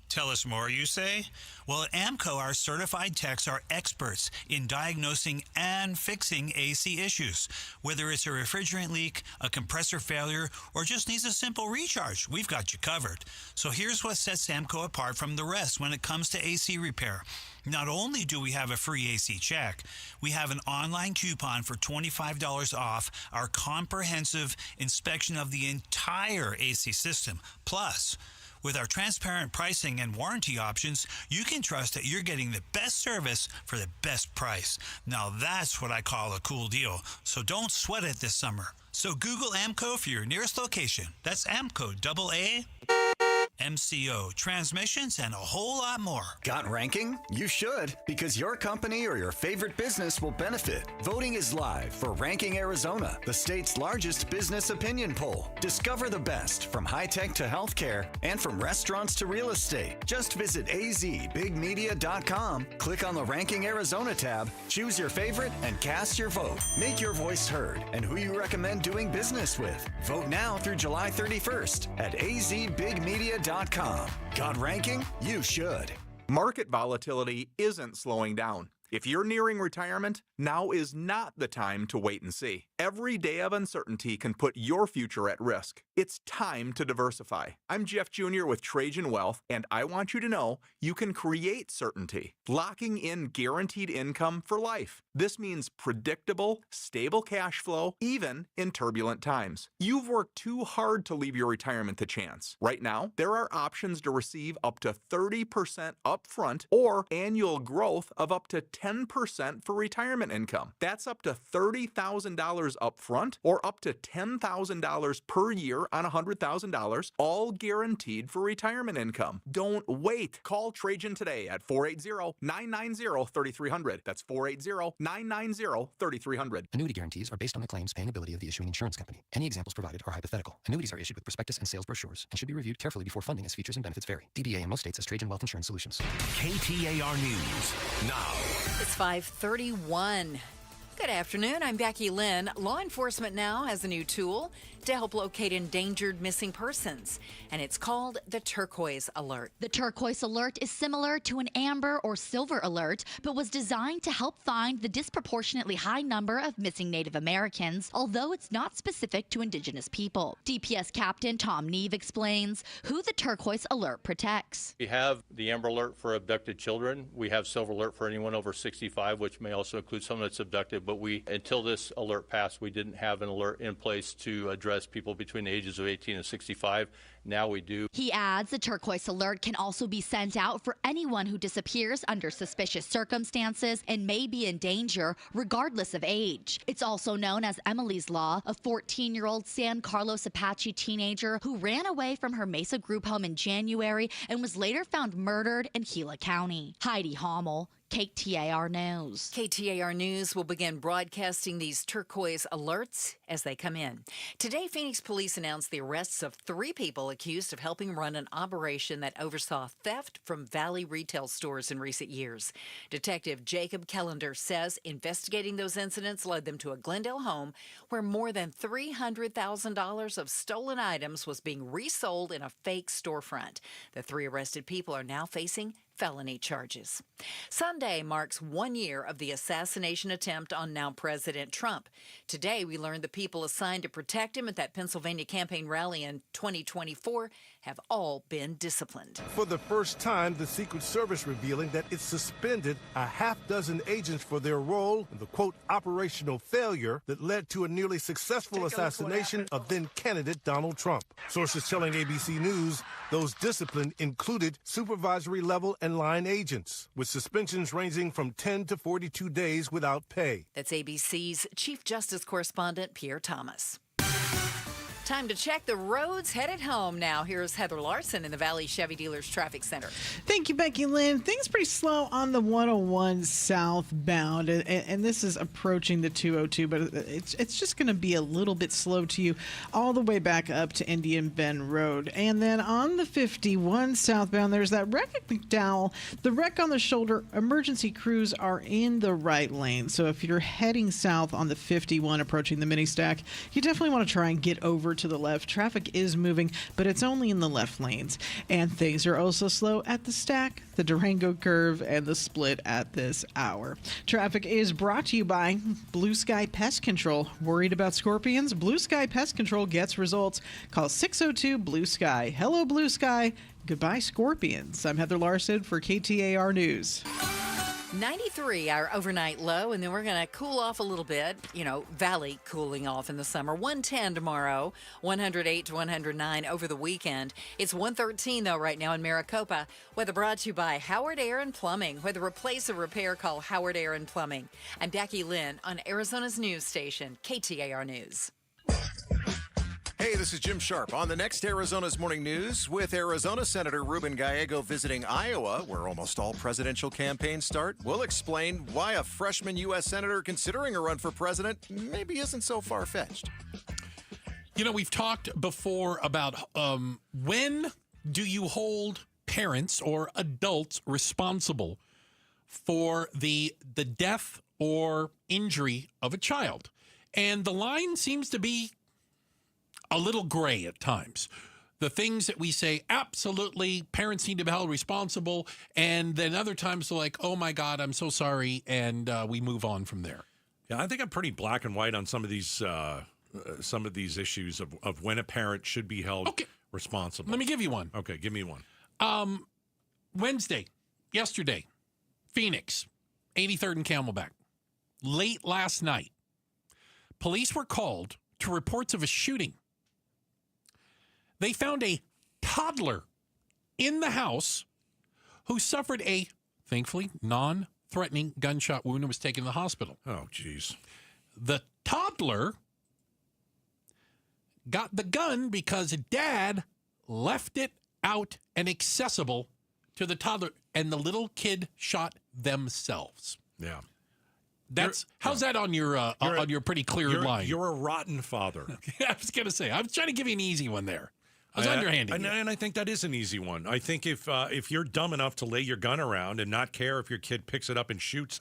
Tell us more, you say? Well, at AMCO, our certified techs are experts in diagnosing and fixing AC issues. Whether it's a refrigerant leak, a compressor failure, or just needs a simple recharge, we've got you covered. So here's what sets AMCO apart from the rest when it comes to AC repair. Not only do we have a free AC check, we have an online coupon for $25 off our comprehensive inspection of the entire AC system. Plus, with our transparent pricing and warranty options, you can trust that you're getting the best service for the best price. Now that's what I call a cool deal. So don't sweat it this summer. So Google AMCO for your nearest location. That's AMCO, AA, MCO, transmissions, and a whole lot more. Got ranking? You should, because your company or your favorite business will benefit. Voting is live for Ranking Arizona, the state's largest business opinion poll. Discover the best from high-tech to healthcare and from restaurants to real estate. Just visit azbigmedia.com, click on the Ranking Arizona tab, choose your favorite, and cast your vote. Make your voice heard and who you recommend doing business with. Vote now through July 31st at azbigmedia.com. Got ranking? You should. Market volatility isn't slowing down. If you're nearing retirement, now is not the time to wait and see. Every day of uncertainty can put your future at risk. It's time to diversify. I'm Jeff Jr. with Trajan Wealth, and I want you to know you can create certainty, locking in guaranteed income for life. This means predictable, stable cash flow, even in turbulent times. You've worked too hard to leave your retirement to chance. Right now, there are options to receive up to 30% upfront or annual growth of up to 10% for retirement income. That's up to $30,000 upfront or up to $10,000 per year on $100,000, all guaranteed for retirement income. Don't wait. Call Trajan today at 480-990-3300. That's 480-990-3300. Annuity guarantees are based on the claims paying ability of the issuing insurance company. Any examples provided are hypothetical. Annuities are issued with prospectus and sales brochures and should be reviewed carefully before funding as features and benefits vary. DBA in most states as Trajan Wealth Insurance Solutions. KTAR News now. It's 5:31. Good afternoon. I'm Becky Lynn. Law enforcement now has a new tool to help locate endangered missing persons, and it's called the Turquoise Alert. The Turquoise Alert is similar to an amber or silver alert, but was designed to help find the disproportionately high number of missing Native Americans, although it's not specific to Indigenous people. DPS Captain Tom Neve explains who the Turquoise Alert protects. We have the amber alert for abducted children. We have silver alert for anyone over 65, which may also include someone that's abducted, but until this alert passed, we didn't have an alert in place to address people between the ages of 18 and 65. Now we do. He adds the Turquoise Alert can also be sent out for anyone who disappears under suspicious circumstances and may be in danger, regardless of age. It's also known as Emily's Law, a 14-year-old San Carlos Apache teenager who ran away from her Mesa group home in January and was later found murdered in Gila County. Heidi Hommel, KTAR News. KTAR News will begin broadcasting these turquoise alerts as they come in. Today, Phoenix police announced the arrests of 3 people accused of helping run an operation that oversaw theft from Valley retail stores in recent years. Detective Jacob Kellender says investigating those incidents led them to a Glendale home where more than $300,000 of stolen items was being resold in a fake storefront. The 3 arrested people are now facing felony charges. Sunday marks 1 year of the assassination attempt on now President Trump. Today, we learned the people assigned to protect him at that Pennsylvania campaign rally in 2024 have all been disciplined. For the first time, the Secret Service revealing that it suspended a half-dozen agents for their role in the, quote, operational failure that led to a nearly successful assassination of then-candidate Donald Trump. Sources telling ABC News those disciplined included supervisory-level and line agents, with suspensions ranging from 10 to 42 days without pay. That's ABC's Chief Justice Correspondent Pierre Thomas. Time to check the roads headed home now. Here's Heather Larson in the Valley Chevy Dealers Traffic Center. Thank you, Becky Lynn. Things pretty slow on the 101 southbound, and this is approaching the 202, but it's just going to be a little bit slow to you all the way back up to Indian Bend Road. And then on the 51 southbound, there's that wreck at McDowell. The wreck on the shoulder, emergency crews are in the right lane. So if you're heading south on the 51 approaching the mini stack, you definitely want to try and get over to the left. Traffic is moving, but it's only in the left lanes. And things are also slow at the stack, the Durango curve, and the split at this hour. Traffic is brought to you by Blue Sky Pest Control. Worried about scorpions? Blue Sky Pest Control gets results. Call 602-BLUE-SKY. Hello, Blue Sky. Goodbye, scorpions. I'm Heather Larson for KTAR News. 93, our overnight low, and then we're going to cool off a little bit. You know, Valley cooling off in the summer. 110 tomorrow, 108 to 109 over the weekend. It's 113, though, right now in Maricopa. Weather brought to you by Howard Air and Plumbing. Whether replace or repair, call Howard Air and Plumbing. I'm Becky Lynn on Arizona's news station, KTAR News. Hey, this is Jim Sharp on the next Arizona's Morning News with Arizona Senator Ruben Gallego visiting Iowa, where almost all presidential campaigns start. We'll explain why a freshman U.S. senator considering a run for president maybe isn't so far-fetched. You know, we've talked before about when do you hold parents or adults responsible for the death or injury of a child? And the line seems to be a little gray at times. The things that we say, absolutely, parents need to be held responsible. And then other times they're like, oh my God, I'm so sorry. And we move on from there. Yeah, I think I'm pretty black and white on some of these issues of when a parent should be held responsible. Let me give you one. Okay, give me one. Yesterday, Phoenix, 83rd and Camelback. Late last night, police were called to reports of a shooting. They found a toddler in the house who suffered a, thankfully, non-threatening gunshot wound and was taken to the hospital. Oh, geez. The toddler got the gun because Dad left it out and accessible to the toddler, and the little kid shot themselves. Yeah. How's that on your pretty clear line? You're a rotten father. I was going to say, I was trying to give you an easy one there. I was underhanding you. And I think that is an easy one. I think if you're dumb enough to lay your gun around and not care if your kid picks it up and shoots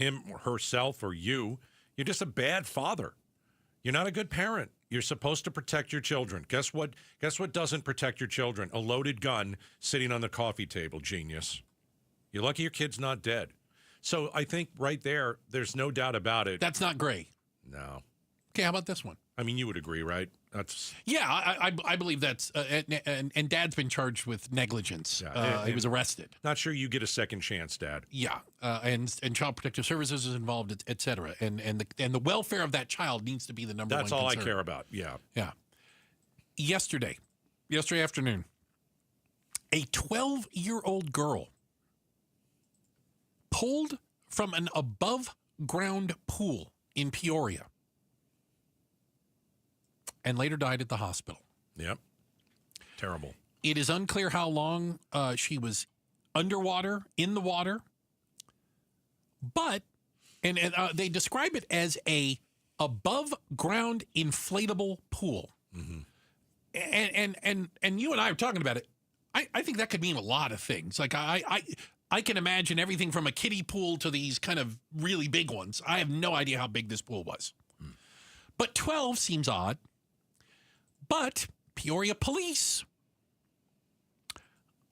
him or herself or you, You're just a bad father. You're not a good parent. You're supposed to protect your children. Guess what? Guess what doesn't protect your children? A loaded gun sitting on the coffee table, genius. You're lucky your kid's not dead. So I think right there, there's no doubt about it. That's not gray. No. Okay, how about this one? I mean, you would agree, right? That's I believe that's and Dad's been charged with negligence. He was arrested. Not sure you get a second chance, Dad. Yeah, and Child Protective Services is involved, et cetera. And the welfare of that child needs to be the number one concern. That's all I care about. Yeah. Yeah. Yesterday afternoon, a 12-year-old girl pulled from an above-ground pool in Peoria and later died at the hospital. Yep. Terrible. It is unclear how long she was underwater, in the water, but and they describe it as a above-ground inflatable pool. Mm-hmm. And you and I are talking about it. I think that could mean a lot of things. Like I can imagine everything from a kiddie pool to these kind of really big ones. I have no idea how big this pool was. But 12 seems odd. But Peoria police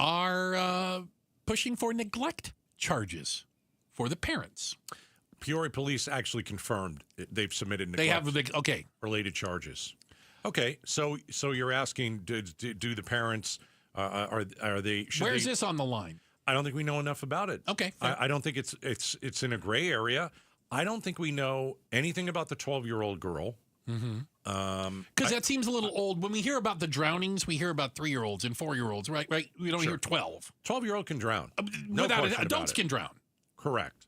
are pushing for neglect charges for the parents. Peoria police actually confirmed they've submitted They have related charges. Okay, so you're asking, do the parents are they? Where's this on the line? I don't think we know enough about it. Okay, I don't think it's in a gray area. I don't think we know anything about the 12-year-old girl. Because that seems a little old. When we hear about the drownings, we hear about 3-year-olds and 4-year-olds, right? Right? We don't hear 12. 12-year-old can drown. Without it, adults can drown. Correct.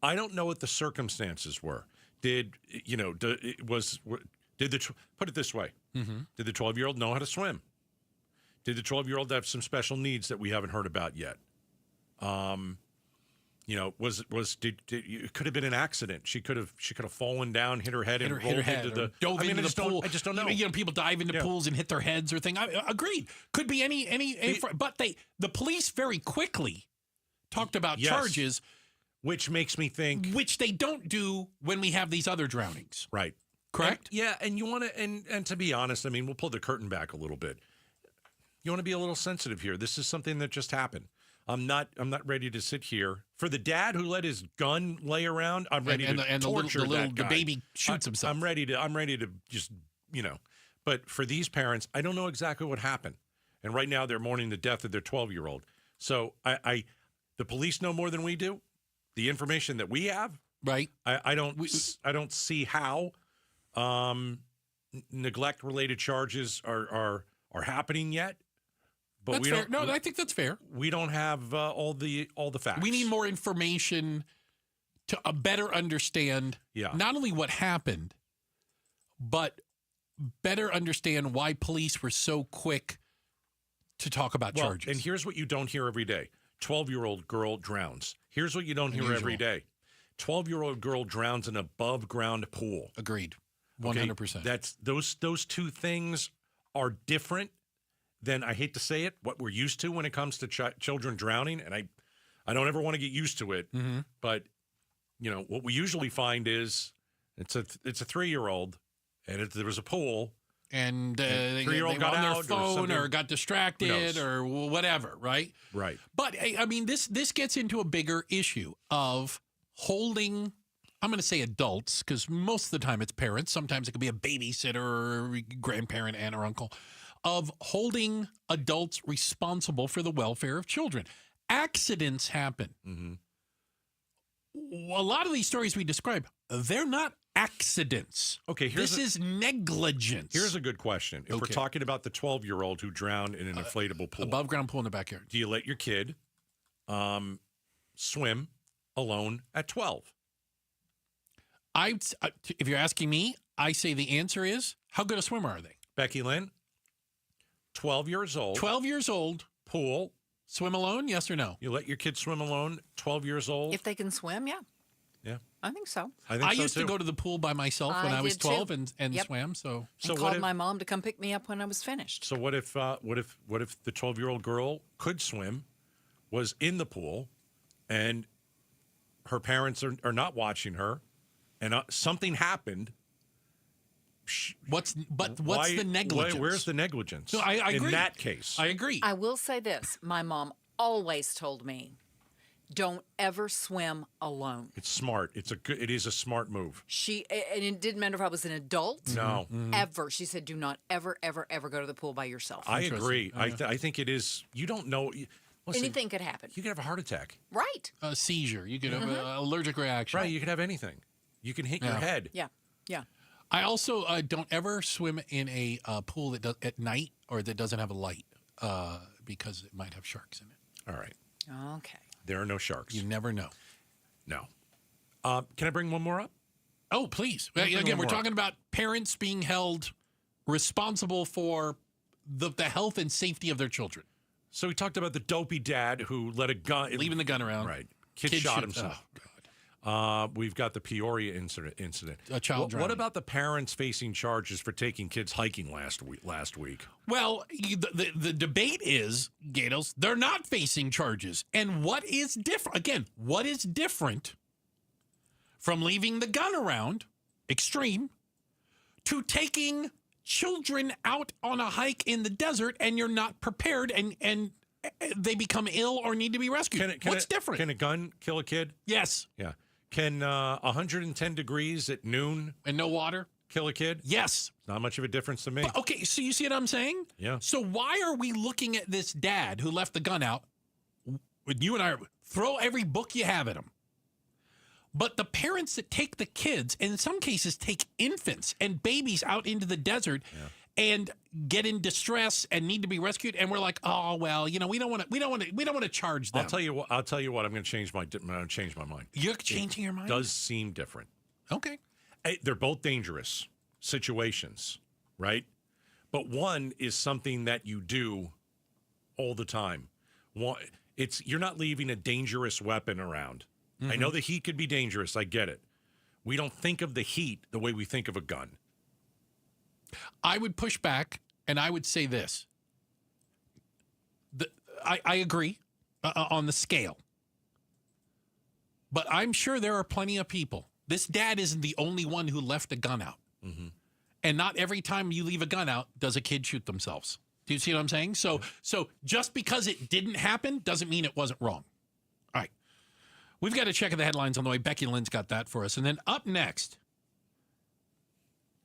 I don't know what the circumstances were. Put it this way? Did the 12-year-old know how to swim? Did the 12-year-old have some special needs that we haven't heard about yet? It could have been an accident. She could have fallen down, hit her head, and rolled into the pool. I just don't know. People dive into pools and hit their heads or thing. I agreed. Could be any. But the police very quickly talked about charges, which makes me think which they don't do when we have these other drownings. Right. Correct. And you want to and to be honest, I mean, we'll pull the curtain back a little bit. You want to be a little sensitive here. This is something that just happened. I'm not ready to sit here for the dad who let his gun lay around. I'm ready to torture that guy. The baby shoots himself. I'm ready to just But for these parents, I don't know exactly what happened, and right now they're mourning the death of their 12-year-old. So the police know more than we do. The information that we have, right? I don't see how neglect-related charges are happening yet. But that's fair. No, I think that's fair. We don't have all the facts. We need more information to better understand not only what happened, but better understand why police were so quick to talk about charges. And here's what you don't hear every day. 12-year-old girl drowns. Here's what you don't hear every day. 12-year-old girl drowns in an above-ground pool. Agreed. 100%. Okay? That's those two things are different than, I hate to say it, what we're used to when it comes to children drowning. And I don't ever want to get used to it. Mm-hmm. But, what we usually find is it's a 3-year-old and there was a pool. And the 3-year-old got on out their phone or got distracted or whatever, right? Right. But, I mean, this gets into a bigger issue of holding, I'm going to say adults, because most of the time it's parents. Sometimes it could be a babysitter or grandparent, aunt or uncle, of holding adults responsible for the welfare of children. Accidents happen. Mm-hmm. A lot of these stories we describe, they're not accidents. Okay, this is negligence. Here's a good question. If we're talking about the 12-year-old who drowned in an inflatable pool. Above ground pool in the backyard. Do you let your kid swim alone at 12? If you're asking me, I say the answer is, how good a swimmer are they? Becky Lynn? 12 years old. 12 years old. Pool. Swim alone, yes or no? You let your kids swim alone, 12 years old? If they can swim, yeah. Yeah. I think so. I used to go to the pool by myself when I was 12 and swam. So called my mom to come pick me up when I was finished. So what if the 12-year-old girl could swim, was in the pool, and her parents are not watching her, and something happened. What's the negligence? Where's the negligence? No, I agree. In that case. I agree. I will say this. My mom always told me, don't ever swim alone. It's smart. It is a smart move. And it didn't matter if I was an adult. No. Ever. She said, do not ever, ever, ever go to the pool by yourself. I agree. I think it is. You don't know. Listen, anything could happen. You could have a heart attack. Right. A seizure. You could have an allergic reaction. Right. You could have anything. You can hit your head. Yeah. Yeah. I also don't ever swim in a pool that does at night or that doesn't have a light because it might have sharks in it. All right. Okay. There are no sharks. You never know. No. Can I bring one more up? Oh, please. Again, we're talking about parents being held responsible for the health and safety of their children. So we talked about the dopey dad who let a gun... Leaving the gun around. Right. Kid shot himself. Oh, God. We've got the Peoria incident. A child drowning. What about the parents facing charges for taking kids hiking last week? Well, the debate is, Gatos, they're not facing charges. And what is different? Again, what is different from leaving the gun around, extreme, to taking children out on a hike in the desert and you're not prepared and they become ill or need to be rescued? What's different? Can a gun kill a kid? Yes. Yeah. Can 110 degrees at noon and no water kill a kid? Yes. Not much of a difference to me. But, okay, so you see what I'm saying? Yeah. So why are we looking at this dad who left the gun out? You and I throw every book you have at him. But the parents that take the kids, and in some cases take infants and babies out into the desert and get in distress and need to be rescued, and we're like, oh well, we don't want to charge them. I'll tell you what. I'm going to change my mind. You're changing your mind? Does seem different. Okay. They're both dangerous situations, right? But one is something that you do all the time. You're not leaving a dangerous weapon around. I know the heat could be dangerous. I get it. We don't think of the heat the way we think of a gun. I would push back, and I would say this. I agree on the scale. But I'm sure there are plenty of people. This dad isn't the only one who left a gun out. Mm-hmm. And not every time you leave a gun out does a kid shoot themselves. Do you see what I'm saying? So just because it didn't happen doesn't mean it wasn't wrong. All right. We've got to check the headlines on the way. Becky Lynn's got that for us. And then up next,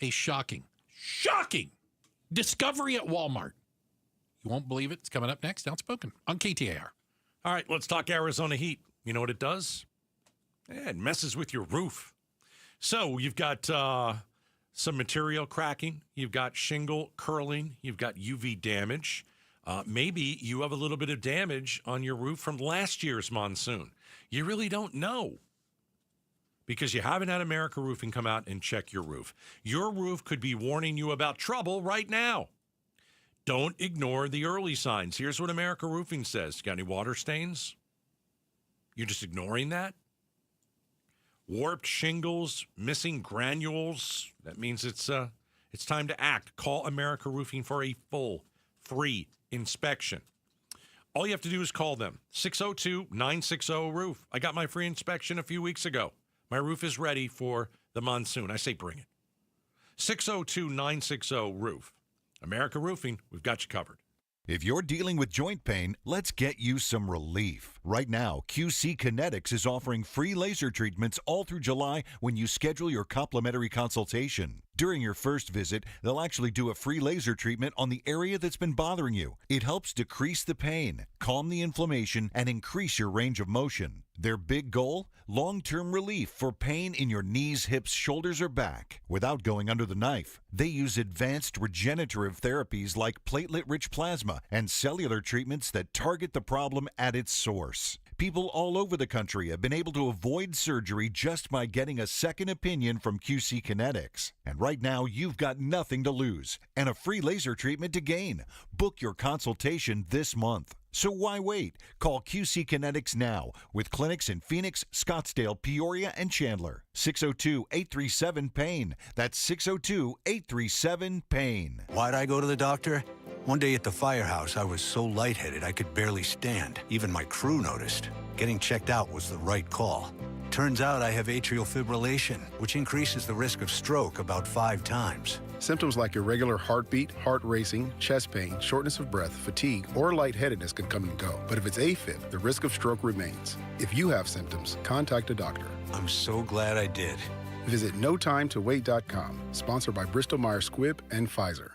a shocking discovery at Walmart. You won't believe it. It's coming up next. Outspoken on KTAR. All right, let's talk Arizona heat. You know what it does? Yeah, it messes with your roof. So you've got some material cracking. You've got shingle curling. You've got UV damage. Maybe you have a little bit of damage on your roof from last year's monsoon. You really don't know because you haven't had America Roofing come out and check your roof. Your roof could be warning you about trouble right now. Don't ignore the early signs. Here's what America Roofing says. Got any water stains? You're just ignoring that? Warped shingles, missing granules. That means it's time to act. Call America Roofing for a full free inspection. All you have to do is call them. 602-960-ROOF. I got my free inspection a few weeks ago. My roof is ready for the monsoon. I say bring it. 602-960-ROOF. America Roofing, we've got you covered. If you're dealing with joint pain, let's get you some relief. Right now, QC Kinetics is offering free laser treatments all through July when you schedule your complimentary consultation. During your first visit, they'll actually do a free laser treatment on the area that's been bothering you. It helps decrease the pain, calm the inflammation, and increase your range of motion. Their big goal? Long-term relief for pain in your knees, hips, shoulders, or back without going under the knife. They use advanced regenerative therapies like platelet-rich plasma and cellular treatments that target the problem at its source. People all over the country have been able to avoid surgery just by getting a second opinion from QC Kinetics. And right now, you've got nothing to lose and a free laser treatment to gain. Book your consultation this month. So why wait? Call QC Kinetics now with clinics in Phoenix, Scottsdale, Peoria, and Chandler. 602-837-PAIN. That's 602-837-PAIN. Why'd I go to the doctor? One day at the firehouse, I was so lightheaded I could barely stand. Even my crew noticed. Getting checked out was the right call. Turns out I have atrial fibrillation, which increases the risk of stroke about 5 times. Symptoms like irregular heartbeat, heart racing, chest pain, shortness of breath, fatigue, or lightheadedness can come and go. But if it's AFib, the risk of stroke remains. If you have symptoms, contact a doctor. I'm so glad I did. Visit NoTimeToWait.com, sponsored by Bristol-Myers Squibb and Pfizer.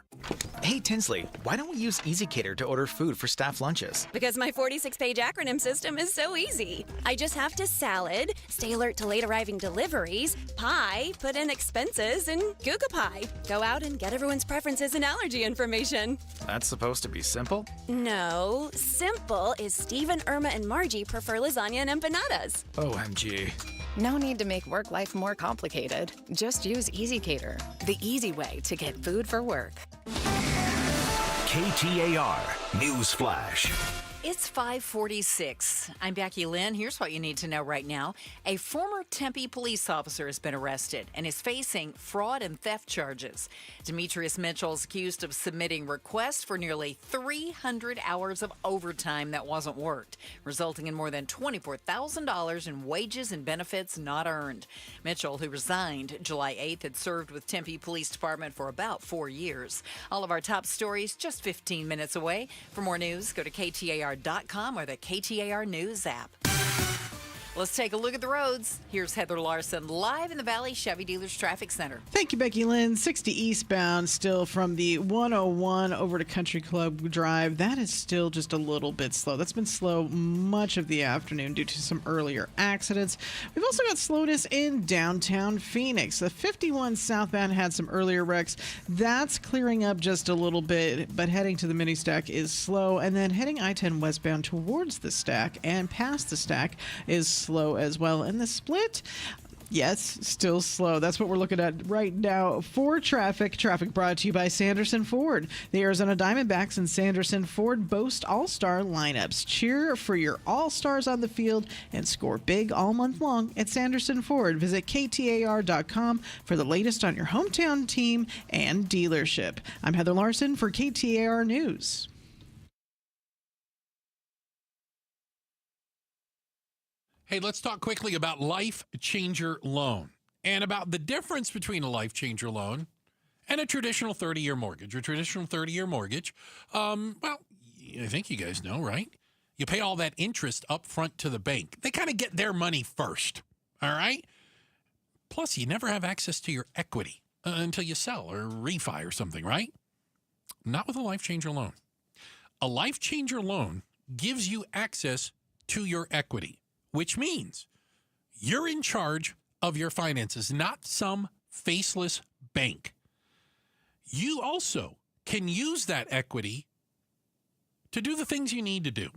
Hey, Tinsley, why don't we use EasyCater to order food for staff lunches? Because my 46-page acronym system is so easy. I just have to salad, stay alert to late arriving deliveries, pie, put in expenses, and Google Pie. Go out and get everyone's preferences and allergy information. That's supposed to be simple? No, simple is Steve and Irma and Margie prefer lasagna and empanadas. OMG. No need to make work life more complicated. Just use EasyCater, the easy way to get food for work. KTAR News Flash. It's 5:46. I'm Becky Lynn. Here's what you need to know right now. A former Tempe police officer has been arrested and is facing fraud and theft charges. Demetrius Mitchell is accused of submitting requests for nearly 300 hours of overtime that wasn't worked, resulting in more than $24,000 in wages and benefits not earned. Mitchell, who resigned July 8th, had served with Tempe Police Department for about 4 years. All of our top stories just 15 minutes away. For more news, go to KTAR.com or the KTAR News app. Let's take a look at the roads. Here's Heather Larson live in the Valley Chevy Dealers Traffic Center. Thank you, Becky Lynn. 60 eastbound still from the 101 over to Country Club Drive. That is still just a little bit slow. That's been slow much of the afternoon due to some earlier accidents. We've also got slowness in downtown Phoenix. The 51 southbound had some earlier wrecks. That's clearing up just a little bit, but heading to the mini stack is slow. And then heading I-10 westbound towards the stack and past the stack is slow as well. And the split, yes, still slow. That's what we're looking at right now for traffic. Traffic brought to you by Sanderson Ford. The Arizona Diamondbacks and Sanderson Ford boast all-star lineups. Cheer for your all-stars on the field and score big all month long at Sanderson Ford. Visit KTAR.com for the latest on your hometown team and dealership. I'm Heather Larson for KTAR News. Hey, let's talk quickly about Life Changer Loan and about the difference between a Life Changer loan and a traditional 30-year mortgage. A traditional 30-year mortgage, well, I think you guys know, right? You pay all that interest up front to the bank. They kind of get their money first, all right? Plus, you never have access to your equity until you sell or refi or something, right? Not with a Life Changer loan. A Life Changer loan gives you access to your equity, which means you're in charge of your finances, not some faceless bank. You also can use that equity to do the things you need to do.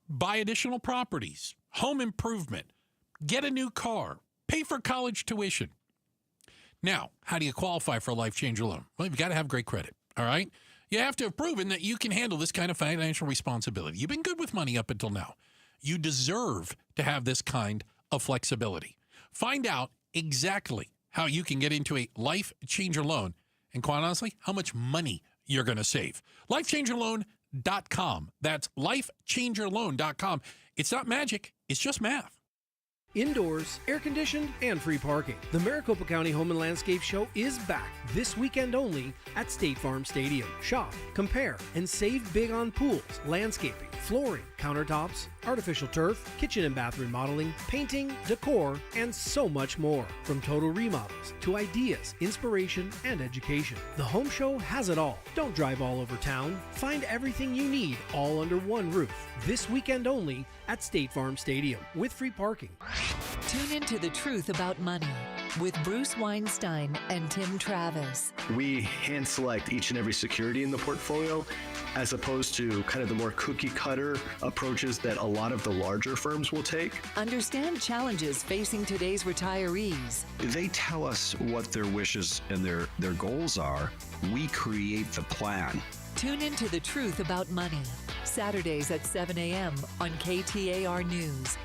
Buy additional properties, home improvement, get a new car, pay for college tuition. Now, how do you qualify for a Life Changer loan? Well, you've got to have great credit, all right? You have to have proven that you can handle this kind of financial responsibility. You've been good with money up until now. You deserve to have this kind of flexibility. Find out exactly how you can get into a Life Changer loan and, quite honestly, how much money you're going to save. LifeChangerLoan.com. That's LifeChangerLoan.com. It's not magic. It's just math. Indoors, air-conditioned, and free parking. The Maricopa County Home and Landscape Show is back this weekend only at State Farm Stadium. Shop, compare, and save big on pools, landscaping, flooring, countertops, artificial turf, kitchen and bath remodeling, painting, decor, and so much more. From total remodels to ideas, inspiration, and education. The Home Show has it all. Don't drive all over town. Find everything you need all under one roof. This weekend only at State Farm Stadium with free parking. Tune into The Truth About Money with Bruce Weinstein and Tim Travis. We hand select each and every security in the portfolio as opposed to kind of the more cookie cutter approaches that a lot of the larger firms will take. Understand challenges facing today's retirees. They tell us what their wishes and their goals are. We create the plan. Tune into The Truth About Money, Saturdays at 7 a.m. on KTAR News.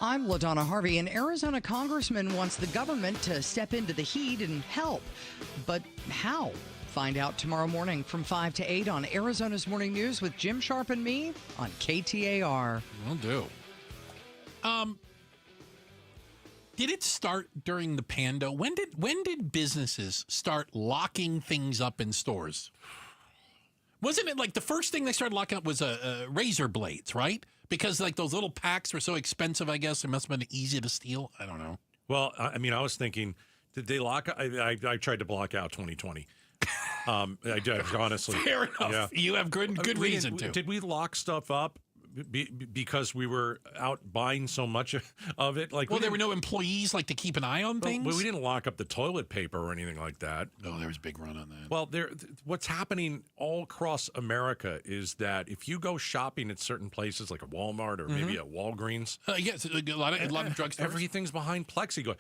I'm LaDonna Harvey. An Arizona congressman wants the government to step into the heat and help. But how? Find out tomorrow morning from 5 to 8 on Arizona's Morning News with Jim Sharp and me on KTAR. Will do. Did it start during the pando? When did businesses start locking things up in stores? Wasn't it like the first thing they started locking up was razor blades, right? Because like those little packs were so expensive, I guess it must have been easy to steal. I don't know. Well, I mean, I was thinking, did they lock? I tried to block out 2020. I did, honestly. Fair enough. Yeah. You have good reason to. Did we lock stuff up because we were out buying so much of it? Like, well, there were no employees like to keep an eye on things. Well, we didn't lock up the toilet paper or anything like that. No, there was a big run on that. Well, what's happening all across America is that if you go shopping at certain places like a Walmart or maybe a Walgreens, yes, a lot of drugstores, everything's behind plexiglass.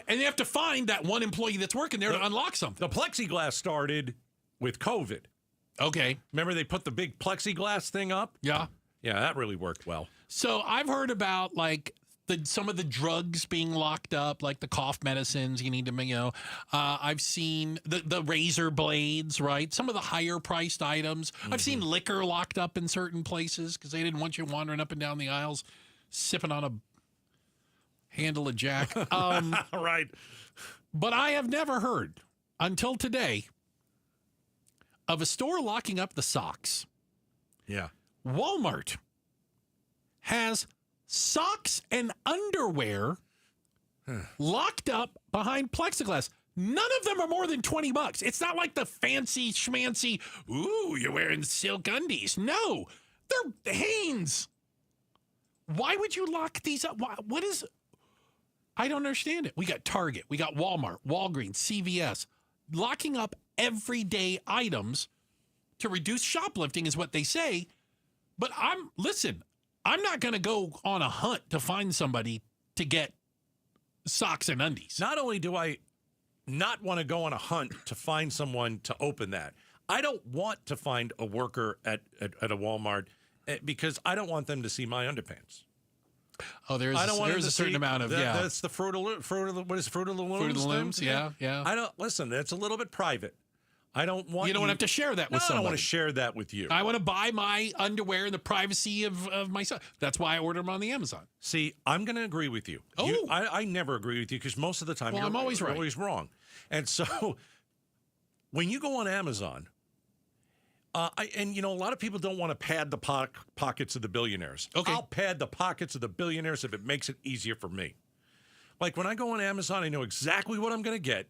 And they have to find that one employee that's working there to unlock something. The plexiglass started with COVID. Okay, remember they put the big plexiglass thing up? Yeah. Yeah, that really worked well. So I've heard about like some of the drugs being locked up, like the cough medicines you need to, I've seen the razor blades, right? Some of the higher priced items. Mm-hmm. I've seen liquor locked up in certain places because they didn't want you wandering up and down the aisles sipping on a handle of Jack. Right. But I have never heard until today of a store locking up the socks. Yeah. Walmart has socks and underwear locked up behind plexiglass. None of them are more than $20. It's not like the fancy schmancy, ooh, you're wearing silk undies. No, they're Hanes. Why would you lock these up? What is... I don't understand it. We got Target, we got Walmart, Walgreens, CVS, locking up everyday items to reduce shoplifting is what they say. But I'm not going to go on a hunt to find somebody to get socks and undies. Not only do I not want to go on a hunt to find someone to open that, I don't want to find a worker at a Walmart because I don't want them to see my underpants. Oh, there's a certain amount of, That's the Fruit of the Looms? Fruit of the Looms, yeah. Listen, that's a little bit private. I don't want you don't have to share that with somebody. I don't want to share that with you. I want to buy my underwear in the privacy of my son. That's why I order them on the Amazon. See, I'm going to agree with you. Oh. I never agree with you because most of the time I'm always right. Always wrong. And so when you go on Amazon, a lot of people don't want to pad the pockets of the billionaires. Okay. I'll pad the pockets of the billionaires if it makes it easier for me. Like when I go on Amazon, I know exactly what I'm going to get.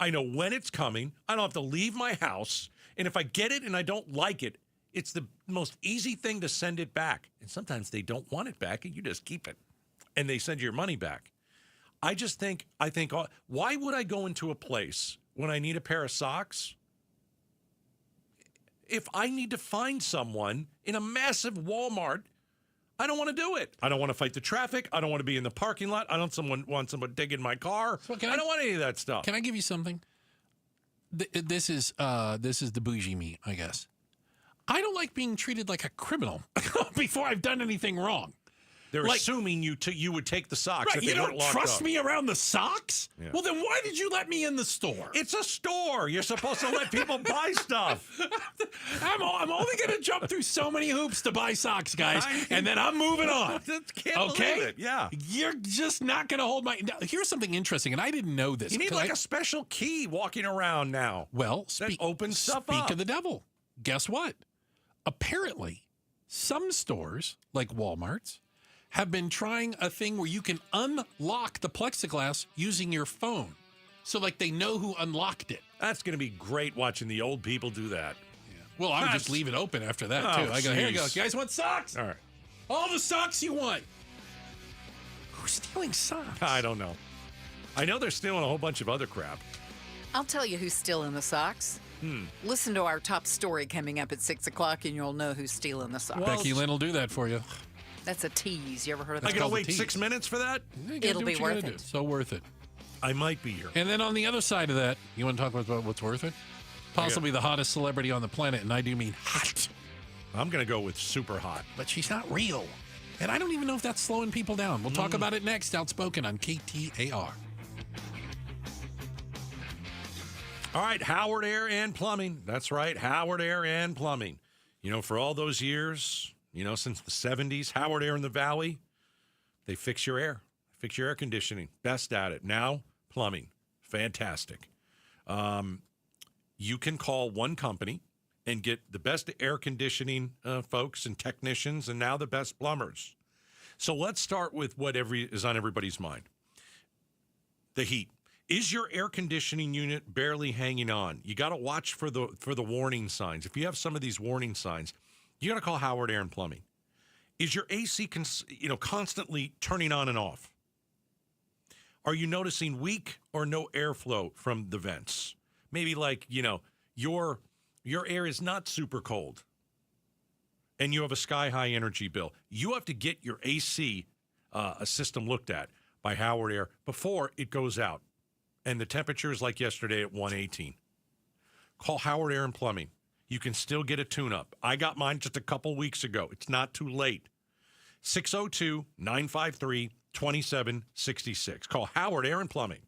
I know when it's coming. I don't have to leave my house. And if I get it and I don't like it, it's the most easy thing to send it back. And sometimes they don't want it back and you just keep it. And they send your money back. I think, why would I go into a place when I need a pair of socks? If I need to find someone in a massive Walmart, I don't want to do it. I don't want to fight the traffic. I don't want to be in the parking lot. I don't want someone digging my car. I don't want any of that stuff. Can I give you something? This is the bougie me, I guess. I don't like being treated like a criminal before I've done anything wrong. They're assuming you would take the socks. Right, if they you don't trust up. me around the socks? Yeah. Well, then why did you let me in the store? It's a store. You're supposed to let people buy stuff. I'm only going to jump through so many hoops to buy socks, guys, and then I'm moving on. Can't believe it. Yeah. You're just not going to hold my... Now, here's something interesting, and I didn't know this. You need a special key walking around now. Well, open stuff speak up. of the devil. Guess what? Apparently, some stores, like Walmart's, have been trying a thing where you can unlock the plexiglass using your phone. So, like, they know who unlocked it. That's going to be great watching the old people do that. Yeah. Well, I would just leave it open after that, too. I go, here you go. You guys want socks? All right. All the socks you want. Who's stealing socks? I don't know. I know they're stealing a whole bunch of other crap. I'll tell you who's stealing the socks. Listen to our top story coming up at 6 o'clock, and you'll know who's stealing the socks. Becky Lynn will do that for you. That's a tease. You ever heard of that? I gotta wait 6 minutes for that? It'll be worth it. So worth it. I might be here. And then on the other side of that, you want to talk about what's worth it? Possibly the hottest celebrity on the planet, and I do mean hot. I'm going to go with super hot. But she's not real. And I don't even know if that's slowing people down. We'll talk about it next. Outspoken on KTAR. All right, Howard Air and Plumbing. That's right, Howard Air and Plumbing. You know, for all those years, you know, since the 70s, Howard Air in the Valley, they fix your air conditioning. Best at it. Now, plumbing. Fantastic. You can call one company and get the best air conditioning folks and technicians, and now the best plumbers. So let's start with what is on everybody's mind. The heat. Is your air conditioning unit barely hanging on? You got to watch for the warning signs. If you have some of these warning signs, you got to call Howard Air and Plumbing. Is your AC constantly turning on and off? Are you noticing weak or no airflow from the vents? Maybe like, you know, your air is not super cold and you have a sky-high energy bill. You have to get your AC a system looked at by Howard Air before it goes out. And the temperature is like yesterday at 118. Call Howard Air and Plumbing. You can still get a tune-up. I got mine just a couple weeks ago. It's not too late. 602-953-2766. Call Howard Air and Plumbing.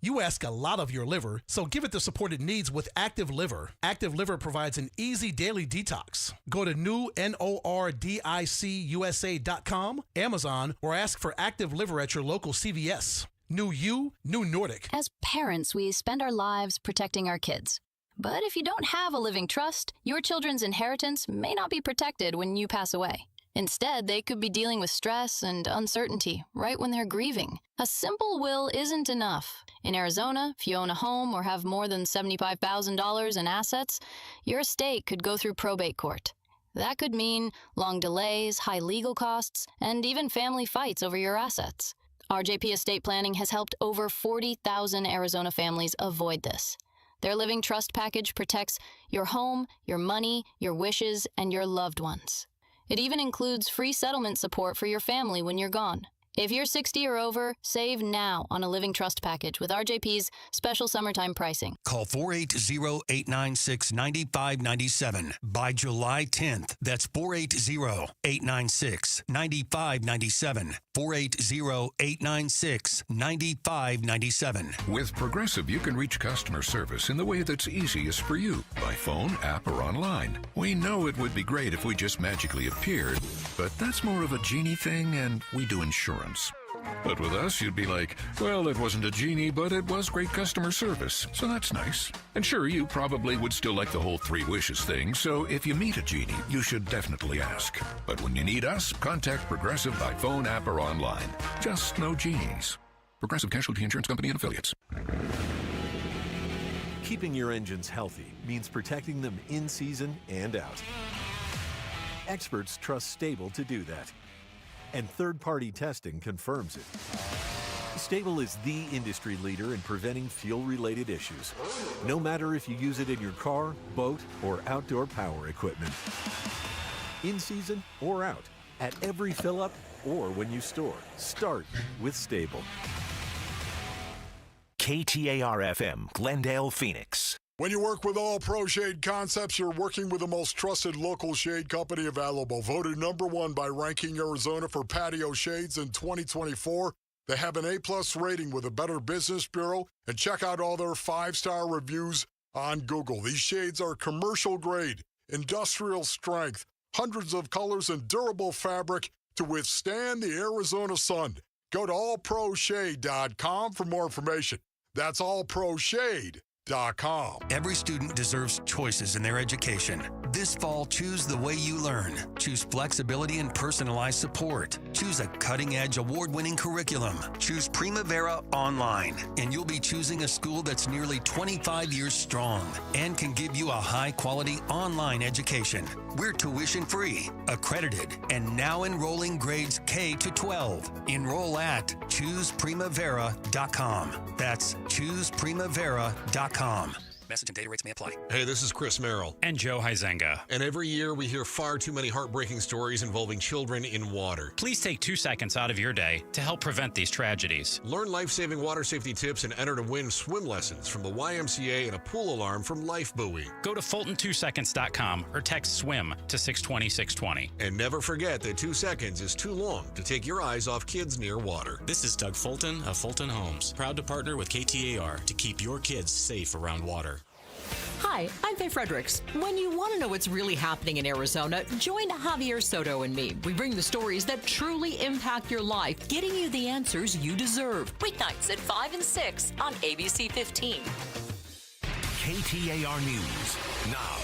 You ask a lot of your liver, so give it the support it needs with Active Liver. Active Liver provides an easy daily detox. Go to nordiciusa.com, Amazon, or ask for Active Liver at your local CVS. New you, new Nordic. As parents, we spend our lives protecting our kids. But if you don't have a living trust, your children's inheritance may not be protected when you pass away. Instead, they could be dealing with stress and uncertainty right when they're grieving. A simple will isn't enough. In Arizona, if you own a home or have more than $75,000 in assets, your estate could go through probate court. That could mean long delays, high legal costs, and even family fights over your assets. RJP Estate Planning has helped over 40,000 Arizona families avoid this. Their Living Trust package protects your home, your money, your wishes, and your loved ones. It even includes free settlement support for your family when you're gone. If you're 60 or over, save now on a Living Trust package with RJP's special summertime pricing. Call 480-896-9597 by July 10th. That's 480-896-9597. 480-896-9597. With Progressive, you can reach customer service in the way that's easiest for you, by phone, app, or online. We know it would be great if we just magically appeared, but that's more of a genie thing, and we do insurance. But with us, you'd be like, well, it wasn't a genie, but it was great customer service, so that's nice. And sure, you probably would still like the whole 3 wishes thing, so if you meet a genie, you should definitely ask. But when you need us, contact Progressive by phone, app, or online. Just no genies. Progressive Casualty Insurance Company and Affiliates. Keeping your engines healthy means protecting them in season and out. Experts trust Stable to do that. And third-party testing confirms it. Stable is the industry leader in preventing fuel-related issues, no matter if you use it in your car, boat, or outdoor power equipment. In season or out, at every fill-up or when you store, start with Stable. KTAR-FM, Glendale, Phoenix. When you work with All Pro Shade Concepts, you're working with the most trusted local shade company available. Voted #1 by Ranking Arizona for patio shades in 2024. They have an A+ rating with the Better Business Bureau, and check out all their 5-star reviews on Google. These shades are commercial grade, industrial strength, hundreds of colors, and durable fabric to withstand the Arizona sun. Go to allproshade.com for more information. That's allproshade.com. Every student deserves choices in their education. This fall, choose the way you learn. Choose flexibility and personalized support. Choose a cutting-edge, award-winning curriculum. Choose Primavera Online, and you'll be choosing a school that's nearly 25 years strong and can give you a high-quality online education. We're tuition-free, accredited, and now enrolling grades K to 12. Enroll at ChoosePrimavera.com. That's ChoosePrimavera.com. Message and data rates may apply. Hey, this is Chris Merrill. And Joe Huizenga. And every year we hear far too many heartbreaking stories involving children in water. Please take 2 seconds out of your day to help prevent these tragedies. Learn life-saving water safety tips and enter to win swim lessons from the YMCA and a pool alarm from Life Buoy. Go to Fulton2seconds.com or text SWIM to 620-620. And never forget that 2 seconds is too long to take your eyes off kids near water. This is Doug Fulton of Fulton Homes, proud to partner with KTAR to keep your kids safe around water. Hi, I'm Faye Fredericks. When you want to know what's really happening in Arizona, join Javier Soto and me. We bring the stories that truly impact your life, getting you the answers you deserve. Weeknights at 5 and 6 on ABC 15. KTAR News now.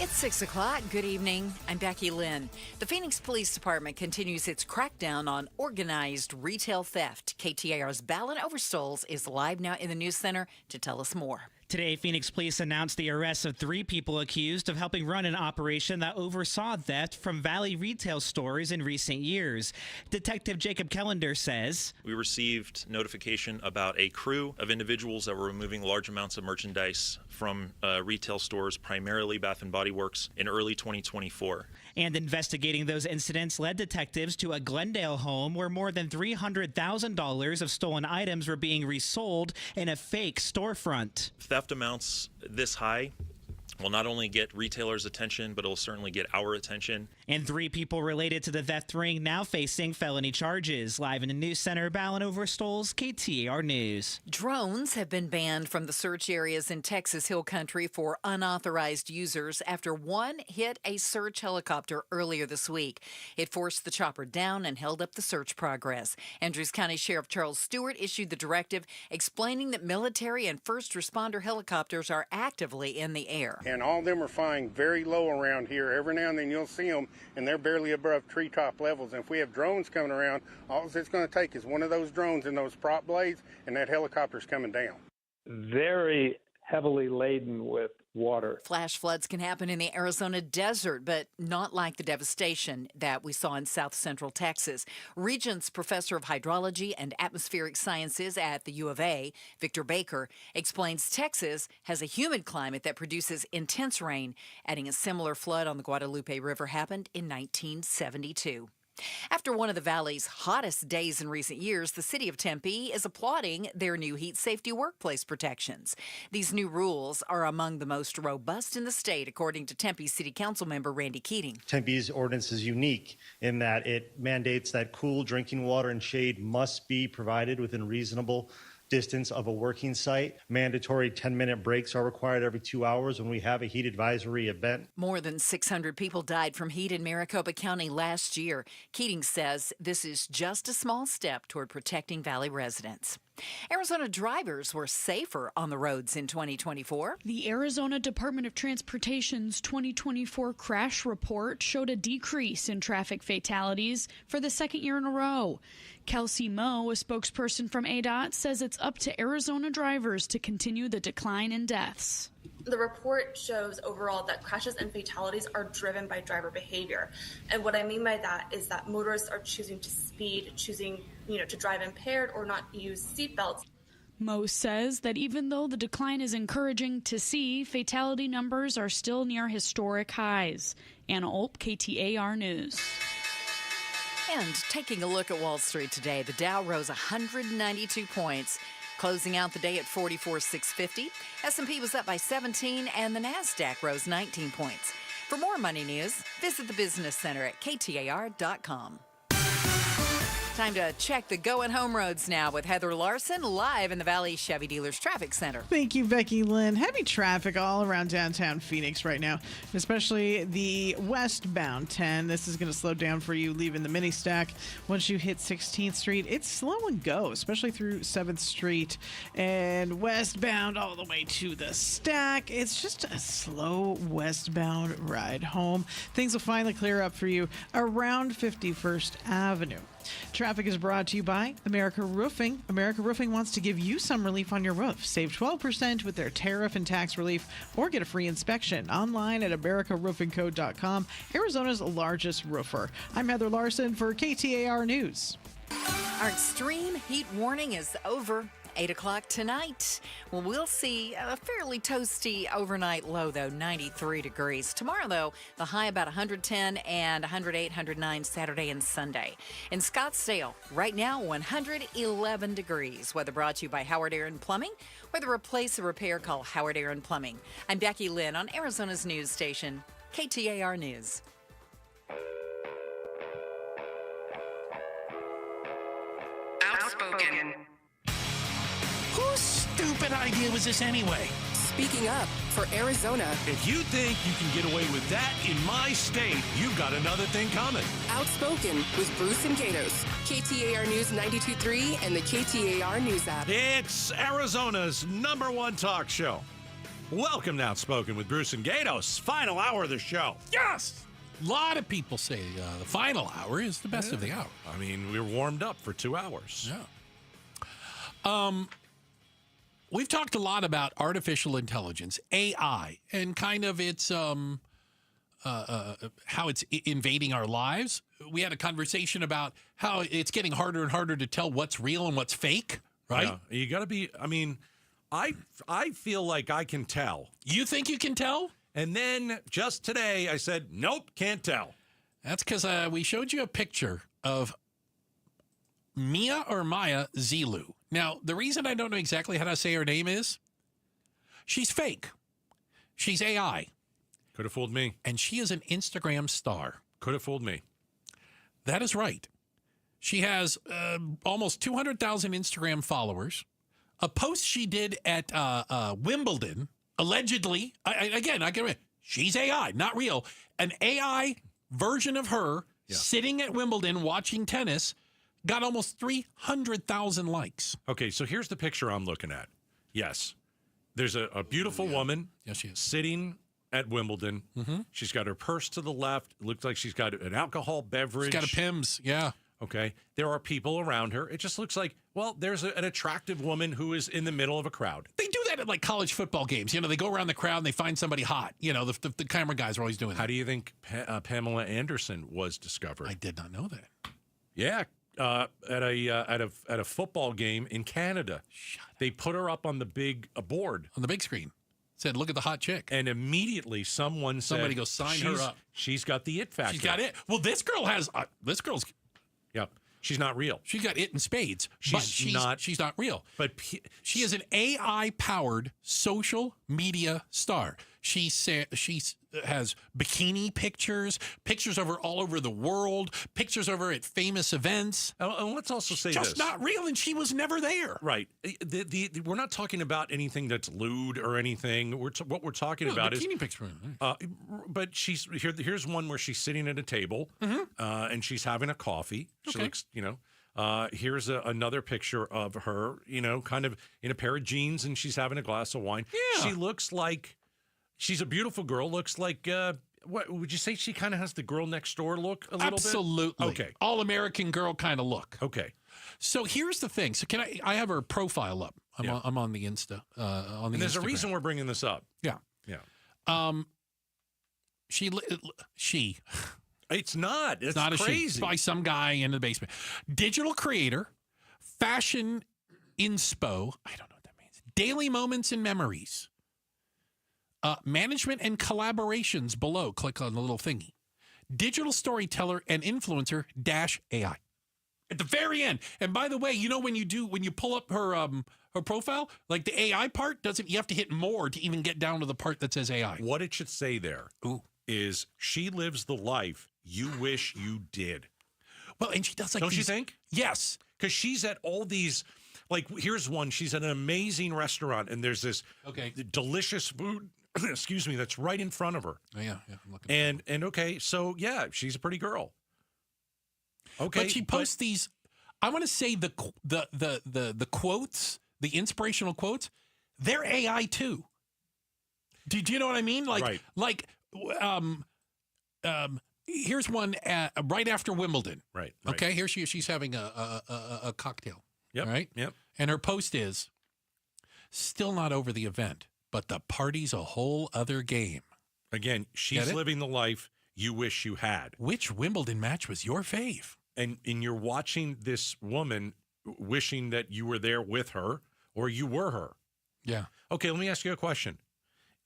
It's 6 o'clock. Good evening. I'm Becky Lynn. The Phoenix Police Department continues its crackdown on organized retail theft. KTAR's Balin Overstoles is live now in the news center to tell us more. Today, Phoenix police announced the arrest of 3 people accused of helping run an operation that oversaw theft from Valley retail stores in recent years. Detective Jacob Kellender says, "We received notification about a crew of individuals that were removing large amounts of merchandise from retail stores, primarily Bath & Body Works, in early 2024. And investigating those incidents led detectives to a Glendale home where more than $300,000 of stolen items were being resold in a fake storefront. Theft amounts this high will not only get retailers' attention, but it will certainly get our attention. And 3 people related to the theft ring now facing felony charges. Live in the news center, Balin Overstoles, KTAR News. Drones have been banned from the search areas in Texas Hill Country for unauthorized users after one hit a search helicopter earlier this week. It forced the chopper down and held up the search progress. Andrews County Sheriff Charles Stewart issued the directive explaining that military and first responder helicopters are actively in the air. And all of them are flying very low around here. Every now and then you'll see them, and they're barely above treetop levels. And if we have drones coming around, all it's going to take is one of those drones and those prop blades, and that helicopter's coming down. Very heavily laden with water. Flash floods can happen in the Arizona desert, but not like the devastation that we saw in south central Texas. Regents Professor of Hydrology and Atmospheric Sciences at the U of A, Victor Baker, explains Texas has a humid climate that produces intense rain, adding a similar flood on the Guadalupe River happened in 1972. After one of the valley's hottest days in recent years, the city of Tempe is applauding their new heat safety workplace protections. These new rules are among the most robust in the state, according to Tempe City Council member Randy Keating. Tempe's ordinance is unique in that it mandates that cool drinking water and shade must be provided within reasonable distance of a working site. Mandatory 10-minute breaks are required every 2 hours when we have a heat advisory event. More than 600 people died from heat in Maricopa County last year. Keating says this is just a small step toward protecting Valley residents. Arizona drivers were safer on the roads in 2024. The Arizona Department of Transportation's 2024 crash report showed a decrease in traffic fatalities for the second year in a row. Kelsey Moe, a spokesperson from ADOT, says it's up to Arizona drivers to continue the decline in deaths. The report shows overall that crashes and fatalities are driven by driver behavior. And what I mean by that is that motorists are choosing to speed, choosing to drive impaired or not use seatbelts. Moe says that even though the decline is encouraging to see, fatality numbers are still near historic highs. Anna Olp, KTAR News. And taking a look at Wall Street today, the Dow rose 192 points, closing out the day at 44,650. S&P was up by 17, and the NASDAQ rose 19 points. For more money news, visit the Business Center at KTAR.com. Time to check the going home roads now with Heather Larson live in the Valley Chevy Dealers Traffic Center. Thank you, Becky Lynn. Heavy traffic all around downtown Phoenix right now, especially the westbound 10. This is going to slow down for you leaving the mini stack. Once you hit 16th Street, it's slow and go, especially through 7th Street and westbound all the way to the stack. It's just a slow westbound ride home. Things will finally clear up for you around 51st Avenue. Traffic is brought to you by America Roofing. America Roofing wants to give you some relief on your roof. Save 12% with their tariff and tax relief or get a free inspection online at americaroofingco.com, Arizona's largest roofer. I'm Heather Larson for KTAR News. Our extreme heat warning is over. 8 o'clock tonight. Well, we'll see a fairly toasty overnight low, though, 93 degrees. Tomorrow, though, the high about 110 and 108, 109 Saturday and Sunday. In Scottsdale, right now, 111 degrees. Weather brought to you by Howard Aaron Plumbing. Whether replace or repair, call Howard Aaron Plumbing. I'm Becky Lynn on Arizona's news station, KTAR News. Outspoken. Whose stupid idea was this anyway? Speaking up for Arizona. If you think you can get away with that in my state, you've got another thing coming. Outspoken with Bruce and Gatos. KTAR News 92.3 and the KTAR News app. It's Arizona's #1 talk show. Welcome to Outspoken with Bruce and Gatos. Final hour of the show. Yes! A lot of people say the final hour is the best of the hour. I mean, we were warmed up for 2 hours. Yeah. We've talked a lot about artificial intelligence, AI, and kind of its how it's invading our lives. We had a conversation about how it's getting harder and harder to tell what's real and what's fake, right? Yeah. You got to be, I mean, I feel like I can tell. You think you can tell? And then just today I said, nope, can't tell. That's because we showed you a picture of Maya Zilu. Now, the reason I don't know exactly how to say her name is she's fake. She's AI. Could have fooled me. And she is an Instagram star. Could have fooled me. That is right. She has almost 200,000 Instagram followers. A post she did at Wimbledon, allegedly, I get it. She's AI, not real. An AI version of her sitting at Wimbledon watching tennis got almost 300,000 likes. Okay, so here's the picture I'm looking at. Yes, there's a beautiful woman she is. Sitting at Wimbledon. Mm-hmm. She's got her purse to the left. It looks like she's got an alcohol beverage. She's got a Pimm's, yeah. Okay, there are people around her. It just looks like, well, there's an attractive woman who is in the middle of a crowd. They do that at like college football games. You know, they go around the crowd and they find somebody hot. You know, the camera guys are always doing that. How do you think Pamela Anderson was discovered? I did not know that. Yeah. At a football game in Canada. They put her up on the big board. On the big screen. Said, look at the hot chick. And immediately somebody goes, sign her up. She's got the it factor. She's got it. Well, this girl has, yeah, she's not real. She got it in spades. She's not real. But she is an AI-powered social media star. She has bikini pictures of her all over the world, pictures of her at famous events. And let's also say just not real, and she was never there. Right. We're not talking about anything that's lewd or anything. What we're talking about bikini picture. But here's one where she's sitting at a table, and she's having a coffee. She looks, here's another picture of her, kind of in a pair of jeans, and she's having a glass of wine. Yeah. She looks like she's a beautiful girl. Looks like, what would you say? She kind of has the girl next door look a little bit? Absolutely. Okay. All-American girl kind of look. Okay. So here's the thing. So I have her profile up. I'm on the Insta. And there's Instagram. a reason we're bringing this up. Yeah. Yeah. She. It's not. It's not crazy. A she. It's by some guy in the basement. Digital creator, fashion inspo. I don't know what that means. Daily moments and memories. Management and collaborations below. Click on the little thingy. Digital storyteller and influencer -AI. At the very end. And by the way, when you pull up her profile, like the AI part you have to hit more to even get down to the part that says AI. What it should say there is she lives the life you wish you did. Well, and she does Don't you think? Yes. Because she's at all these, like, here's one. She's at an amazing restaurant, and there's this delicious food, excuse me, that's right in front of her. Oh, yeah. I'm looking. And okay, so, yeah, she's a pretty girl. Okay. But she posts these, I want to say the quotes, the inspirational quotes, they're AI too. Do you know what I mean? Here's one right after Wimbledon. Right. Okay. Here she's having a cocktail. Yep. Right. Yep. And her post is still not over the event, but the party's a whole other game. Again, she's living the life you wish you had. Which Wimbledon match was your fave? And you're watching this woman wishing that you were there with her, or you were her. Yeah. Okay, let me ask you a question.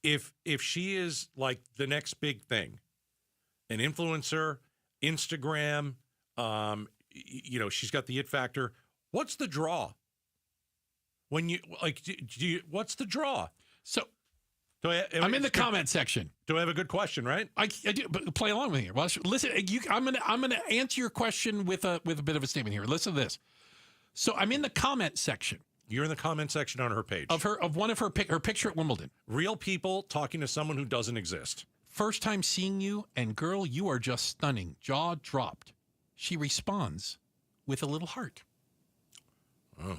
If she is like the next big thing, an influencer, Instagram, she's got the it factor. What's the draw? When you like, what's the draw? So, I'm in the comment section. Do I have a good question? Right? I do. But play along with me here. Well, listen. I'm gonna answer your question with a bit of a statement here. Listen to this. So I'm in the comment section. You're in the comment section on her page of one of her picture at Wimbledon. Real people talking to someone who doesn't exist. First time seeing you, and girl, you are just stunning. Jaw dropped. She responds with a little heart. Oh,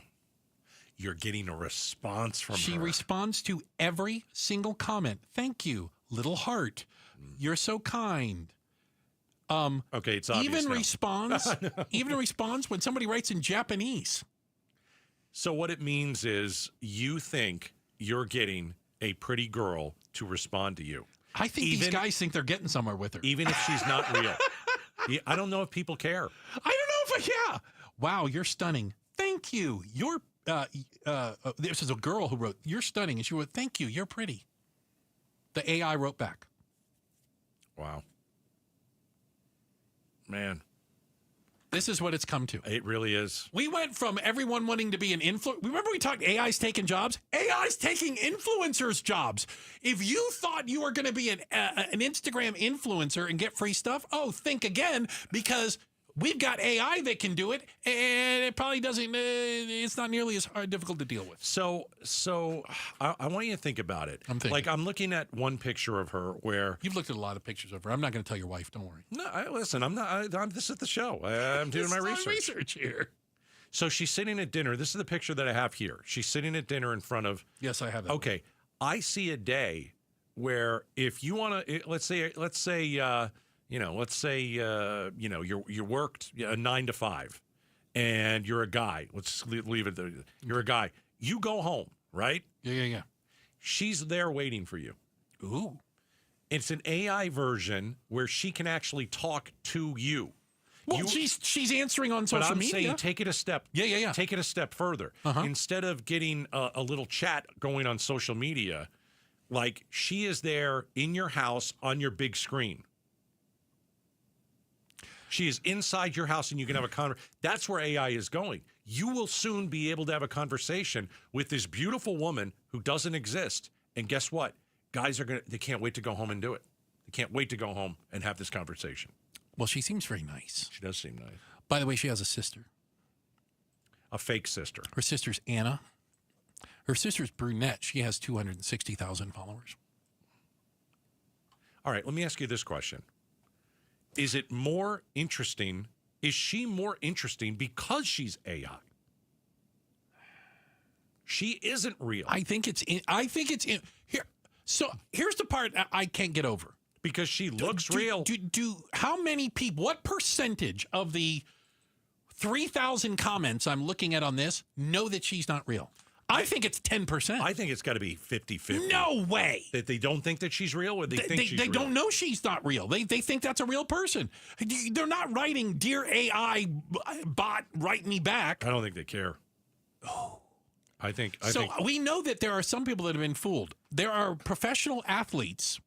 you're getting a response from her. She responds to every single comment. Thank you, little heart. You're so kind. Okay, it's obvious now. Even responds when somebody writes in Japanese. So what it means is you think you're getting a pretty girl to respond to you. I think these guys think they're getting somewhere with her. Even if she's not real. I don't know if people care. I don't know if Wow, you're stunning. Thank you. You're this is a girl who wrote, "You're stunning." And she wrote, "Thank you. You're pretty." The AI wrote back. Wow. Man. This is what it's come to. It really is. We went from everyone wanting to be an influencer. Remember we talked AI's taking jobs? AI's taking influencers' jobs. If you thought you were going to be an Instagram influencer and get free stuff, think again, because we've got AI that can do it, and it probably doesn't, it's not nearly as difficult to deal with. So I want you to think about it. I'm thinking. Like, I'm looking at one picture of her where... You've looked at a lot of pictures of her. I'm not going to tell your wife. Don't worry. No, listen, I'm not... this is the show. I'm doing my research here. So she's sitting at dinner. This is the picture that I have here. She's sitting at dinner in front of... Yes, I have that. Okay. I see a day where if you want to... Let's say you worked a 9 to 5 and you're a guy. Let's leave it there. You're a guy. You go home, right? Yeah. She's there waiting for you. Ooh. It's an AI version where she can actually talk to you. Well, she's answering on social media. But I'm saying take it a step. Yeah. Take it a step further. Uh-huh. Instead of getting a little chat going on social media, like she is there in your house on your big screen. She is inside your house and you can have a conversation. That's where AI is going. You will soon be able to have a conversation with this beautiful woman who doesn't exist. And guess what? Guys they can't wait to go home and do it. They can't wait to go home and have this conversation. Well, she seems very nice. She does seem nice. By the way, she has a sister. A fake sister. Her sister's Anna. Her sister's brunette. She has 260,000 followers. All right, let me ask you this question. Is it more interesting? Is she more interesting because she's AI? She isn't real. I think it's in here. So here's the part I can't get over. Because she looks real. How many people, what percentage of the 3,000 comments I'm looking at on this know that she's not real? I think it's 10%. I think it's got to be 50-50. No way. That they don't think that she's real, or they think she's real? They don't know she's not real. They think that's a real person. They're not writing, "Dear AI bot, write me back." I don't think they care. Oh. I think we know that there are some people that have been fooled. There are professional athletes.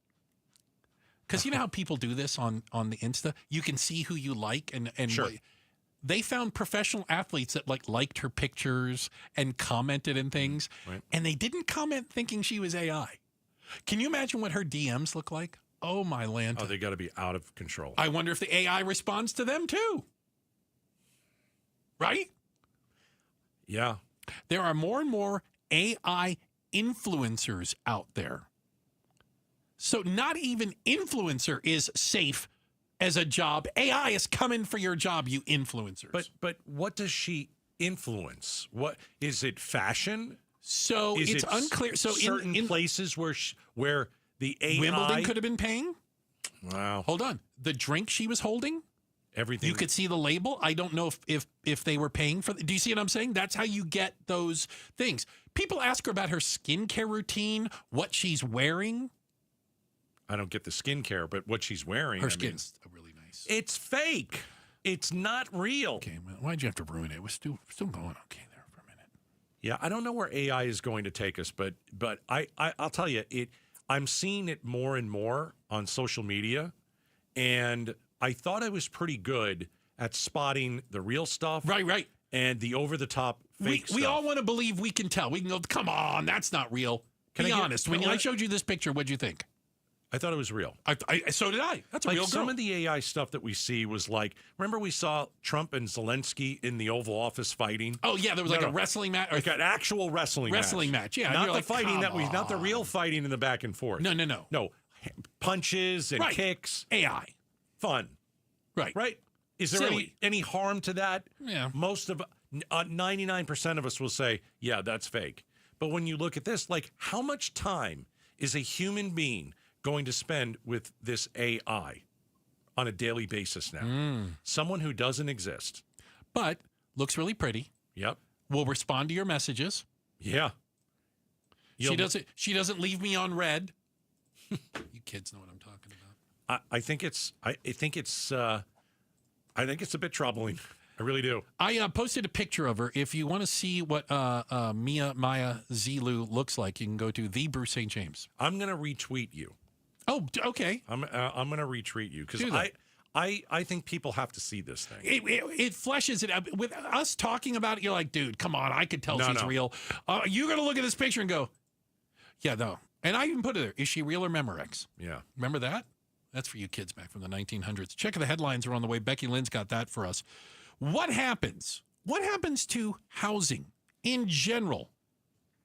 Because you know how people do this on the Insta? You can see who you like and sure. They found professional athletes that liked her pictures and commented and things, right. And they didn't comment thinking she was AI. Can you imagine what her DMs look like? Oh, my land. Oh, they got to be out of control. I wonder if the AI responds to them too. Right? Yeah. There are more and more AI influencers out there. So not even influencer is safe as a job. AI is coming for your job, you influencers. But what does she influence? What is it? Fashion? So it's unclear. So certain places where the AI Wimbledon could have been paying. Wow. Hold on. The drink she was holding. Everything. You could see the label. I don't know if they were paying for. Do you see what I'm saying? That's how you get those things. People ask her about her skincare routine, what she's wearing. I don't get the skincare, but what she's wearing. Her skin's really nice. It's fake. It's not real. Okay, well, why'd you have to ruin it? It was still going okay there for a minute. Yeah, I don't know where AI is going to take us, but I'll tell you, I'm seeing it more and more on social media, and I thought I was pretty good at spotting the real stuff. Right. And the over-the-top fake stuff. We all want to believe we can tell. We can go, come on, that's not real. Be honest. When I showed you this picture, what'd you think? I thought it was real. So did I. That's a like real girl. Some of the AI stuff that we see was like, remember we saw Trump and Zelensky in the Oval Office fighting? Oh, yeah, there was a wrestling match. Like an actual wrestling match. Yeah. Not the fighting not the real fighting in the back and forth. No. No, punches and kicks. AI. Fun. Right. Is there any harm to that? Yeah. Most of 99% of us will say, yeah, that's fake. But when you look at this, like how much time is a human being going to spend with this AI on a daily basis now? Someone who doesn't exist. But looks really pretty. Yep. Will respond to your messages. Yeah. She doesn't leave me on red. You kids know what I'm talking about. I think it's a bit troubling. I really do. I posted a picture of her. If you want to see what Maya Zelu looks like, you can go to the Bruce St. James. I'm going to retweet you. Oh, okay. I'm going to retweet you because I think people have to see this thing. It fleshes it out. With us talking about it, you're like, dude, come on. I could tell she's real. You're going to look at this picture and go, yeah, no. And I even put it there. Is she real or Memorex? Yeah. Remember that? That's for you kids back from the 1900s. Check the headlines are on the way. Becky Lynn's got that for us. What happens? What happens to housing in general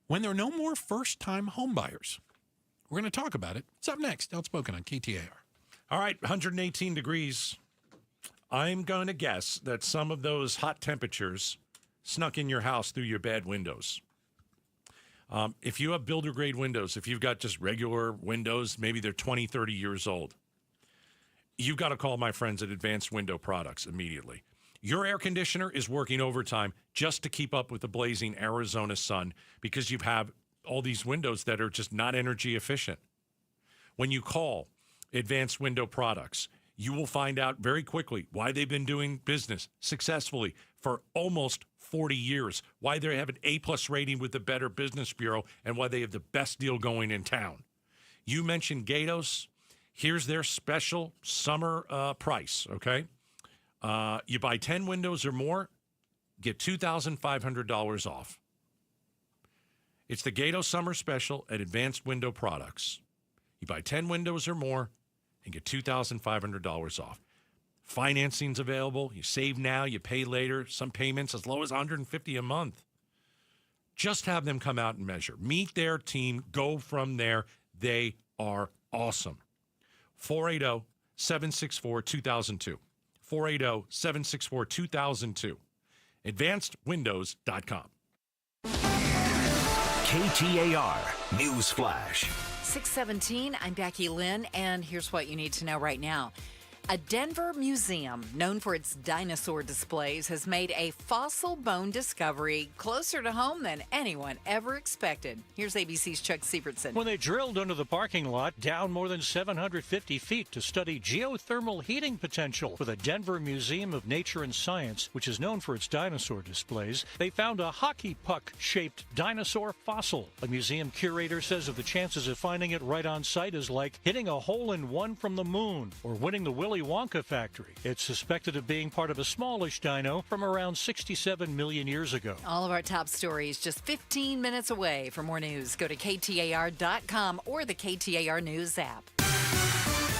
when there are no more first-time home buyers? We're going to talk about it. It's up next. Outspoken on KTAR. All right, 118 degrees. I'm going to guess that some of those hot temperatures snuck in your house through your bad windows. If you have builder-grade windows, if you've got just regular windows, maybe they're 20, 30 years old, you've got to call my friends at Advanced Window Products immediately. Your air conditioner is working overtime just to keep up with the blazing Arizona sun because you have all these windows that are just not energy efficient. When you call Advanced Window Products, you will find out very quickly why they've been doing business successfully for almost 40 years, why they have an A-plus rating with the Better Business Bureau, and why they have the best deal going in town. You mentioned Gatos. Here's their special summer price, okay? You buy 10 windows or more, get $2,500 off. It's the Gatos Summer Special at Advanced Window Products. You buy 10 windows or more and get $2,500 off. Financing's available. You save now, you pay later. Some payments as low as $150 a month. Just have them come out and measure. Meet their team. Go from there. They are awesome. 480-764-2002. 480-764-2002. AdvancedWindows.com. KTAR News Flash. 6:17, I'm Becky Lynn, and here's what you need to know right now. A Denver museum known for its dinosaur displays has made a fossil bone discovery closer to home than anyone ever expected. Here's ABC's Chuck Sievertson. When they drilled under the parking lot down more than 750 feet to study geothermal heating potential for the Denver Museum of Nature and Science, which is known for its dinosaur displays, they found a hockey puck-shaped dinosaur fossil. A museum curator says of the chances of finding it right on site is like hitting a hole-in-one from the moon or winning the Willy Wonka factory. It's suspected of being part of a smallish dino from around 67 million years ago. All of our top stories just 15 minutes away. For more news, go to KTAR.com or the KTAR News app.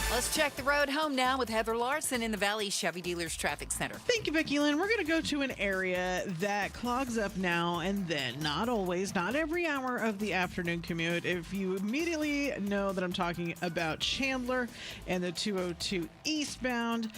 Let's check the road home now with Heather Larson in the Valley Chevy Dealers Traffic Center. Thank you, Becky Lynn. We're going to go to an area that clogs up now and then. Not always, not every hour of the afternoon commute. If you immediately know that I'm talking about Chandler and the 202 eastbound,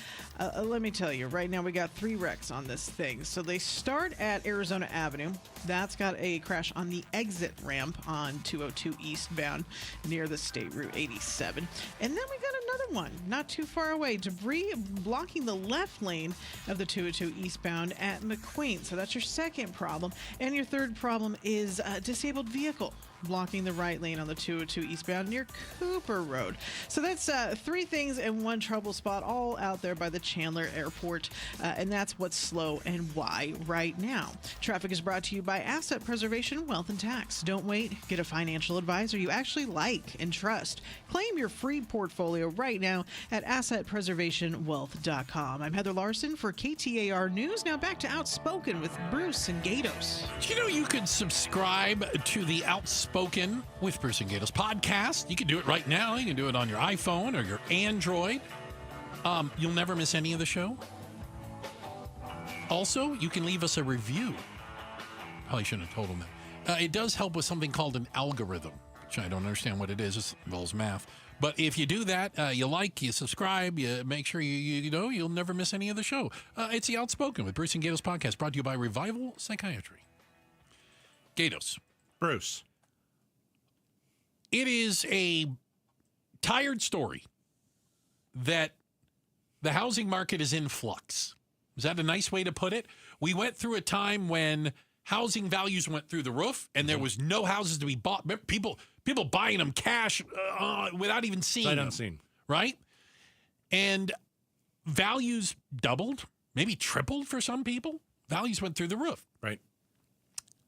let me tell you, right now we got 3 wrecks on this thing. So they start at Arizona Avenue. That's got a crash on the exit ramp on 202 eastbound near the State Route 87. And then we got another another one not too far away. Debris blocking the left lane of the 202 eastbound at McQueen. So that's your second problem. And your third problem is a disabled vehicle blocking the right lane on the 202 eastbound near Cooper Road. So that's three things in one trouble spot, all out there by the Chandler Airport. And that's what's slow and why right now. Traffic is brought to you by Asset Preservation Wealth and Tax. Don't wait. Get a financial advisor you actually like and trust. Claim your free portfolio right now at assetpreservationwealth.com. I'm Heather Larson for KTAR News. Now back to Outspoken with Bruce and Gatos. Do you know you can subscribe to the Outspoken with Bruce and Gatos podcast? You can do it right now. You can do it on your iPhone or your Android. You'll never miss any of the show. Also, you can leave us a review. Probably shouldn't have told them that. It does help with something called an algorithm, which I don't understand what it is. It involves math. But if you do that, you like, you subscribe, you make sure you know you'll never miss any of the show. It's the Outspoken with Bruce and Gatos podcast, brought to you by Revival Psychiatry. Gatos. Bruce. It is a tired story that the housing market is in flux. Is that a nice way to put it? We went through a time when housing values went through the roof and there was no houses to be bought. People buying them cash without even seeing them. Unseen. Right? And values doubled, maybe tripled for some people. Values went through the roof. Right.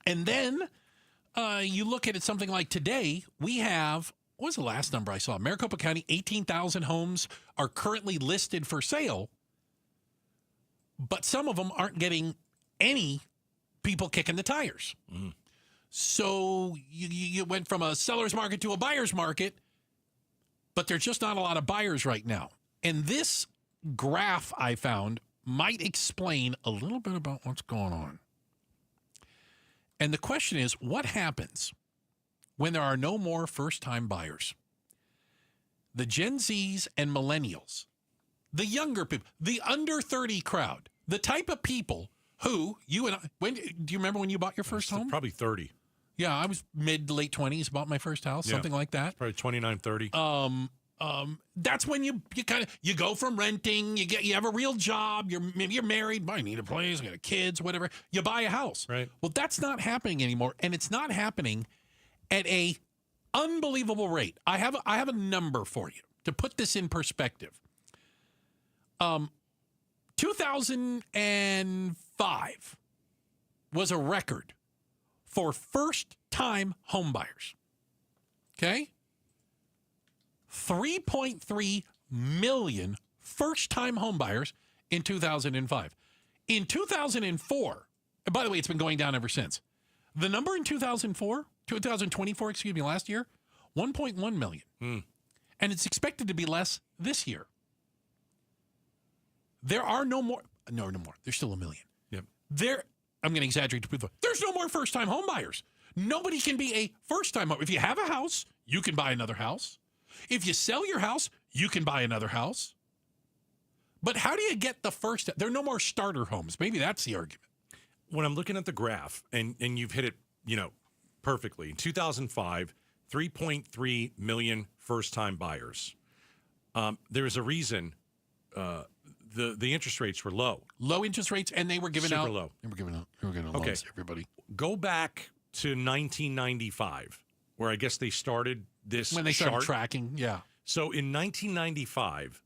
And then you look at it something like today, we have, what was the last number I saw? Maricopa County, 18,000 homes are currently listed for sale, but some of them aren't getting any people kicking the tires. Mm. So you went from a seller's market to a buyer's market, but there's just not a lot of buyers right now. And this graph I found might explain a little bit about what's going on. And the question is, what happens when there are no more first-time buyers? The Gen Zs and millennials, the younger people, the under 30 crowd, the type of people who you and I, do you remember when you bought your first home? Probably 30. Yeah, I was mid to late 20s, bought my first house, something like that. Probably 29, 30. That's when you go from renting, you have a real job, maybe you're married, I need a place, I got kids, whatever. You buy a house. Right. Well, that's not happening anymore, and it's not happening at a unbelievable rate. I have a number for you to put this in perspective. 2005 was a record for first-time homebuyers. Okay? 3.3 million first-time homebuyers in 2005. In 2004, and by the way, it's been going down ever since. The number in 2024, last year, 1.1 million. Mm. And it's expected to be less this year. There are no more. There's still a million. Yep. I'm going to exaggerate to prove it. There's no more first-time home buyers. Nobody can be a first-time home. If you have a house, you can buy another house. If you sell your house, you can buy another house. But how do you get the first? There are no more starter homes. Maybe that's the argument. When I'm looking at the graph, and you've hit it, perfectly. In 2005, 3.3 million first-time buyers. There was a reason the interest rates were low. Low interest rates, and they were given out. Super low. They were given out loans, everybody. Go back to 1995, where I guess they started this when they started tracking, yeah. So in 1995,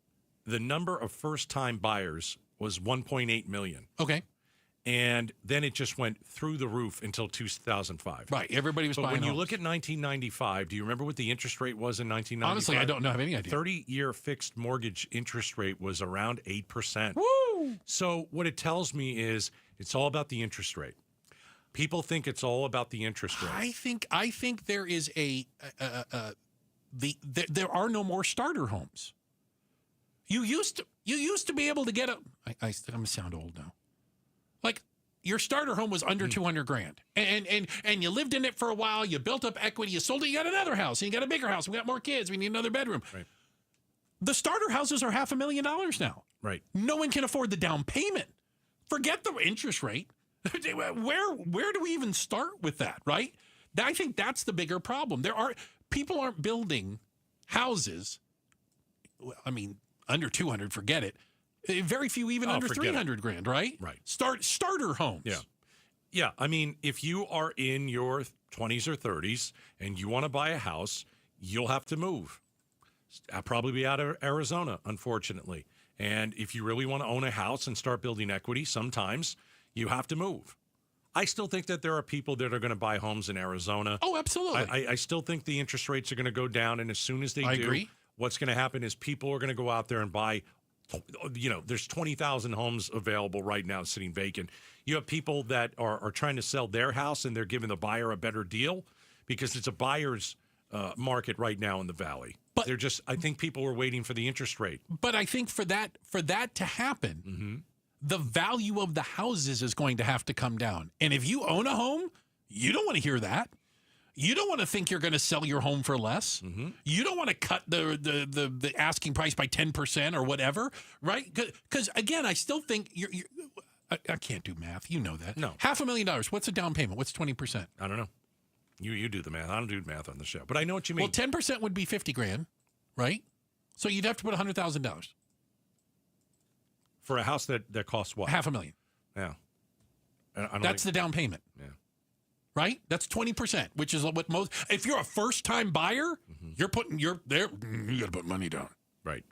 the number of first-time buyers was 1.8 million. Okay. And then it just went through the roof until 2005. Right. Everybody was buying when you homes. look at 1995, do you remember what the interest rate was in 1995? Honestly, I don't have any idea. 30-year fixed mortgage interest rate was around 8%. Woo! So what it tells me is it's all about the interest rate. People think it's all about the interest rate. I think there is there are no more starter homes. You used to be able to get I'm gonna sound old now. Like your starter home was under $200,000, and you lived in it for a while. You built up equity. You sold it. You got another house. And you got a bigger house. We got more kids. We need another bedroom. Right. The starter houses are $500,000 now. Right. No one can afford the down payment. Forget the interest rate. Where do we even start with that? Right. I think that's the bigger problem. People aren't building houses I mean, under 200, forget it. Very few even under 300 grand, right? Right. Starter homes. Yeah. Yeah. I mean, if you are in your 20s or 30s and you want to buy a house, you'll have to move. I'll probably be out of Arizona, unfortunately. And if you really want to own a house and start building equity, sometimes you have to move. I still think that there are people that are going to buy homes in Arizona. Oh, absolutely. I still think the interest rates are going to go down. And as soon as they do, agree. What's going to happen is people are going to go out there and buy, there's 20,000 homes available right now sitting vacant. You have people that are trying to sell their house and they're giving the buyer a better deal because it's a buyer's market right now in the Valley. But I think people were waiting for the interest rate. But I think for that to happen, the value of the houses is going to have to come down. And if you own a home, you don't want to hear that. You don't want to think you're going to sell your home for less. You don't want to cut the asking price by 10% or whatever, right? Because again, I still think I can't do math. You know that. No. $500,000. What's a down payment? What's 20%? I don't know. You do the math. I don't do math on the show, but I know what you mean. Well, 10% would be 50 grand, right? So you'd have to put $100,000 for a house that costs what? $500,000. Yeah. That's the down payment. Yeah. Right? That's 20%, which is what most. If you're a first-time buyer, you're there. You got to put money down. Right.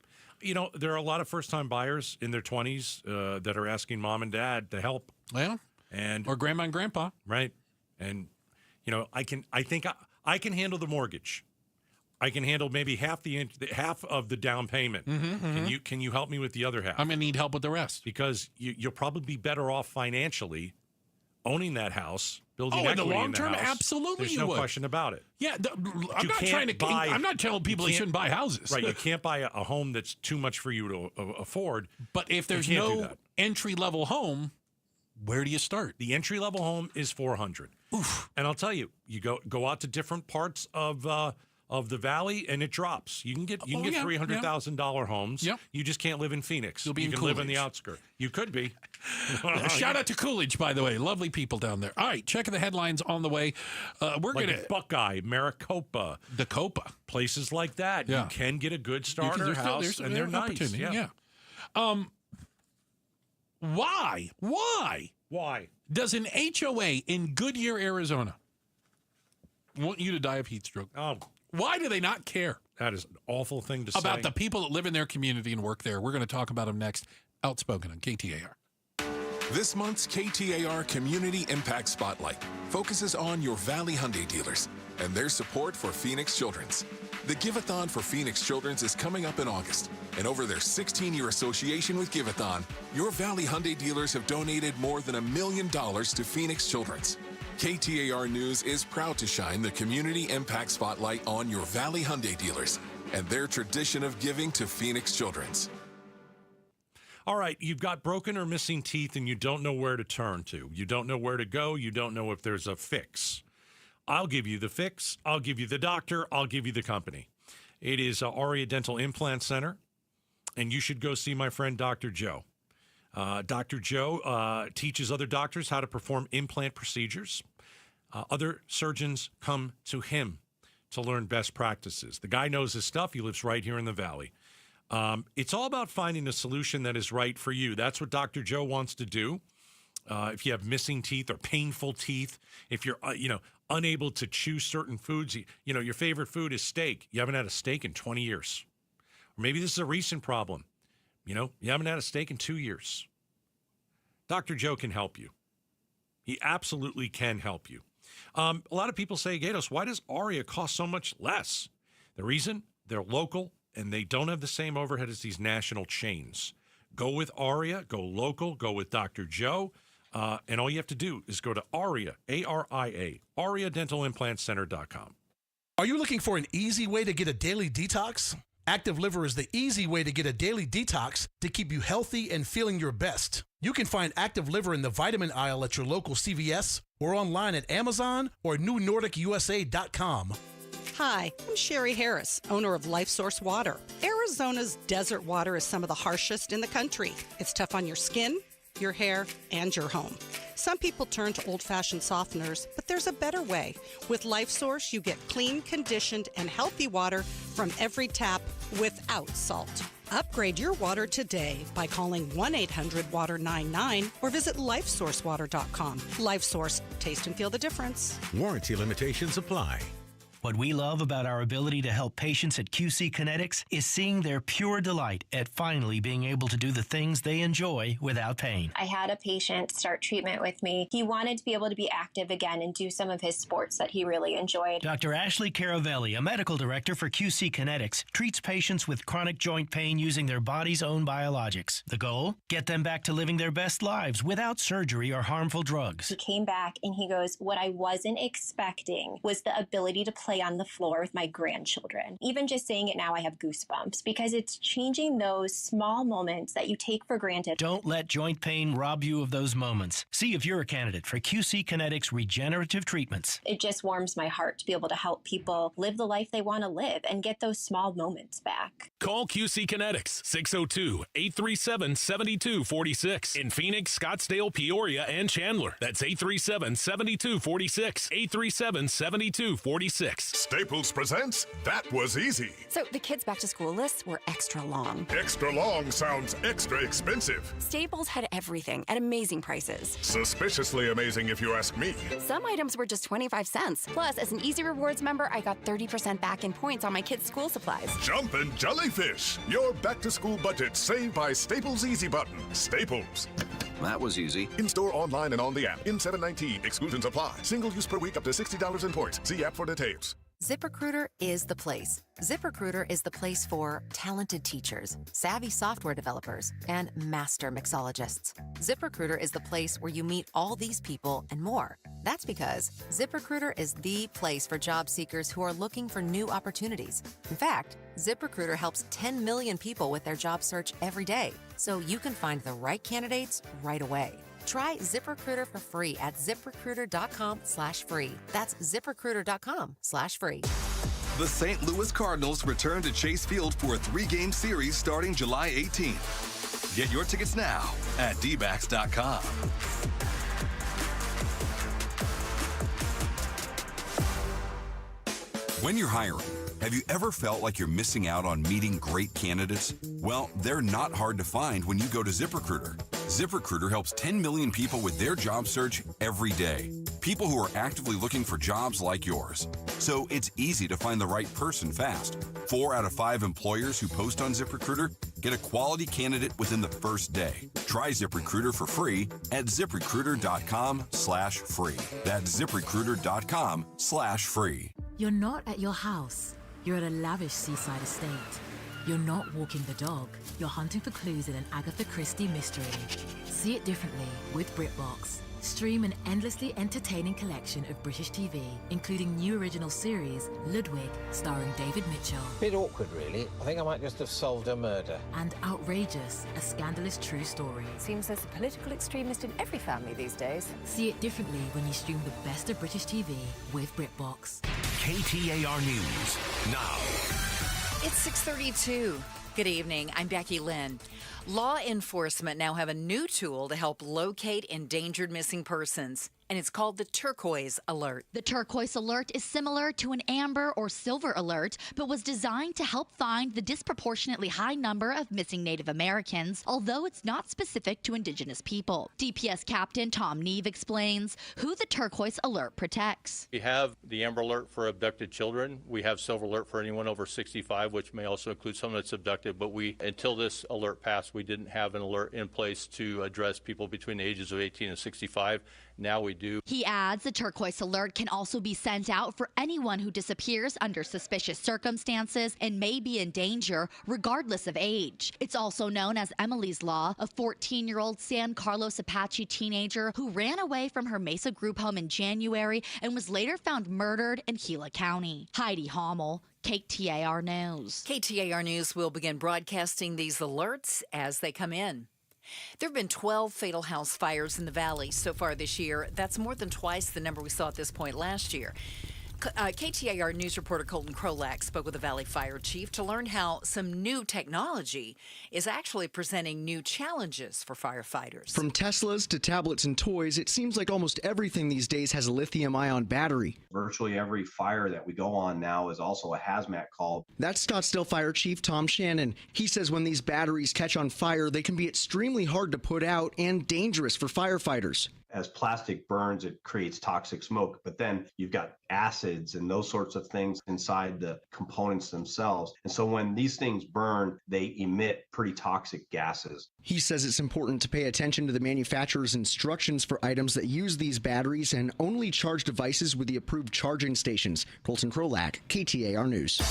There are a lot of first-time buyers in their 20s that are asking mom and dad to help. Well, or grandma and grandpa. Right. And I think I can handle the mortgage. I can handle maybe half of the down payment. Can you help me with the other half? I'm going to need help with the rest. Because you'll probably be better off financially owning that house, building in the equity long in the term, house. absolutely There's no question about it. Yeah, I'm not telling people they shouldn't buy houses. Right, you can't buy a home that's too much for you to afford. But if there's no entry-level home, where do you start? The entry-level home is $400,000. Oof. And I'll tell you, you go out to different parts of the Valley, and it drops. You can get $300,000 homes. Yep. You just can't live in Phoenix. You'll be you in can Coolidge. live in the outskirts. You could be. Shout out to Coolidge, by the way. Lovely people down there. All right, checking the headlines on the way. We're like going to Buckeye, Maricopa, Dakota, places like that. Yeah. You can get a good starter house, and they're nice. Yeah. Why does an HOA in Goodyear, Arizona want you to die of heat stroke? Why do they not care? That is an awful thing to say. About the people that live in their community and work there. We're going to talk about them next. Outspoken on KTAR. This month's KTAR Community Impact Spotlight focuses on your Valley Hyundai dealers and their support for Phoenix Children's. The Give-a-thon for Phoenix Children's is coming up in August, and over their 16-year association with Give-a-thon, your Valley Hyundai dealers have donated more than $1 million to Phoenix Children's. KTAR News is proud to shine the Community Impact Spotlight on your Valley Hyundai dealers and their tradition of giving to Phoenix Children's. All right, you've got broken or missing teeth and you don't know where to turn to. You don't know where to go. You don't know if there's a fix. I'll give you the fix. I'll give you the doctor. I'll give you the company. It is Aria Dental Implant Center, and you should go see my friend Dr. Joe. Dr. Joe teaches other doctors how to perform implant procedures. Other surgeons come to him to learn best practices. The guy knows his stuff. He lives right here in the Valley. It's all about finding a solution that is right for you. That's what Dr. Joe wants to do. If you have missing teeth or painful teeth, if you're unable to chew certain foods, your favorite food is steak. You haven't had a steak in 20 years. Or maybe this is a recent problem. You haven't had a steak in 2 years. Dr. Joe can help you. He absolutely can help you. A lot of people say, Gatos, why does Aria cost so much less? The reason, they're local, and they don't have the same overhead as these national chains. Go with Aria, go local, go with Dr. Joe, and all you have to do is go to Aria, A-R-I-A, AriaDentalImplantCenter.com. Are you looking for an easy way to get a daily detox? Active Liver is the easy way to get a daily detox to keep you healthy and feeling your best. You can find Active Liver in the vitamin aisle at your local CVS or online at Amazon or NewNordicUSA.com. Hi, I'm Sherry Harris, owner of Life Source Water. Arizona's desert water is some of the harshest in the country. It's tough on your skin, your hair, and your home. Some people turn to old-fashioned softeners, but there's a better way. With Life Source, you get clean, conditioned, and healthy water from every tap without salt. Upgrade your water today by calling 1-800-WATER-99 or visit lifesourcewater.com. LifeSource. Taste and feel the difference. Warranty limitations apply. What we love about our ability to help patients at QC Kinetics is seeing their pure delight at finally being able to do the things they enjoy without pain. I had a patient start treatment with me. He wanted to be able to be active again and do some of his sports that he really enjoyed. Dr. Ashley Caravelli, a medical director for QC Kinetics, treats patients with chronic joint pain using their body's own biologics. The goal? Get them back to living their best lives without surgery or harmful drugs. He came back and he goes, what I wasn't expecting was the ability to play on the floor with my grandchildren. Even just saying it now, I have goosebumps because it's changing those small moments that you take for granted. Don't let joint pain rob you of those moments. See if you're a candidate for QC Kinetics regenerative treatments. It just warms my heart to be able to help people live the life they want to live and get those small moments back. Call QC Kinetics 602-837-7246 in Phoenix, Scottsdale, Peoria, and Chandler. That's 837-7246. 837-7246. Staples presents That Was Easy. So the kids' back-to-school lists were extra long. Extra long sounds extra expensive. Staples had everything at amazing prices. Suspiciously amazing if you ask me. Some items were just 25 cents. Plus, as an Easy Rewards member, I got 30% back in points on my kids' school supplies. Jumpin' Jellyfish. Your back-to-school budget saved by Staples Easy Button. Staples. That was easy. In-store, online, and on the app. In 719. Exclusions apply. Single use per week up to $60 in points. See app for details. ZipRecruiter is the place. ZipRecruiter is the place for talented teachers, savvy software developers, and master mixologists. ZipRecruiter is the place where you meet all these people and more. That's because ZipRecruiter is the place for job seekers who are looking for new opportunities. In fact, ZipRecruiter helps 10 million people with their job search every day, so you can find the right candidates right away. Try ZipRecruiter for free at ZipRecruiter.com/free. That's ZipRecruiter.com/free. The St. Louis Cardinals return to Chase Field for a 3-game series starting July 18th. Get your tickets now at dbacks.com. When you're hiring, have you ever felt like you're missing out on meeting great candidates? Well, they're not hard to find when you go to ZipRecruiter. ZipRecruiter helps 10 million people with their job search every day. People who are actively looking for jobs like yours. So it's easy to find the right person fast. 4 out of 5 employers who post on ZipRecruiter get a quality candidate within the first day. Try ZipRecruiter for free at ZipRecruiter.com/free. That's ZipRecruiter.com/free. You're not at your house. You're at a lavish seaside estate. You're not walking the dog. You're hunting for clues in an Agatha Christie mystery. See it differently with BritBox. Stream an endlessly entertaining collection of British TV, including new original series, Ludwig, starring David Mitchell. Bit awkward, really. I think I might just have solved a murder. And Outrageous, a scandalous true story. Seems there's a political extremist in every family these days. See it differently when you stream the best of British TV with BritBox. KTAR News now. It's 6:32. Good evening. I'm Becky Lynn. Law enforcement now have a new tool to help locate endangered missing persons, and it's called the Turquoise Alert. The Turquoise Alert is similar to an Amber or Silver Alert, but was designed to help find the disproportionately high number of missing Native Americans, although it's not specific to Indigenous people. DPS Captain Tom Neve explains who the Turquoise Alert protects. We have the Amber Alert for abducted children. We have Silver Alert for anyone over 65, which may also include someone that's abducted, but until this alert passed, we didn't have an alert in place to address people between the ages of 18 and 65. Now we do. He adds the Turquoise Alert can also be sent out for anyone who disappears under suspicious circumstances and may be in danger, regardless of age. It's also known as Emily's Law, a 14-year-old San Carlos Apache teenager who ran away from her Mesa group home in January and was later found murdered in Gila County. Heidi Hommel, KTAR News. KTAR News will begin broadcasting these alerts as they come in. There have been 12 fatal house fires in the valley so far this year. That's more than twice the number we saw at this point last year. KTAR News reporter Colton Krolak spoke with the Valley Fire Chief to learn how some new technology is actually presenting new challenges for firefighters. From Teslas to tablets and toys, it seems like almost everything these days has a lithium-ion battery. Virtually every fire that we go on now is also a hazmat call. That's Scottsdale Fire Chief Tom Shannon. He says when these batteries catch on fire, they can be extremely hard to put out and dangerous for firefighters. As plastic burns, it creates toxic smoke, but then you've got acids and those sorts of things inside the components themselves. And so when these things burn, they emit pretty toxic gases. He says it's important to pay attention to the manufacturer's instructions for items that use these batteries and only charge devices with the approved charging stations. Colton Krolak, KTAR News.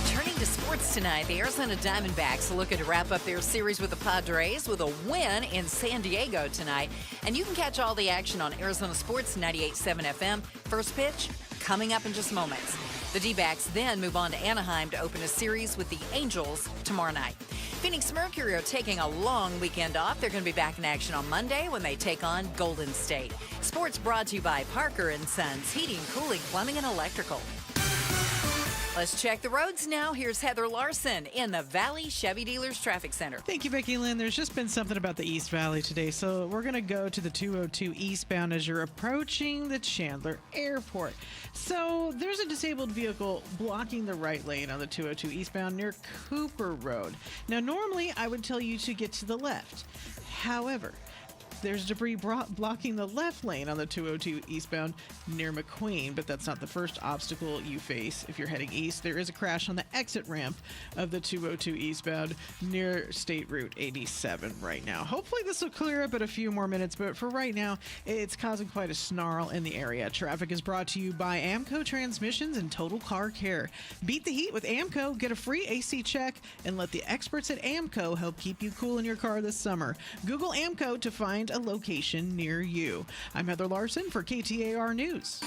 Turning to sports tonight, the Arizona Diamondbacks are looking to wrap up their series with the Padres with a win in San Diego tonight. And you can catch all the action on Arizona Sports 98.7 FM. First pitch coming up in just moments. The D-backs then move on to Anaheim to open a series with the Angels tomorrow night. Phoenix Mercury are taking a long weekend off. They're going to be back in action on Monday when they take on Golden State. Sports brought to you by Parker & Sons, Heating, Cooling, Plumbing, and Electrical. Let's check the roads now. Here's Heather Larson in the Valley Chevy Dealers Traffic Center. Thank you, Becky Lynn. There's just been something about the East Valley today, so we're going to go to the 202 eastbound as you're approaching the Chandler Airport. So there's a disabled vehicle blocking the right lane on the 202 eastbound near Cooper Road. Now, normally I would tell you to get to the left. However, there's debris blocking the left lane on the 202 eastbound near McQueen, but that's not the first obstacle you face if you're heading east. There is a crash on the exit ramp of the 202 eastbound near State Route 87 right now. Hopefully this will clear up in a few more minutes, but for right now, it's causing quite a snarl in the area. Traffic is brought to you by AMCO Transmissions and Total Car Care. Beat the heat with AMCO, get a free AC check, and let the experts at AMCO help keep you cool in your car this summer. Google AMCO to find a location near you. I'm Heather Larson for KTAR News.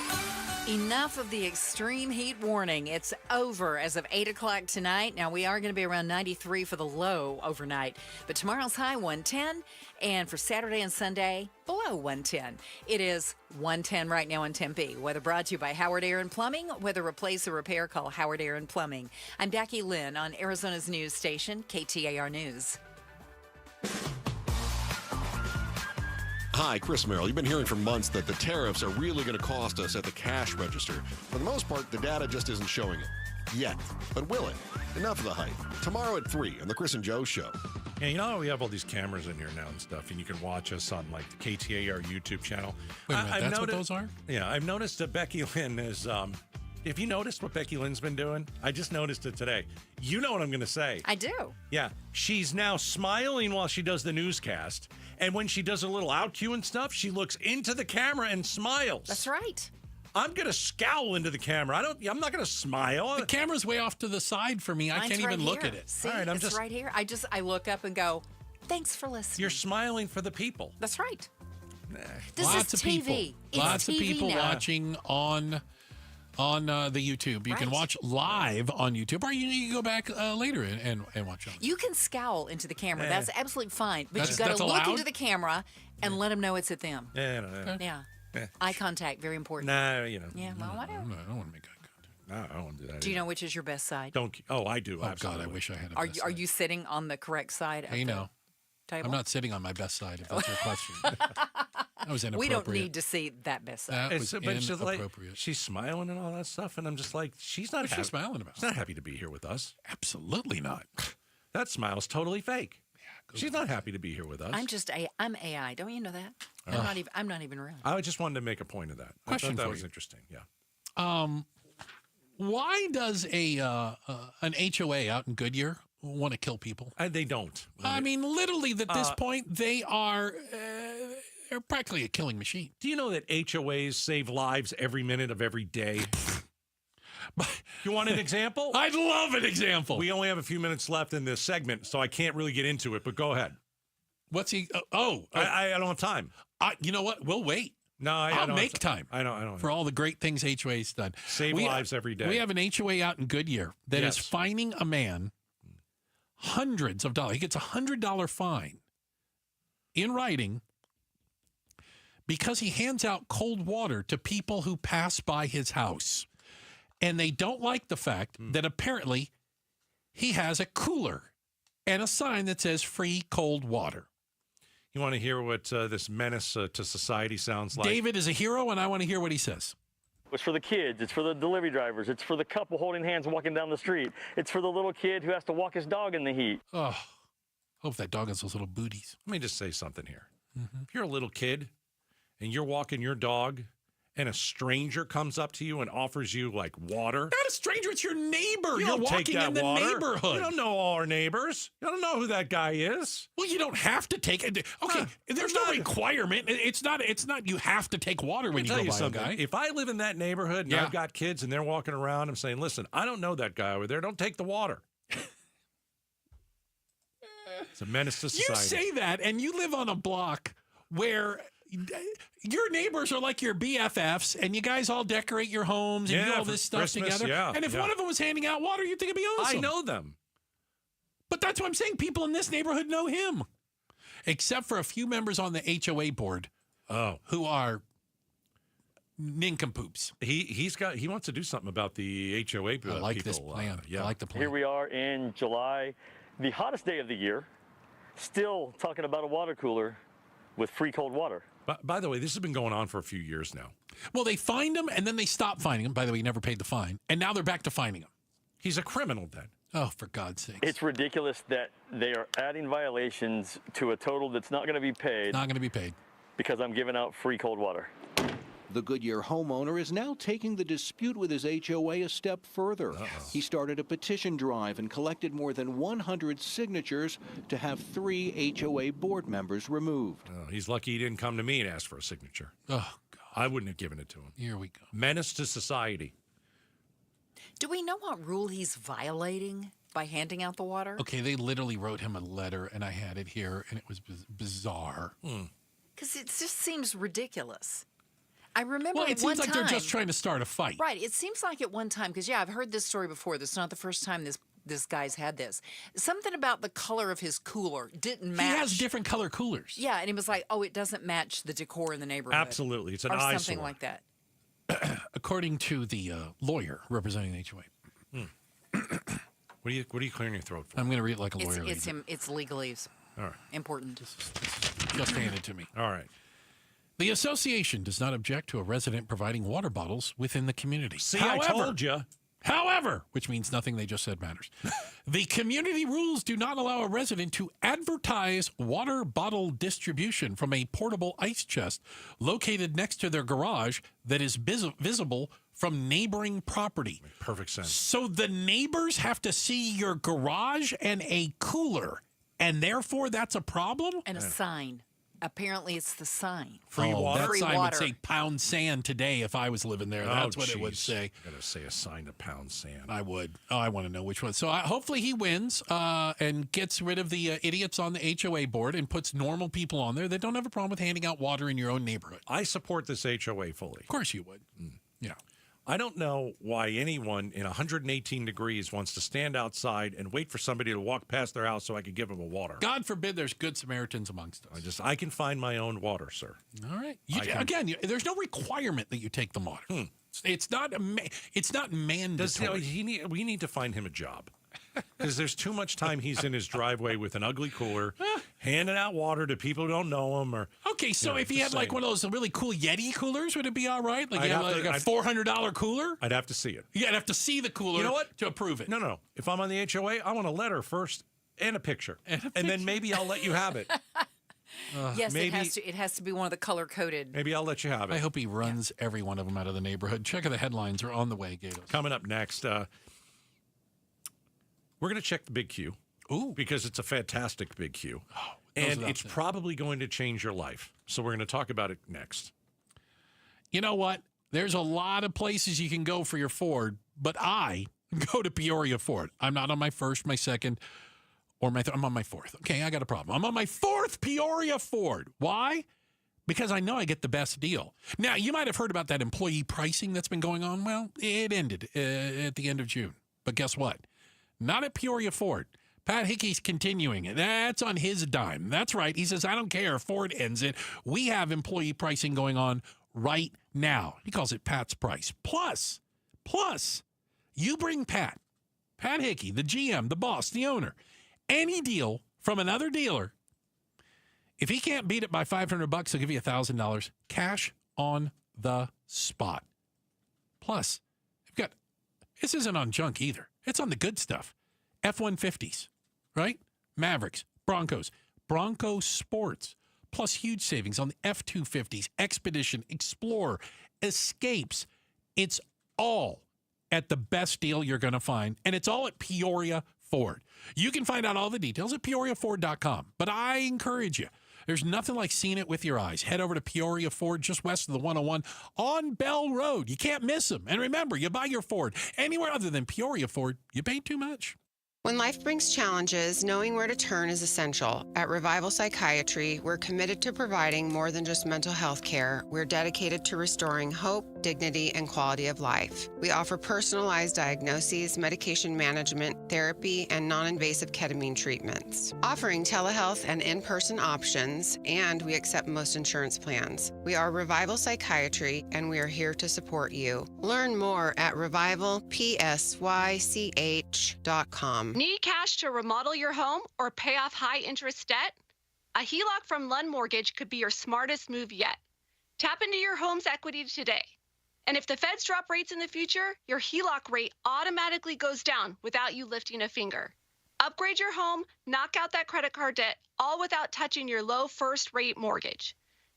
Enough of the extreme heat warning. It's over as of 8 o'clock tonight. Now, we are going to be around 93 for the low overnight, but tomorrow's high 110, and for Saturday and Sunday, below 110. It is 110 right now in Tempe. Weather brought to you by Howard Air and Plumbing. Whether replace or repair, call Howard Air and Plumbing. I'm Becky Lynn on Arizona's news station, KTAR News. Hi, Chris Merrill. You've been hearing for months that the tariffs are really going to cost us at the cash register. For the most part, the data just isn't showing it. Yet. But will it? Enough of the hype. Tomorrow at 3 on the Chris and Joe Show. Yeah, you know how we have all these cameras in here now and stuff, and you can watch us on, like, the KTAR YouTube channel. Wait a minute, that's what those are? Yeah, I've noticed that Becky Lynn is... If you noticed what Becky Lynn's been doing, I just noticed it today. You know what I'm going to say. I do. Yeah. She's now smiling while she does the newscast. And when she does a little out cue and stuff, she looks into the camera and smiles. That's right. I'm going to scowl into the camera. I'm not going to smile. The camera's way off to the side for me. I can't even look at it. See, it's right here. I look up and go, thanks for listening. You're smiling for the people. That's right. This Lots is of TV. People. Lots TV of people now. watching on the YouTube. You can watch live on YouTube, or you can go back later and watch on it. You can scowl into the camera. That's absolutely fine. But you got that's to look allowed? into the camera and let them know it's at them. Yeah, no. Yeah. Yeah. Eye contact, very important. Nah, you know. Yeah, well, whatever. I don't want to make eye contact. No, I don't want to do that. Do you know which is your best side? I do. Oh, absolutely. God, I wish I had a Are best you, side. are you sitting on the correct side of the no. table? I'm not sitting on my best side, if that's your question. That was We inappropriate. don't need to see that best side. That was inappropriate. She's smiling and all that stuff, and I'm just like, she's not What's she happy. smiling about? She's not happy to be here with us. Absolutely not. That smile's totally fake. She's not happy to be here with us. I'm AI. Don't you know that? I'm not even real. I just wanted to make a point of that. Question I thought for that was you. interesting. Yeah. Why does an HOA out in Goodyear want to kill people? They don't. I mean, literally, at this point, they are they're practically a killing machine. Do you know that HOAs save lives every minute of every day? You want an example? I'd love an example. We only have a few minutes left in this segment, so I can't really get into it, but go ahead. What's he? I don't have time. You know what? We'll wait. No, I'll make time. I don't. For all the great things HOA's done. Save lives every day. We have an HOA out in Goodyear that is Yes. fining a man hundreds of dollars. He gets a $100 fine in writing because he hands out cold water to people who pass by his house. And they don't like the fact that apparently he has a cooler and a sign that says free cold water. You want to hear what this menace to society sounds like? David is a hero, and I want to hear what he says. It's for the kids. It's for the delivery drivers. It's for the couple holding hands walking down the street. It's for the little kid who has to walk his dog in the heat. Oh, hope that dog has those little booties. Let me just say something here. If you're a little kid and you're walking your dog and a stranger comes up to you and offers you, like, water. Not a stranger, it's your neighbor. You You're don't take walking that in the water. neighborhood. You don't know all our neighbors. You don't know who that guy is. Well, you don't have to take it. Okay, there's no requirement. It's not you have to take water when you go by a guy. If I live in that neighborhood and I've got kids and they're walking around, I'm saying, listen, I don't know that guy over there. Don't take the water. It's a menace to society. You say that, and you live on a block where your neighbors are like your BFFs, and you guys all decorate your homes and do all this stuff Christmas, together. And if one of them was handing out water, you'd think it'd be awesome. I know them. But that's what I'm saying. People in this neighborhood know him, except for a few members on the HOA board who are nincompoops. He wants to do something about the HOA I like this plan. I like the plan. Here we are in July, the hottest day of the year, still talking about a water cooler with free cold water. By the way, this has been going on for a few years now. Well, they fined him, and then they stopped finding him. By the way, he never paid the fine. And now they're back to finding him. He's a criminal then. Oh, for God's sake. It's ridiculous that they are adding violations to a total that's not going to be paid. Not going to be paid. Because I'm giving out free cold water. The Goodyear homeowner is now taking the dispute with his HOA a step further. He started a petition drive and collected more than 100 signatures to have 3 HOA board members removed. He's lucky he didn't come to me and ask for a signature. Oh, God. I wouldn't have given it to him. Here we go. Menace to society. Do we know what rule he's violating by handing out the water? Okay, they literally wrote him a letter, and I had it here, and it was bizarre. Because it just seems ridiculous. I remember Well, it seems like they're just trying to start a fight. Right. It seems like at one time, because, I've heard this story before. This is not the first time this guy's had this. Something about the color of his cooler didn't match. He has different color coolers. Yeah, and he was like, it doesn't match the decor in the neighborhood. Absolutely. It's an or eyesore. something like that. According to the lawyer representing the HOA. What are you clearing your throat for? I'm going to read it like a lawyer. It's legalese. All right. Important. Just handed to me. All right. The association does not object to a resident providing water bottles within the community. See, I told you. However, which means nothing they just said matters. The community rules do not allow a resident to advertise water bottle distribution from a portable ice chest located next to their garage that is visible from neighboring property. Perfect sense. So the neighbors have to see your garage and a cooler, and therefore that's a problem? And a sign. Apparently, it's the sign. Free water? That Free sign water. would say pound sand today if I was living there. That's what it would say. Got to say a sign to pound sand. I would. Oh, I want to know which one. So hopefully he wins and gets rid of the idiots on the HOA board and puts normal people on there that don't have a problem with handing out water in your own neighborhood. I support this HOA fully. Of course you would. Yeah. I don't know why anyone in 118 degrees wants to stand outside and wait for somebody to walk past their house so I could give them a water. God forbid there's good Samaritans amongst us. I can find my own water, sir. All right. There's no requirement that you take the water. It's not mandatory. We need to find him a job. Because there's too much time he's in his driveway with an ugly cooler, handing out water to people who don't know him. Okay, so if he had like one of those really cool Yeti coolers, would it be all right? Like you have like a $400 cooler? I'd have to see it. Yeah, I'd have to see the cooler to approve it. No. If I'm on the HOA, I want a letter first and a picture. And then maybe I'll let you have it. Yes, it has to be one of the color-coded. Maybe I'll let you have it. I hope he runs every one of them out of the neighborhood. Check the headlines are on the way, Gatos. Coming up next, we're going to check the Big Q. Ooh. Because it's a fantastic Big Q. And it's probably going to change your life. So we're going to talk about it next. You know what? There's a lot of places you can go for your Ford, but I go to Peoria Ford. I'm not on my first, my second, or I'm on my fourth. Okay, I got a problem. I'm on my fourth Peoria Ford. Why? Because I know I get the best deal. Now, you might have heard about that employee pricing that's been going on. Well, it ended at the end of June. But guess what? Not at Peoria Ford. Pat Hickey's continuing it. That's on his dime. That's right. He says, I don't care. Ford ends it. We have employee pricing going on right now. He calls it Pat's Price. Plus, You bring Pat Hickey, the GM, the boss, the owner, any deal from another dealer. If he can't beat it by $500, he'll give you $1,000 cash on the spot. Plus, this isn't on junk either. It's on the good stuff. F-150s, right? Mavericks, Broncos, Bronco Sports, plus huge savings on the F-250s, Expedition, Explorer, Escapes. It's all at the best deal you're going to find, and it's all at Peoria Ford. You can find out all the details at PeoriaFord.com, but I encourage you. There's nothing like seeing it with your eyes. Head over to Peoria Ford, just west of the 101 on Bell Road. You can't miss them. And remember, you buy your Ford anywhere other than Peoria Ford, you pay too much. When life brings challenges, knowing where to turn is essential. At Revival Psychiatry, we're committed to providing more than just mental health care. We're dedicated to restoring hope, dignity, and quality of life. We offer personalized diagnoses, medication management, therapy, and non-invasive ketamine treatments. Offering telehealth and in-person options, and we accept most insurance plans. We are Revival Psychiatry, and we are here to support you. Learn more at revivalpsych.com. Need cash to remodel your home or pay off high-interest debt? A HELOC from Lund Mortgage could be your smartest move yet. Tap into your home's equity today. And if the feds drop rates in the future, your HELOC rate automatically goes down without you lifting a finger. Upgrade your home, knock out that credit card debt, all without touching your low first-rate mortgage.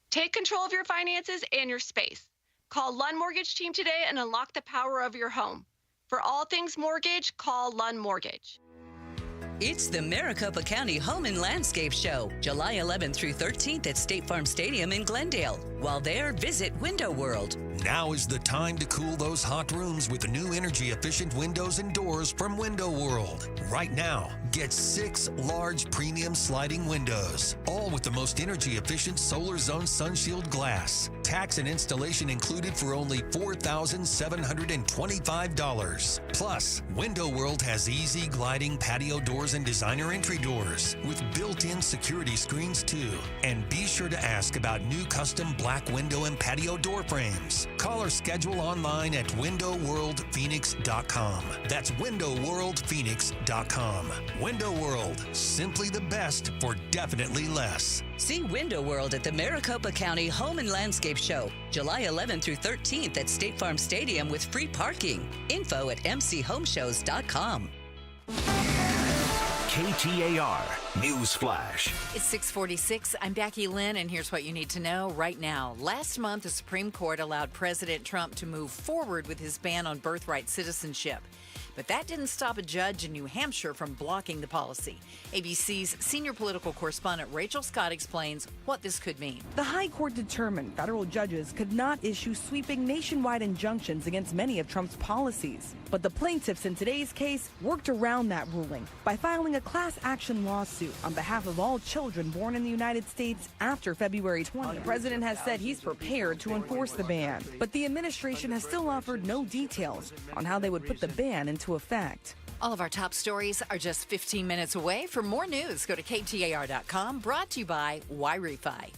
Take control of your finances and your space. Call Lund Mortgage Team today and unlock the power of your home. For all things mortgage, call Lund Mortgage. It's the Maricopa County Home and Landscape Show, July 11th through 13th at State Farm Stadium in Glendale. While there, visit Window World. Now is the time to cool those hot rooms with the new energy-efficient windows and doors from Window World. Right now, get 6 large premium sliding windows, all with the most energy-efficient Solar Zone Sunshield glass. Tax and installation included for only $4,725. Plus, Window World has easy gliding patio doors and designer entry doors with built-in security screens too. And be sure to ask about new custom black window and patio door frames. Call or schedule online at windowworldphoenix.com. That's windowworldphoenix.com. Window World, simply the best for definitely less. See Window World at the Maricopa County Home and Landscape Show, July 11th through 13th at State Farm Stadium with free parking. Info at mchomeshows.com. KTAR News Flash. It's 6:46. I'm Becky Lynn, and here's what you need to know right now. Last month, the Supreme Court allowed President Trump to move forward with his ban on birthright citizenship. But that didn't stop a judge in New Hampshire from blocking the policy. ABC's senior political correspondent Rachel Scott explains what this could mean. The High Court determined federal judges could not issue sweeping nationwide injunctions against many of Trump's policies. But the plaintiffs in today's case worked around that ruling by filing a class action lawsuit on behalf of all children born in the United States after February 20. The president has said he's prepared to enforce the ban, but the administration has still offered no details on how they would put the ban into effect. All of our top stories are just 15 minutes away. For more news, go to KTAR.com, brought to you by Y-Refi.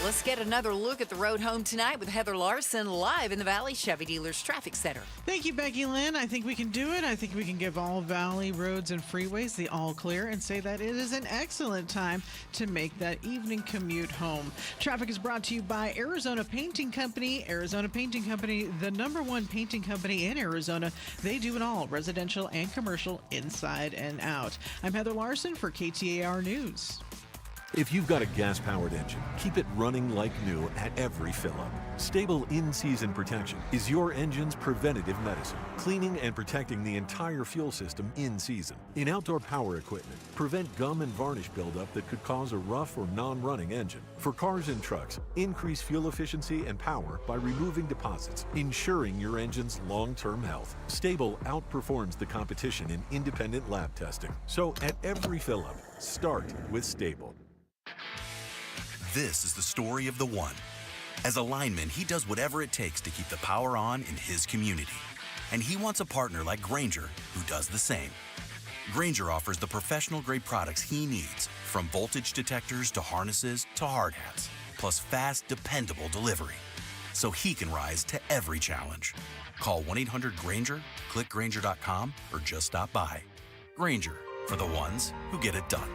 Let's get another look at the road home tonight with Heather Larson live in the Valley Chevy Dealers Traffic Center. Thank you, Becky Lynn. I think we can do it. I think we can give all Valley roads and freeways the all clear and say that it is an excellent time to make that evening commute home. Traffic is brought to you by Arizona Painting Company. Arizona Painting Company, the #1 painting company in Arizona. They do it all, residential and commercial, inside and out. I'm Heather Larson for KTAR News. If you've got a gas-powered engine, keep it running like new at every fill-up. Stable in-season protection is your engine's preventative medicine, cleaning and protecting the entire fuel system in season. In outdoor power equipment, prevent gum and varnish buildup that could cause a rough or non-running engine. For cars and trucks, increase fuel efficiency and power by removing deposits, ensuring your engine's long-term health. Stable outperforms the competition in independent lab testing. So at every fill-up, start with Stable. This is the story of the one. As a lineman, he does whatever it takes to keep the power on in his community. And he wants a partner like Grainger who does the same. Grainger offers the professional-grade products he needs, from voltage detectors to harnesses to hard hats, plus fast, dependable delivery. so he can rise to every challenge. Call 1-800-GRANGER, click Grainger.com, or just stop by. Grainger, for the ones who get it done.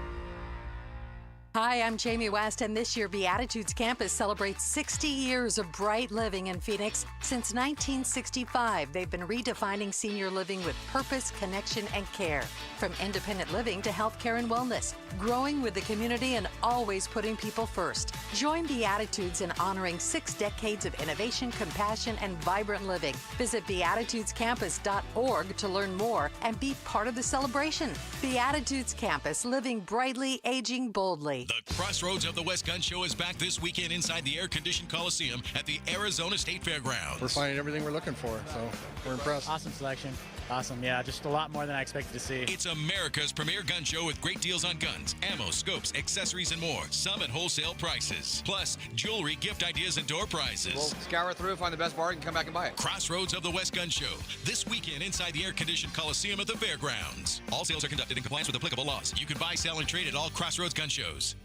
Hi, I'm Jamie West, and this year Beatitudes Campus celebrates 60 years of bright living in Phoenix. Since 1965, they've been redefining senior living with purpose, connection, and care. From independent living to healthcare and wellness, growing with the community and always putting people first. Join Beatitudes in honoring 6 decades of innovation, compassion, and vibrant living. Visit beatitudescampus.org to learn more and be part of the celebration. Beatitudes Campus, living brightly, aging boldly. The Crossroads of the West Gun Show is back this weekend inside the air-conditioned Coliseum at the Arizona State Fairgrounds. We're finding everything we're looking for, so we're impressed. Awesome selection. Awesome, yeah, just a lot more than I expected to see. It's America's premier gun show with great deals on guns, ammo, scopes, accessories, and more. Some at wholesale prices. Plus, jewelry, gift ideas, and door prizes. We'll scour through, find the best bargain, come back and buy it. Crossroads of the West Gun Show, this weekend inside the air-conditioned Coliseum at the Fairgrounds. All sales are conducted in compliance with applicable laws. You can buy, sell, and trade at all Crossroads gun shows.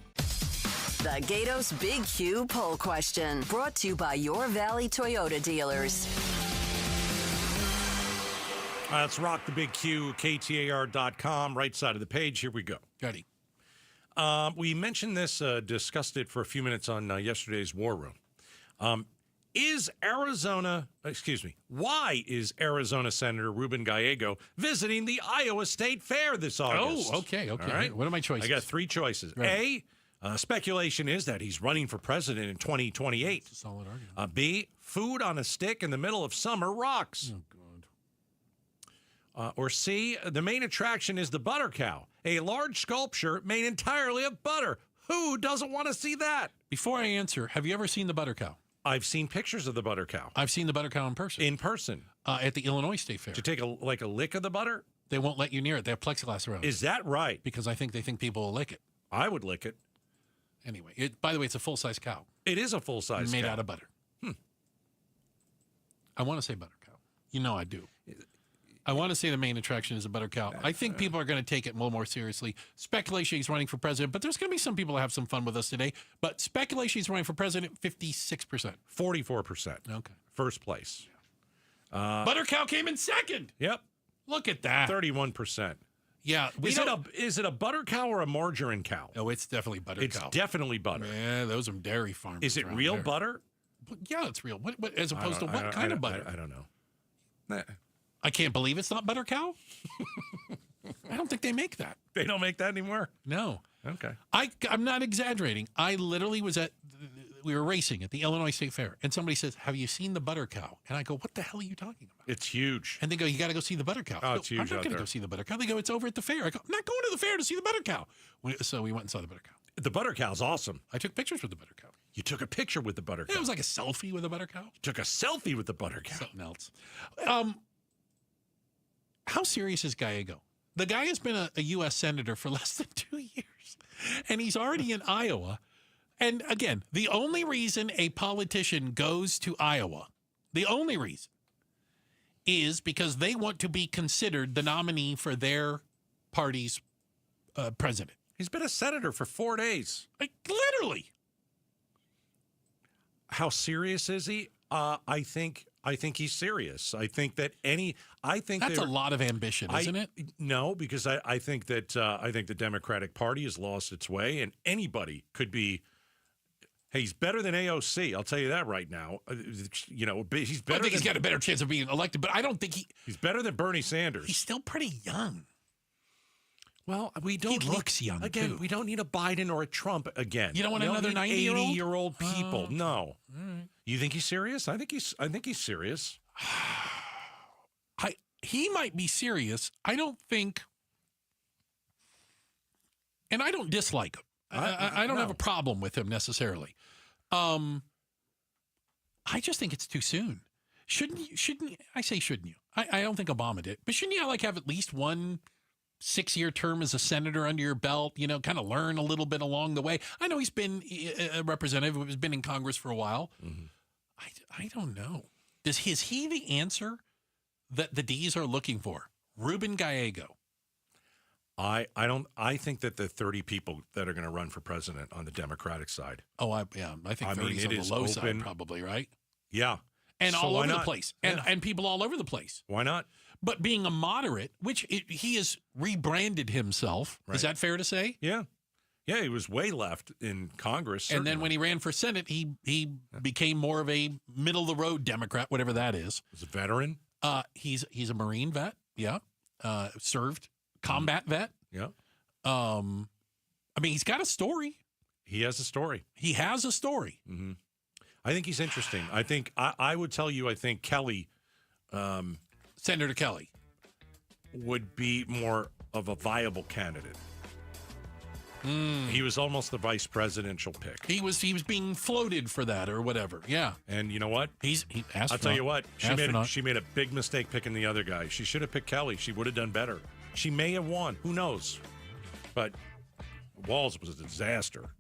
The Gatos Big Q poll question, brought to you by your Valley Toyota dealers. Let's rock the Big Q, KTAR.com, right side of the page. Here we go. Getty. We mentioned this, discussed it for a few minutes on yesterday's War Room. Why is Arizona Senator Ruben Gallego visiting the Iowa State Fair this August? Oh, okay. All right. What are my choices? I got 3 choices. Right. A, speculation is that he's running for president in 2028. That's a solid argument. B, food on a stick in the middle of summer rocks. Oh, God. Or C, the main attraction is the butter cow, a large sculpture made entirely of butter. Who doesn't want to see that? Before I answer, have you ever seen the butter cow? I've seen pictures of the butter cow. I've seen the butter cow in person. In person. At the Illinois State Fair. Did you take a lick of the butter? They won't let you near it. They have plexiglass around it. Is that right? Because they think people will lick it. I would lick it. Anyway, by the way, it's a full-size cow. It is a full-size cow. Made out of butter. I want to say butter cow. You know I do. I want to say the main attraction is a butter cow. I think people are going to take it a little more seriously. Speculation he's running for president, but there's going to be some people that have some fun with us today. But speculation he's running for president, 56%. 44%. Okay. First place. Butter cow came in second. Yep. Look at that. 31%. Yeah. Is it a butter cow or a margarine cow? Oh, it's definitely butter cow. It's definitely butter. Yeah, those are dairy farmers. Is it real there. Butter? Yeah, it's real. What as opposed to what kind of butter? I don't know. I can't believe it's not butter cow. I don't think they make that. They don't make that anymore? No. Okay. I'm not exaggerating. I literally we were racing at the Illinois State Fair, and somebody says, "Have you seen the butter cow?" And I go, "What the hell are you talking about?" It's huge. And they go, "You got to go see the butter cow." Oh, it's huge I'm not out going to there. go see the butter cow. They go, "It's over at the fair." I go, "I'm not going to the fair to see the butter cow." So we went and saw the butter cow. The butter cow's awesome. I took pictures with the butter cow. You took a picture with the butter cow? Yeah, it was like a selfie with the butter cow. You took a selfie with the butter cow? Something else. How serious is Gallego? The guy has been a U.S. senator for less than 2 years, and he's already in Iowa. And again, the only reason a politician goes to Iowa, the only reason, is because they want to be considered the nominee for their party's president. He's been a senator for 4 days. Like, literally. How serious is he? I think he's serious. I think that that's a lot of ambition, isn't it? No, because I think that the Democratic Party has lost its way, and anybody could be. Hey, he's better than AOC. I'll tell you that right now. He's better. I think he's got a better chance of being elected, but I don't think he's better than Bernie Sanders. He's still pretty young. Well, we don't. He looks young again. too. We don't need a Biden or a Trump again. You don't want another 90-year-old? 80-year-old people. No. All right. You think he's serious? I think he's serious. He might be serious. I don't think, and I don't dislike him. I don't have a problem with him necessarily. I just think it's too soon. Shouldn't you? I say shouldn't you? I don't think Obama did, but shouldn't you have at least 1 6-year term as a senator under your belt? Kind of learn a little bit along the way. I know he's been a representative, he's been in Congress for a while. Mm-hmm. I don't know. Is he the answer that the D's are looking for? Ruben Gallego. I think that the 30 people that are going to run for president on the Democratic side. Oh, I think 30 is on the low side, probably, right? Yeah. And So all why over the not? place. Yeah. And people all over the place. Why not? But being a moderate, which he has rebranded himself. Right. Is that fair to say? Yeah. Yeah, he was way left in Congress. And then when he ran for Senate, he became more of a middle-of-the-road Democrat, whatever that is. He's a veteran. He's a Marine vet, yeah. Served, combat vet. Yeah. I mean, he's got a story. He has a story. He has a story. Mm-hmm. I think he's interesting. I think I would tell you, I think Kelly, Senator Kelly, would be more of a viable candidate. He was almost the vice presidential pick. He was being floated for that or whatever. Yeah. And you know what? I'll tell you what. She made a big mistake picking the other guy. She should have picked Kelly. She would have done better. She may have won. Who knows? But Walz was a disaster.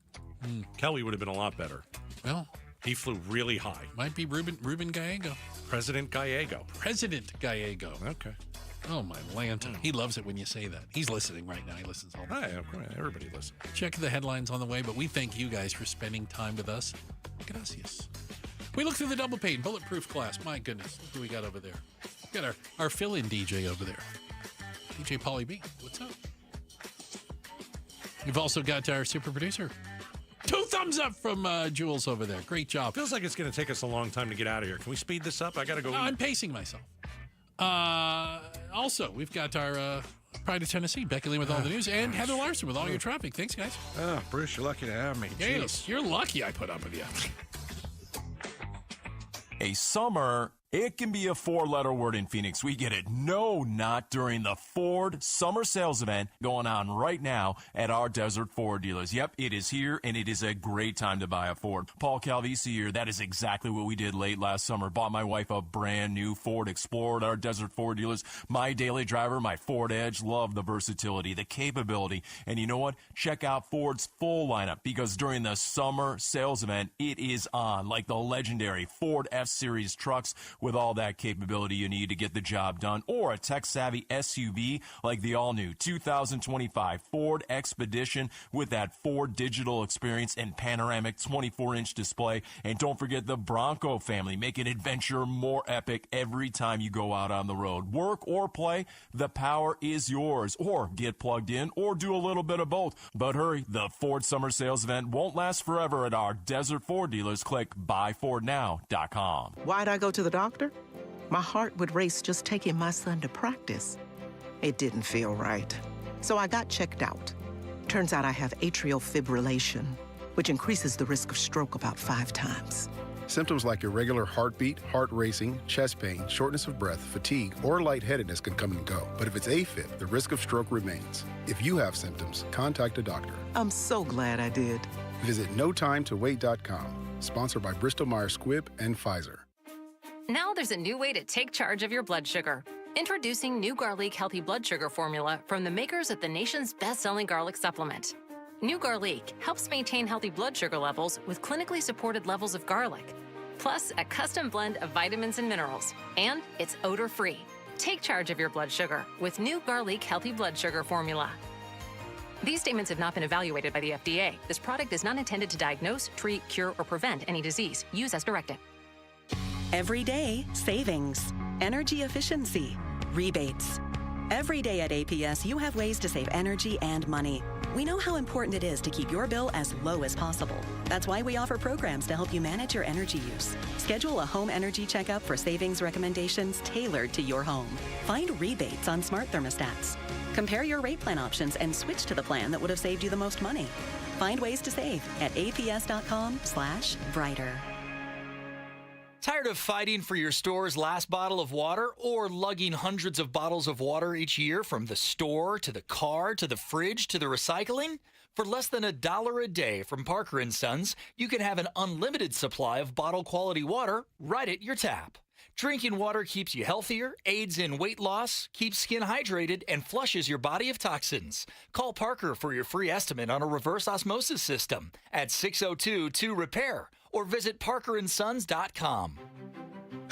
Kelly would have been a lot better. Well, he flew really high. Might be Ruben Gallego. President Gallego. President Gallego. Okay. Oh, my Lanta. He loves it when you say that. He's listening right now. He listens all the time. Everybody listens. Check the headlines on the way, but we thank you guys for spending time with us. Gracias. We look through the double pane, bulletproof glass. My goodness. Look who we got over there. We got our fill-in DJ over there. DJ Pauly B. What's up? We've also got our super producer. 2 thumbs up from Jules over there. Great job. Feels like it's going to take us a long time to get out of here. Can we speed this up? I got to go. No, I'm pacing myself. Also, we've got our Pride of Tennessee, Becky Lee with all the news, and Heather Larson with all your traffic. Thanks, guys. Oh, Bruce, you're lucky to have me. Yes, you're lucky I put up with you. A summer, it can be a 4-letter word in Phoenix. We get it. No, not during the Ford Summer Sales Event going on right now at our Desert Ford dealers. Yep, it is here, and it is a great time to buy a Ford. Paul Calvisi here, that is exactly what we did late last summer. Bought my wife a brand new Ford Explorer at our Desert Ford dealers. My daily driver, my Ford Edge, love the versatility, the capability. And you know what? Check out Ford's full lineup, because during the Summer Sales Event, it is on, like the legendary Ford F-Series trucks, with all that capability you need to get the job done, or a tech-savvy SUV like the all-new 2025 Ford Expedition with that Ford digital experience and panoramic 24-inch display. And don't forget the Bronco family, making adventure more epic every time you go out on the road. Work or play, the power is yours. Or get plugged in, or do a little bit of both. But hurry, the Ford Summer Sales Event won't last forever at our Desert Ford dealers. Click buyfordnow.com. Why'd I go to the doctor? My heart would race just taking my son to practice. It didn't feel right. So I got checked out. Turns out I have atrial fibrillation, which increases the risk of stroke about 5 times. Symptoms like irregular heartbeat, heart racing, chest pain, shortness of breath, fatigue, or lightheadedness can come and go. But if it's AFib, the risk of stroke remains. If you have symptoms, contact a doctor. I'm so glad I did. Visit notimetowait.com. Sponsored by Bristol-Myers Squibb and Pfizer. Now there's a new way to take charge of your blood sugar. Introducing new Garlic Healthy Blood Sugar Formula from the makers of the nation's best-selling garlic supplement. New Garlic helps maintain healthy blood sugar levels with clinically supported levels of garlic, plus a custom blend of vitamins and minerals. And it's odor-free. Take charge of your blood sugar with new Garlic Healthy Blood Sugar Formula. These statements have not been evaluated by the FDA. This product is not intended to diagnose, treat, cure, or prevent any disease. Use as directed. Every day, savings, energy efficiency, rebates. Every day at APS, you have ways to save energy and money. We know how important it is to keep your bill as low as possible. That's why we offer programs to help you manage your energy use. Schedule a home energy checkup for savings recommendations tailored to your home. Find rebates on smart thermostats. Compare your rate plan options and switch to the plan that would have saved you the most money. Find ways to save at aps.com/brighter. Tired of fighting for your store's last bottle of water, or lugging hundreds of bottles of water each year from the store to the car to the fridge to the recycling? For less than $1 a day from Parker & Sons, you can have an unlimited supply of bottle quality water right at your tap. Drinking water keeps you healthier, aids in weight loss, keeps skin hydrated, and flushes your body of toxins. Call Parker for your free estimate on a reverse osmosis system at 602-2-REPAIR or visit parkerandsons.com.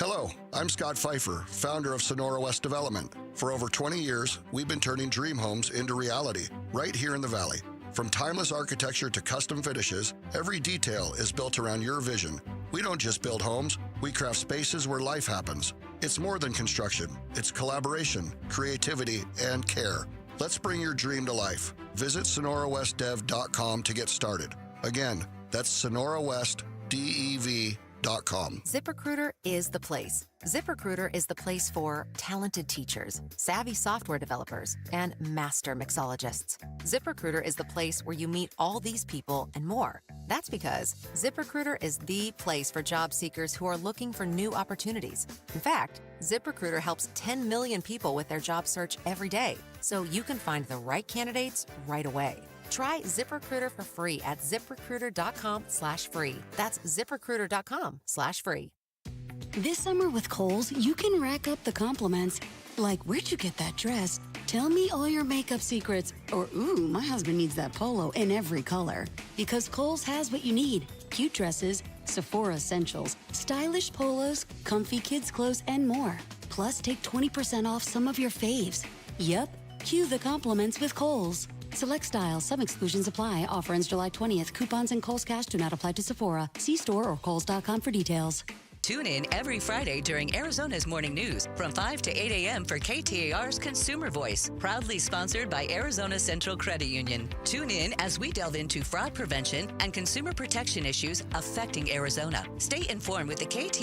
Hello, I'm Scott Pfeiffer, founder of Sonora West Development. For over 20 years, we've been turning dream homes into reality right here in the Valley. From timeless architecture to custom finishes, every detail is built around your vision. We don't just build homes, We craft spaces where life happens. It's more than construction. It's collaboration, creativity, and care. Let's bring your dream to life. Visit SonoraWestDev.com to get started. Again, that's SonoraWestDev.com. ZipRecruiter is the place. ZipRecruiter is the place for talented teachers, savvy software developers, and master mixologists. ZipRecruiter is the place where you meet all these people and more. That's because ZipRecruiter is the place for job seekers who are looking for new opportunities. In fact, ZipRecruiter helps 10 million people with their job search every day, so you can find the right candidates right away. Try ZipRecruiter for free at ZipRecruiter.com/free. That's ZipRecruiter.com/free. This summer with Kohl's, you can rack up the compliments. Like, where'd you get that dress? Tell me all your makeup secrets. Or, ooh, my husband needs that polo in every color. Because Kohl's has what you need. Cute dresses, Sephora essentials, stylish polos, comfy kids clothes, and more. Plus, take 20% off some of your faves. Yep, cue the compliments with Kohl's. Select styles, some exclusions apply. Offer ends July 20th. Coupons and Kohl's Cash do not apply to Sephora. See store or Kohls.com for details. Tune in every Friday during Arizona's Morning News from 5 to 8 a.m. for KTAR's Consumer Voice, proudly sponsored by Arizona Central Credit Union. Tune in as we delve into fraud prevention and consumer protection issues affecting Arizona. Stay informed with the KTAR